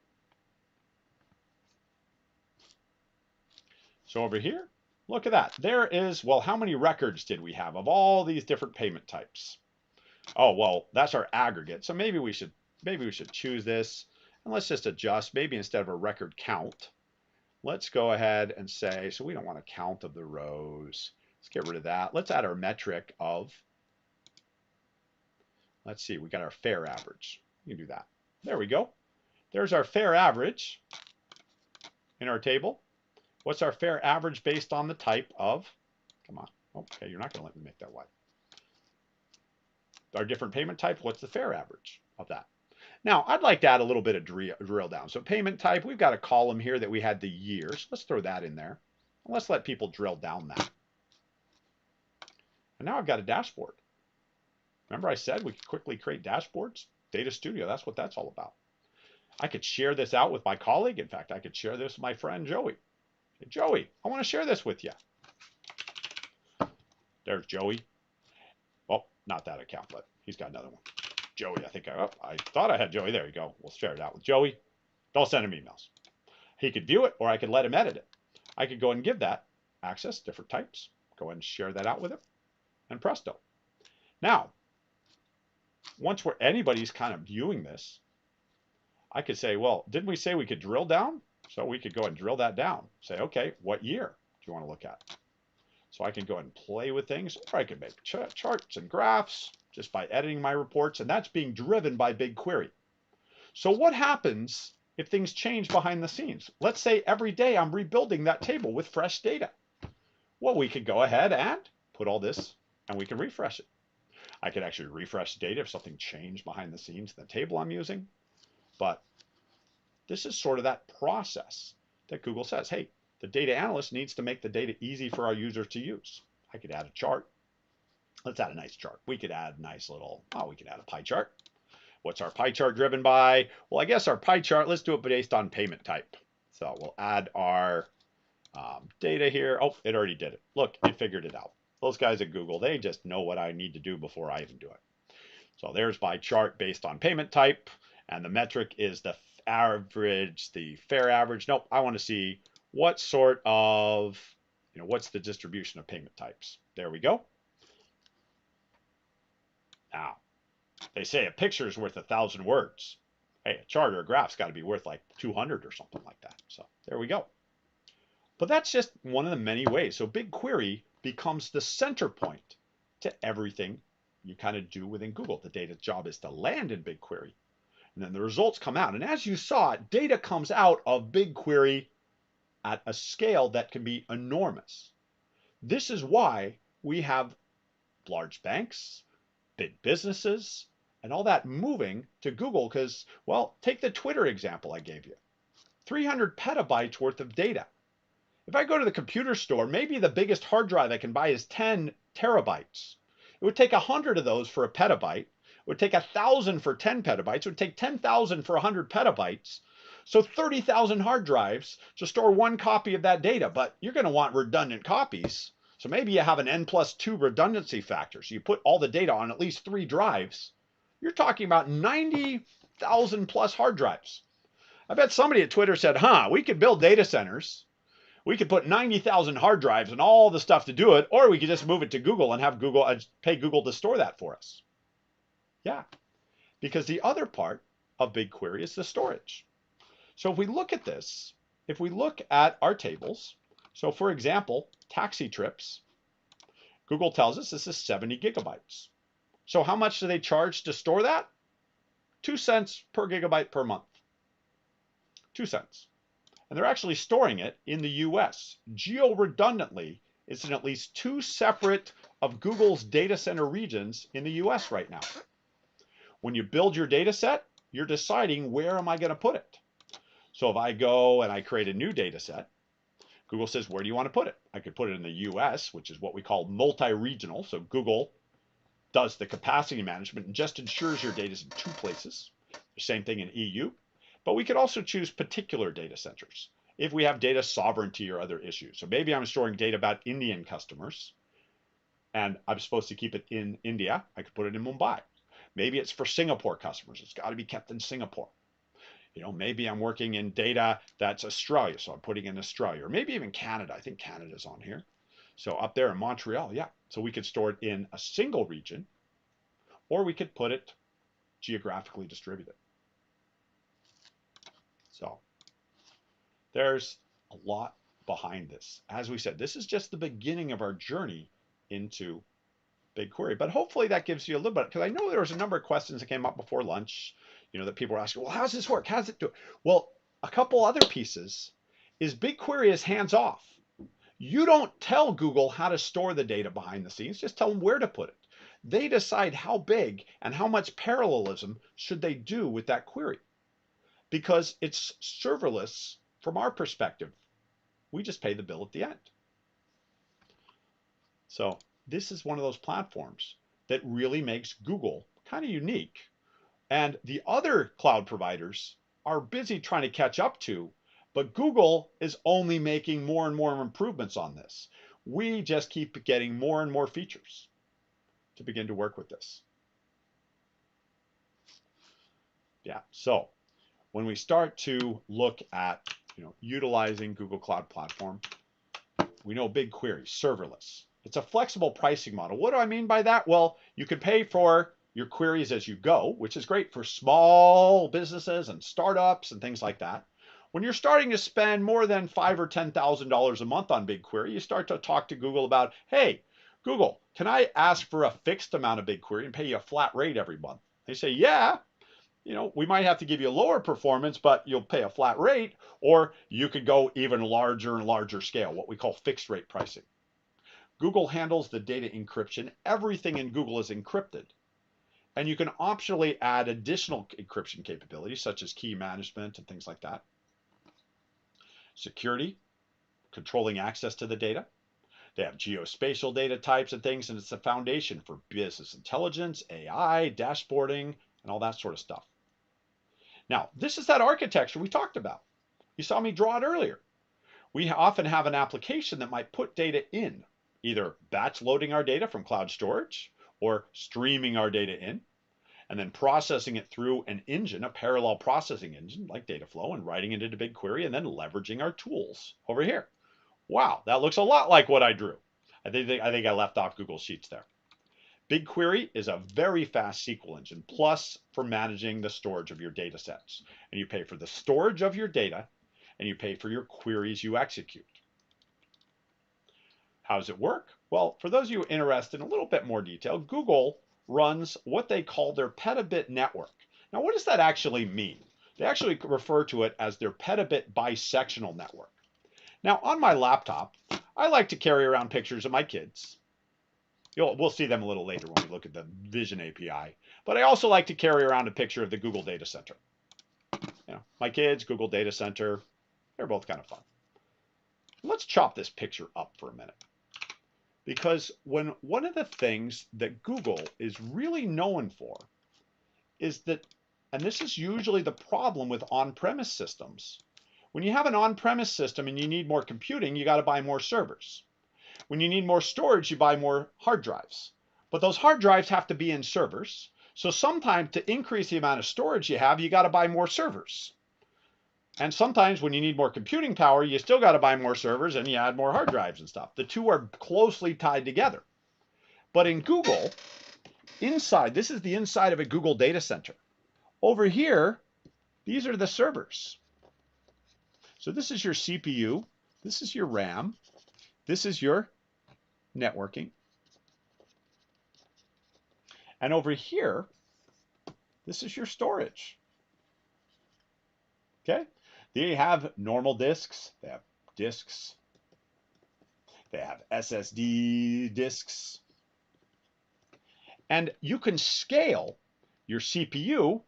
So over here, look at that. There is, well, how many records did we have of all these different payment types? Oh, well, that's our aggregate. So maybe we should choose this, and let's just adjust. Maybe instead of a record count, let's go ahead and say, so we don't want a count of the rows. Let's get rid of that. Let's add our metric of, let's see, we got our fair average. You can do that. There we go. There's our fair average in our table. What's our fair average based on the type of, come on, okay, you're not going to let me make that wide. Our different payment types, what's the fair average of that? Now, I'd like to add a little bit of drill down. So payment type, we've got a column here that we had the years. Let's throw that in there. And let's let people drill down that. And now I've got a dashboard. Remember I said we could quickly create dashboards? Data Studio, that's what that's all about. I could share this out with my colleague. In fact, I could share this with my friend Joey. Hey, Joey, I want to share this with you. There's Joey. Oh, not that account, but he's got another one. Joey, I thought I had Joey. There you go. We'll share it out with Joey. Don't send him emails. He could view it, or I could let him edit it. I could go and give that access, different types. Go ahead and share that out with him, and presto. Now, once anybody's kind of viewing this, I could say, well, didn't we say we could drill down? So we could go and drill that down. Say, okay, what year do you want to look at? So I can go and play with things, or I can make charts and graphs just by editing my reports, and that's being driven by BigQuery. So what happens if things change behind the scenes? Let's say every day I'm rebuilding that table with fresh data. Well, we could go ahead and put all this, and we can refresh it. I could actually refresh data if something changed behind the scenes in the table I'm using. But this is sort of that process that Google says, hey, the data analyst needs to make the data easy for our users to use. I could add a chart. Let's add a nice chart. We could add a nice little, we could add a pie chart. What's our pie chart driven by? Well, I guess our pie chart, let's do it based on payment type. So we'll add our data here. Oh, it already did it. Look, it figured it out. Those guys at Google, they just know what I need to do before I even do it. So there's my chart based on payment type, and the metric is the average, the fair average. Nope, I want to see what sort of, what's the distribution of payment types. There we go. Now, they say a picture is worth 1,000 words. Hey, a chart or a graph's got to be worth like 200 or something like that. So there we go. But that's just one of the many ways. So BigQuery becomes the center point to everything you kind of do within Google. The data job is to land in BigQuery. And then the results come out. And as you saw, data comes out of BigQuery at a scale that can be enormous. This is why we have large banks, big businesses, and all that moving to Google because, well, take the Twitter example I gave you. 300 petabytes worth of data. If I go to the computer store, maybe the biggest hard drive I can buy is 10 terabytes. It would take 100 of those for a petabyte. It would take 1,000 for 10 petabytes. It would take 10,000 for 100 petabytes. So 30,000 hard drives to store one copy of that data. But you're going to want redundant copies. So maybe you have an N+2 redundancy factor. So you put all the data on at least 3 drives. You're talking about 90,000 plus hard drives. I bet somebody at Twitter said, we could build data centers. We could put 90,000 hard drives and all the stuff to do it, or we could just move it to Google and have Google pay Google to store that for us. Yeah, because the other part of BigQuery is the storage. So if we look at this, if we look at our tables, so for example, taxi trips, Google tells us this is 70 gigabytes. So how much do they charge to store that? 2 cents per gigabyte per month. 2 cents. And they're actually storing it in the US. Geo-redundantly, it's in at least 2 separate of Google's data center regions in the US right now. When you build your data set, you're deciding where am I going to put it. So if I go and I create a new data set, Google says, where do you want to put it? I could put it in the US, which is what we call multi-regional. So Google does the capacity management and just ensures your data is in 2 places. The same thing in EU. But we could also choose particular data centers if we have data sovereignty or other issues. So maybe I'm storing data about Indian customers and I'm supposed to keep it in India. I could put it in Mumbai. Maybe it's for Singapore customers. It's got to be kept in Singapore. Maybe I'm working in data that's Australia, so I'm putting in Australia, or maybe even Canada. I think Canada's on here. So up there in Montreal, yeah. So we could store it in a single region, or we could put it geographically distributed. So there's a lot behind this. As we said, this is just the beginning of our journey into BigQuery. But hopefully that gives you a little bit, because I know there was a number of questions that came up before lunch, that people were asking, well, how does this work? How does it do it? Well, a couple other pieces is BigQuery is hands off. You don't tell Google how to store the data behind the scenes, just tell them where to put it. They decide how big and how much parallelism should they do with that query. Because it's serverless from our perspective. We just pay the bill at the end. So this is one of those platforms that really makes Google kind of unique. And the other cloud providers are busy trying to catch up to, but Google is only making more and more improvements on this. We just keep getting more and more features to begin to work with this. Yeah, so when we start to look at utilizing Google Cloud Platform, we know BigQuery, serverless. It's a flexible pricing model. What do I mean by that? Well, you can pay for your queries as you go, which is great for small businesses and startups and things like that. When you're starting to spend more than $5,000 or $10,000 a month on BigQuery, you start to talk to Google about, hey, Google, can I ask for a fixed amount of BigQuery and pay you a flat rate every month? They say, yeah. We might have to give you lower performance, but you'll pay a flat rate, or you could go even larger and larger scale, what we call fixed rate pricing. Google handles the data encryption. Everything in Google is encrypted. And you can optionally add additional encryption capabilities, such as key management and things like that. Security, controlling access to the data. They have geospatial data types and things, and it's a foundation for business intelligence, AI, dashboarding, and all that sort of stuff. Now, this is that architecture we talked about. You saw me draw it earlier. We often have an application that might put data in, either batch loading our data from cloud storage or streaming our data in, and then processing it through an engine, a parallel processing engine like Dataflow, and writing it into BigQuery, and then leveraging our tools over here. Wow, that looks a lot like what I drew. I think I left off Google Sheets there. BigQuery is a very fast SQL engine, plus for managing the storage of your data sets. And you pay for the storage of your data, and you pay for your queries you execute. How does it work? Well, for those of you interested in a little bit more detail, Google runs what they call their petabit network. Now, what does that actually mean? They actually refer to it as their petabit bisectional network. Now, on my laptop, I like to carry around pictures of my kids. We'll see them a little later when we look at the Vision API. But I also like to carry around a picture of the Google Data Center. My kids, Google Data Center, they're both kind of fun. Let's chop this picture up for a minute. Because one of the things that Google is really known for is that, and this is usually the problem with on-premise systems, when you have an on-premise system and you need more computing, you got to buy more servers. When you need more storage, you buy more hard drives. But those hard drives have to be in servers. So sometimes to increase the amount of storage you have, you got to buy more servers. And sometimes when you need more computing power, you still got to buy more servers and you add more hard drives and stuff. The two are closely tied together. But in Google, this is the inside of a Google data center. Over here, these are the servers. So this is your CPU, this is your RAM, this is your networking. And over here, this is your storage. Okay? They have normal disks, they have disks, they have SSD disks. And you can scale your CPU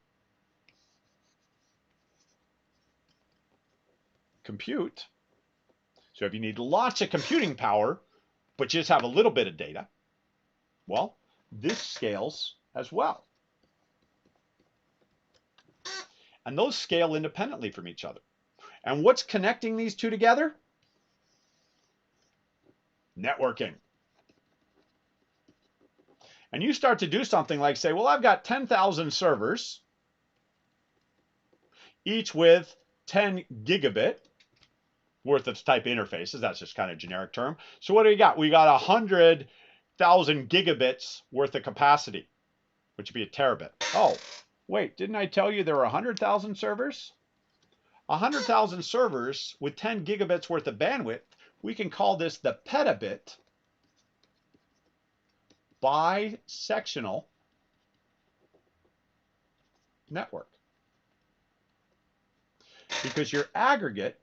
compute. So if you need lots of computing power, but you just have a little bit of data, well, this scales as well. And those scale independently from each other. And what's connecting these two together? Networking. And you start to do something like say, well, I've got 10,000 servers. each with 10 gigabit worth of type interfaces. That's just kind of a generic term. So what do we got? We got 100,000 gigabits worth of capacity, which would be a terabit. Oh, wait, didn't I tell you there were 100,000 servers? 100,000 servers with 10 gigabits worth of bandwidth. We can call this the petabit bisectional network, because your aggregate,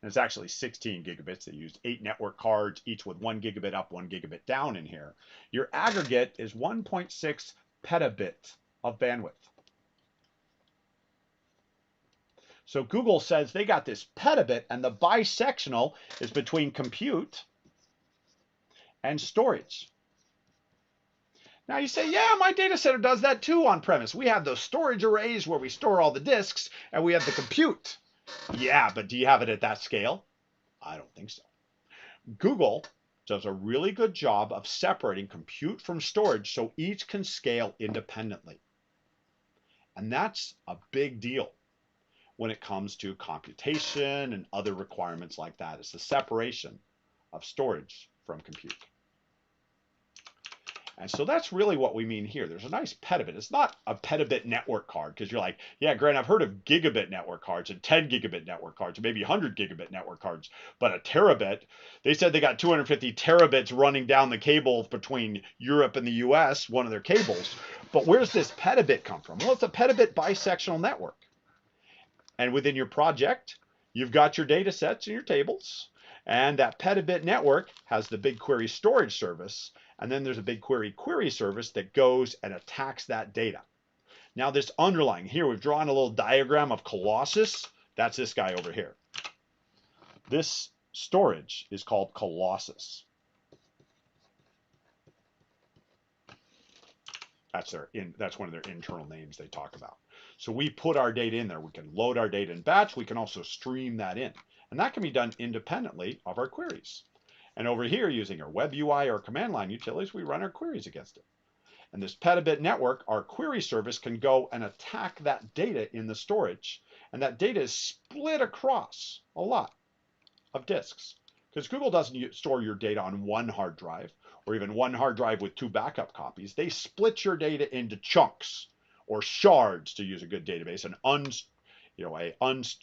and it's actually 16 gigabits. They used 8 network cards, each with 1 gigabit up, 1 gigabit down in here. Your aggregate is 1.6 petabit of bandwidth. So Google says they got this petabit, and the bisectional is between compute and storage. Now you say, yeah, my data center does that too on premise. We have those storage arrays where we store all the disks, and we have the compute. Yeah, but do you have it at that scale? I don't think so. Google does a really good job of separating compute from storage so each can scale independently. And that's a big deal when it comes to computation and other requirements like that. It's the separation of storage from compute. And so that's really what we mean here. There's a nice petabit. It's not a petabit network card, because you're like, yeah, Grant, I've heard of gigabit network cards and 10 gigabit network cards, and maybe 100 gigabit network cards. But a terabit, they said they got 250 terabits running down the cable between Europe and the US, one of their cables. But where's this petabit come from? Well, it's a petabit bisectional network. And within your project, you've got your data sets and your tables. And that petabit network has the BigQuery storage service. And then there's a BigQuery query service that goes and attacks that data. Now this underlying, here we've drawn a little diagram of Colossus. That's this guy over here. This storage is called Colossus. That's one of their internal names they talk about. So we put our data in there. We can load our data in batch. We can also stream that in. And that can be done independently of our queries. And over here, using our web UI or command line utilities, we run our queries against it. And this petabit network, our query service can go and attack that data in the storage. And that data is split across a lot of disks. Because Google doesn't store your data on one hard drive or even one hard drive with 2 backup copies. They split your data into chunks or shards, to use a good database, and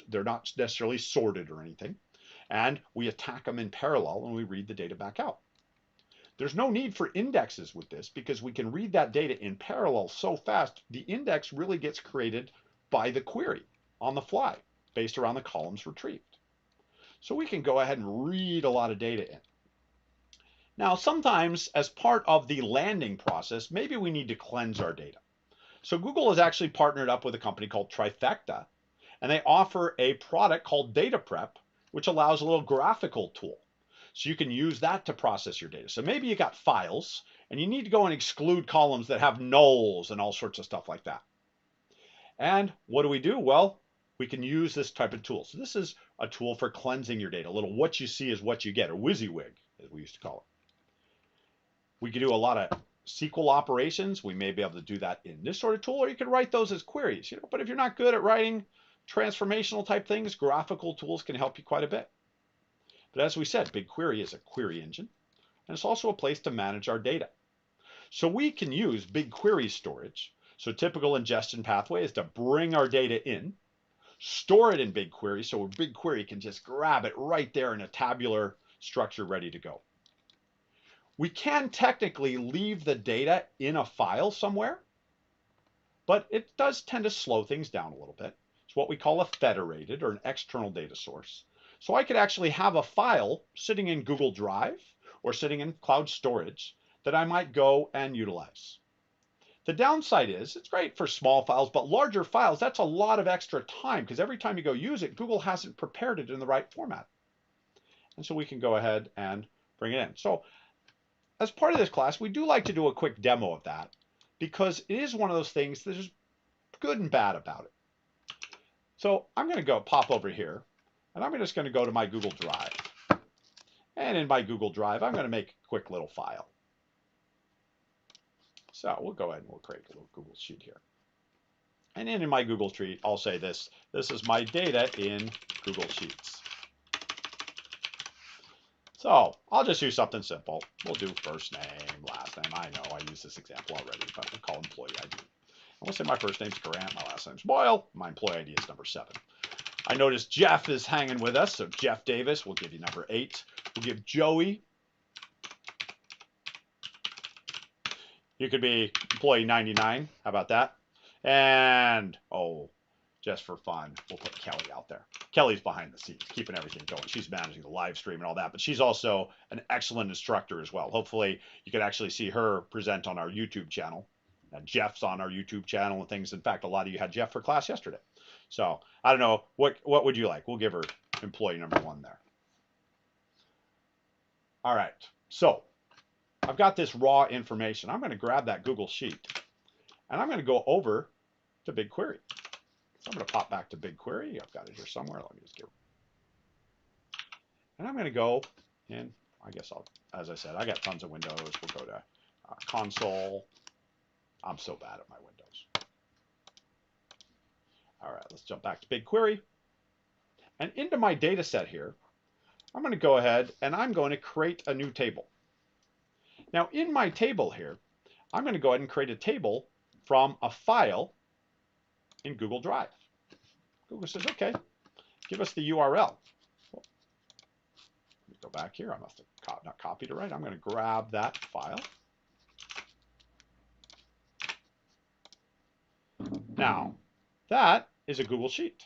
they're not necessarily sorted or anything. And we attack them in parallel and we read the data back out. There's no need for indexes with this, because we can read that data in parallel so fast, the index really gets created by the query on the fly based around the columns retrieved. So we can go ahead and read a lot of data in. Now, sometimes as part of the landing process, maybe we need to cleanse our data. So Google has actually partnered up with a company called Trifecta, and they offer a product called Data Prep, which allows a little graphical tool. So you can use that to process your data. So maybe you got files and you need to go and exclude columns that have nulls and all sorts of stuff like that. And what do? Well, we can use this type of tool. So this is a tool for cleansing your data. A little what you see is what you get, or WYSIWYG, as we used to call it. We can do a lot of SQL operations. We may be able to do that in this sort of tool, or you can write those as queries. But if you're not good at writing transformational type things, graphical tools can help you quite a bit. But as we said, BigQuery is a query engine, and it's also a place to manage our data. So we can use BigQuery storage. So typical ingestion pathway is to bring our data in, store it in BigQuery, so BigQuery can just grab it right there in a tabular structure ready to go. We can technically leave the data in a file somewhere, but it does tend to slow things down a little bit. It's what we call a federated, or an external data source. So I could actually have a file sitting in Google Drive or sitting in cloud storage that I might go and utilize. The downside is it's great for small files, but larger files, that's a lot of extra time, because every time you go use it, Google hasn't prepared it in the right format. And so we can go ahead and bring it in. So as part of this class, we do like to do a quick demo of that, because it is one of those things that is good and bad about it. So I'm going to go pop over here, and I'm just going to go to my Google Drive. And in my Google Drive, I'm going to make a quick little file. So we'll go ahead and we'll create a little Google Sheet here. And in my Google Sheet, I'll say this is my data in Google Sheets. So I'll just use something simple. We'll do first name, last name. I know I used this example already, but we'll call employee ID. And we'll say my first name's Grant, my last name's Boyle, my employee ID is number 7. I notice Jeff is hanging with us, so Jeff Davis, we'll give you number 8. We'll give Joey, you could be employee 99. How about that? And, oh, just for fun, we'll put Kelly out there. Kelly's behind the scenes, keeping everything going. She's managing the live stream and all that, but she's also an excellent instructor as well. Hopefully, you can actually see her present on our YouTube channel. And Jeff's on our YouTube channel and things. In fact, a lot of you had Jeff for class yesterday. So I don't know, what would you like? We'll give her employee number 1 there. All right, so I've got this raw information. I'm going to grab that Google Sheet, and I'm going to go over to BigQuery. So I'm going to pop back to BigQuery. I've got it here somewhere. Let me just get. And I'm going to go in. I guess I'll, as I said, I got tons of windows. We'll go to console. I'm so bad at my windows. All right, let's jump back to BigQuery. And into my data set here, I'm going to go ahead and I'm going to create a new table. Now, in my table here, I'm going to go ahead and create a table from a file in Google Drive. Google says, okay, give us the URL. Let me go back here. I must have not copied it right. I'm going to grab that file. Now, that is a Google Sheet.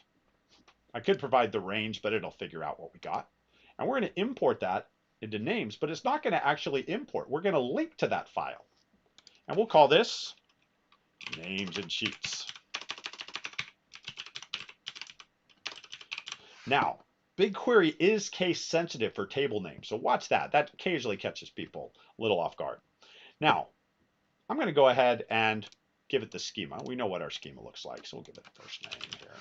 I could provide the range, but it'll figure out what we got. And we're going to import that into names, but it's not going to actually import. We're going to link to that file. And we'll call this names and sheets. Now, BigQuery is case sensitive for table names. So watch that. That occasionally catches people a little off guard. Now, I'm going to go ahead and give it the schema. We know what our schema looks like, so we'll give it a first name here.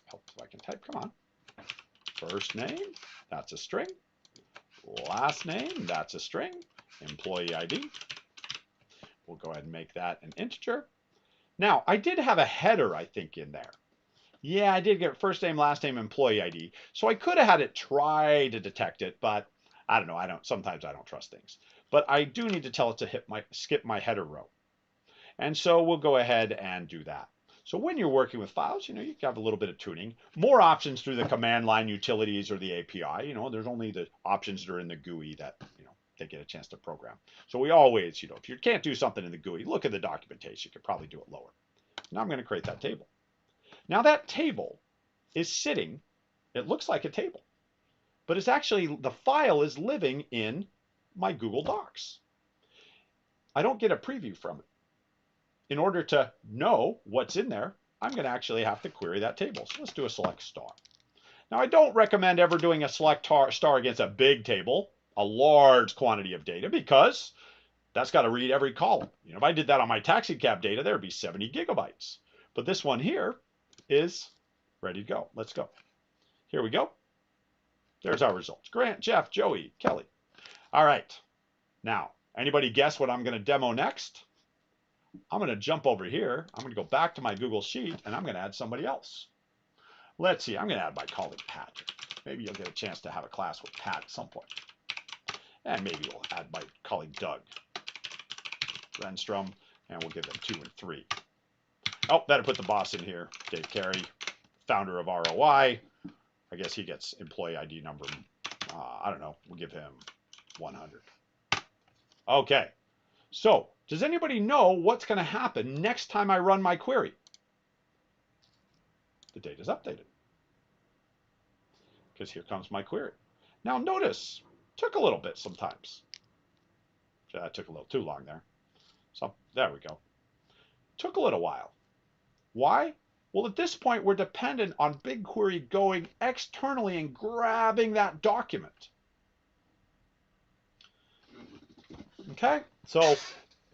Helps if I can type. Come on. First name, that's a string. Last name, that's a string. Employee ID. We'll go ahead and make that an integer. Now, I did have a header, I think, in there. Yeah, I did get first name, last name, employee ID. So I could have had it try to detect it, but I don't know. Sometimes I don't trust things. But I do need to tell it to skip my header row. And so we'll go ahead and do that. So when you're working with files, you can have a little bit of tuning. More options through the command line utilities or the API. There's only the options that are in the GUI that, they get a chance to program. So we always, if you can't do something in the GUI, look at the documentation. You could probably do it lower. Now I'm going to create that table. Now that table is sitting, it looks like a table, but it's actually, the file is living in my Google Docs. I don't get a preview from it. In order to know what's in there, I'm going to actually have to query that table. So let's do a select star. Now, I don't recommend ever doing a select star against a big table, a large quantity of data, because that's got to read every column. If I did that on my taxi cab data, there'd be 70 gigabytes. But this one here is ready to go. Let's go. Here we go. There's our results. Grant, Jeff, Joey, Kelly. All right. Now, anybody guess what I'm going to demo next? I'm going to jump over here. I'm going to go back to my Google Sheet, and I'm going to add somebody else. Let's see. I'm going to add my colleague, Pat. Maybe you'll get a chance to have a class with Pat at some point. And maybe we'll add my colleague, Doug Renstrom, and we'll give them 2 and 3. Oh, better put the boss in here. Dave Carey, founder of ROI. I guess he gets employee ID number. I don't know. We'll give him 100. Okay. So, does anybody know what's going to happen next time I run my query? The data's updated. Because here comes my query. Now notice, took a little bit sometimes. That took a little too long there. So, there we go. Took a little while. Why? Well, at this point, we're dependent on BigQuery going externally and grabbing that document. Okay? So,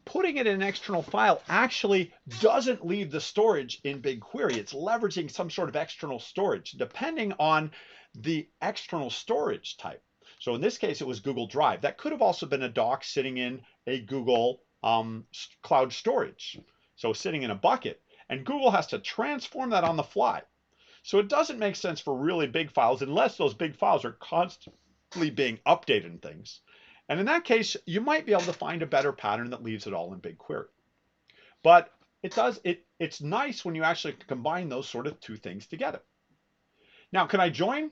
putting it in an external file actually doesn't leave the storage in BigQuery. It's leveraging some sort of external storage, depending on the external storage type. So in this case, it was Google Drive. That could have also been a doc sitting in a Google cloud storage. so sitting in a bucket, and Google has to transform that on the fly. So it doesn't make sense for really big files unless those big files are constantly being updated and things. And in that case, you might be able to find a better pattern that leaves it all in BigQuery. But it's nice when you actually combine those sort of two things together. Now, can I join?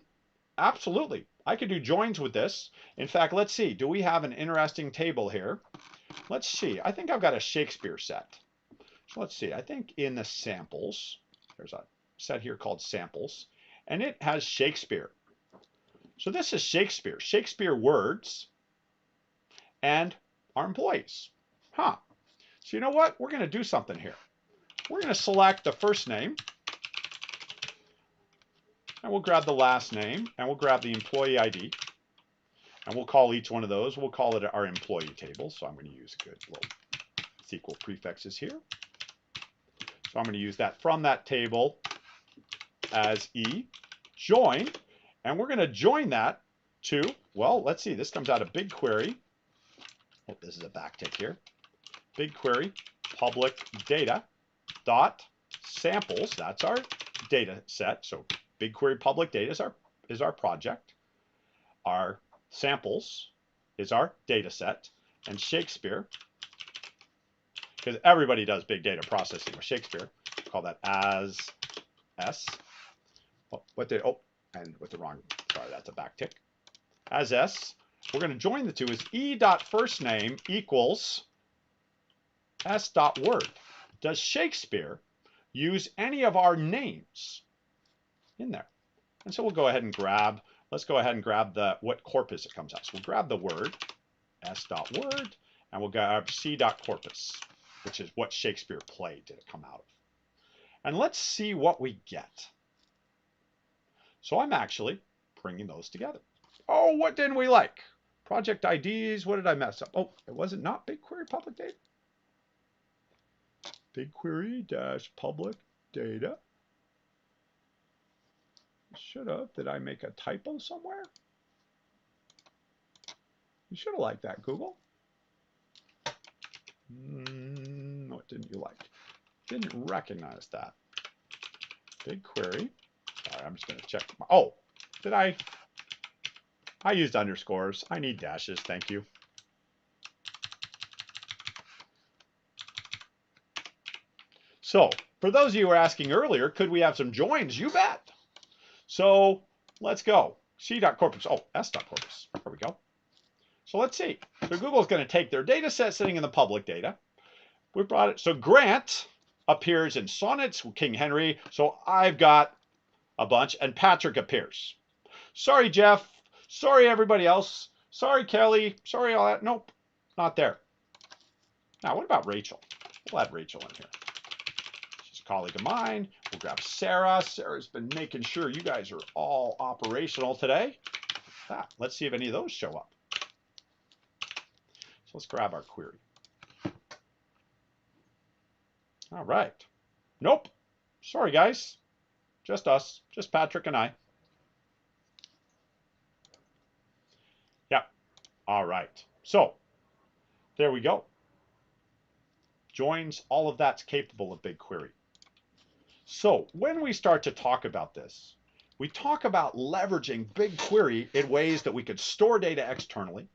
Absolutely. I could do joins with this. In fact, let's see. Do we have an interesting table here? Let's see. I think I've got a Shakespeare set. So let's see. I think in the samples, there's a set here called samples, and it has Shakespeare. So this is Shakespeare. Shakespeare words and our employees. Huh. So you know what? We're going to do something here. We're going to select the first name, and we'll grab the last name, and we'll grab the employee ID, and we'll call each one of those, we'll call it our employee table. So I'm going to use good little SQL prefixes here. So I'm going to use that from that table as E, join, and we're going to join that to, well, let's see, this comes out of BigQuery. Oh, this is a backtick here. BigQuery public data dot samples, that's our data set. So BigQuery public data is our project. Our samples is our data set. And Shakespeare, because everybody does big data processing with Shakespeare, call that as S. Oh, and with the wrong, sorry, that's a backtick. As S, we're going to join the two as E dot first name equals S dot word. Does Shakespeare use any of our names in there? And so we'll go ahead and grab, let's go ahead and grab what corpus it comes out. So we'll grab the word, S dot word, and we'll grab C dot corpus, which is what Shakespeare play did it come out of. And let's see what we get. So I'm actually bringing those together. Oh, what didn't we like? Project IDs, what did I mess up? Oh, it wasn't not BigQuery public data. BigQuery dash public data. Should have. Did I make a typo somewhere? You should have liked that, Google. What didn't you like? Didn't recognize that. BigQuery. Sorry, I'm just going to check. Oh, did I used underscores. I need dashes. Thank you. So, for those of you who were asking earlier, could we have some joins? You bet. So, let's go. C.corpus. Oh, S.corpus. There we go. So, let's see. So, Google's going to take their data set sitting in the public data. We brought it. So, Grant appears in Sonnets with King Henry. So, I've got a bunch. And Patrick appears. Sorry, Jeff. Sorry, everybody else. Sorry, Kelly. Sorry, all that. Nope, not there. Now, what about Rachel? We'll add Rachel in here. She's a colleague of mine. We'll grab Sarah. Sarah's been making sure you guys are all operational today. Let's see if any of those show up. So let's grab our query. All right. Nope. Sorry, guys. Just us. Just Patrick and I. All right, so there we go. Joins, all of that's capable of BigQuery. So when we start to talk about this, we talk about leveraging BigQuery in ways that we could store data externally.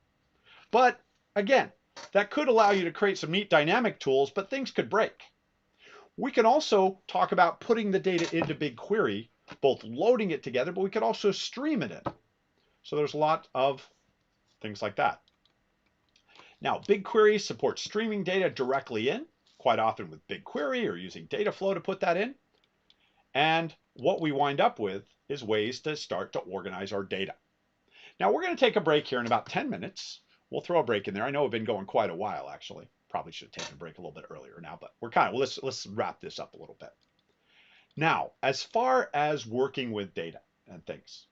But again, that could allow you to create some neat dynamic tools, but things could break. We can also talk about putting the data into BigQuery, both loading it together, but we could also stream it in. So there's a lot of things like that. Now, BigQuery supports streaming data directly in, quite often with BigQuery or using Dataflow to put that in. And what we wind up with is ways to start to organize our data. Now, we're going to take a break here in about 10 minutes. We'll throw a break in there. I know we've been going quite a while, actually. Probably should have taken a break a little bit earlier now, but we're let's wrap this up a little bit. Now, as far as working with data and things,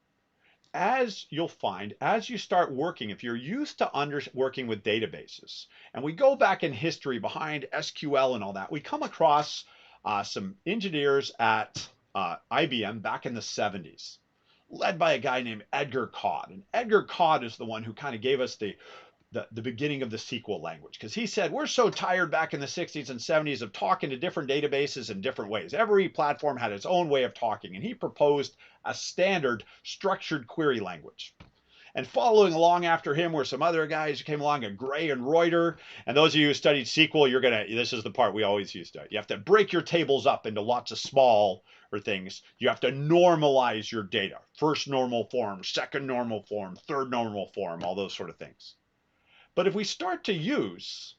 as you'll find, as you start working, if you're used to working with databases, and we go back in history behind SQL and all that, we come across some engineers at IBM back in the 70s, led by a guy named Edgar Codd. And Edgar Codd is the one who kind of gave us the the beginning of the SQL language, because he said we're so tired back in the 60s and 70s of talking to different databases in different ways. Every platform had its own way of talking, and he proposed a standard structured query language. And following along after him were some other guys who came along, a Gray and Reuter. And those of you who studied SQL, this is the part we always used to. You have to break your tables up into lots of small things. You have to normalize your data. First normal form, second normal form, third normal form, all those sort of things. But if we start to use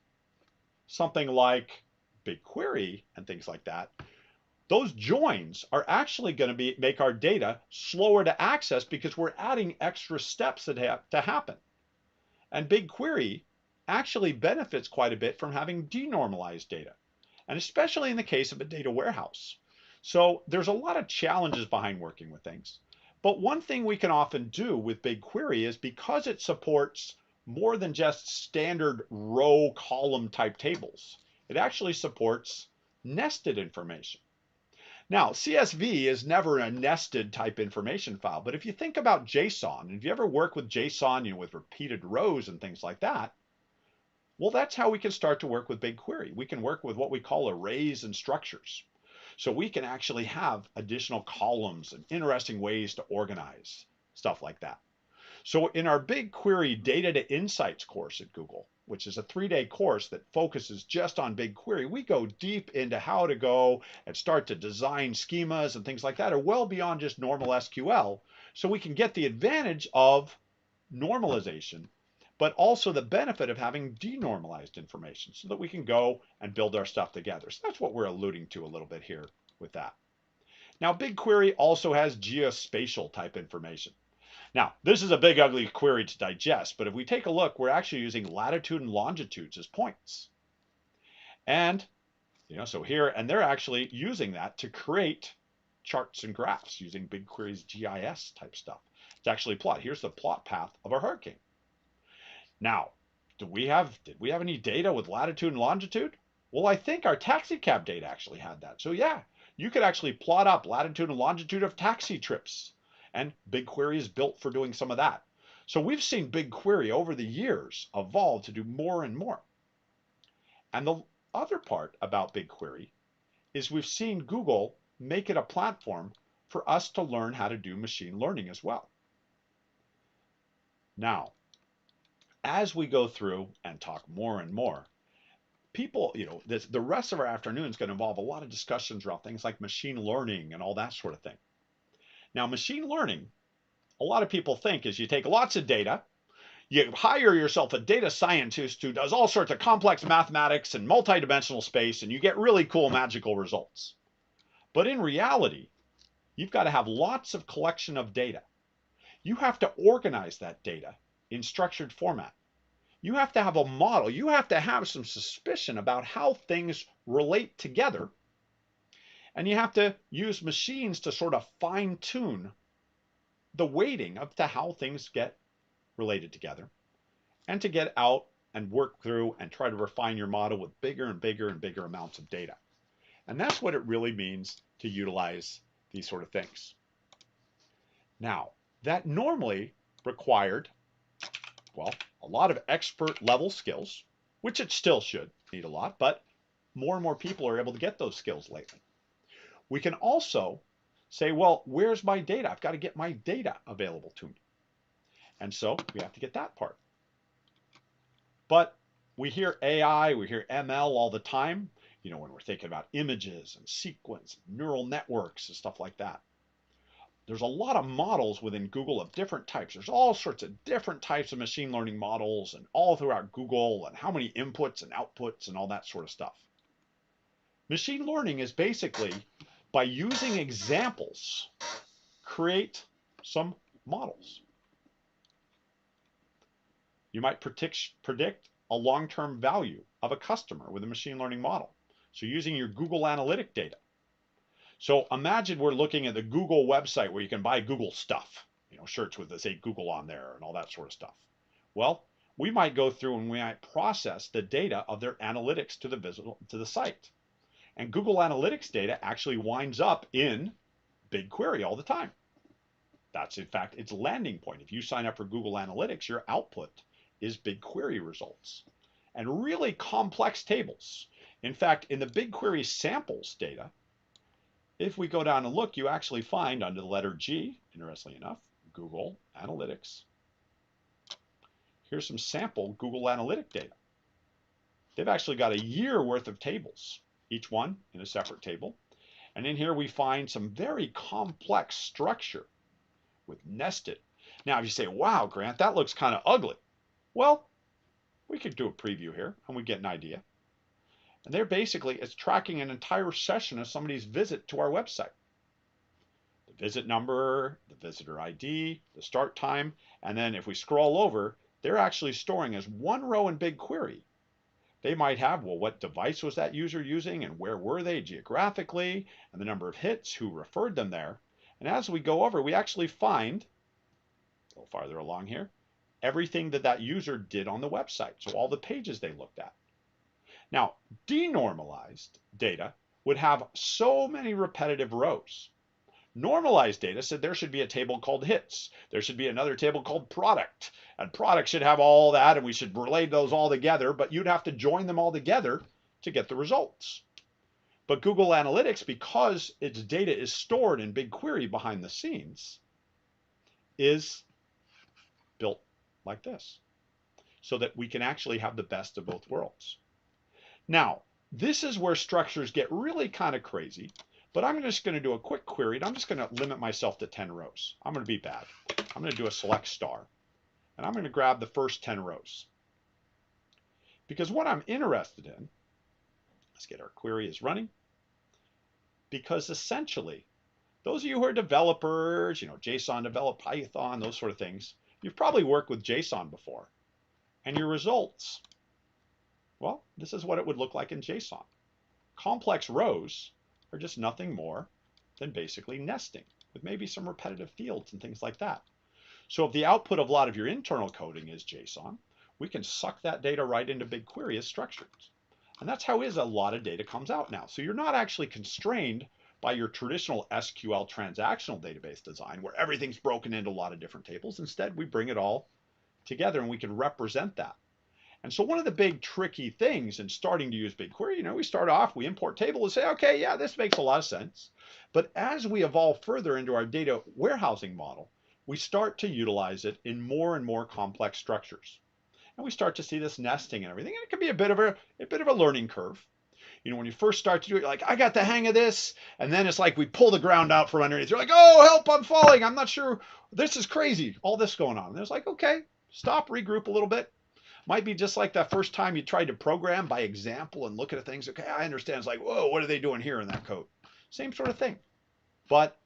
something like BigQuery and things like that, those joins are actually going to make our data slower to access because we're adding extra steps that have to happen. And BigQuery actually benefits quite a bit from having denormalized data, and especially in the case of a data warehouse. So there's a lot of challenges behind working with things. But one thing we can often do with BigQuery is, because it supports more than just standard row column type tables, it actually supports nested information. Now, CSV is never a nested type information file, but if you think about JSON, and if you ever work with JSON, with repeated rows and things like that, well, that's how we can start to work with BigQuery. We can work with what we call arrays and structures. So we can actually have additional columns and interesting ways to organize stuff like that. So in our BigQuery Data to Insights course at Google, which is a 3-day course that focuses just on BigQuery, we go deep into how to go and start to design schemas and things like that, are well beyond just normal SQL. So we can get the advantage of normalization, but also the benefit of having denormalized information so that we can go and build our stuff together. So that's what we're alluding to a little bit here with that. Now, BigQuery also has geospatial type information. Now, this is a big, ugly query to digest, but if we take a look, we're actually using latitude and longitudes as points. And, so here, and they're actually using that to create charts and graphs using BigQuery's GIS type stuff. It's actually plot. Here's the plot path of our hurricane. Now, did we have any data with latitude and longitude? Well, I think our taxi cab data actually had that. So yeah, you could actually plot up latitude and longitude of taxi trips. And BigQuery is built for doing some of that. So we've seen BigQuery over the years evolve to do more and more. And the other part about BigQuery is we've seen Google make it a platform for us to learn how to do machine learning as well. Now, as we go through and talk more and more, people, the rest of our afternoon is going to involve a lot of discussions around things like machine learning and all that sort of thing. Now, machine learning, a lot of people think, is you take lots of data, you hire yourself a data scientist who does all sorts of complex mathematics and multidimensional space, and you get really cool magical results. But in reality, you've got to have lots of collection of data. You have to organize that data in structured format. You have to have a model. You have to have some suspicion about how things relate together. And you have to use machines to sort of fine-tune the weighting of to how things get related together, and to get out and work through and try to refine your model with bigger and bigger and bigger amounts of data. And that's what it really means to utilize these sort of things. Now, that normally required, well, a lot of expert level skills, which it still should need a lot, but more and more people are able to get those skills lately. We can also say, well, where's my data? I've got to get my data available to me. And so we have to get that part. But we hear AI, we hear ML all the time, when we're thinking about images and sequence, neural networks and stuff like that. There's a lot of models within Google of different types. There's all sorts of different types of machine learning models and all throughout Google, and how many inputs and outputs and all that sort of stuff. Machine learning is basically, by using examples, create some models. You might predict a long-term value of a customer with a machine learning model. So using your Google Analytic data. So imagine we're looking at the Google website where you can buy Google stuff, shirts with, say, Google on there and all that sort of stuff. Well, we might go through and we might process the data of their analytics to the site. And Google Analytics data actually winds up in BigQuery all the time. That's, in fact, its landing point. If you sign up for Google Analytics, your output is BigQuery results and really complex tables. In fact, in the BigQuery samples data, if we go down and look, you actually find under the letter G, interestingly enough, Google Analytics. Here's some sample Google Analytic data. They've actually got a year worth of tables, each one in a separate table. And in here we find some very complex structure with nested. Now, if you say, wow, Grant, that looks kind of ugly. Well, we could do a preview here and we get an idea. And they're basically, it's tracking an entire session of somebody's visit to our website. The visit number, the visitor ID, the start time, and then if we scroll over, they're actually storing as one row in BigQuery. They might have, well, what device was that user using and where were they geographically, and the number of hits, who referred them there. And as we go over, we actually find, a little farther along here, everything that that user did on the website. So all the pages they looked at. Now, denormalized data would have so many repetitive rows. Normalized data said there should be a table called hits. There should be another table called product. And product should have all that, and we should relate those all together, but you'd have to join them all together to get the results. But Google Analytics, because its data is stored in BigQuery behind the scenes, is built like this, so that we can actually have the best of both worlds. Now, this is where structures get really kind of crazy, but I'm just going to do a quick query, and I'm just going to limit myself to 10 rows. I'm going to be bad. I'm going to do a select star, and I'm going to grab the first 10 rows. Because what I'm interested in, let's get our query is running, because essentially, those of you who are developers, JSON develop Python, those sort of things, you've probably worked with JSON before, and your results, well, this is what it would look like in JSON. Complex rows are just nothing more than basically nesting with maybe some repetitive fields and things like that. So if the output of a lot of your internal coding is JSON, we can suck that data right into BigQuery as structures. And that's how a lot of data comes out now. So you're not actually constrained by your traditional SQL transactional database design where everything's broken into a lot of different tables. Instead, we bring it all together and we can represent that. And so one of the big tricky things in starting to use BigQuery, we start off, we import table and say, okay, yeah, this makes a lot of sense. But as we evolve further into our data warehousing model, we start to utilize it in more and more complex structures. And we start to see this nesting and everything. And it can be a bit of a learning curve. When you first start to do it, you're like, I got the hang of this. And then it's like we pull the ground out from underneath. You're like, oh, help, I'm falling. I'm not sure. This is crazy. All this going on. And it's like, okay, stop, regroup a little bit. Might be just like that first time you tried to program by example and look at things. Okay, I understand. It's like, whoa, what are they doing here in that code? Same sort of thing. But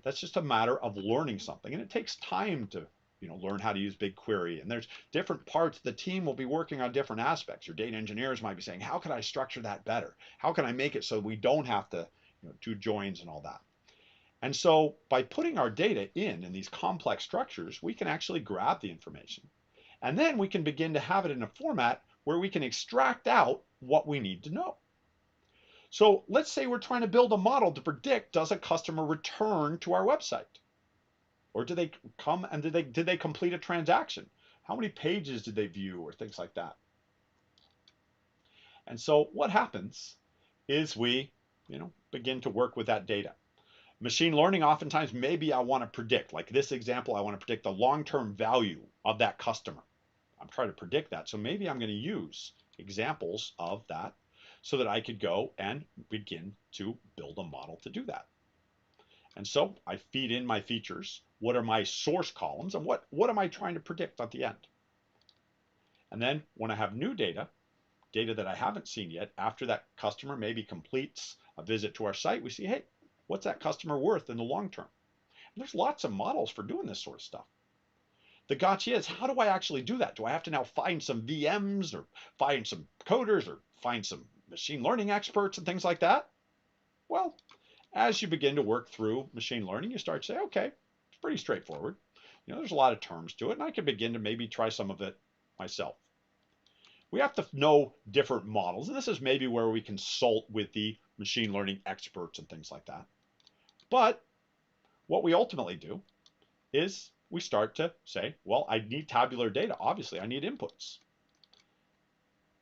that's just a matter of learning something. And it takes time to learn how to use BigQuery. And there's different parts. The team will be working on different aspects. Your data engineers might be saying, how can I structure that better? How can I make it so we don't have to do joins and all that? And so by putting our data in these complex structures, we can actually grab the information. And then we can begin to have it in a format where we can extract out what we need to know. So let's say we're trying to build a model to predict, does a customer return to our website? Or do they come and did they complete a transaction? How many pages did they view or things like that? And so what happens is we, begin to work with that data. Machine learning, oftentimes, maybe I want to predict, like this example, I want to predict the long-term value of that customer. I'm trying to predict that. So maybe I'm going to use examples of that so that I could go and begin to build a model to do that. And so I feed in my features. What are my source columns? And what am I trying to predict at the end? And then when I have new data that I haven't seen yet, after that customer maybe completes a visit to our site, we see, hey, what's that customer worth in the long term? And there's lots of models for doing this sort of stuff. The gotcha is, how do I actually do that? Do I have to now find some VMs or find some coders or find some machine learning experts and things like that? Well, as you begin to work through machine learning, you start to say, okay, it's pretty straightforward. There's a lot of terms to it, and I can begin to maybe try some of it myself. We have to know different models, and this is maybe where we consult with the machine learning experts and things like that. But what we ultimately do is we start to say, well, I need tabular data. Obviously, I need inputs.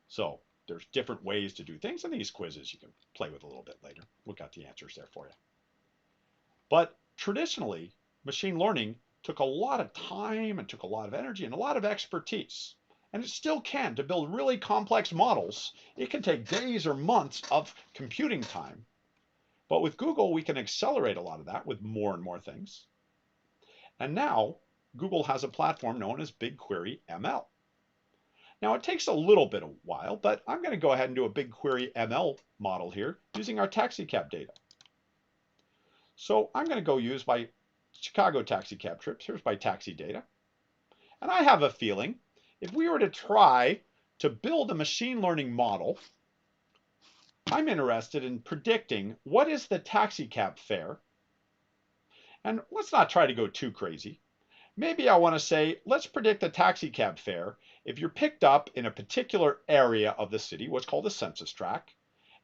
So there's different ways to do things, and these quizzes you can play with a little bit later. We've got the answers there for you. But traditionally, machine learning took a lot of time and took a lot of energy and a lot of expertise. And it still can. To build really complex models, it can take days or months of computing time. But with Google, we can accelerate a lot of that with more and more things. And now Google has a platform known as BigQuery ML. Now it takes a little bit of while, but I'm going to go ahead and do a BigQuery ML model here using our taxicab data. So I'm going to go use my Chicago taxicab trips. Here's my taxi data. And I have a feeling if we were to try to build a machine learning model, I'm interested in predicting what is the taxicab fare. And let's not try to go too crazy. Maybe I want to say, let's predict the taxicab fare if you're picked up in a particular area of the city, what's called a census tract,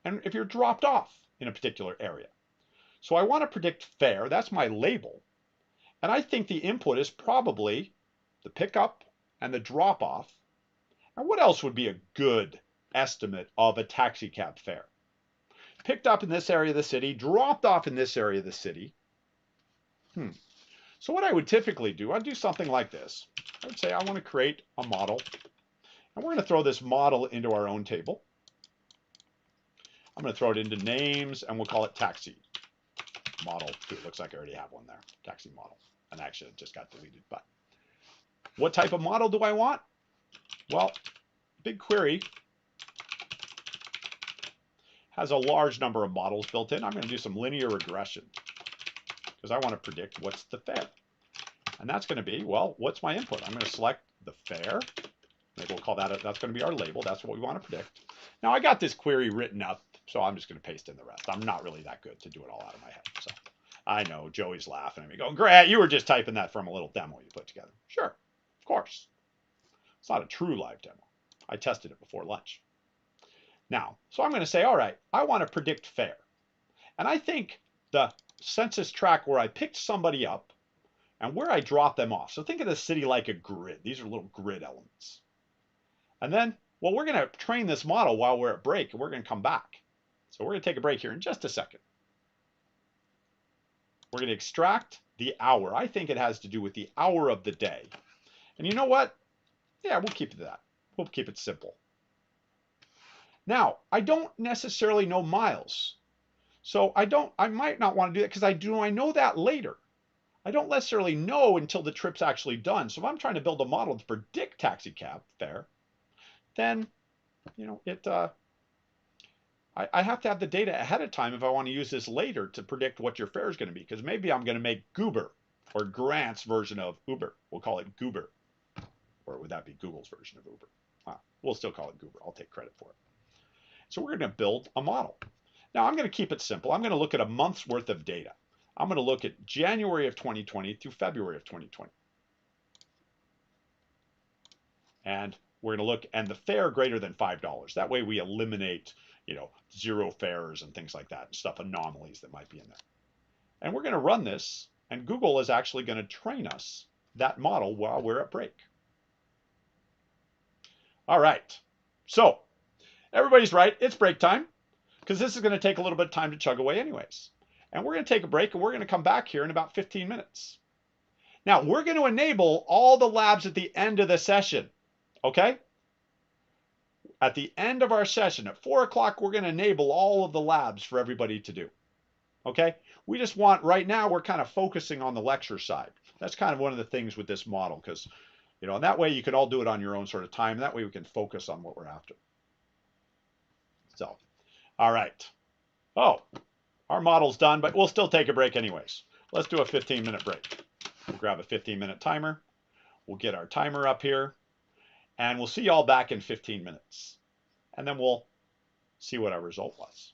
and if you're dropped off in a particular area. So I want to predict fare, that's my label, and I think the input is probably the pickup and the drop off. And what else would be a good estimate of a taxicab fare? Picked up in this area of the city, dropped off in this area of the city. So what I would typically do, I'd do something like this. I would say I want to create a model, and we're going to throw this model into our own table. I'm going to throw it into names, and we'll call it taxi model 2. It looks like I already have one there, taxi model. And actually it just got deleted. But what type of model do I want? Well, BigQuery has a large number of models built in. I'm going to do some linear regression because I want to predict what's the fare. And that's going to be, well, what's my input? I'm going to select the fare. Maybe we'll call that, that's going to be our label. That's what we want to predict. Now I got this query written up, so I'm just going to paste in the rest. I'm not really that good to do it all out of my head. So I know Joey's laughing at me going, Grant, you were just typing that from a little demo you put together. Sure, of course. It's not a true live demo. I tested it before lunch. Now, so I'm going to say, all right, I want to predict fare. And I think the census tract where I picked somebody up and where I drop them off. So think of the city like a grid. These are little grid elements. And then, well, we're going to train this model while we're at break, and we're going to come back. So we're going to take a break here in just a second. We're going to extract the hour. I think it has to do with the hour of the day. And you know what? Yeah, we'll keep it that. We'll keep it simple. Now, I don't necessarily know miles. So I might not want to do that because I know that later. I don't necessarily know until the trip's actually done. So if I'm trying to build a model to predict taxicab fare, then, you know, I have to have the data ahead of time if I want to use this later to predict what your fare is going to be. Because maybe I'm going to make Goober or Grant's version of Uber. We'll call it Goober. Or would that be Google's version of Uber? We'll still call it Goober. I'll take credit for it. So we're going to build a model. Now I'm going to keep it simple. I'm going to look at a month's worth of data. I'm going to look at January of 2020 through February of 2020. And we're going to look, and the fare greater than $5. That way we eliminate, you know, zero fares and things like that, and stuff, anomalies that might be in there. And we're going to run this, and Google is actually going to train us that model while we're at break. All right. So everybody's right. It's break time because this is going to take a little bit of time to chug away anyways. And we're going to take a break, and we're going to come back here in about 15 minutes. Now, we're going to enable all the labs at the end of the session, okay? At the end of our session, at 4 o'clock, we're going to enable all of the labs for everybody to do, okay? We just want, right now, we're kind of focusing on the lecture side. That's kind of one of the things with this model because, you know, and that way you can all do it on your own sort of time. That way we can focus on what we're after. So, all right. Oh, our model's done, but we'll still take a break anyways. Let's do a 15-minute break. We'll grab a 15-minute timer. We'll get our timer up here, and we'll see you all back in 15 minutes. And then we'll see what our result was.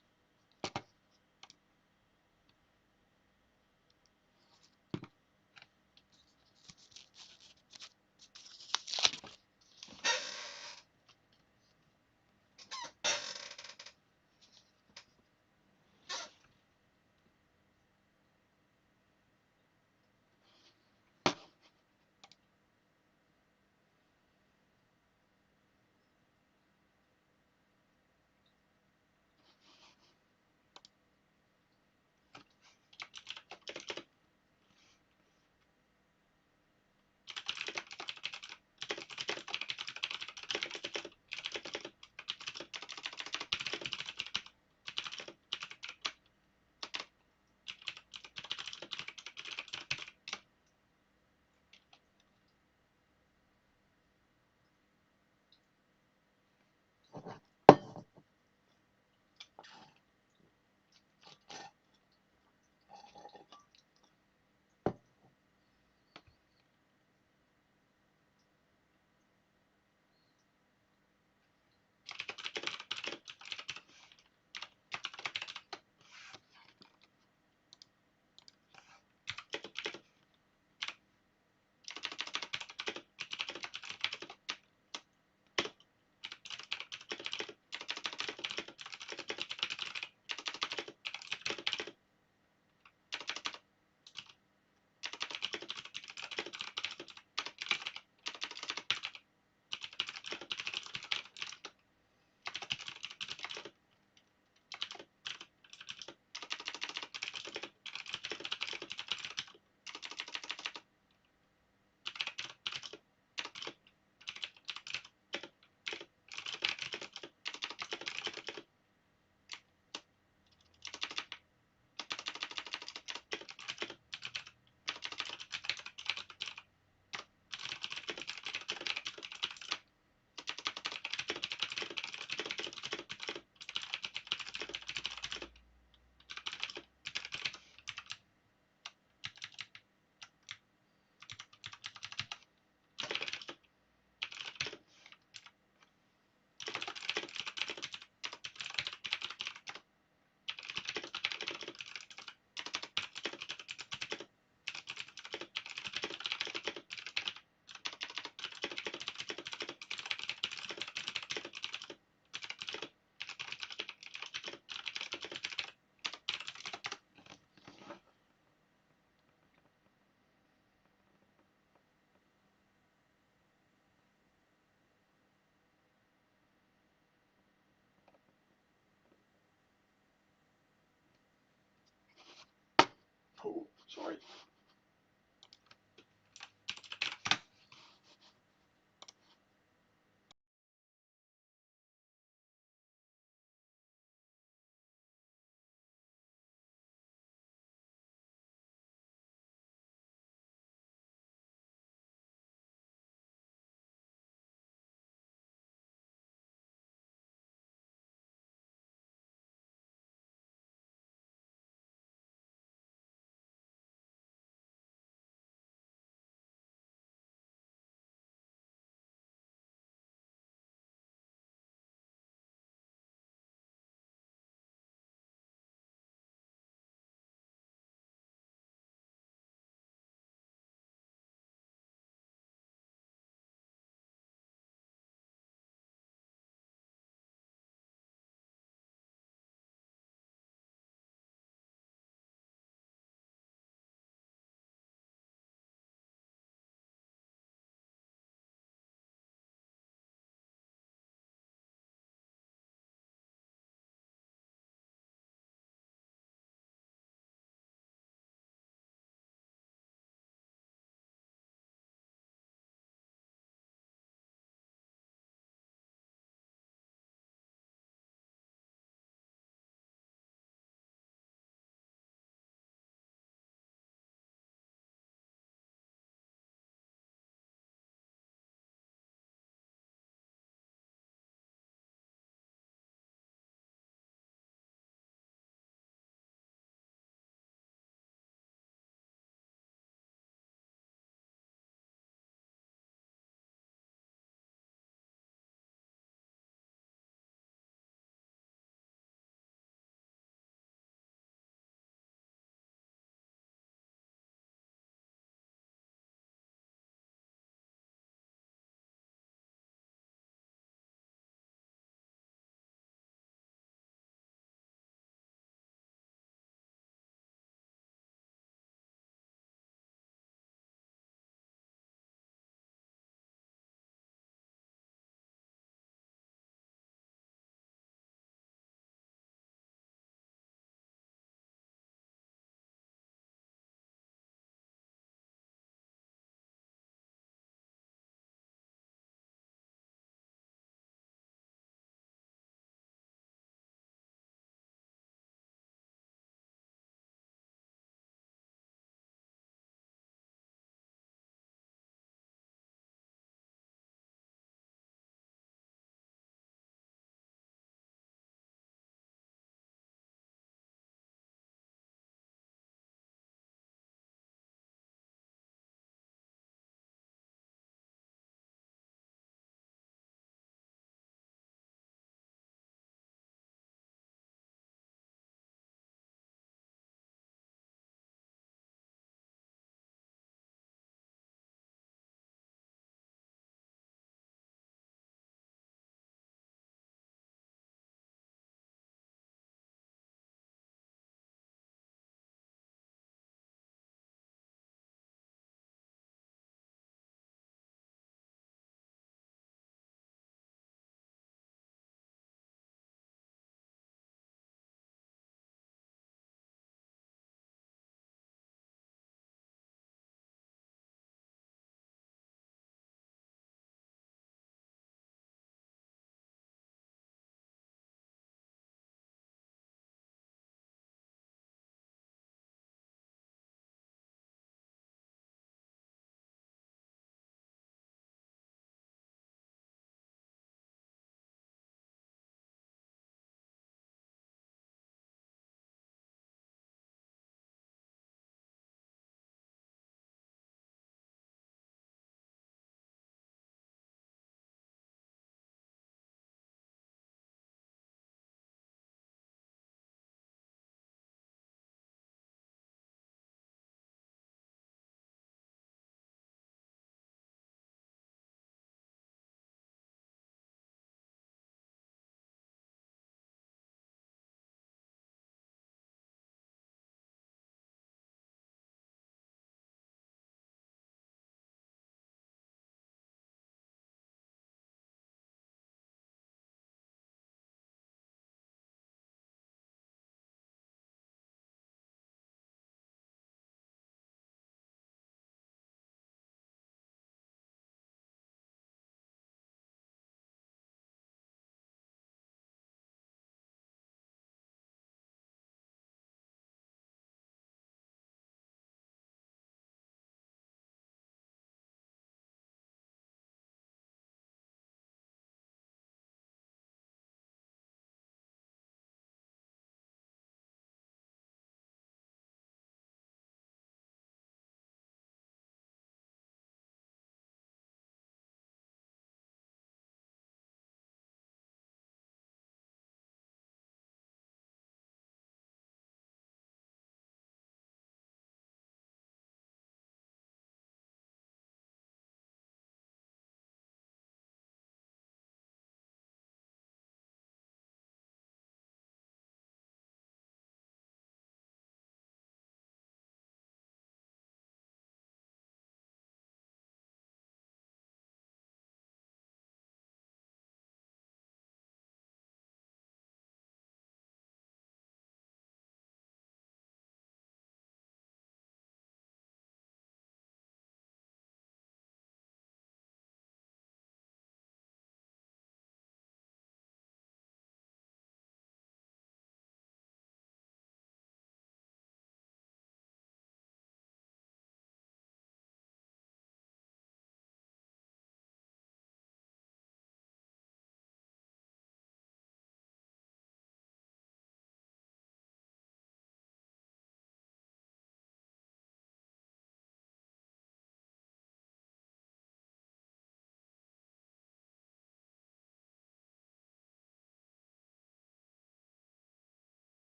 Oh, sorry.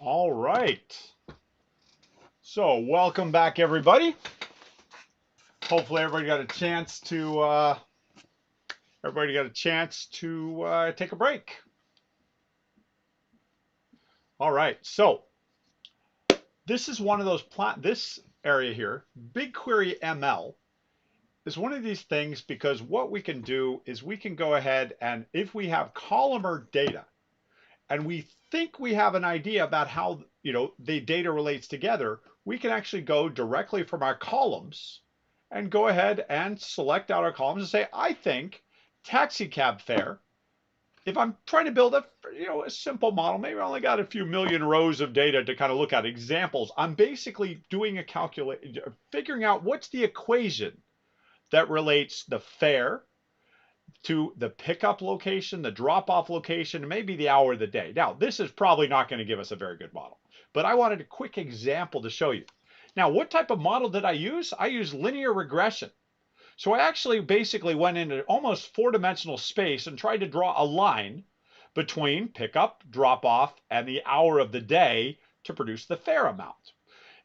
All right. So welcome back, everybody. Hopefully, everybody got a chance to take a break. All right. So this is one of those this area here, BigQuery ML, is one of these things because what we can do is we can go ahead and if we have columnar data and we think we have an idea about how the data relates together, we can actually go directly from our columns and go ahead and select out our columns and say, I think taxi cab fare. If I'm trying to build a simple model, maybe I only got a few million rows of data to kind of look at examples. I'm basically doing a figuring out what's the equation that relates the fare to the pickup location, the drop-off location, and maybe the hour of the day. Now, this is probably not going to give us a very good model, but I wanted a quick example to show you. Now, what type of model did I use? I used linear regression. So I actually basically went into almost four-dimensional space and tried to draw a line between pickup, drop-off, and the hour of the day to produce the fare amount.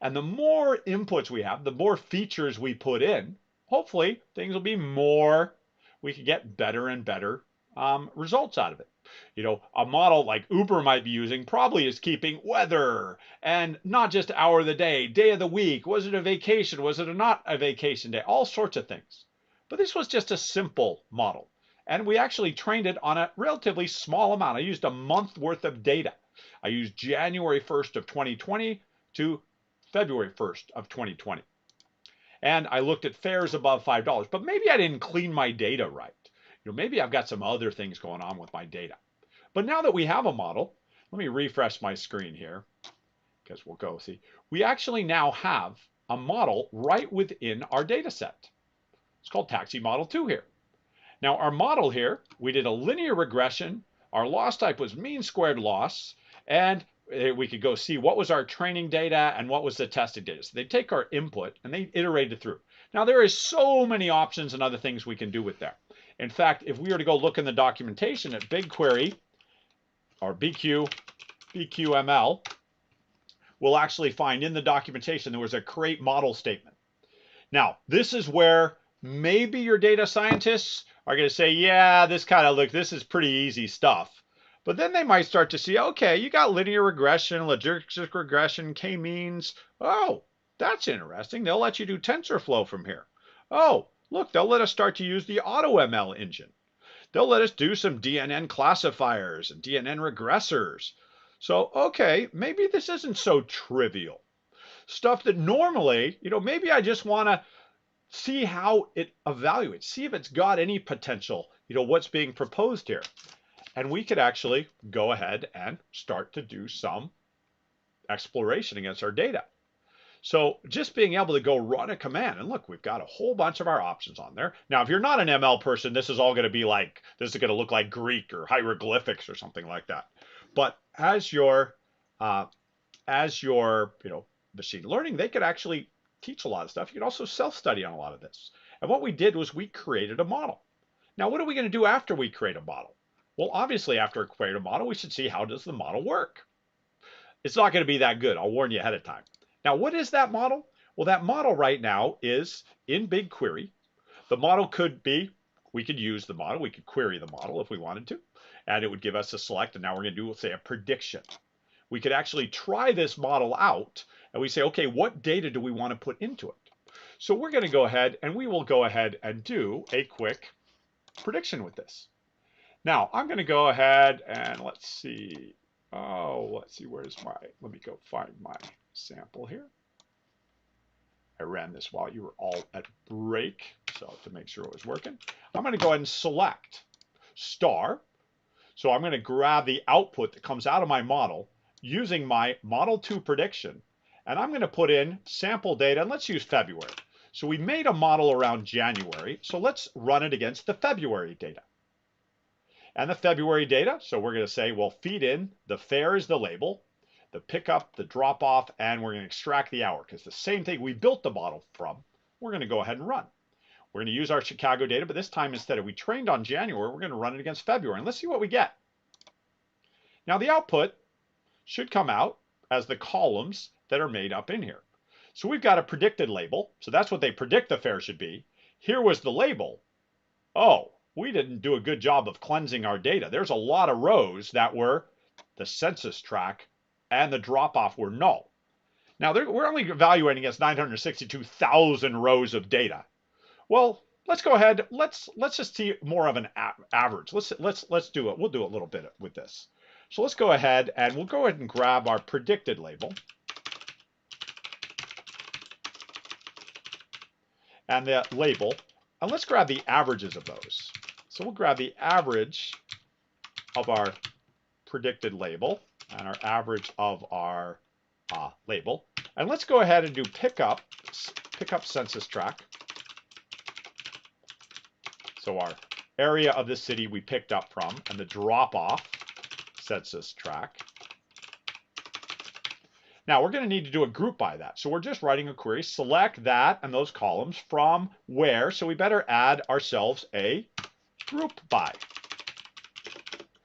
And the more inputs we have, the more features we put in, hopefully things will be we can get better and better results out of it. A model like Uber might be using probably is keeping weather and not just hour of the day of the week. Was it a vacation? Was it not a vacation day? All sorts of things. But this was just a simple model. And we actually trained it on a relatively small amount. I used a month worth of data. I used January 1st of 2020 to February 1st of 2020. And I looked at fares above $5, but maybe I didn't clean my data right. Maybe I've got some other things going on with my data. But now that we have a model, let me refresh my screen here because we'll go see. We actually now have a model right within our data set. It's called Taxi Model 2 here. Now our model here, we did a linear regression. Our loss type was mean squared loss. And we could go see what was our training data and what was the testing data. So they take our input and they iterate it through. Now there is so many options and other things we can do with that. In fact, if we were to go look in the documentation at BigQuery or BQML, we'll actually find in the documentation there was a create model statement. Now, this is where maybe your data scientists are going to say, yeah, this is pretty easy stuff. But then they might start to see, okay, you got linear regression, logistic regression, k-means. Oh, that's interesting. They'll let you do TensorFlow from here. Oh, look, they'll let us start to use the AutoML engine. They'll let us do some DNN classifiers and DNN regressors. So, okay, maybe this isn't so trivial. Stuff that normally, maybe I just want to see how it evaluates, see if it's got any potential, what's being proposed here. And we could actually go ahead and start to do some exploration against our data. So just being able to go run a command, and look, we've got a whole bunch of our options on there. Now, if you're not an ML person, this is all going to be like, this is going to look like Greek or hieroglyphics or something like that. But as your machine learning, they could actually teach a lot of stuff. You can also self-study on a lot of this. And what we did was we created a model. Now, what are we going to do after we create a model? Well, obviously, after we create a model, we should see how does the model work. It's not going to be that good. I'll warn you ahead of time. Now, what is that model? Well, that model right now is in BigQuery. The model could be, we could use the model. We could query the model if we wanted to, and it would give us a select. And now we're going to do, let's say, a prediction. We could actually try this model out, and we say, okay, what data do we want to put into it? So we're going to go ahead, and we will go ahead and do a quick prediction with this. Now, I'm going to go ahead and let's see. Let me go find my sample here. I ran this while you were all at break, so to make sure it was working. I'm going to go ahead and select star. So I'm going to grab the output that comes out of my model using my Model 2 prediction, and I'm going to put in sample data, and let's use February. So we made a model around January, so let's run it against the February data. And the February data, so we're going to say, well, feed in the fare is the label, the pickup, the drop off, and we're going to extract the hour because the same thing we built the model from, we're going to go ahead and run. We're going to use our Chicago data, but this time instead of we trained on January, we're going to run it against February. And let's see what we get. Now the output should come out as the columns that are made up in here. So we've got a predicted label. So that's what they predict the fare should be. Here was the label. Oh, we didn't do a good job of cleansing our data. There's a lot of rows that were the census tract and the drop-off were null. Now, we're only evaluating against 962,000 rows of data. Well, let's go ahead. Let's just see more of an average. Let's do it. We'll do a little bit with this. So let's go ahead and we'll go ahead and grab our predicted label and the label, and let's grab the averages of those. So we'll grab the average of our predicted label and our average of our label, and let's go ahead and do pickup census tract. So our area of the city we picked up from, and the drop-off census tract. Now we're going to need to do a group by that. So we're just writing a query, select that and those columns from where. So we better add ourselves a group by.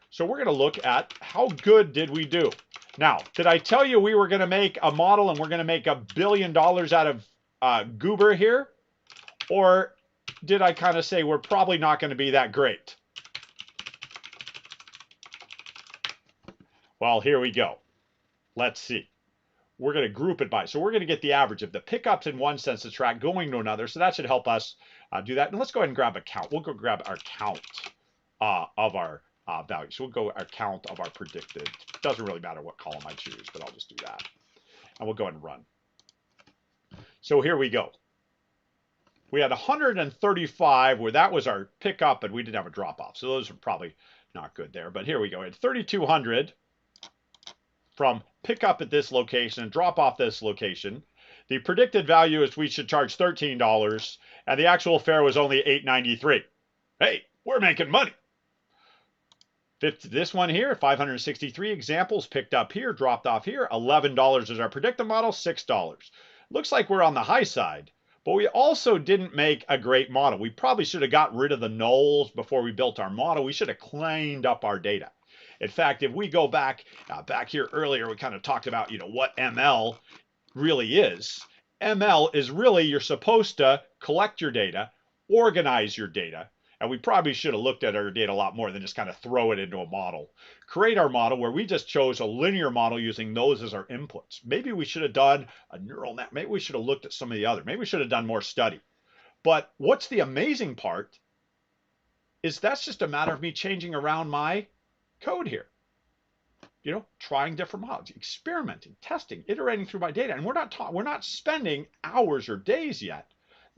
So we're going to look at how good did we do. Now, did I tell you we were going to make a model and we're going to make $1 billion out of goober here? Or did I kind of say we're probably not going to be that great? Well, here we go. Let's see. We're going to group it by. So we're going to get the average of the pickups in one census tract going to another. So that should help us do that. And let's go ahead and grab a count. We'll go grab our count of our values. So we'll go our count of our predicted. Doesn't really matter what column I choose, but I'll just do that. And we'll go ahead and run. So here we go. We had 135 where that was our pickup, and we didn't have a drop off. So those are probably not good there. But here we go. We had 3,200 from pick up at this location and drop off this location. The predicted value is we should charge $13, and the actual fare was only $8.93. Hey, we're making money. This one here, 563 examples picked up here, dropped off here. $11 is our predictive model, $6. Looks like we're on the high side, but we also didn't make a great model. We probably should have got rid of the nulls before we built our model. We should have cleaned up our data. In fact, if we go back here earlier, we kind of talked about, what ML really is. ML is really, you're supposed to collect your data, organize your data, and we probably should have looked at our data a lot more than just kind of throw it into a model. Create our model where we just chose a linear model using those as our inputs. Maybe we should have done a neural net. Maybe we should have looked at some of the other. Maybe we should have done more study. But what's the amazing part is that's just a matter of me changing around my code here. Trying different models, experimenting, testing, iterating through my data. And we're not spending hours or days yet.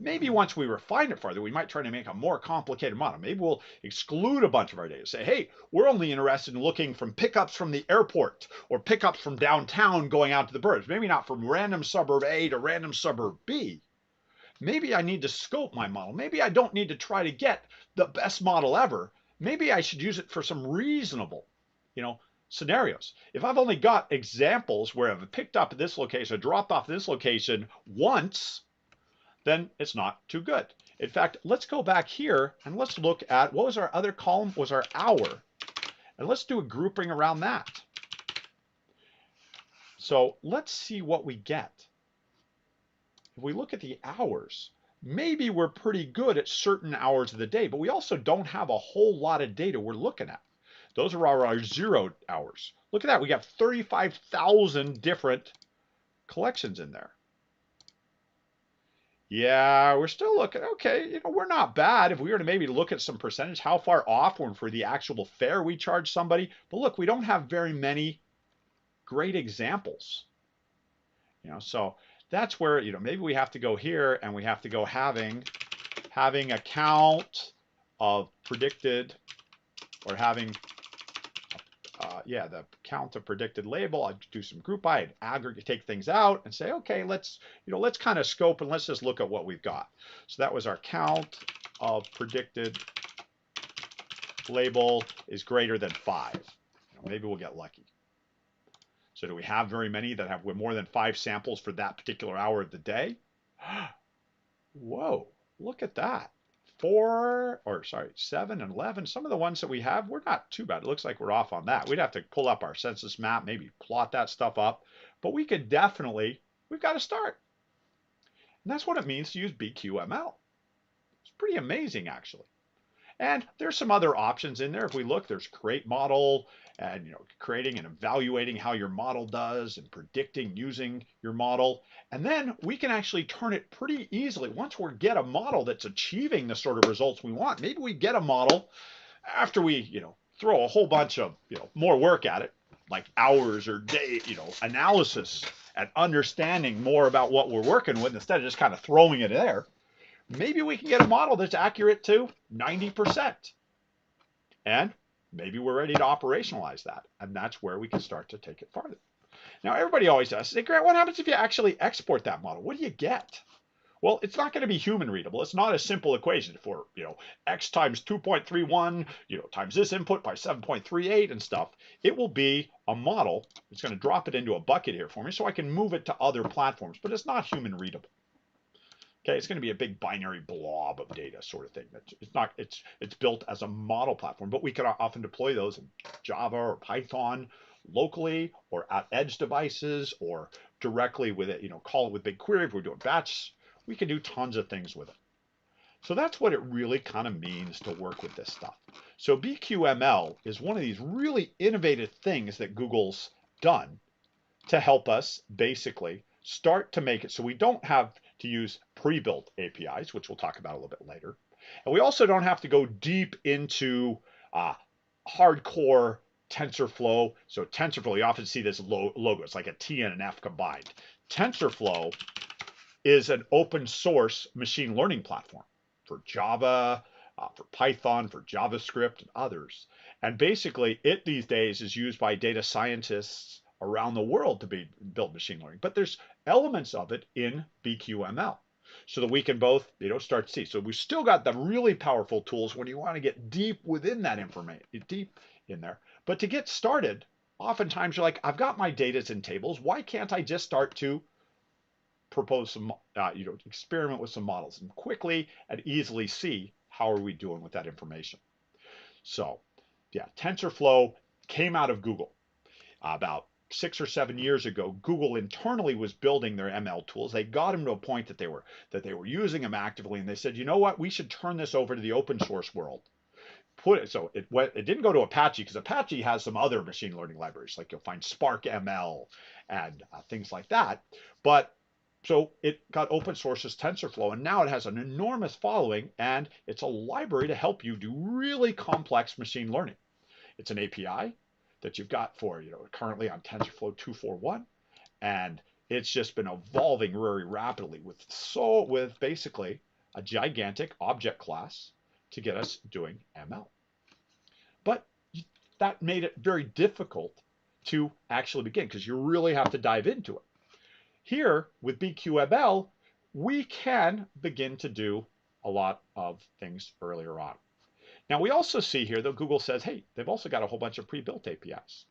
Maybe once we refine it further, we might try to make a more complicated model. Maybe we'll exclude a bunch of our data. Say, hey, we're only interested in looking from pickups from the airport or pickups from downtown going out to the burbs. Maybe not from random suburb A to random suburb B. Maybe I need to scope my model. Maybe I don't need to try to get the best model ever. Maybe I should use it for some reasonable, scenarios. If I've only got examples where I've picked up at this location, dropped off this location once, then it's not too good. In fact, let's go back here and let's look at what was our other column, was our hour. And let's do a grouping around that. So let's see what we get. If we look at the hours, maybe we're pretty good at certain hours of the day, but we also don't have a whole lot of data we're looking at. Those are our 0 hours. Look at that. We got 35,000 different collections in there. Yeah, we're still looking, okay, we're not bad. If we were to maybe look at some percentage, how far off we're for the actual fare we charge somebody. But look, we don't have very many great examples. So that's where, maybe we have to go here and we have to go having a count of predicted or having the count of predicted label. I'd do some group by, I'd aggregate, take things out and say, okay, let's kind of scope and let's just look at what we've got. So that was our count of predicted label is greater than 5. Maybe we'll get lucky. So do we have very many that have more than 5 samples for that particular hour of the day? Whoa, look at that. 7 and 11, some of the ones that we have, we're not too bad. It looks like we're off on that. We'd have to pull up our census map, maybe plot that stuff up, but we could definitely, we've got to start. And that's what it means to use BQML. It's pretty amazing, actually. And there's some other options in there. If we look, there's create model and creating and evaluating how your model does and predicting using your model. And then we can actually turn it pretty easily. Once we get a model that's achieving the sort of results we want, maybe we get a model after we, throw a whole bunch of, more work at it, like hours or day, analysis and understanding more about what we're working with instead of just kind of throwing it there. Maybe we can get a model that's accurate to 90%. And maybe we're ready to operationalize that. And that's where we can start to take it farther. Now, everybody always asks, hey, Grant, what happens if you actually export that model? What do you get? Well, it's not going to be human readable. It's not a simple equation for, x times 2.31, times this input by 7.38 and stuff. It will be a model. It's going to drop it into a bucket here for me so I can move it to other platforms, but it's not human readable. Okay, it's going to be a big binary blob of data sort of thing. It's built as a model platform, but we can often deploy those in Java or Python locally or at edge devices or directly with it, call it with BigQuery if we're doing batch. We can do tons of things with it. So that's what it really kind of means to work with this stuff. So BQML is one of these really innovative things that Google's done to help us basically start to make it so we don't have to use pre-built APIs, which we'll talk about a little bit later. And we also don't have to go deep into hardcore TensorFlow. So TensorFlow, you often see this logo. It's like a T and an F combined. TensorFlow is an open source machine learning platform for Java, for Python, for JavaScript, and others. And basically, it these days is used by data scientists around the world to build machine learning. But there's elements of it in BQML so that we can both, start to see. So we've still got the really powerful tools when you want to get deep within that information, deep in there. But to get started, oftentimes you're like, I've got my data in tables. Why can't I just start to propose some, experiment with some models and quickly and easily see how are we doing with that information? So yeah, TensorFlow came out of Google about 6 or 7 years ago. Google internally was building their ML tools. They got them to a point that they were using them actively, and they said, you know what, we should turn this over to the open source world. It didn't go to Apache because Apache has some other machine learning libraries, like you'll find Spark ML and things like that. But so it got open source as TensorFlow, and now it has an enormous following, and it's a library to help you do really complex machine learning. It's an API that you've got for, currently on TensorFlow 2.4.1, and it's just been evolving very rapidly with basically a gigantic object class to get us doing ML. But that made it very difficult to actually begin because you really have to dive into it. Here with BQML, we can begin to do a lot of things earlier on. Now we also see here that Google says, hey, they've also got a whole bunch of pre-built APIs.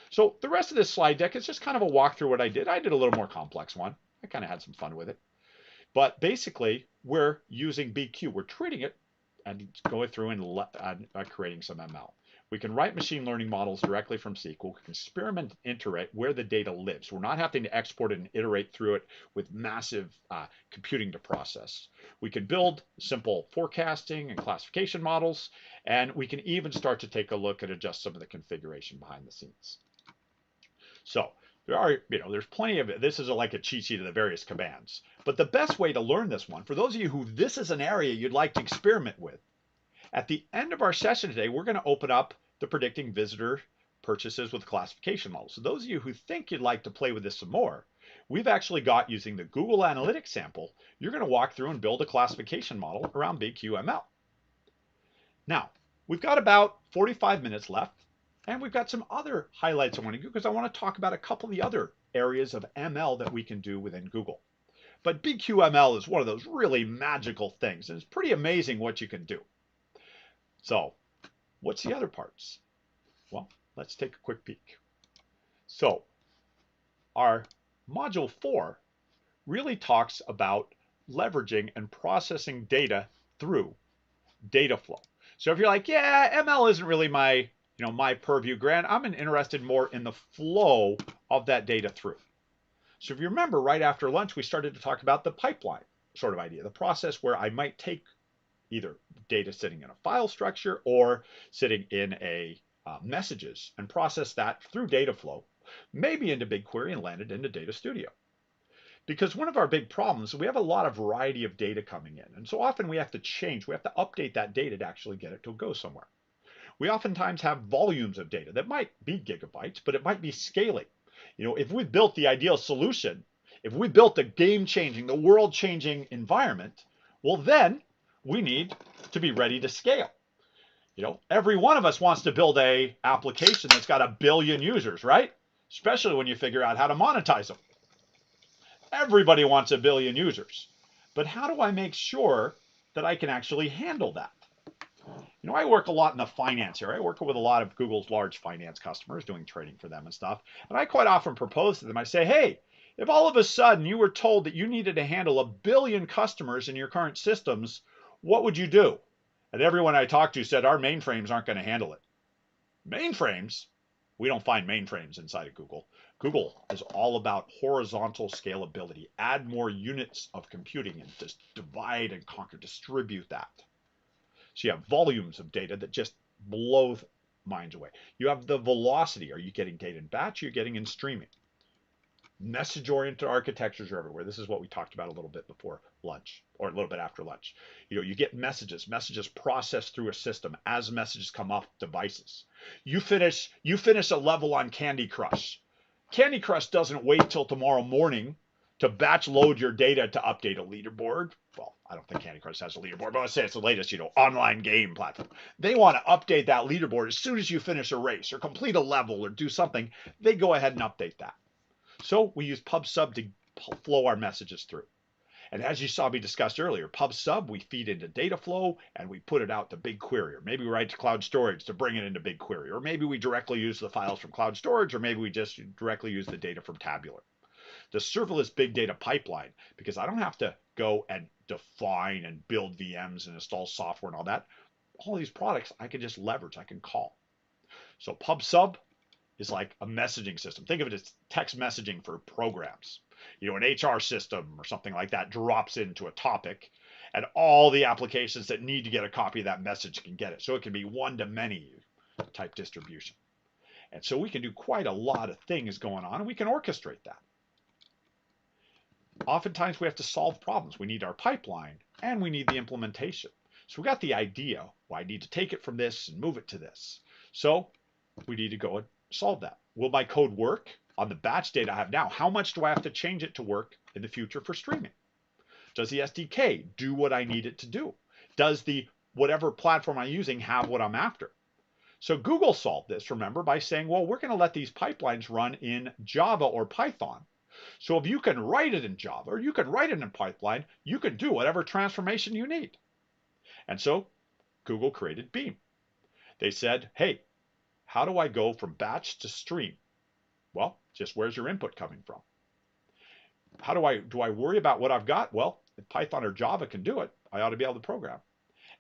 So the rest of this slide deck is just kind of a walkthrough what I did. I did a little more complex one. I kind of had some fun with it. But basically, we're using BQ. We're treating it and going through and creating some ML. We can write machine learning models directly from SQL. We can experiment and iterate where the data lives. We're not having to export it and iterate through it with massive computing to process. We can build simple forecasting and classification models, and we can even start to take a look and adjust some of the configuration behind the scenes. So there's plenty of it. This is like a cheat sheet of the various commands. But the best way to learn this one, for those of you who this is an area you'd like to experiment with, at the end of our session today, we're going to open up the predicting visitor purchases with classification models. So those of you who think you'd like to play with this some more, we've actually got, using the Google Analytics sample, you're going to walk through and build a classification model around BQML. Now, we've got about 45 minutes left, and we've got some other highlights I want to do because I want to talk about a couple of the other areas of ML that we can do within Google. But BQML is one of those really magical things, and it's pretty amazing what you can do. So what's the other parts? Well, let's take a quick peek. So our module 4 really talks about leveraging and processing data through data flow. So if you're like, yeah, ML isn't really my, my purview, Grant, I'm interested more in the flow of that data through. So if you remember, right after lunch, we started to talk about the pipeline sort of idea, the process where I might take either data sitting in a file structure or sitting in a messages and process that through data flow, maybe into BigQuery and land it into Data Studio. Because one of our big problems, we have a lot of variety of data coming in. And so often we have to change, we have to update that data to actually get it to go somewhere. We oftentimes have volumes of data that might be gigabytes, but it might be scaling. If we built the ideal solution, if we built a game-changing, the world-changing environment, well, then we need to be ready to scale. Every one of us wants to build a application that's got 1 billion users, right? Especially when you figure out how to monetize them. Everybody wants 1 billion users. But how do I make sure that I can actually handle that? I work a lot in the finance area. I work with a lot of Google's large finance customers doing trading for them and stuff. And I quite often propose to them, I say, hey, if all of a sudden you were told that you needed to handle 1 billion customers in your current systems, what would you do? And everyone I talked to said, our mainframes aren't going to handle it. Mainframes? We don't find mainframes inside of Google. Google is all about horizontal scalability. Add more units of computing and just divide and conquer, distribute that. So you have volumes of data that just blow minds away. You have the velocity. Are you getting data in batch? Or are you getting in streaming? Message-oriented architectures are everywhere. This is what we talked about a little bit before lunch, or a little bit after lunch. You get messages processed through a system as messages come off devices. You finish a level on Candy Crush. Candy Crush doesn't wait till tomorrow morning to batch load your data to update a leaderboard. Well, I don't think Candy Crush has a leaderboard, but let's say it's the latest, online game platform. They want to update that leaderboard as soon as you finish a race or complete a level or do something. They go ahead and update that. So we use PubSub to flow our messages through. And as you saw me discuss earlier, PubSub, we feed into Dataflow and we put it out to BigQuery, or maybe we write to Cloud Storage to bring it into BigQuery, or maybe we directly use the files from Cloud Storage, or maybe we just directly use the data from Tabular. The serverless big data pipeline, because I don't have to go and define and build VMs and install software and all that. All these products I can just leverage, I can call. So PubSub is like a messaging system. Think of it as text messaging for programs. An HR system or something like that drops into a topic, and all the applications that need to get a copy of that message can get it. So it can be one-to-many type distribution. And so we can do quite a lot of things going on, and we can orchestrate that. Oftentimes we have to solve problems. We need our pipeline, and we need the implementation. So we got the idea. Well, I need to take it from this and move it to this. So we need to go and solve that. Will my code work on the batch data I have now? How much do I have to change it to work in the future for streaming? Does the SDK do what I need it to do? Does the whatever platform I'm using have what I'm after? So Google solved this, remember, by saying, well, we're going to let these pipelines run in Java or Python. So if you can write it in Java or you can write it in Python, you can do whatever transformation you need. And so Google created Beam. They said, hey, how do I go from batch to stream? Well, just where's your input coming from? How do I worry about what I've got? Well, if Python or Java can do it, I ought to be able to program.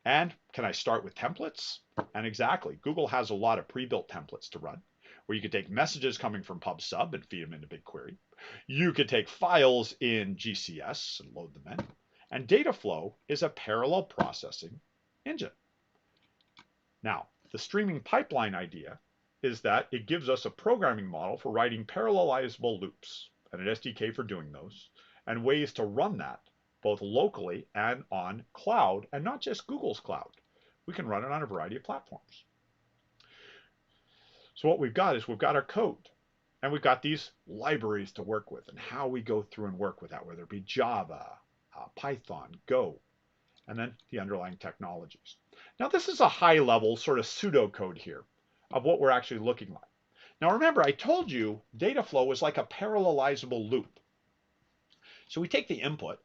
And can I start with templates? And exactly, Google has a lot of pre-built templates to run, where you could take messages coming from PubSub and feed them into BigQuery. You could take files in GCS and load them in. And Dataflow is a parallel processing engine. Now, the streaming pipeline idea is that it gives us a programming model for writing parallelizable loops and an SDK for doing those, and ways to run that both locally and on cloud, and not just Google's cloud. We can run it on a variety of platforms. So what we've got is we've got our code, and we've got these libraries to work with, and how we go through and work with that, whether it be Java, Python, Go, and then the underlying technologies. Now this is a high level sort of pseudocode here of what we're actually looking like. Now remember, I told you data flow is like a parallelizable loop. So we take the input,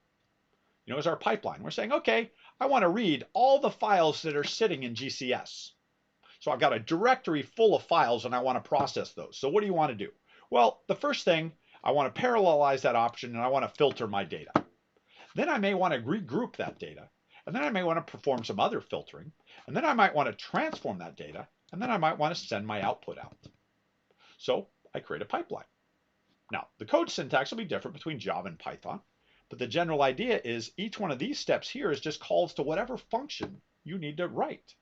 as our pipeline. We're saying, okay, I want to read all the files that are sitting in GCS. So I've got a directory full of files and I want to process those. So what do you want to do? Well, the first thing, I want to parallelize that option and I want to filter my data. Then I may want to regroup that data. and then I may want to perform some other filtering, and then I might want to transform that data, and then I might want to send my output out. So I create a pipeline. Now, the code syntax will be different between Java and Python, but the general idea is each one of these steps here is just calls to whatever function you need to write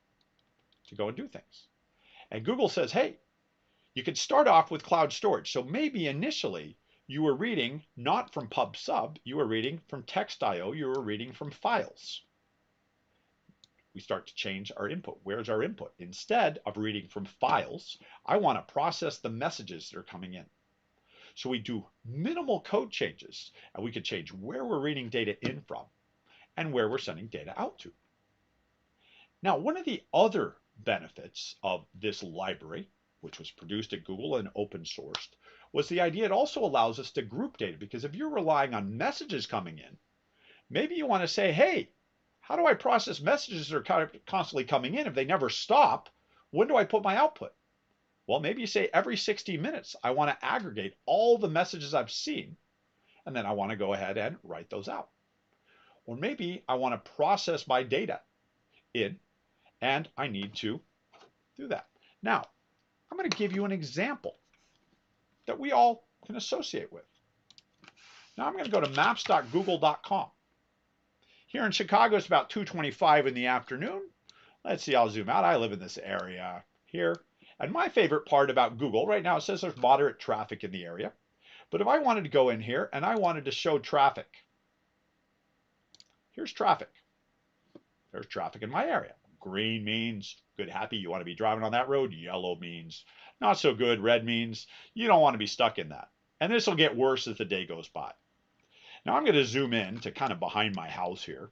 to go and do things. And Google says, hey, you could start off with cloud storage. So maybe initially you were reading not from pub/sub, you were reading from text.io, you were reading from files. We start to change our input. Where's our input? Instead of reading from files, I want to process the messages that are coming in. So we do minimal code changes, and we could change where we're reading data in from and where we're sending data out to. Now, one of the other benefits of this library, which was produced at Google and open sourced, was the idea it also allows us to group data, because if you're relying on messages coming in, maybe you want to say, hey, how do I process messages that are constantly coming in? If they never stop, when do I put my output? Well, maybe you say every 60 minutes, I want to aggregate all the messages I've seen, and then I want to go ahead and write those out. Or maybe I want to process my data in, and I need to do that. Now, I'm going to give you an example that we all can associate with. Now I'm going to go to maps.google.com. Here in Chicago, it's about 2:25 in the afternoon. Let's see, I'll zoom out. I live in this area here. And my favorite part about Google, right now it says there's moderate traffic in the area. But if I wanted to go in here and I wanted to show traffic, here's traffic. There's traffic in my area. Green means good, happy, you want to be driving on that road. Yellow means not so good. Red means you don't want to be stuck in that. And this will get worse as the day goes by. Now I'm going to zoom in to kind of behind my house here.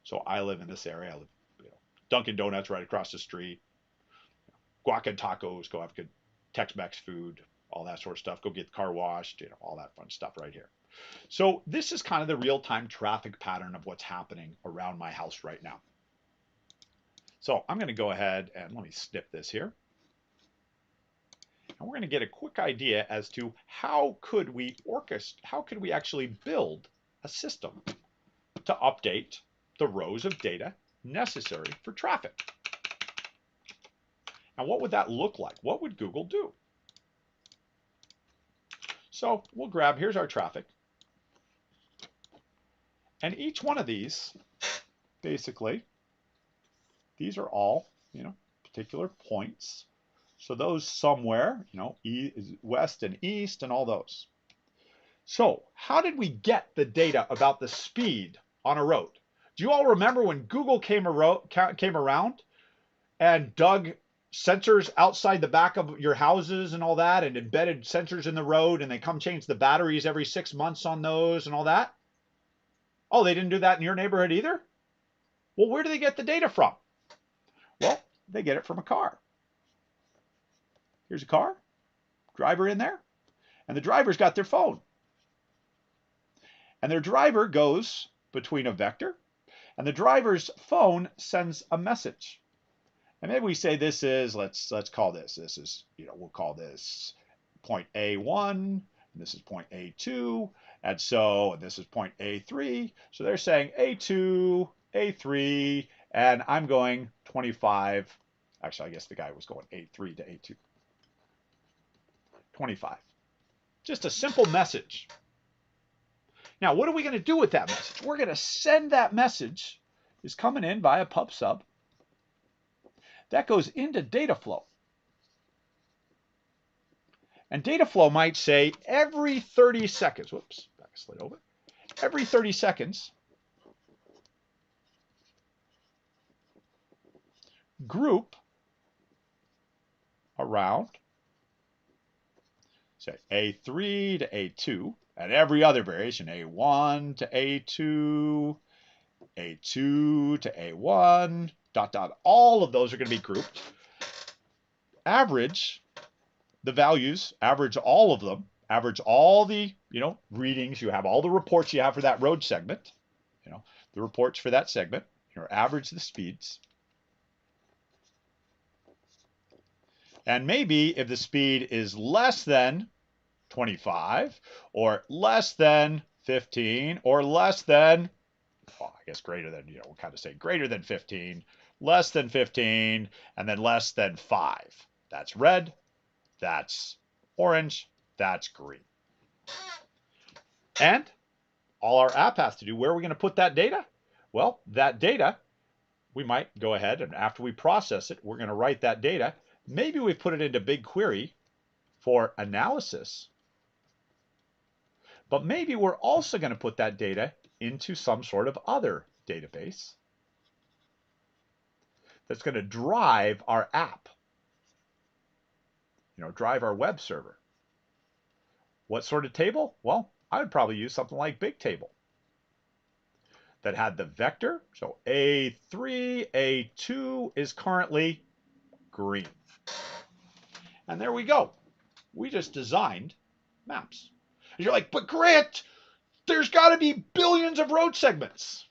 So I live in this area. I live, Dunkin' Donuts right across the street. Guac and tacos, go have good Tex-Mex food, all that sort of stuff. Go get the car washed, all that fun stuff right here. So this is kind of the real-time traffic pattern of what's happening around my house right now. So I'm going to go ahead and let me snip this here. And we're going to get a quick idea as to how could we actually build a system to update the rows of data necessary for traffic. Now, what would that look like? What would Google do? So we'll grab, here's our traffic. And each one of these, basically, these are all, particular points. So those somewhere, west and east and all those. So how did we get the data about the speed on a road? Do you all remember when Google came around and dug sensors outside the back of your houses and all that, and embedded sensors in the road, and they come change the batteries every 6 months on those and all that? Oh, they didn't do that in your neighborhood either? Well, where do they get the data from? Well, they get it from a car. Here's a car, driver in there, and the driver's got their phone. And their driver goes between a vector, and the driver's phone sends a message. And maybe we say this is, let's call this is, we'll call this point A1, and this is point A2, and this is point A3. So they're saying A2, A3, and I'm going 25. Actually, I guess the guy was going A3 to A2. 25. Just a simple message. Now, what are we going to do with that message? We're going to send that message. It's coming in via pub/sub. That goes into data flow. And data flow might say every 30 seconds, whoops, back a slide over. Every 30 seconds, group around, say, A3 to A2, and every other variation, A1 to A2, A2 to A1, ... All of those are going to be grouped. Average the values, average all of them, average all the, readings you have, all the reports you have for that road segment, the reports for that segment, average the speeds. And maybe if the speed is less than 25 or less than 15 or less than well, I guess greater than, we'll kind of say greater than 15, less than 15, and then less than 5. That's red, that's orange, that's green. And all our app has to do, where are we going to put that data? Well, that data, we might go ahead and after we process it, we're going to write that data. Maybe we put it into BigQuery for analysis, but maybe we're also going to put that data into some sort of other database that's going to drive our app, drive our web server. What sort of table? Well, I would probably use something like Bigtable that had the vector. So A3, A2 is currently green. And there we go. We just designed maps. And you're like, but Grant, there's got to be billions of road segments.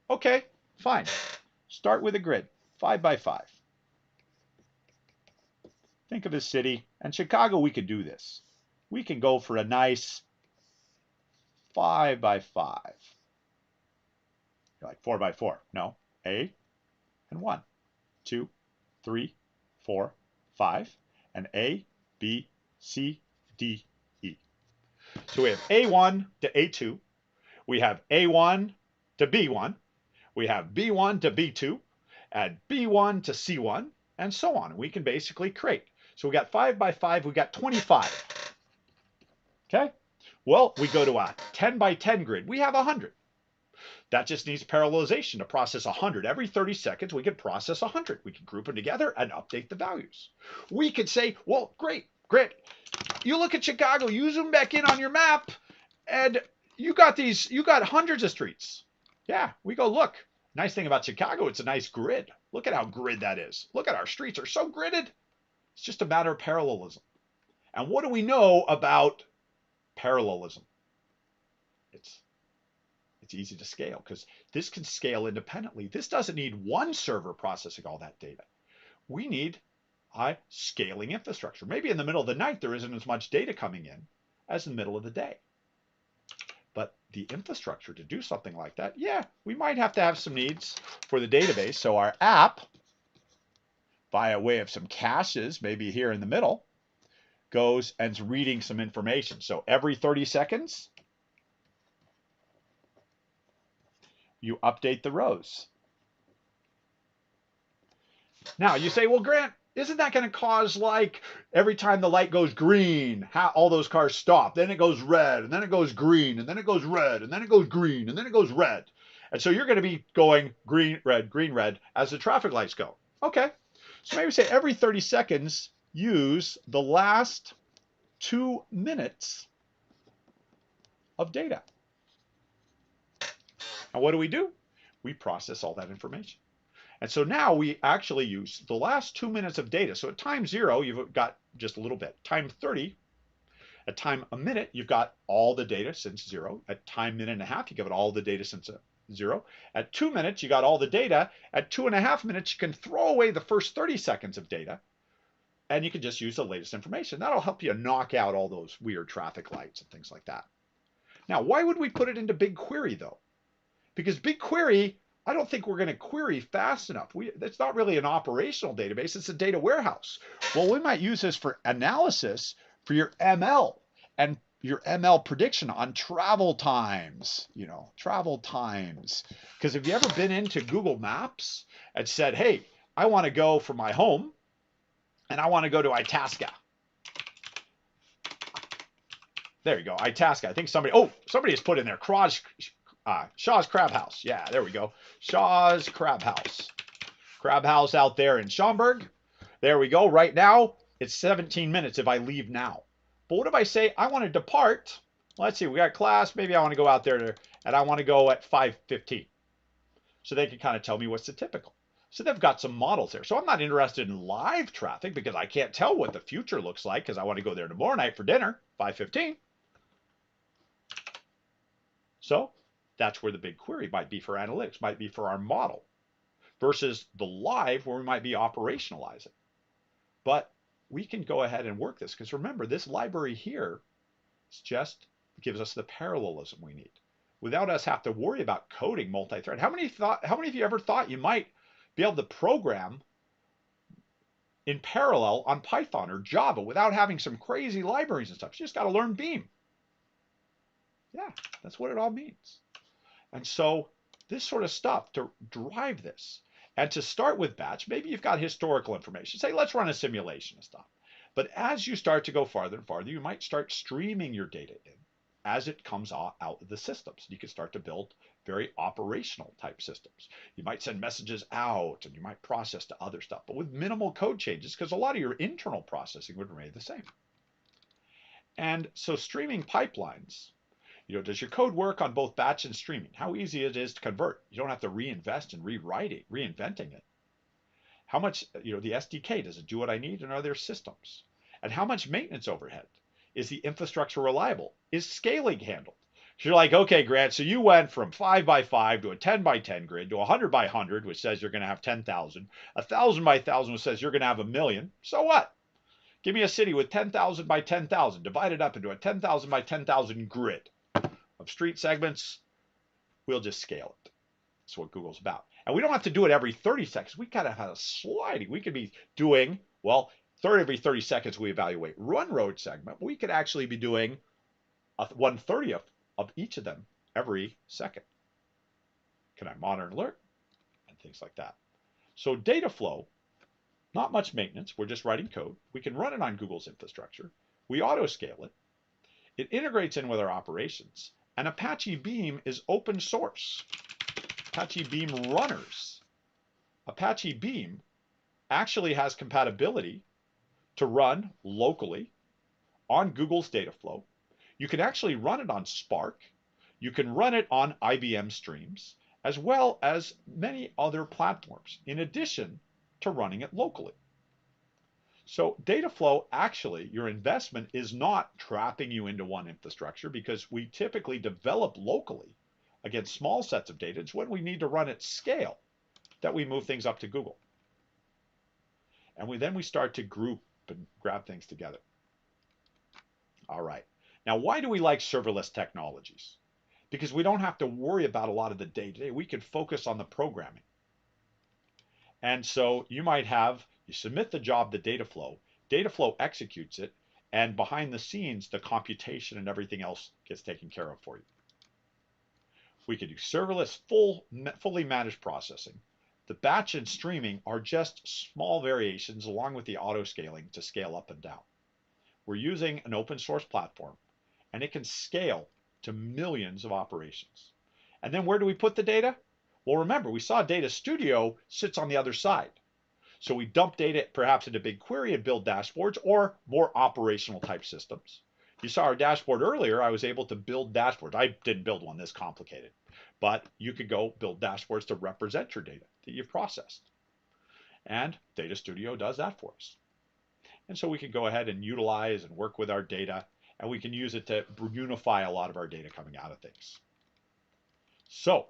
Okay, fine. Start with a grid, 5 by 5. Think of a city, and Chicago, we could do this. We can go for a nice 5 by 5. You're like 4 by 4. No, A and 1, 2, 3, 4, 5, and A, B, C, D, E. So we have A1 to A2. We have A1 to B1. We have B1 to B2, and B1 to C1, and so on. We can basically create. So we got 5 by 5, we got 25. Okay? Well, we go to a 10 by 10 grid. We have 100. That just needs parallelization to process 100. Every 30 seconds, we can process 100. We can group them together and update the values. We could say, well, great, you look at Chicago, you zoom back in on your map, and you got hundreds of streets. Yeah, we go, look. Nice thing about Chicago, it's a nice grid. Look at how grid that is. Look at our streets are so gridded. It's just a matter of parallelism. And what do we know about parallelism? It's easy to scale because this can scale independently. This doesn't need one server processing all that data. We need a scaling infrastructure. Maybe in the middle of the night, there isn't as much data coming in as in the middle of the day. But the infrastructure to do something like that, yeah, we might have to have some needs for the database. So our app, by way of some caches, maybe here in the middle, goes and is reading some information. So every 30 seconds, you update the rows. Now you say, well, Grant, isn't that going to cause, like, every time the light goes green, all those cars stop, then it goes red, and then it goes green, and then it goes red, and then it goes green, and then it goes red. And so you're going to be going green, red as the traffic lights go. Okay. So maybe say every 30 seconds, use the last 2 minutes of data. And what do? We process all that information. And so now we actually use the last 2 minutes of data. So at time 0, you've got just a little bit. Time 30, at time a minute, you've got all the data since 0. At time minute and a half, you give it all the data since 0. At 2 minutes, you got all the data. At 2.5 minutes, you can throw away the first 30 seconds of data, and you can just use the latest information. That'll help you knock out all those weird traffic lights and things like that. Now, why would we put it into BigQuery, though? Because BigQuery, I don't think we're going to query fast enough. It's not really an operational database. It's a data warehouse. Well, we might use this for analysis for your ML and your ML prediction on travel times, travel times. Because have you ever been into Google Maps and said, hey, I want to go from my home and I want to go to Itasca. There you go, Itasca. I think somebody has put in there Shaw's Crab House. Yeah, there we go. Shaw's Crab House. Crab House out there in Schaumburg. There we go. Right now, it's 17 minutes if I leave now. But what if I say I want to depart? Let's see, we got class. Maybe I want to go out there and I want to go at 5:15. So they can kind of tell me what's the typical. So they've got some models there. So I'm not interested in live traffic because I can't tell what the future looks like because I want to go there tomorrow night for dinner, 5:15. So that's where the BigQuery might be for analytics, might be for our model, versus the live where we might be operationalizing. But we can go ahead and work this because remember, this library here just gives us the parallelism we need. without us have to worry about coding multi-thread. How many of you ever thought you might be able to program in parallel on Python or Java without having some crazy libraries and stuff? You just got to learn Beam. Yeah, that's what it all means. And so this sort of stuff to drive this. And to start with batch, maybe you've got historical information. Say, let's run a simulation and stuff. But as you start to go farther and farther, you might start streaming your data in as it comes out of the systems. You can start to build very operational type systems. You might send messages out and you might process to other stuff, but with minimal code changes because a lot of your internal processing would remain the same. And so streaming pipelines, does your code work on both batch and streaming? How easy it is to convert. You don't have to reinvest in reinventing it. How much, the SDK, does it do what I need? And are there systems? And how much maintenance overhead? Is the infrastructure reliable? Is scaling handled? So you're like, okay, Grant, so you went from 5 by 5 to a 10 by 10 grid to 100 by 100, which says you're going to have 10,000, 1,000 by 1,000, which says you're going to have 1,000,000. So what? Give me a city with 10,000 by 10,000, divided up into a 10,000 by 10,000 grid of street segments. We'll just scale it. That's what Google's about. And we don't have to do it every 30 seconds. We gotta have a sliding. We could be doing, well, every 30 seconds we evaluate one road segment. We could actually be doing 1/30th of each of them every second. Can I monitor and alert? And things like that. So data flow, not much maintenance. We're just writing code. We can run it on Google's infrastructure. We auto scale it. It integrates in with our operations. And Apache Beam is open source. Apache Beam runners. Apache Beam actually has compatibility to run locally on Google's Dataflow. You can actually run it on Spark. You can run it on IBM streams, as well as many other platforms, in addition to running it locally. So Dataflow, actually, your investment is not trapping you into one infrastructure because we typically develop locally against small sets of data. It's when we need to run at scale that we move things up to Google. And then we start to group and grab things together. All right. Now, why do we like serverless technologies? Because we don't have to worry about a lot of the day-to-day. We can focus on the programming. And so you might have, you submit the job to Dataflow executes it, and behind the scenes, the computation and everything else gets taken care of for you. We could do serverless, fully managed processing. The batch and streaming are just small variations along with the auto scaling to scale up and down. We're using an open source platform, and it can scale to millions of operations. And then where do we put the data? Well, remember, we saw Data Studio sits on the other side. So we dump data perhaps into BigQuery and build dashboards or more operational type systems. You saw our dashboard earlier. I was able to build dashboards. I didn't build one this complicated, but you could go build dashboards to represent your data that you've processed. And Data Studio does that for us. And so we can go ahead and utilize and work with our data, and we can use it to unify a lot of our data coming out of things. So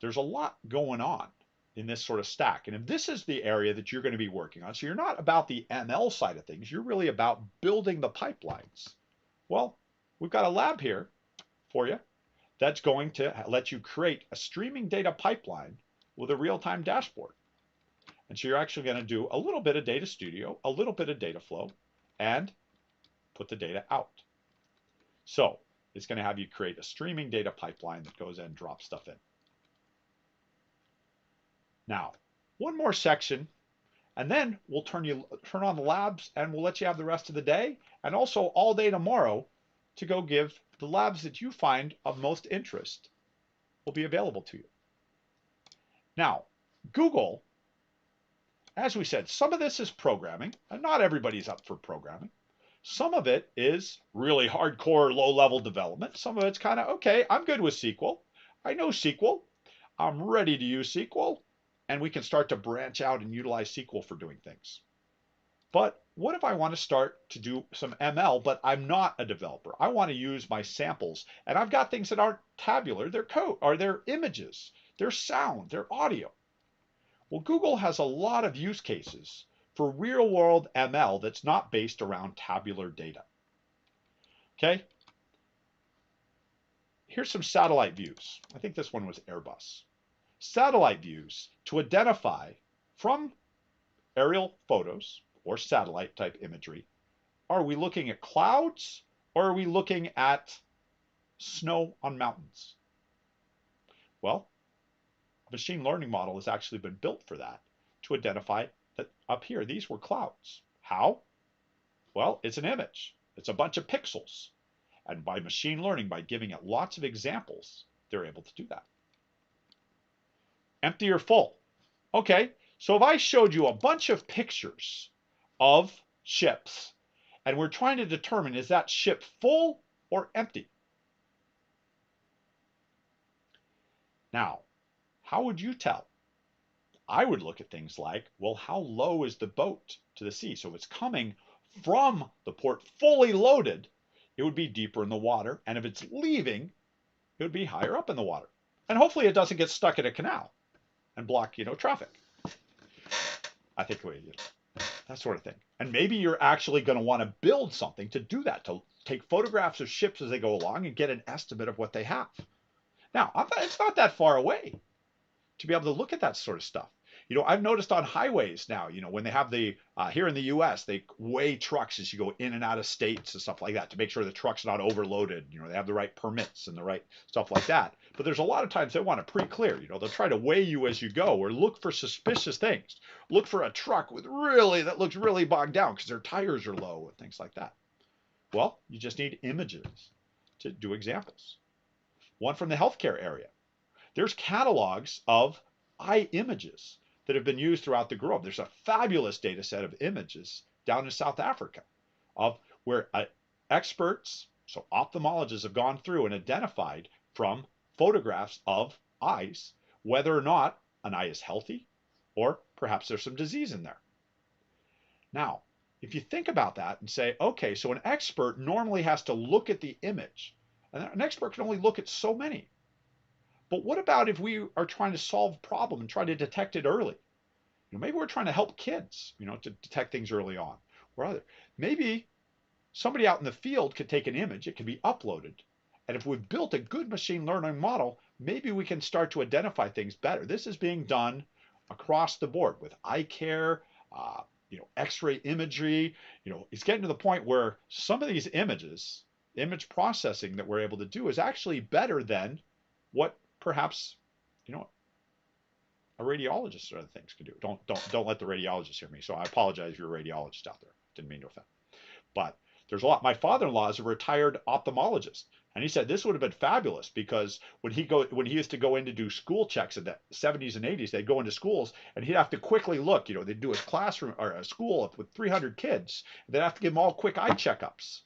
there's a lot going on in this sort of stack. And if this is the area that you're going to be working on, so you're not about the ML side of things, you're really about building the pipelines. Well, we've got a lab here for you that's going to let you create a streaming data pipeline with a real-time dashboard. And so you're actually going to do a little bit of Data Studio, a little bit of Dataflow, and put the data out. So it's going to have you create a streaming data pipeline that goes in and drops stuff in. Now, one more section, and then we'll turn on the labs, and we'll let you have the rest of the day, and also all day tomorrow to go give the labs that you find of most interest will be available to you. Now, Google, as we said, some of this is programming, and not everybody's up for programming. Some of it is really hardcore, low-level development. Some of it's kind of, okay, I'm good with SQL. I know SQL. I'm ready to use SQL. And we can start to branch out and utilize SQL for doing things. But what if I want to start to do some ML, but I'm not a developer? I want to use my samples, and I've got things that aren't tabular. They're code, or they're images, they're sound, they're audio. Well, Google has a lot of use cases for real-world ML that's not based around tabular data. Okay? here's some satellite views. I think this one was Airbus. Satellite views to identify from aerial photos or satellite type imagery, are we looking at clouds or are we looking at snow on mountains? Well, a machine learning model has actually been built for that, to identify that up here, these were clouds. How? Well, it's an image. It's a bunch of pixels. And by machine learning, by giving it lots of examples, they're able to do that. Empty or full? Okay, so if I showed you a bunch of pictures of ships, and we're trying to determine, is that ship full or empty? Now, how would you tell? I would look at things like, well, how low is the boat to the sea? So if it's coming from the port fully loaded, it would be deeper in the water. And if it's leaving, it would be higher up in the water. And hopefully it doesn't get stuck in a canal and block, traffic. I think that sort of thing. And maybe you're actually going to want to build something to do that, to take photographs of ships as they go along and get an estimate of what they have. Now, it's not that far away to be able to look at that sort of stuff. I've noticed on highways now, when they have here in the US, they weigh trucks as you go in and out of states and stuff like that to make sure the truck's not overloaded. They have the right permits and the right stuff like that. But there's a lot of times they want to pre-clear. They'll try to weigh you as you go or look for suspicious things. Look for a truck that looks really bogged down because their tires are low and things like that. Well, you just need images to do examples. One from the healthcare area. There's catalogs of eye images that have been used throughout the globe. There's a fabulous data set of images down in South Africa of where experts, so ophthalmologists, have gone through and identified from photographs of eyes whether or not an eye is healthy or perhaps there's some disease in there. Now, if you think about that and say, okay, so an expert normally has to look at the image, and an expert can only look at so many. But what about if we are trying to solve a problem and try to detect it early? Maybe we're trying to help kids, to detect things early on. Or maybe somebody out in the field could take an image, it can be uploaded. And if we've built a good machine learning model, maybe we can start to identify things better. This is being done across the board with eye care, X-ray imagery. It's getting to the point where some of these images, image processing that we're able to do is actually better than what perhaps, a radiologist or other things can do. Don't let the radiologist hear me. So I apologize if you're a radiologist out there. Didn't mean to offend. But there's a lot. My father-in-law is a retired ophthalmologist, and he said this would have been fabulous because when he used to go in to do school checks in the 70s and 80s, they'd go into schools and he'd have to quickly look. They'd do his classroom or a school with 300 kids. They'd have to give them all quick eye checkups.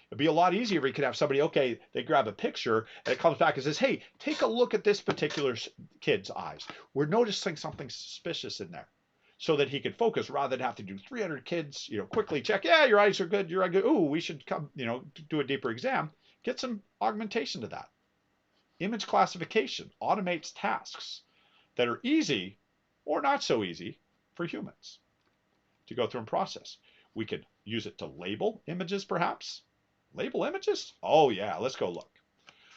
It'd be a lot easier if you could have somebody, okay, they grab a picture and it comes back and says, hey, take a look at this particular kid's eyes. We're noticing something suspicious in there, so that he could focus rather than have to do 300 kids, quickly check, yeah, your eyes are good, you're good. Ooh, we should come, do a deeper exam. Get some augmentation to that. Image classification automates tasks that are easy or not so easy for humans to go through and process. We could use it to label images, perhaps. Label images? Oh yeah, let's go look.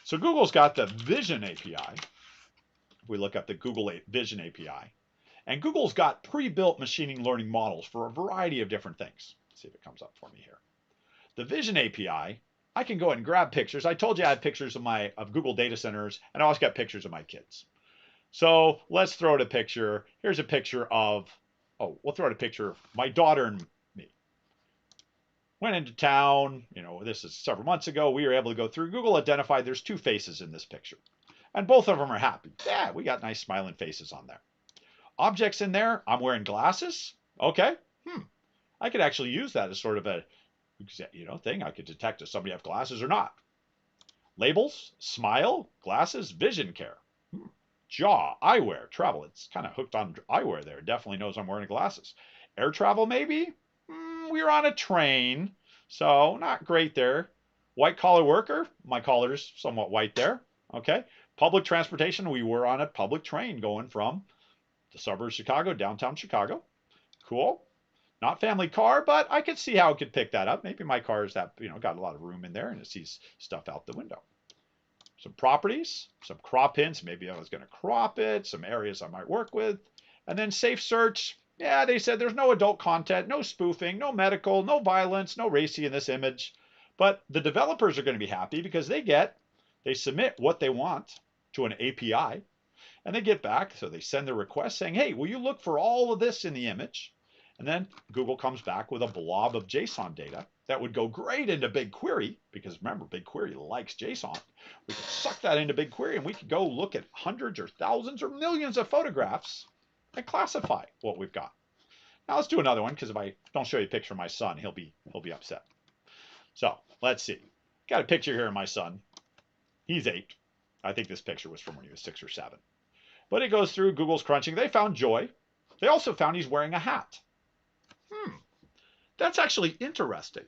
So Google's got the Vision API. If we look up the Google Vision API, and Google's got pre-built machine learning models for a variety of different things. Let's see if it comes up for me here. The Vision API, I can go ahead and grab pictures. I told you I had pictures of Google data centers, and I also got pictures of my kids. So let's throw out a picture. Here's a picture of, we'll throw out a picture of my daughter and me. Went into town, this is several months ago. We were able to go through. Google identified there's two faces in this picture, and both of them are happy. Yeah, we got nice smiling faces on there. Objects in there, I'm wearing glasses. Okay, I could actually use that as sort of a, thing. I could detect if somebody have glasses or not. Labels, smile, glasses, vision care. Jaw, eyewear, travel. It's kind of hooked on eyewear there. It definitely knows I'm wearing glasses. Air travel, maybe? We were on a train, so not great there. White collar worker, my collar's somewhat white there. Okay. Public transportation, we were on a public train going from the suburbs of Chicago, downtown Chicago. Cool. Not family car, but I could see how it could pick that up. Maybe my car is that, got a lot of room in there and it sees stuff out the window. some properties, some crop hints. Maybe I was going to crop it, some areas I might work with. And then safe search. Yeah, they said there's no adult content, no spoofing, no medical, no violence, no racy in this image. But the developers are going to be happy because they submit what they want to an API and they get back. So they send the request saying, hey, will you look for all of this in the image? And then Google comes back with a blob of JSON data that would go great into BigQuery, because remember, BigQuery likes JSON. We could suck that into BigQuery and we could go look at hundreds or thousands or millions of photographs and classify what we've got. Now let's do another one, because if I don't show you a picture of my son, he'll be upset. So let's see. Got a picture here of my son. He's 8. I think this picture was from when he was 6 or 7. But it goes through Google's crunching. They found joy. They also found he's wearing a hat. That's actually interesting.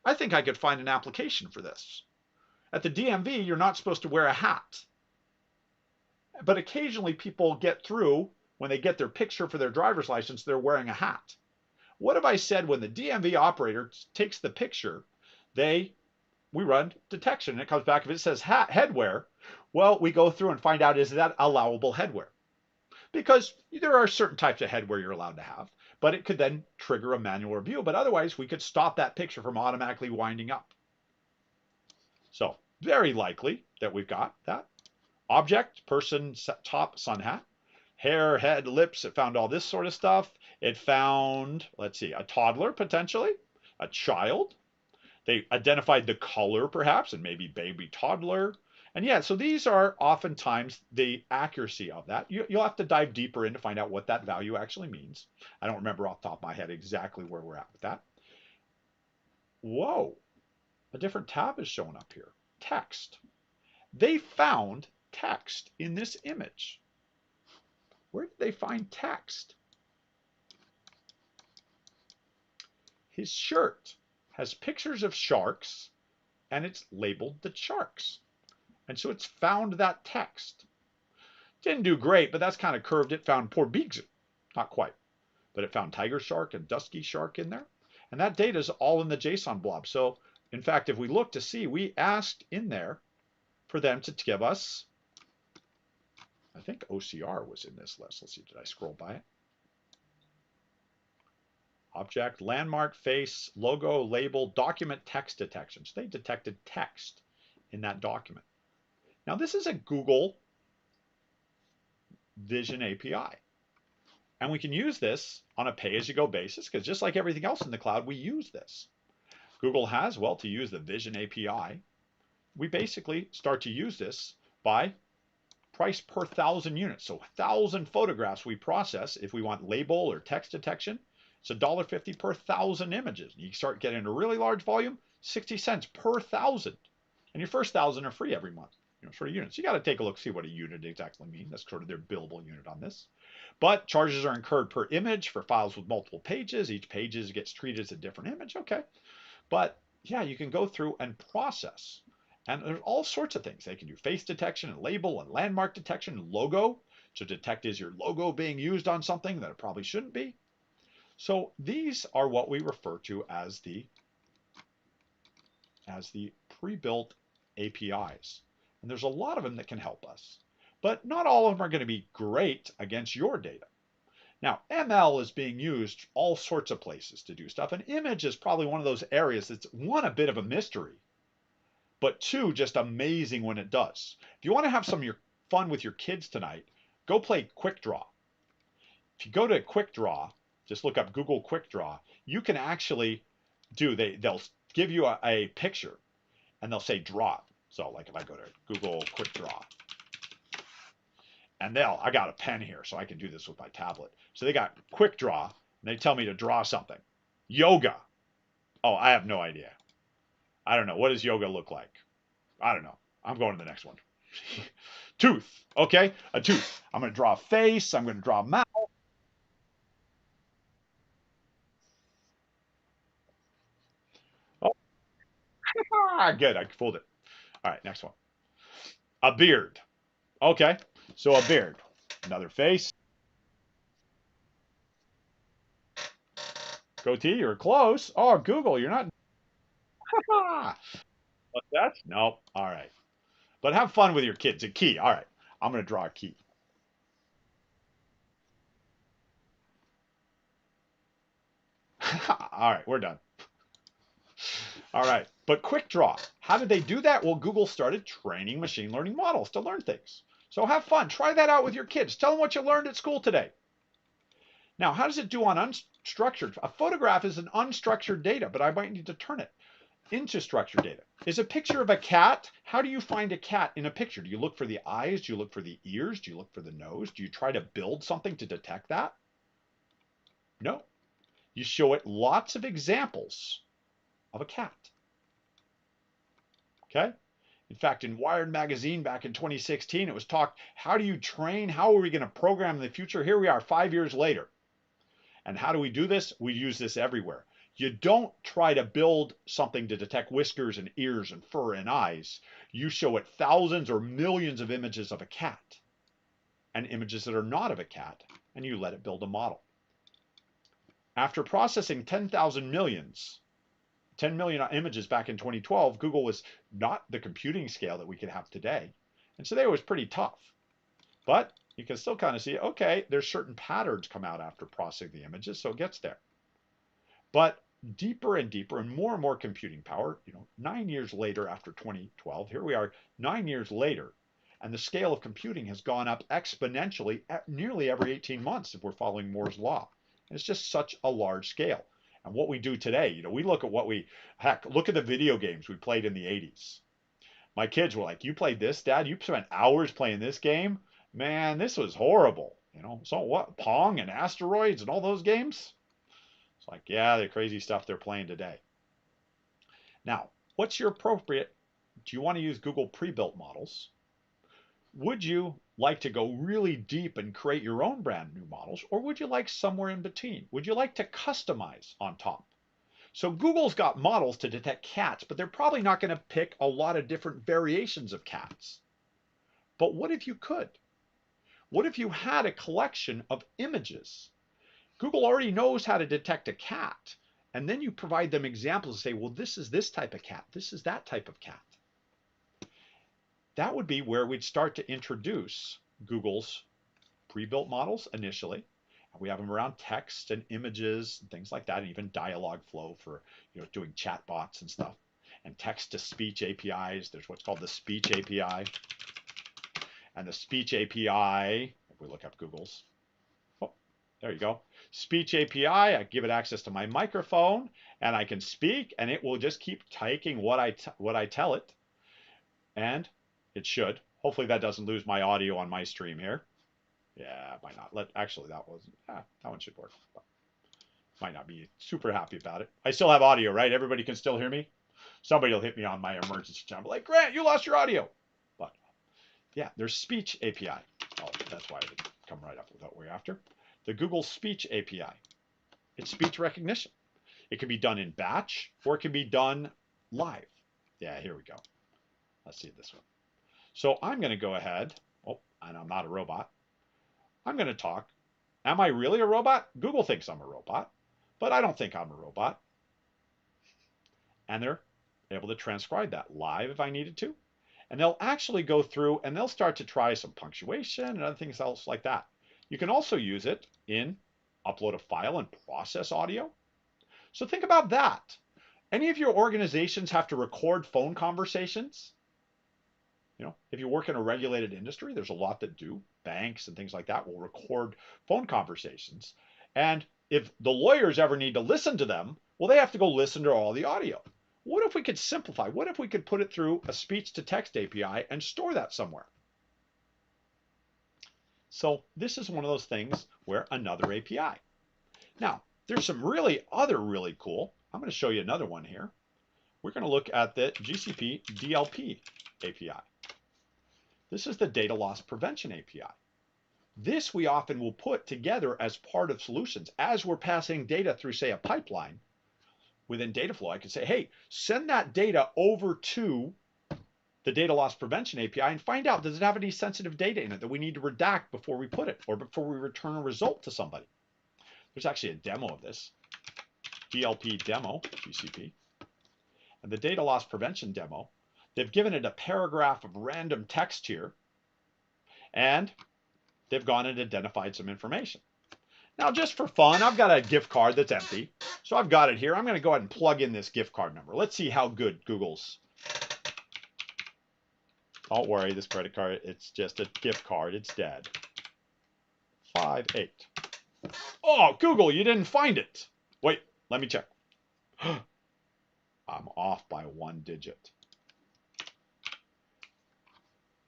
I think I could find an application for this. At the DMV, you're not supposed to wear a hat. But occasionally people get through, when they get their picture for their driver's license, they're wearing a hat. What if I said when the DMV operator takes the picture, we run detection, and it comes back, if it says hat, headwear, well, we go through and find out, is that allowable headwear? Because there are certain types of headwear you're allowed to have, but it could then trigger a manual review. But otherwise, we could stop that picture from automatically winding up. So very likely that we've got that. Object, person, top, sun hat. Hair, head, lips, it found all this sort of stuff. It found, let's see, a toddler potentially, a child. They identified the color perhaps, and maybe baby toddler. And yeah, so these are oftentimes the accuracy of that. You'll have to dive deeper in to find out what that value actually means. I don't remember off the top of my head exactly where we're at with that. Whoa, a different tab is showing up here. Text. They found text in this image. Where did they find text? His shirt has pictures of sharks, and it's labeled the sharks. And so it's found that text. Didn't do great, but that's kind of curved. It found poor beaks. Not quite. But it found tiger shark and dusky shark in there. And that data is all in the JSON blob. So, in fact, if we look to see, we asked in there for them to give us, I think OCR was in this list. Let's see, did I scroll by it? Object, landmark, face, logo, label, document text detection. So they detected text in that document. Now this is a Google Vision API. And we can use this on a pay-as-you-go basis, because just like everything else in the cloud, we use this. Google has, well, to use the Vision API, we basically start to use this by price per 1,000 units. So 1,000 photographs we process. If we want label or text detection, it's $1.50 per 1,000 images. You start getting a really large volume, 60 cents per 1,000. And your first 1,000 are free every month. Sort of units. You got to take a look, see what a unit exactly means. That's sort of their billable unit on this. But charges are incurred per image for files with multiple pages. Each page gets treated as a different image. Okay. But yeah, you can go through and process. And there's all sorts of things. They can do face detection and label and landmark detection and logo. To detect, is your logo being used on something that it probably shouldn't be? So these are what we refer to as the pre-built APIs. And there's a lot of them that can help us. But not all of them are going to be great against your data. Now, ML is being used all sorts of places to do stuff. And image is probably one of those areas that's, one, a bit of a mystery, but two, just amazing when it does. If you want to have some of your fun with your kids tonight, go play Quick Draw. If you go to Quick Draw, just look up Google Quick Draw, you can actually they'll give you a picture and they'll say draw it. So like if I go to Google Quick Draw, and I got a pen here, so I can do this with my tablet. So they got Quick Draw, and they tell me to draw something. Yoga. Oh, I have no idea. I don't know. What does yoga look like? I don't know. I'm going to the next one. Tooth. Okay, a tooth. I'm going to draw a face. I'm going to draw a mouth. Oh, good. I fooled it. All right, next one. A beard. Okay, so a beard. Another face. Goatee, you're close. Oh, Google, you're not. What's that? Nope. All right. But have fun with your kids. A key. All right. I'm going to draw a key. All right, we're done. All right, but quick draw. How did they do that? Well, Google started training machine learning models to learn things. So have fun. Try that out with your kids. Tell them what you learned at school today. Now, how does it do on unstructured? A photograph is an unstructured data, but I might need to turn it into structured data. Is a picture of a cat? How do you find a cat in a picture? Do you look for the eyes? Do you look for the ears? Do you look for the nose? Do you try to build something to detect that? No. You show it lots of examples of a cat. Okay? In fact, in Wired magazine back in 2016, it was talked, how do you train? How are we going to program in the future? Here we are 5 years later. And how do we do this? We use this everywhere. You don't try to build something to detect whiskers and ears and fur and eyes. You show it thousands or millions of images of a cat and images that are not of a cat, and you let it build a model. After processing 10,000 millions, 10 million images back in 2012, Google was not the computing scale that we could have today. And so they was pretty tough. But you can still kind of see, okay, there's certain patterns come out after processing the images, so it gets there. But deeper and deeper and more computing power, 9 years later after 2012, here we are 9 years later, and the scale of computing has gone up exponentially at nearly every 18 months if we're following Moore's law. And it's just such a large scale. And what we do today, we look at look at the video games we played in the 80s. My kids were like, you played this, Dad? You spent hours playing this game? Man, this was horrible. So what? Pong and Asteroids and all those games? It's like, yeah, the crazy stuff they're playing today. Now, what's your appropriate? Do you want to use Google pre-built models? Would you like to go really deep and create your own brand new models, or would you like somewhere in between? Would you like to customize on top? So Google's got models to detect cats, but they're probably not going to pick a lot of different variations of cats. But what if you could? What if you had a collection of images? Google already knows how to detect a cat, and then you provide them examples and say, well, this is this type of cat, this is that type of cat. That would be where we'd start to introduce Google's pre-built models initially. We have them around text and images and things like that, and even dialogue flow for doing chat bots and stuff. And text-to-speech APIs. There's what's called the speech API. And the speech API, if we look up Google's, oh, there you go. Speech API, I give it access to my microphone, and I can speak, and it will just keep taking what I tell it. And it should. Hopefully that doesn't lose my audio on my stream here. Yeah, it might not. Actually, that one should work. But might not be super happy about it. I still have audio, right? Everybody can still hear me. Somebody will hit me on my emergency channel, like, Grant, you lost your audio. But yeah, there's speech API. Oh, that's why it didn't come right up with what we're after. The Google Speech API. It's speech recognition. It can be done in batch, or it can be done live. Yeah, here we go. Let's see this one. So I'm going to go ahead. Oh, and I'm not a robot. I'm going to talk. Am I really a robot? Google thinks I'm a robot, but I don't think I'm a robot. And they're able to transcribe that live if I needed to. And they'll actually go through and they'll start to try some punctuation and other things else like that. You can also use it in upload a file and process audio. So think about that. Any of your organizations have to record phone conversations? If you work in a regulated industry, there's a lot that do. Banks and things like that will record phone conversations. And if the lawyers ever need to listen to them, well, they have to go listen to all the audio. What if we could simplify? What if we could put it through a speech-to-text API and store that somewhere? So this is one of those things where another API. Now, there's some really cool. I'm going to show you another one here. We're going to look at the GCP DLP API. This is the data loss prevention API. This we often will put together as part of solutions. As we're passing data through, say, a pipeline within Dataflow, I can say, hey, send that data over to the data loss prevention API and find out, does it have any sensitive data in it that we need to redact before we put it or before we return a result to somebody? There's actually a demo of this, DLP demo, GCP. And the data loss prevention demo, They've given it a paragraph of random text here, and they've gone and identified some information. Now, just for fun, I've got a gift card that's empty. So I've got it here. I'm going to go ahead and plug in this gift card number. Let's see how good Google's. Don't worry, this credit card, it's just a gift card. It's dead. 58. Oh, Google, you didn't find it. Wait, let me check. I'm off by 1 digit.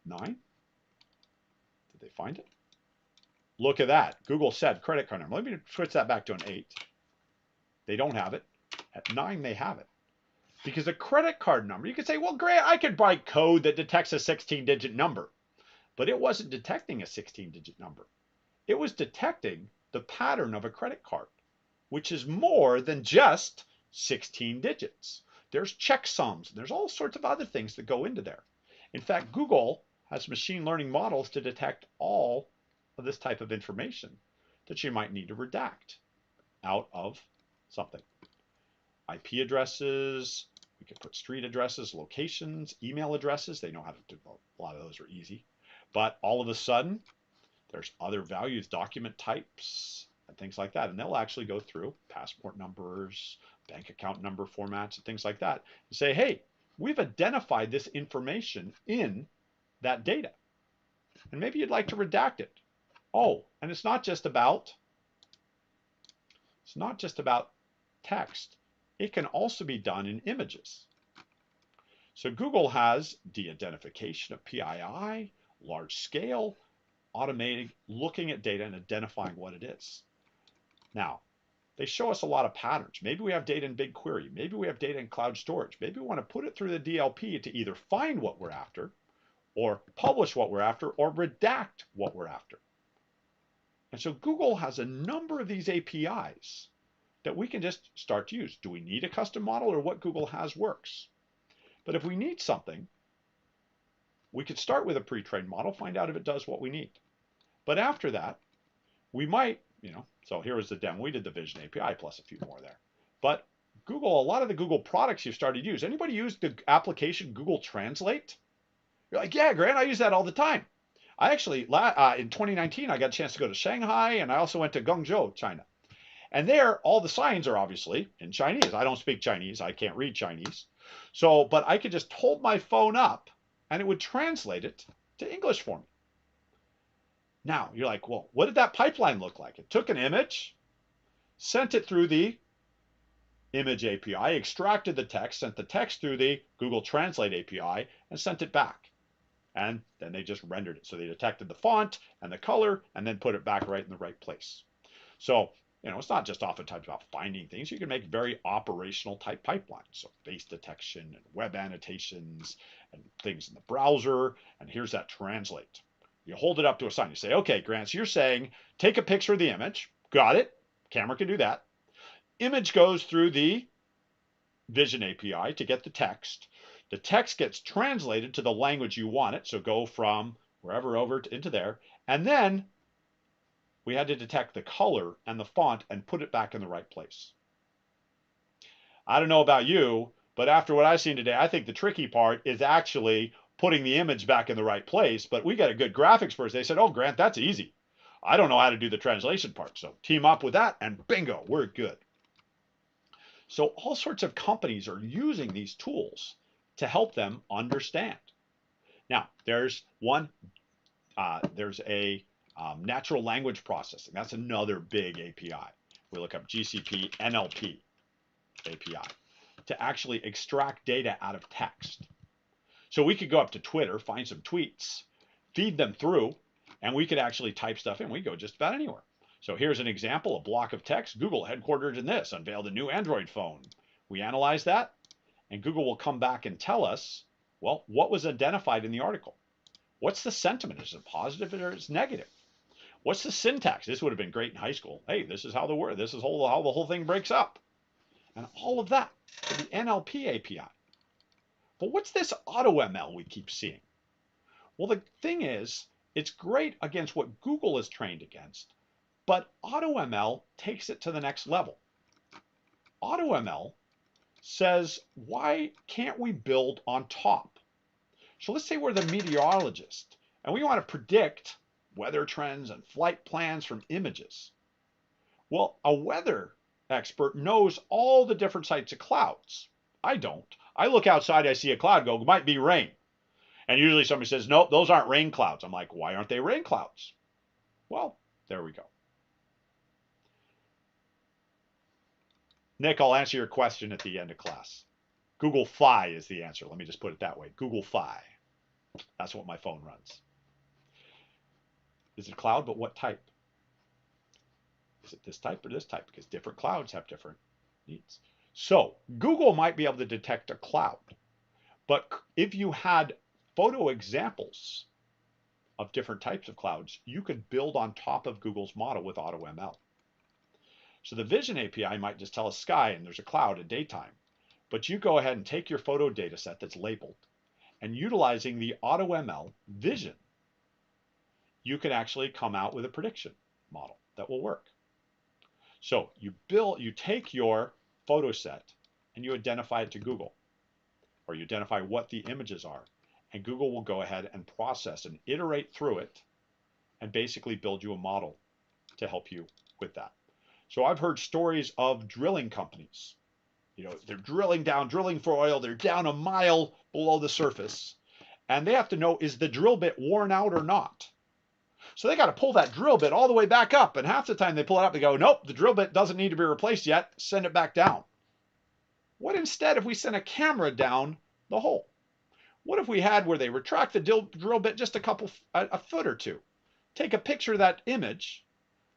9? Did they find it? Look at that. Google said credit card number. Let me switch that back to an 8. They don't have it. At 9, they have it. Because a credit card number, you could say, well, Grant, I could write code that detects a 16-digit number. But it wasn't detecting a 16-digit number. It was detecting the pattern of a credit card, which is more than just 16 digits. There's checksums, and there's all sorts of other things that go into there. In fact, Google has machine learning models to detect all of this type of information that you might need to redact out of something. IP addresses, we could put street addresses, locations, email addresses. They know how to do a lot of those are easy. But all of a sudden, there's other values, document types, and things like that. And they'll actually go through passport numbers, bank account number formats, and things like that, and say, hey, we've identified this information in that data. And maybe you'd like to redact it. Oh, and it's not just about text. It can also be done in images. So Google has de-identification of PII, large scale, automating, looking at data and identifying what it is. Now, they show us a lot of patterns. Maybe we have data in BigQuery. Maybe we have data in cloud storage. Maybe we want to put it through the DLP to either find what we're after, or publish what we're after, or redact what we're after. And so Google has a number of these APIs that we can just start to use. Do we need a custom model, or what Google has works? But if we need something, we could start with a pre-trained model, find out if it does what we need. But after that, we might, so here was the demo. We did the Vision API plus a few more there. But Google, a lot of the Google products you've started to use. Anybody use the application Google Translate? You're like, yeah, Grant, I use that all the time. I actually, in 2019, I got a chance to go to Shanghai, and I also went to Guangzhou, China. And there, all the signs are obviously in Chinese. I don't speak Chinese. I can't read Chinese. So, but I could just hold my phone up, and it would translate it to English for me. Now, you're like, well, what did that pipeline look like? It took an image, sent it through the image API, extracted the text, sent the text through the Google Translate API, and sent it back. And then they just rendered it. So they detected the font and the color, and then put it back right in the right place. So, it's not just oftentimes about finding things. You can make very operational type pipelines. So face detection and web annotations and things in the browser. And here's that translate. You hold it up to a sign. You say, okay, Grant, so you're saying take a picture of the image. Got it. Camera can do that. Image goes through the Vision API to get the text. The text gets translated to the language you want it. So go from wherever over into there. And then we had to detect the color and the font and put it back in the right place. I don't know about you, but after what I've seen today, I think the tricky part is actually putting the image back in the right place. But we got a good graphics person. They said, oh, Grant, that's easy. I don't know how to do the translation part. So team up with that and bingo, we're good. So all sorts of companies are using these tools to help them understand. Now, there's a natural language processing. That's another big API. We look up GCP NLP API to actually extract data out of text. So we could go up to Twitter, find some tweets, feed them through, and we could actually type stuff in. We go just about anywhere. So here's an example, a block of text. Google, headquartered in this, unveiled a new Android phone. We analyze that, and Google will come back and tell us, well, what was identified in the article? What's the sentiment? Is it positive or is it negative? What's the syntax? This would have been great in high school. Hey, this is how the word, this is how the whole thing breaks up. And all of that for the NLP API. But what's this AutoML we keep seeing? Well, the thing is, it's great against what Google is trained against, but AutoML takes it to the next level. AutoML says, why can't we build on top So let's say we're the meteorologist and we want to predict weather trends and flight plans from images. Well, a weather expert knows all the different types of clouds. I don't. I look outside, I see a cloud, go, it might be rain. And usually somebody says, nope, those aren't rain clouds. I'm like, why aren't they rain clouds? Well, there we go. Nick, I'll answer your question at the end of class. Google Fi is the answer. Let me just put it that way. Google Fi. That's what my phone runs. Is it a cloud, but what type? Is it this type or this type? Because different clouds have different needs. So Google might be able to detect a cloud, but if you had photo examples of different types of clouds, you could build on top of Google's model with AutoML. So the Vision API might just tell us sky and there's a cloud at daytime, but you go ahead and take your photo data set that's labeled and utilizing the AutoML Vision, you can actually come out with a prediction model that will work. So you take your photo set and you identify it to Google, or you identify what the images are, and Google will go ahead and process and iterate through it and basically build you a model to help you with that. So I've heard stories of drilling companies. They're drilling for oil, they're down a mile below the surface, and they have to know, is the drill bit worn out or not? So they got to pull that drill bit all the way back up, and half the time they pull it up, they go, nope, the drill bit doesn't need to be replaced yet, send it back down. What instead if we sent a camera down the hole? What if we had where they retract the drill bit just a foot or two, take a picture of that image,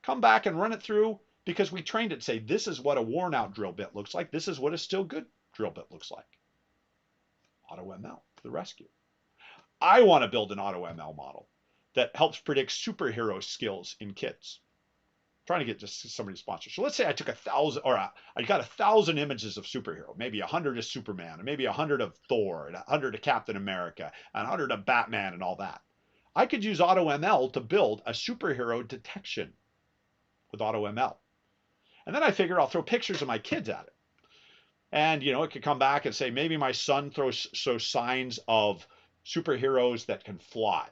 come back and run it through, because we trained it, say, this is what a worn out drill bit looks like, this is what a still good drill bit looks like. AutoML to the rescue. I want to build an AutoML model that helps predict superhero skills in kids. I'm trying to get just somebody to sponsor. So let's say I took 1,000, or I got 1,000 images of superhero, maybe 100 of Superman, and maybe 100 of Thor, and 100 of Captain America, and 100 of Batman, and all that. I could use AutoML to build a superhero detection with AutoML. And then I figure I'll throw pictures of my kids at it. And, it could come back and say, maybe my son shows signs of superheroes that can fly.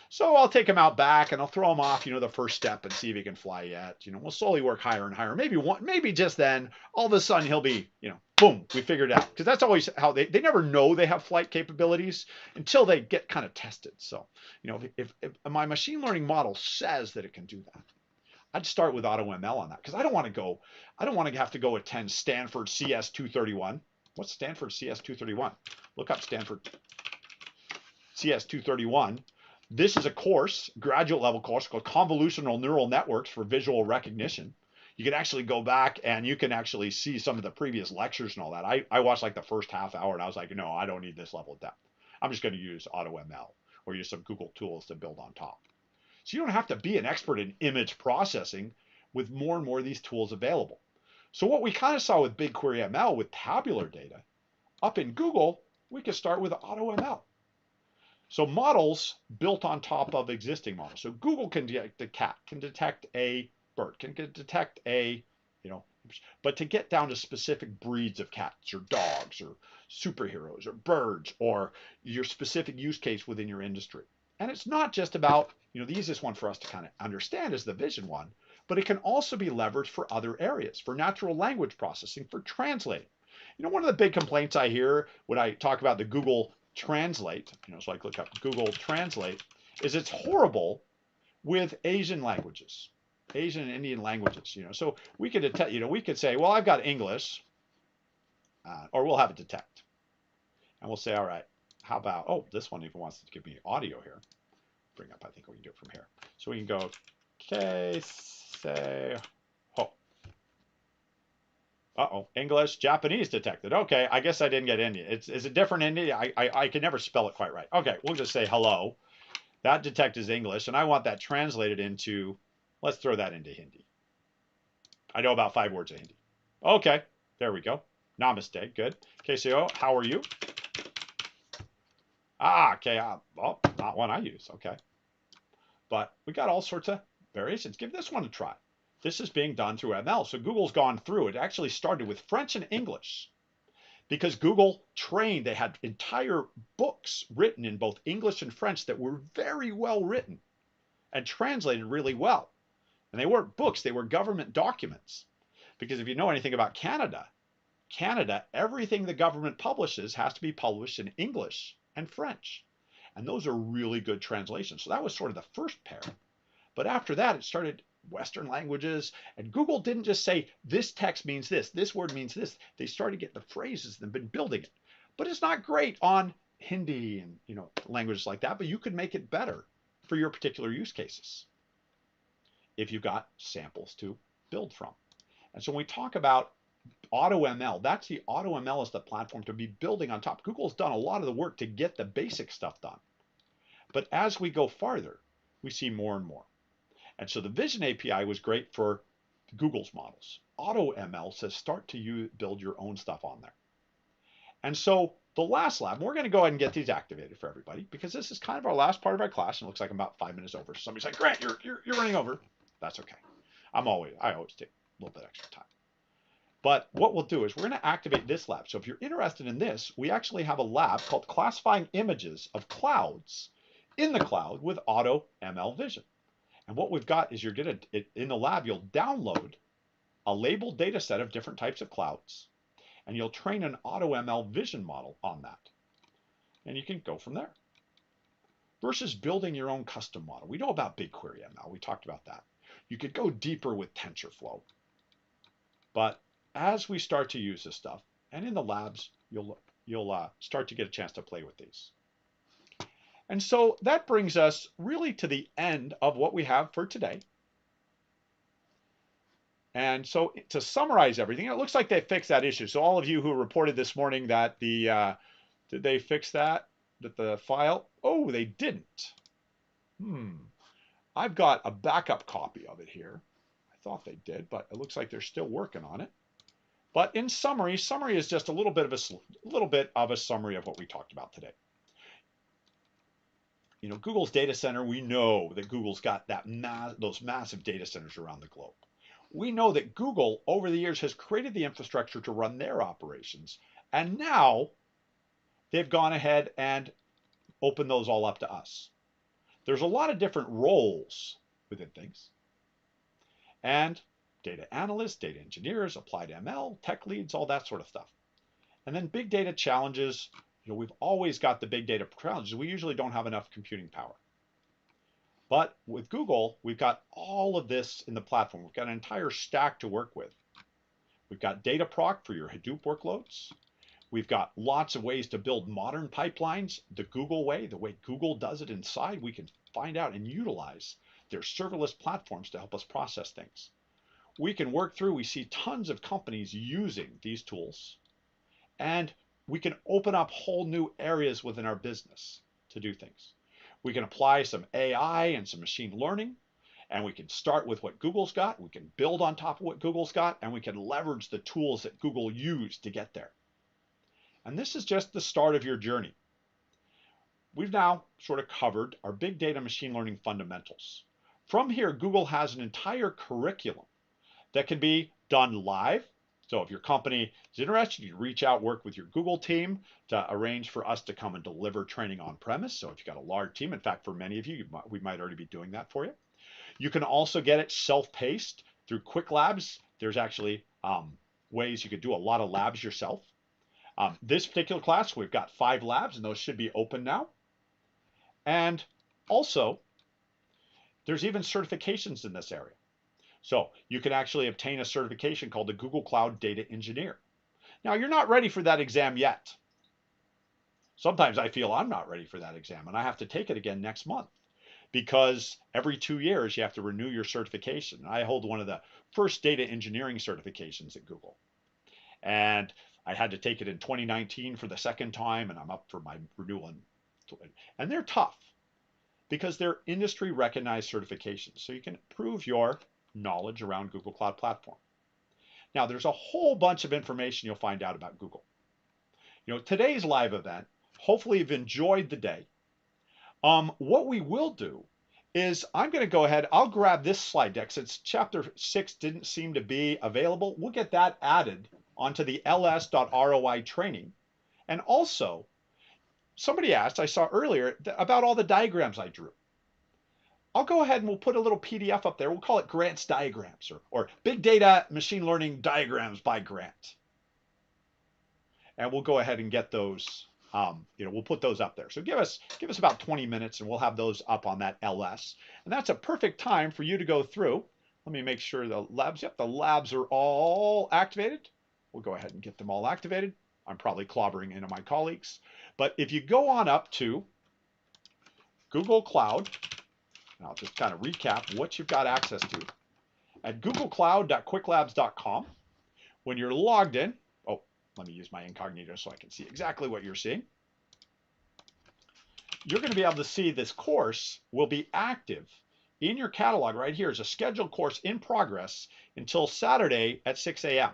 So I'll take him out back and I'll throw him off, the first step and see if he can fly yet. We'll slowly work higher and higher. Maybe just then, all of a sudden he'll be, boom, we figured it out. Because that's always how they never know they have flight capabilities until they get kind of tested. So, if my machine learning model says that it can do that, I'd start with AutoML on that, because I don't want to have to go attend Stanford CS 231. What's Stanford CS 231? Look up Stanford CS 231. This is a course, graduate level course, called Convolutional Neural Networks for Visual Recognition. You can actually go back and you can actually see some of the previous lectures and all that. I watched like the first half hour and I was like, no, I don't need this level of depth. I'm just going to use AutoML or use some Google tools to build on top. So you don't have to be an expert in image processing with more and more of these tools available. So what we kind of saw with BigQuery ML with tabular data, up in Google, we could start with AutoML. So models built on top of existing models. So Google can detect a cat, can detect a bird, can detect a, but to get down to specific breeds of cats or dogs or superheroes or birds or your specific use case within your industry. And it's not just about, the easiest one for us to kind of understand is the vision one, but it can also be leveraged for other areas, for natural language processing, for translating. One of the big complaints I hear when I talk about the Google Translate, so I look up Google Translate, is it's horrible with Asian languages, Asian and Indian languages. So we could detect, we could say, well, I've got English, or we'll have it detect, and we'll say, all right, how about, oh, this one even wants to give me audio here. Bring up, I think we can do it from here. So we can go, okay, say, oh, uh-oh, English, Japanese detected. Okay, I guess I didn't get Indian. Is it different Indian? I can never spell it quite right. Okay, we'll just say hello. That detects English, and I want that translated into, let's throw that into Hindi. I know about 5 words of Hindi. Okay, there we go. Namaste, good. KCO, how are you? Okay, well, not one I use, okay. But we got all sorts of variations. Give this one a try. This is being done through ML. So Google's gone through. It actually started with French and English. because Google trained, they had entire books written in both English and French that were very well written and translated really well. And they weren't books, they were government documents. Because if you know anything about Canada, everything the government publishes has to be published in English and French. And those are really good translations. So that was sort of the first pair. But after that, it started Western languages. And Google didn't just say, this text means this word means this. They started getting the phrases and been building it. But it's not great on Hindi and languages like that, but you could make it better for your particular use cases if you've got samples to build from. And so when we talk about AutoML, that's the AutoML is the platform to be building on top. Google's done a lot of the work to get the basic stuff done. But as we go farther, we see more and more. And so the Vision API was great for Google's models. AutoML says start to build your own stuff on there. And so the last lab, we're going to go ahead and get these activated for everybody because this is kind of our last part of our class, and it looks like I'm about 5 minutes over. So somebody's like, Grant, you're running over. That's okay. I always take a little bit extra time. But what we'll do is we're going to activate this lab. So if you're interested in this, we actually have a lab called Classifying Images of Clouds in the Cloud with AutoML Vision. And what we've got is in the lab, you'll download a labeled data set of different types of clouds, and you'll train an AutoML Vision model on that. And you can go from there. Versus building your own custom model. We know about BigQuery ML. We talked about that. You could go deeper with TensorFlow. But as we start to use this stuff, and in the labs, you'll start to get a chance to play with these. And so that brings us really to the end of what we have for today. And so to summarize everything, it looks like they fixed that issue. So all of you who reported this morning that did they fix that? That the file? Oh, they didn't. I've got a backup copy of it here. I thought they did, but it looks like they're still working on it. But in summary is just a little bit of a summary of what we talked about today. Google's data center, we know that Google's got those massive data centers around the globe. We know that Google over the years has created the infrastructure to run their operations, and now they've gone ahead and opened those all up to us. There's a lot of different roles within things. And data analysts, data engineers, applied ML, tech leads, all that sort of stuff. And then big data challenges, we've always got the big data challenges. We usually don't have enough computing power. But with Google, we've got all of this in the platform. We've got an entire stack to work with. We've got Dataproc for your Hadoop workloads. We've got lots of ways to build modern pipelines the Google way, the way Google does it inside. We can find out and utilize their serverless platforms to help us process things. We can work through, we see tons of companies using these tools, and we can open up whole new areas within our business to do things. We can apply some AI and some machine learning, and we can start with what Google's got. We can build on top of what Google's got, and we can leverage the tools that Google used to get there. And this is just the start of your journey. We've now sort of covered our big data machine learning fundamentals. From here, Google has an entire curriculum that can be done live. So if your company is interested, you reach out, work with your Google team to arrange for us to come and deliver training on premise. So if you've got a large team, in fact, for many of you, we might already be doing that for you. You can also get it self-paced through quick labs. There's actually ways you could do a lot of labs yourself. This particular class, we've got 5 labs, and those should be open now. And also, there's even certifications in this area. So you can actually obtain a certification called the Google Cloud Data Engineer. Now, you're not ready for that exam yet. Sometimes I feel I'm not ready for that exam, and I have to take it again next month because every 2 years you have to renew your certification. I hold one of the first data engineering certifications at Google. And I had to take it in 2019 for the second time, and I'm up for my renewal. And they're tough because they're industry recognized certifications. So you can prove your knowledge around Google Cloud Platform. Now, there's a whole bunch of information you'll find out about Google. Today's live event, hopefully you've enjoyed the day. What we will do is I'm going to go ahead, I'll grab this slide deck since chapter 6 didn't seem to be available. We'll get that added onto the ls.roi training. And also, somebody asked, I saw earlier, about all the diagrams I drew. I'll go ahead and we'll put a little PDF up there. We'll call it Grant's Diagrams, or Big Data Machine Learning Diagrams by Grant. And we'll go ahead and get those, we'll put those up there. So give us about 20 minutes and we'll have those up on that LS. And that's a perfect time for you to go through. Let me make sure the labs, the labs are all activated. We'll go ahead and get them all activated. I'm probably clobbering into my colleagues. But if you go on up to Google Cloud, and I'll just kind of recap what you've got access to. At googlecloud.quicklabs.com, when you're logged in, let me use my incognito so I can see exactly what you're seeing. You're going to be able to see this course will be active in your catalog right here as a scheduled course in progress until Saturday at 6 a.m.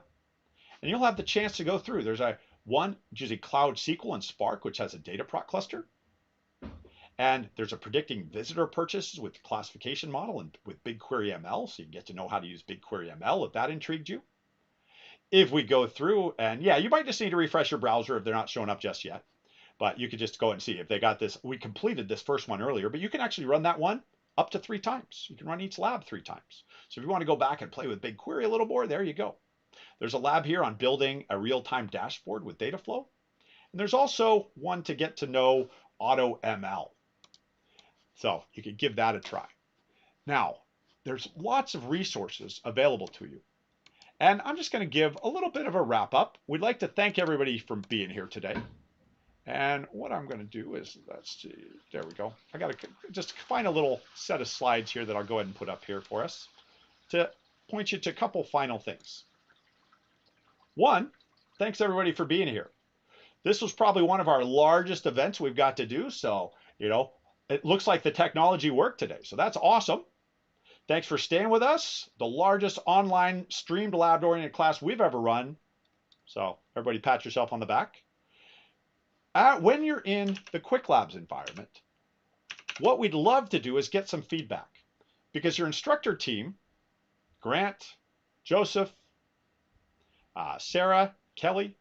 And you'll have the chance to go through. There's one using Cloud SQL and Spark, which has a data cluster. And there's a predicting visitor purchases with the classification model and with BigQuery ML, so you can get to know how to use BigQuery ML if that intrigued you. If we go through, and yeah, you might just need to refresh your browser if they're not showing up just yet. But you could just go and see if they got this. We completed this first one earlier, but you can actually run that one up to 3 times. You can run each lab 3 times. So if you want to go back and play with BigQuery a little more, there you go. There's a lab here on building a real-time dashboard with data flow. And there's also one to get to know AutoML. So you could give that a try. Now, there's lots of resources available to you. And I'm just going to give a little bit of a wrap up. We'd like to thank everybody for being here today. And what I'm going to do is, let's see, there we go. I got to just find a little set of slides here that I'll go ahead and put up here for us to point you to a couple final things. One, thanks everybody for being here. This was probably one of our largest events we've got to do. So, it looks like the technology worked today. So that's awesome. Thanks for staying with us. The largest online streamed lab-oriented class we've ever run. So everybody pat yourself on the back. When you're in the Quick Labs environment, what we'd love to do is get some feedback, because your instructor team, Grant, Joseph, Sarah, Kelly,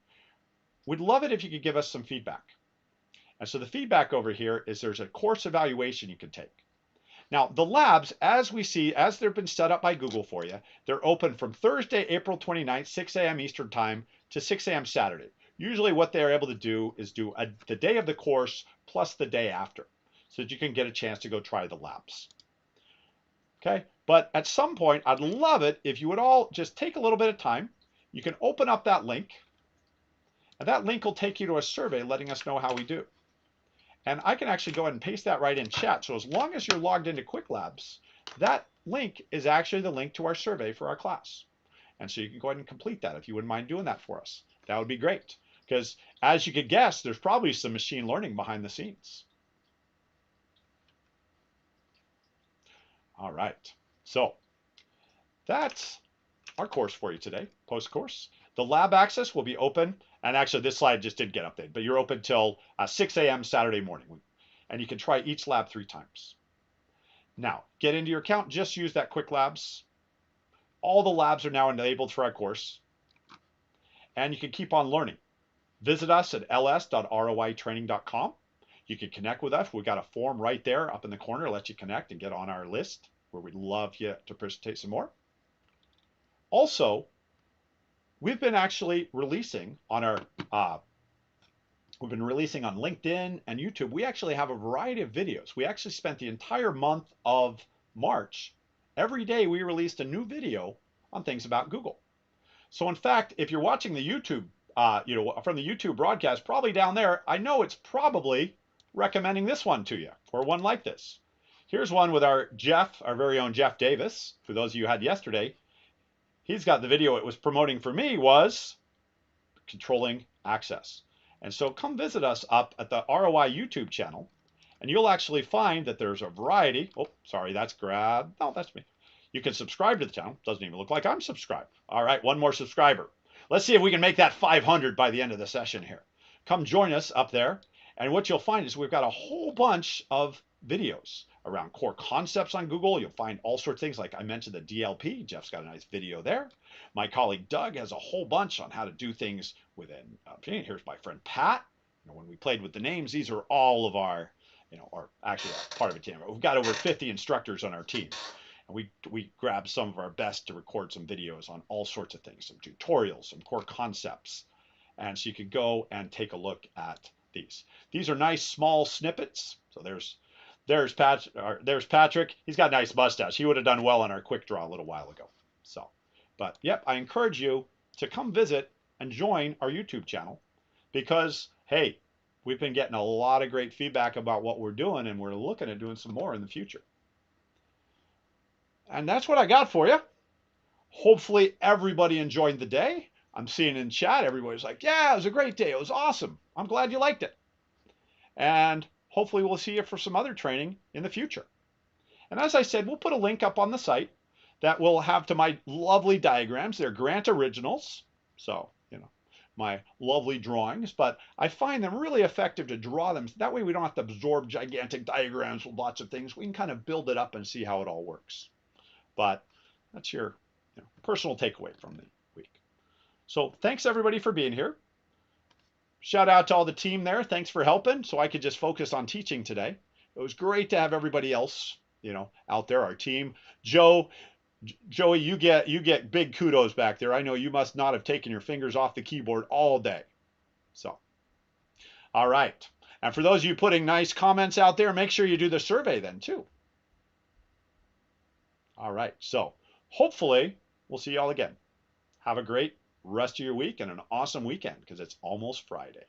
we'd love it if you could give us some feedback. And so the feedback over here is there's a course evaluation you can take. Now, the labs, as we see, as they've been set up by Google for you, they're open from Thursday, April 29th, 6 a.m. Eastern Time to 6 a.m. Saturday. Usually what they're able to do is do the day of the course plus the day after, so that you can get a chance to go try the labs. Okay, but at some point, I'd love it if you would all just take a little bit of time. You can open up that link, and that link will take you to a survey letting us know how we do. And I can actually go ahead and paste that right in chat. So as long as you're logged into Quick Labs, that link is actually the link to our survey for our class. And so you can go ahead and complete that if you wouldn't mind doing that for us. That would be great. Because as you could guess, there's probably some machine learning behind the scenes. All right. So that's our course for you today, post-course. The lab access will be open. And actually, this slide just did get updated, but you're open till 6 a.m. Saturday morning. And you can try each lab 3 times. Now, get into your account. Just use that Quick Labs. All the labs are now enabled for our course. And you can keep on learning. Visit us at ls.roitraining.com. You can connect with us. We've got a form right there up in the corner to let you connect and get on our list, where we'd love you to participate some more. Also, we've been actually releasing on our, we've been releasing on LinkedIn and YouTube. We actually have a variety of videos. We actually spent the entire month of March. Every day we released a new video on things about Google. So in fact, if you're watching the YouTube, from the YouTube broadcast, probably down there, I know it's probably recommending this one to you, or one like this. Here's one with our Jeff, our very own Jeff Davis. For those of you who had yesterday, he's got the video it was promoting for me was controlling access. And so come visit us up at the ROI YouTube channel, and you'll actually find that there's a variety. Oh, sorry, that's Grab. No, that's me. You can subscribe to the channel. Doesn't even look like I'm subscribed. All right, one more subscriber. Let's see if we can make that 500 by the end of the session here. Come join us up there. And what you'll find is we've got a whole bunch of videos around core concepts on Google. You'll find all sorts of things like I mentioned the DLP. Jeff's got a nice video there. My colleague Doug has a whole bunch on how to do things within. Here's my friend Pat. When we played with the names, these are all of our, or actually part of a team. We've got over 50 instructors on our team. And we grabbed some of our best to record some videos on all sorts of things, some tutorials, some core concepts. And so you could go and take a look at these. These are nice small snippets. So there's Patrick. He's got a nice mustache. He would have done well on our quick draw a little while ago. So, but yep, I encourage you to come visit and join our YouTube channel because, hey, we've been getting a lot of great feedback about what we're doing, and we're looking at doing some more in the future. And that's what I got for you. Hopefully everybody enjoyed the day. I'm seeing in chat, everybody's like, yeah, it was a great day. It was awesome. I'm glad you liked it. And hopefully we'll see you for some other training in the future. And as I said, we'll put a link up on the site that will have to my lovely diagrams. They're Grant Originals. So, my lovely drawings, but I find them really effective to draw them. That way we don't have to absorb gigantic diagrams with lots of things. We can kind of build it up and see how it all works. But that's your personal takeaway from the week. So thanks everybody for being here. Shout out to all the team there. Thanks for helping so I could just focus on teaching today. It was great to have everybody else, out there, our team. Joey, you get big kudos back there. I know you must not have taken your fingers off the keyboard all day. So, all right. And for those of you putting nice comments out there, make sure you do the survey then too. All right. So hopefully we'll see you all again. Have a great rest of your week and an awesome weekend because it's almost Friday.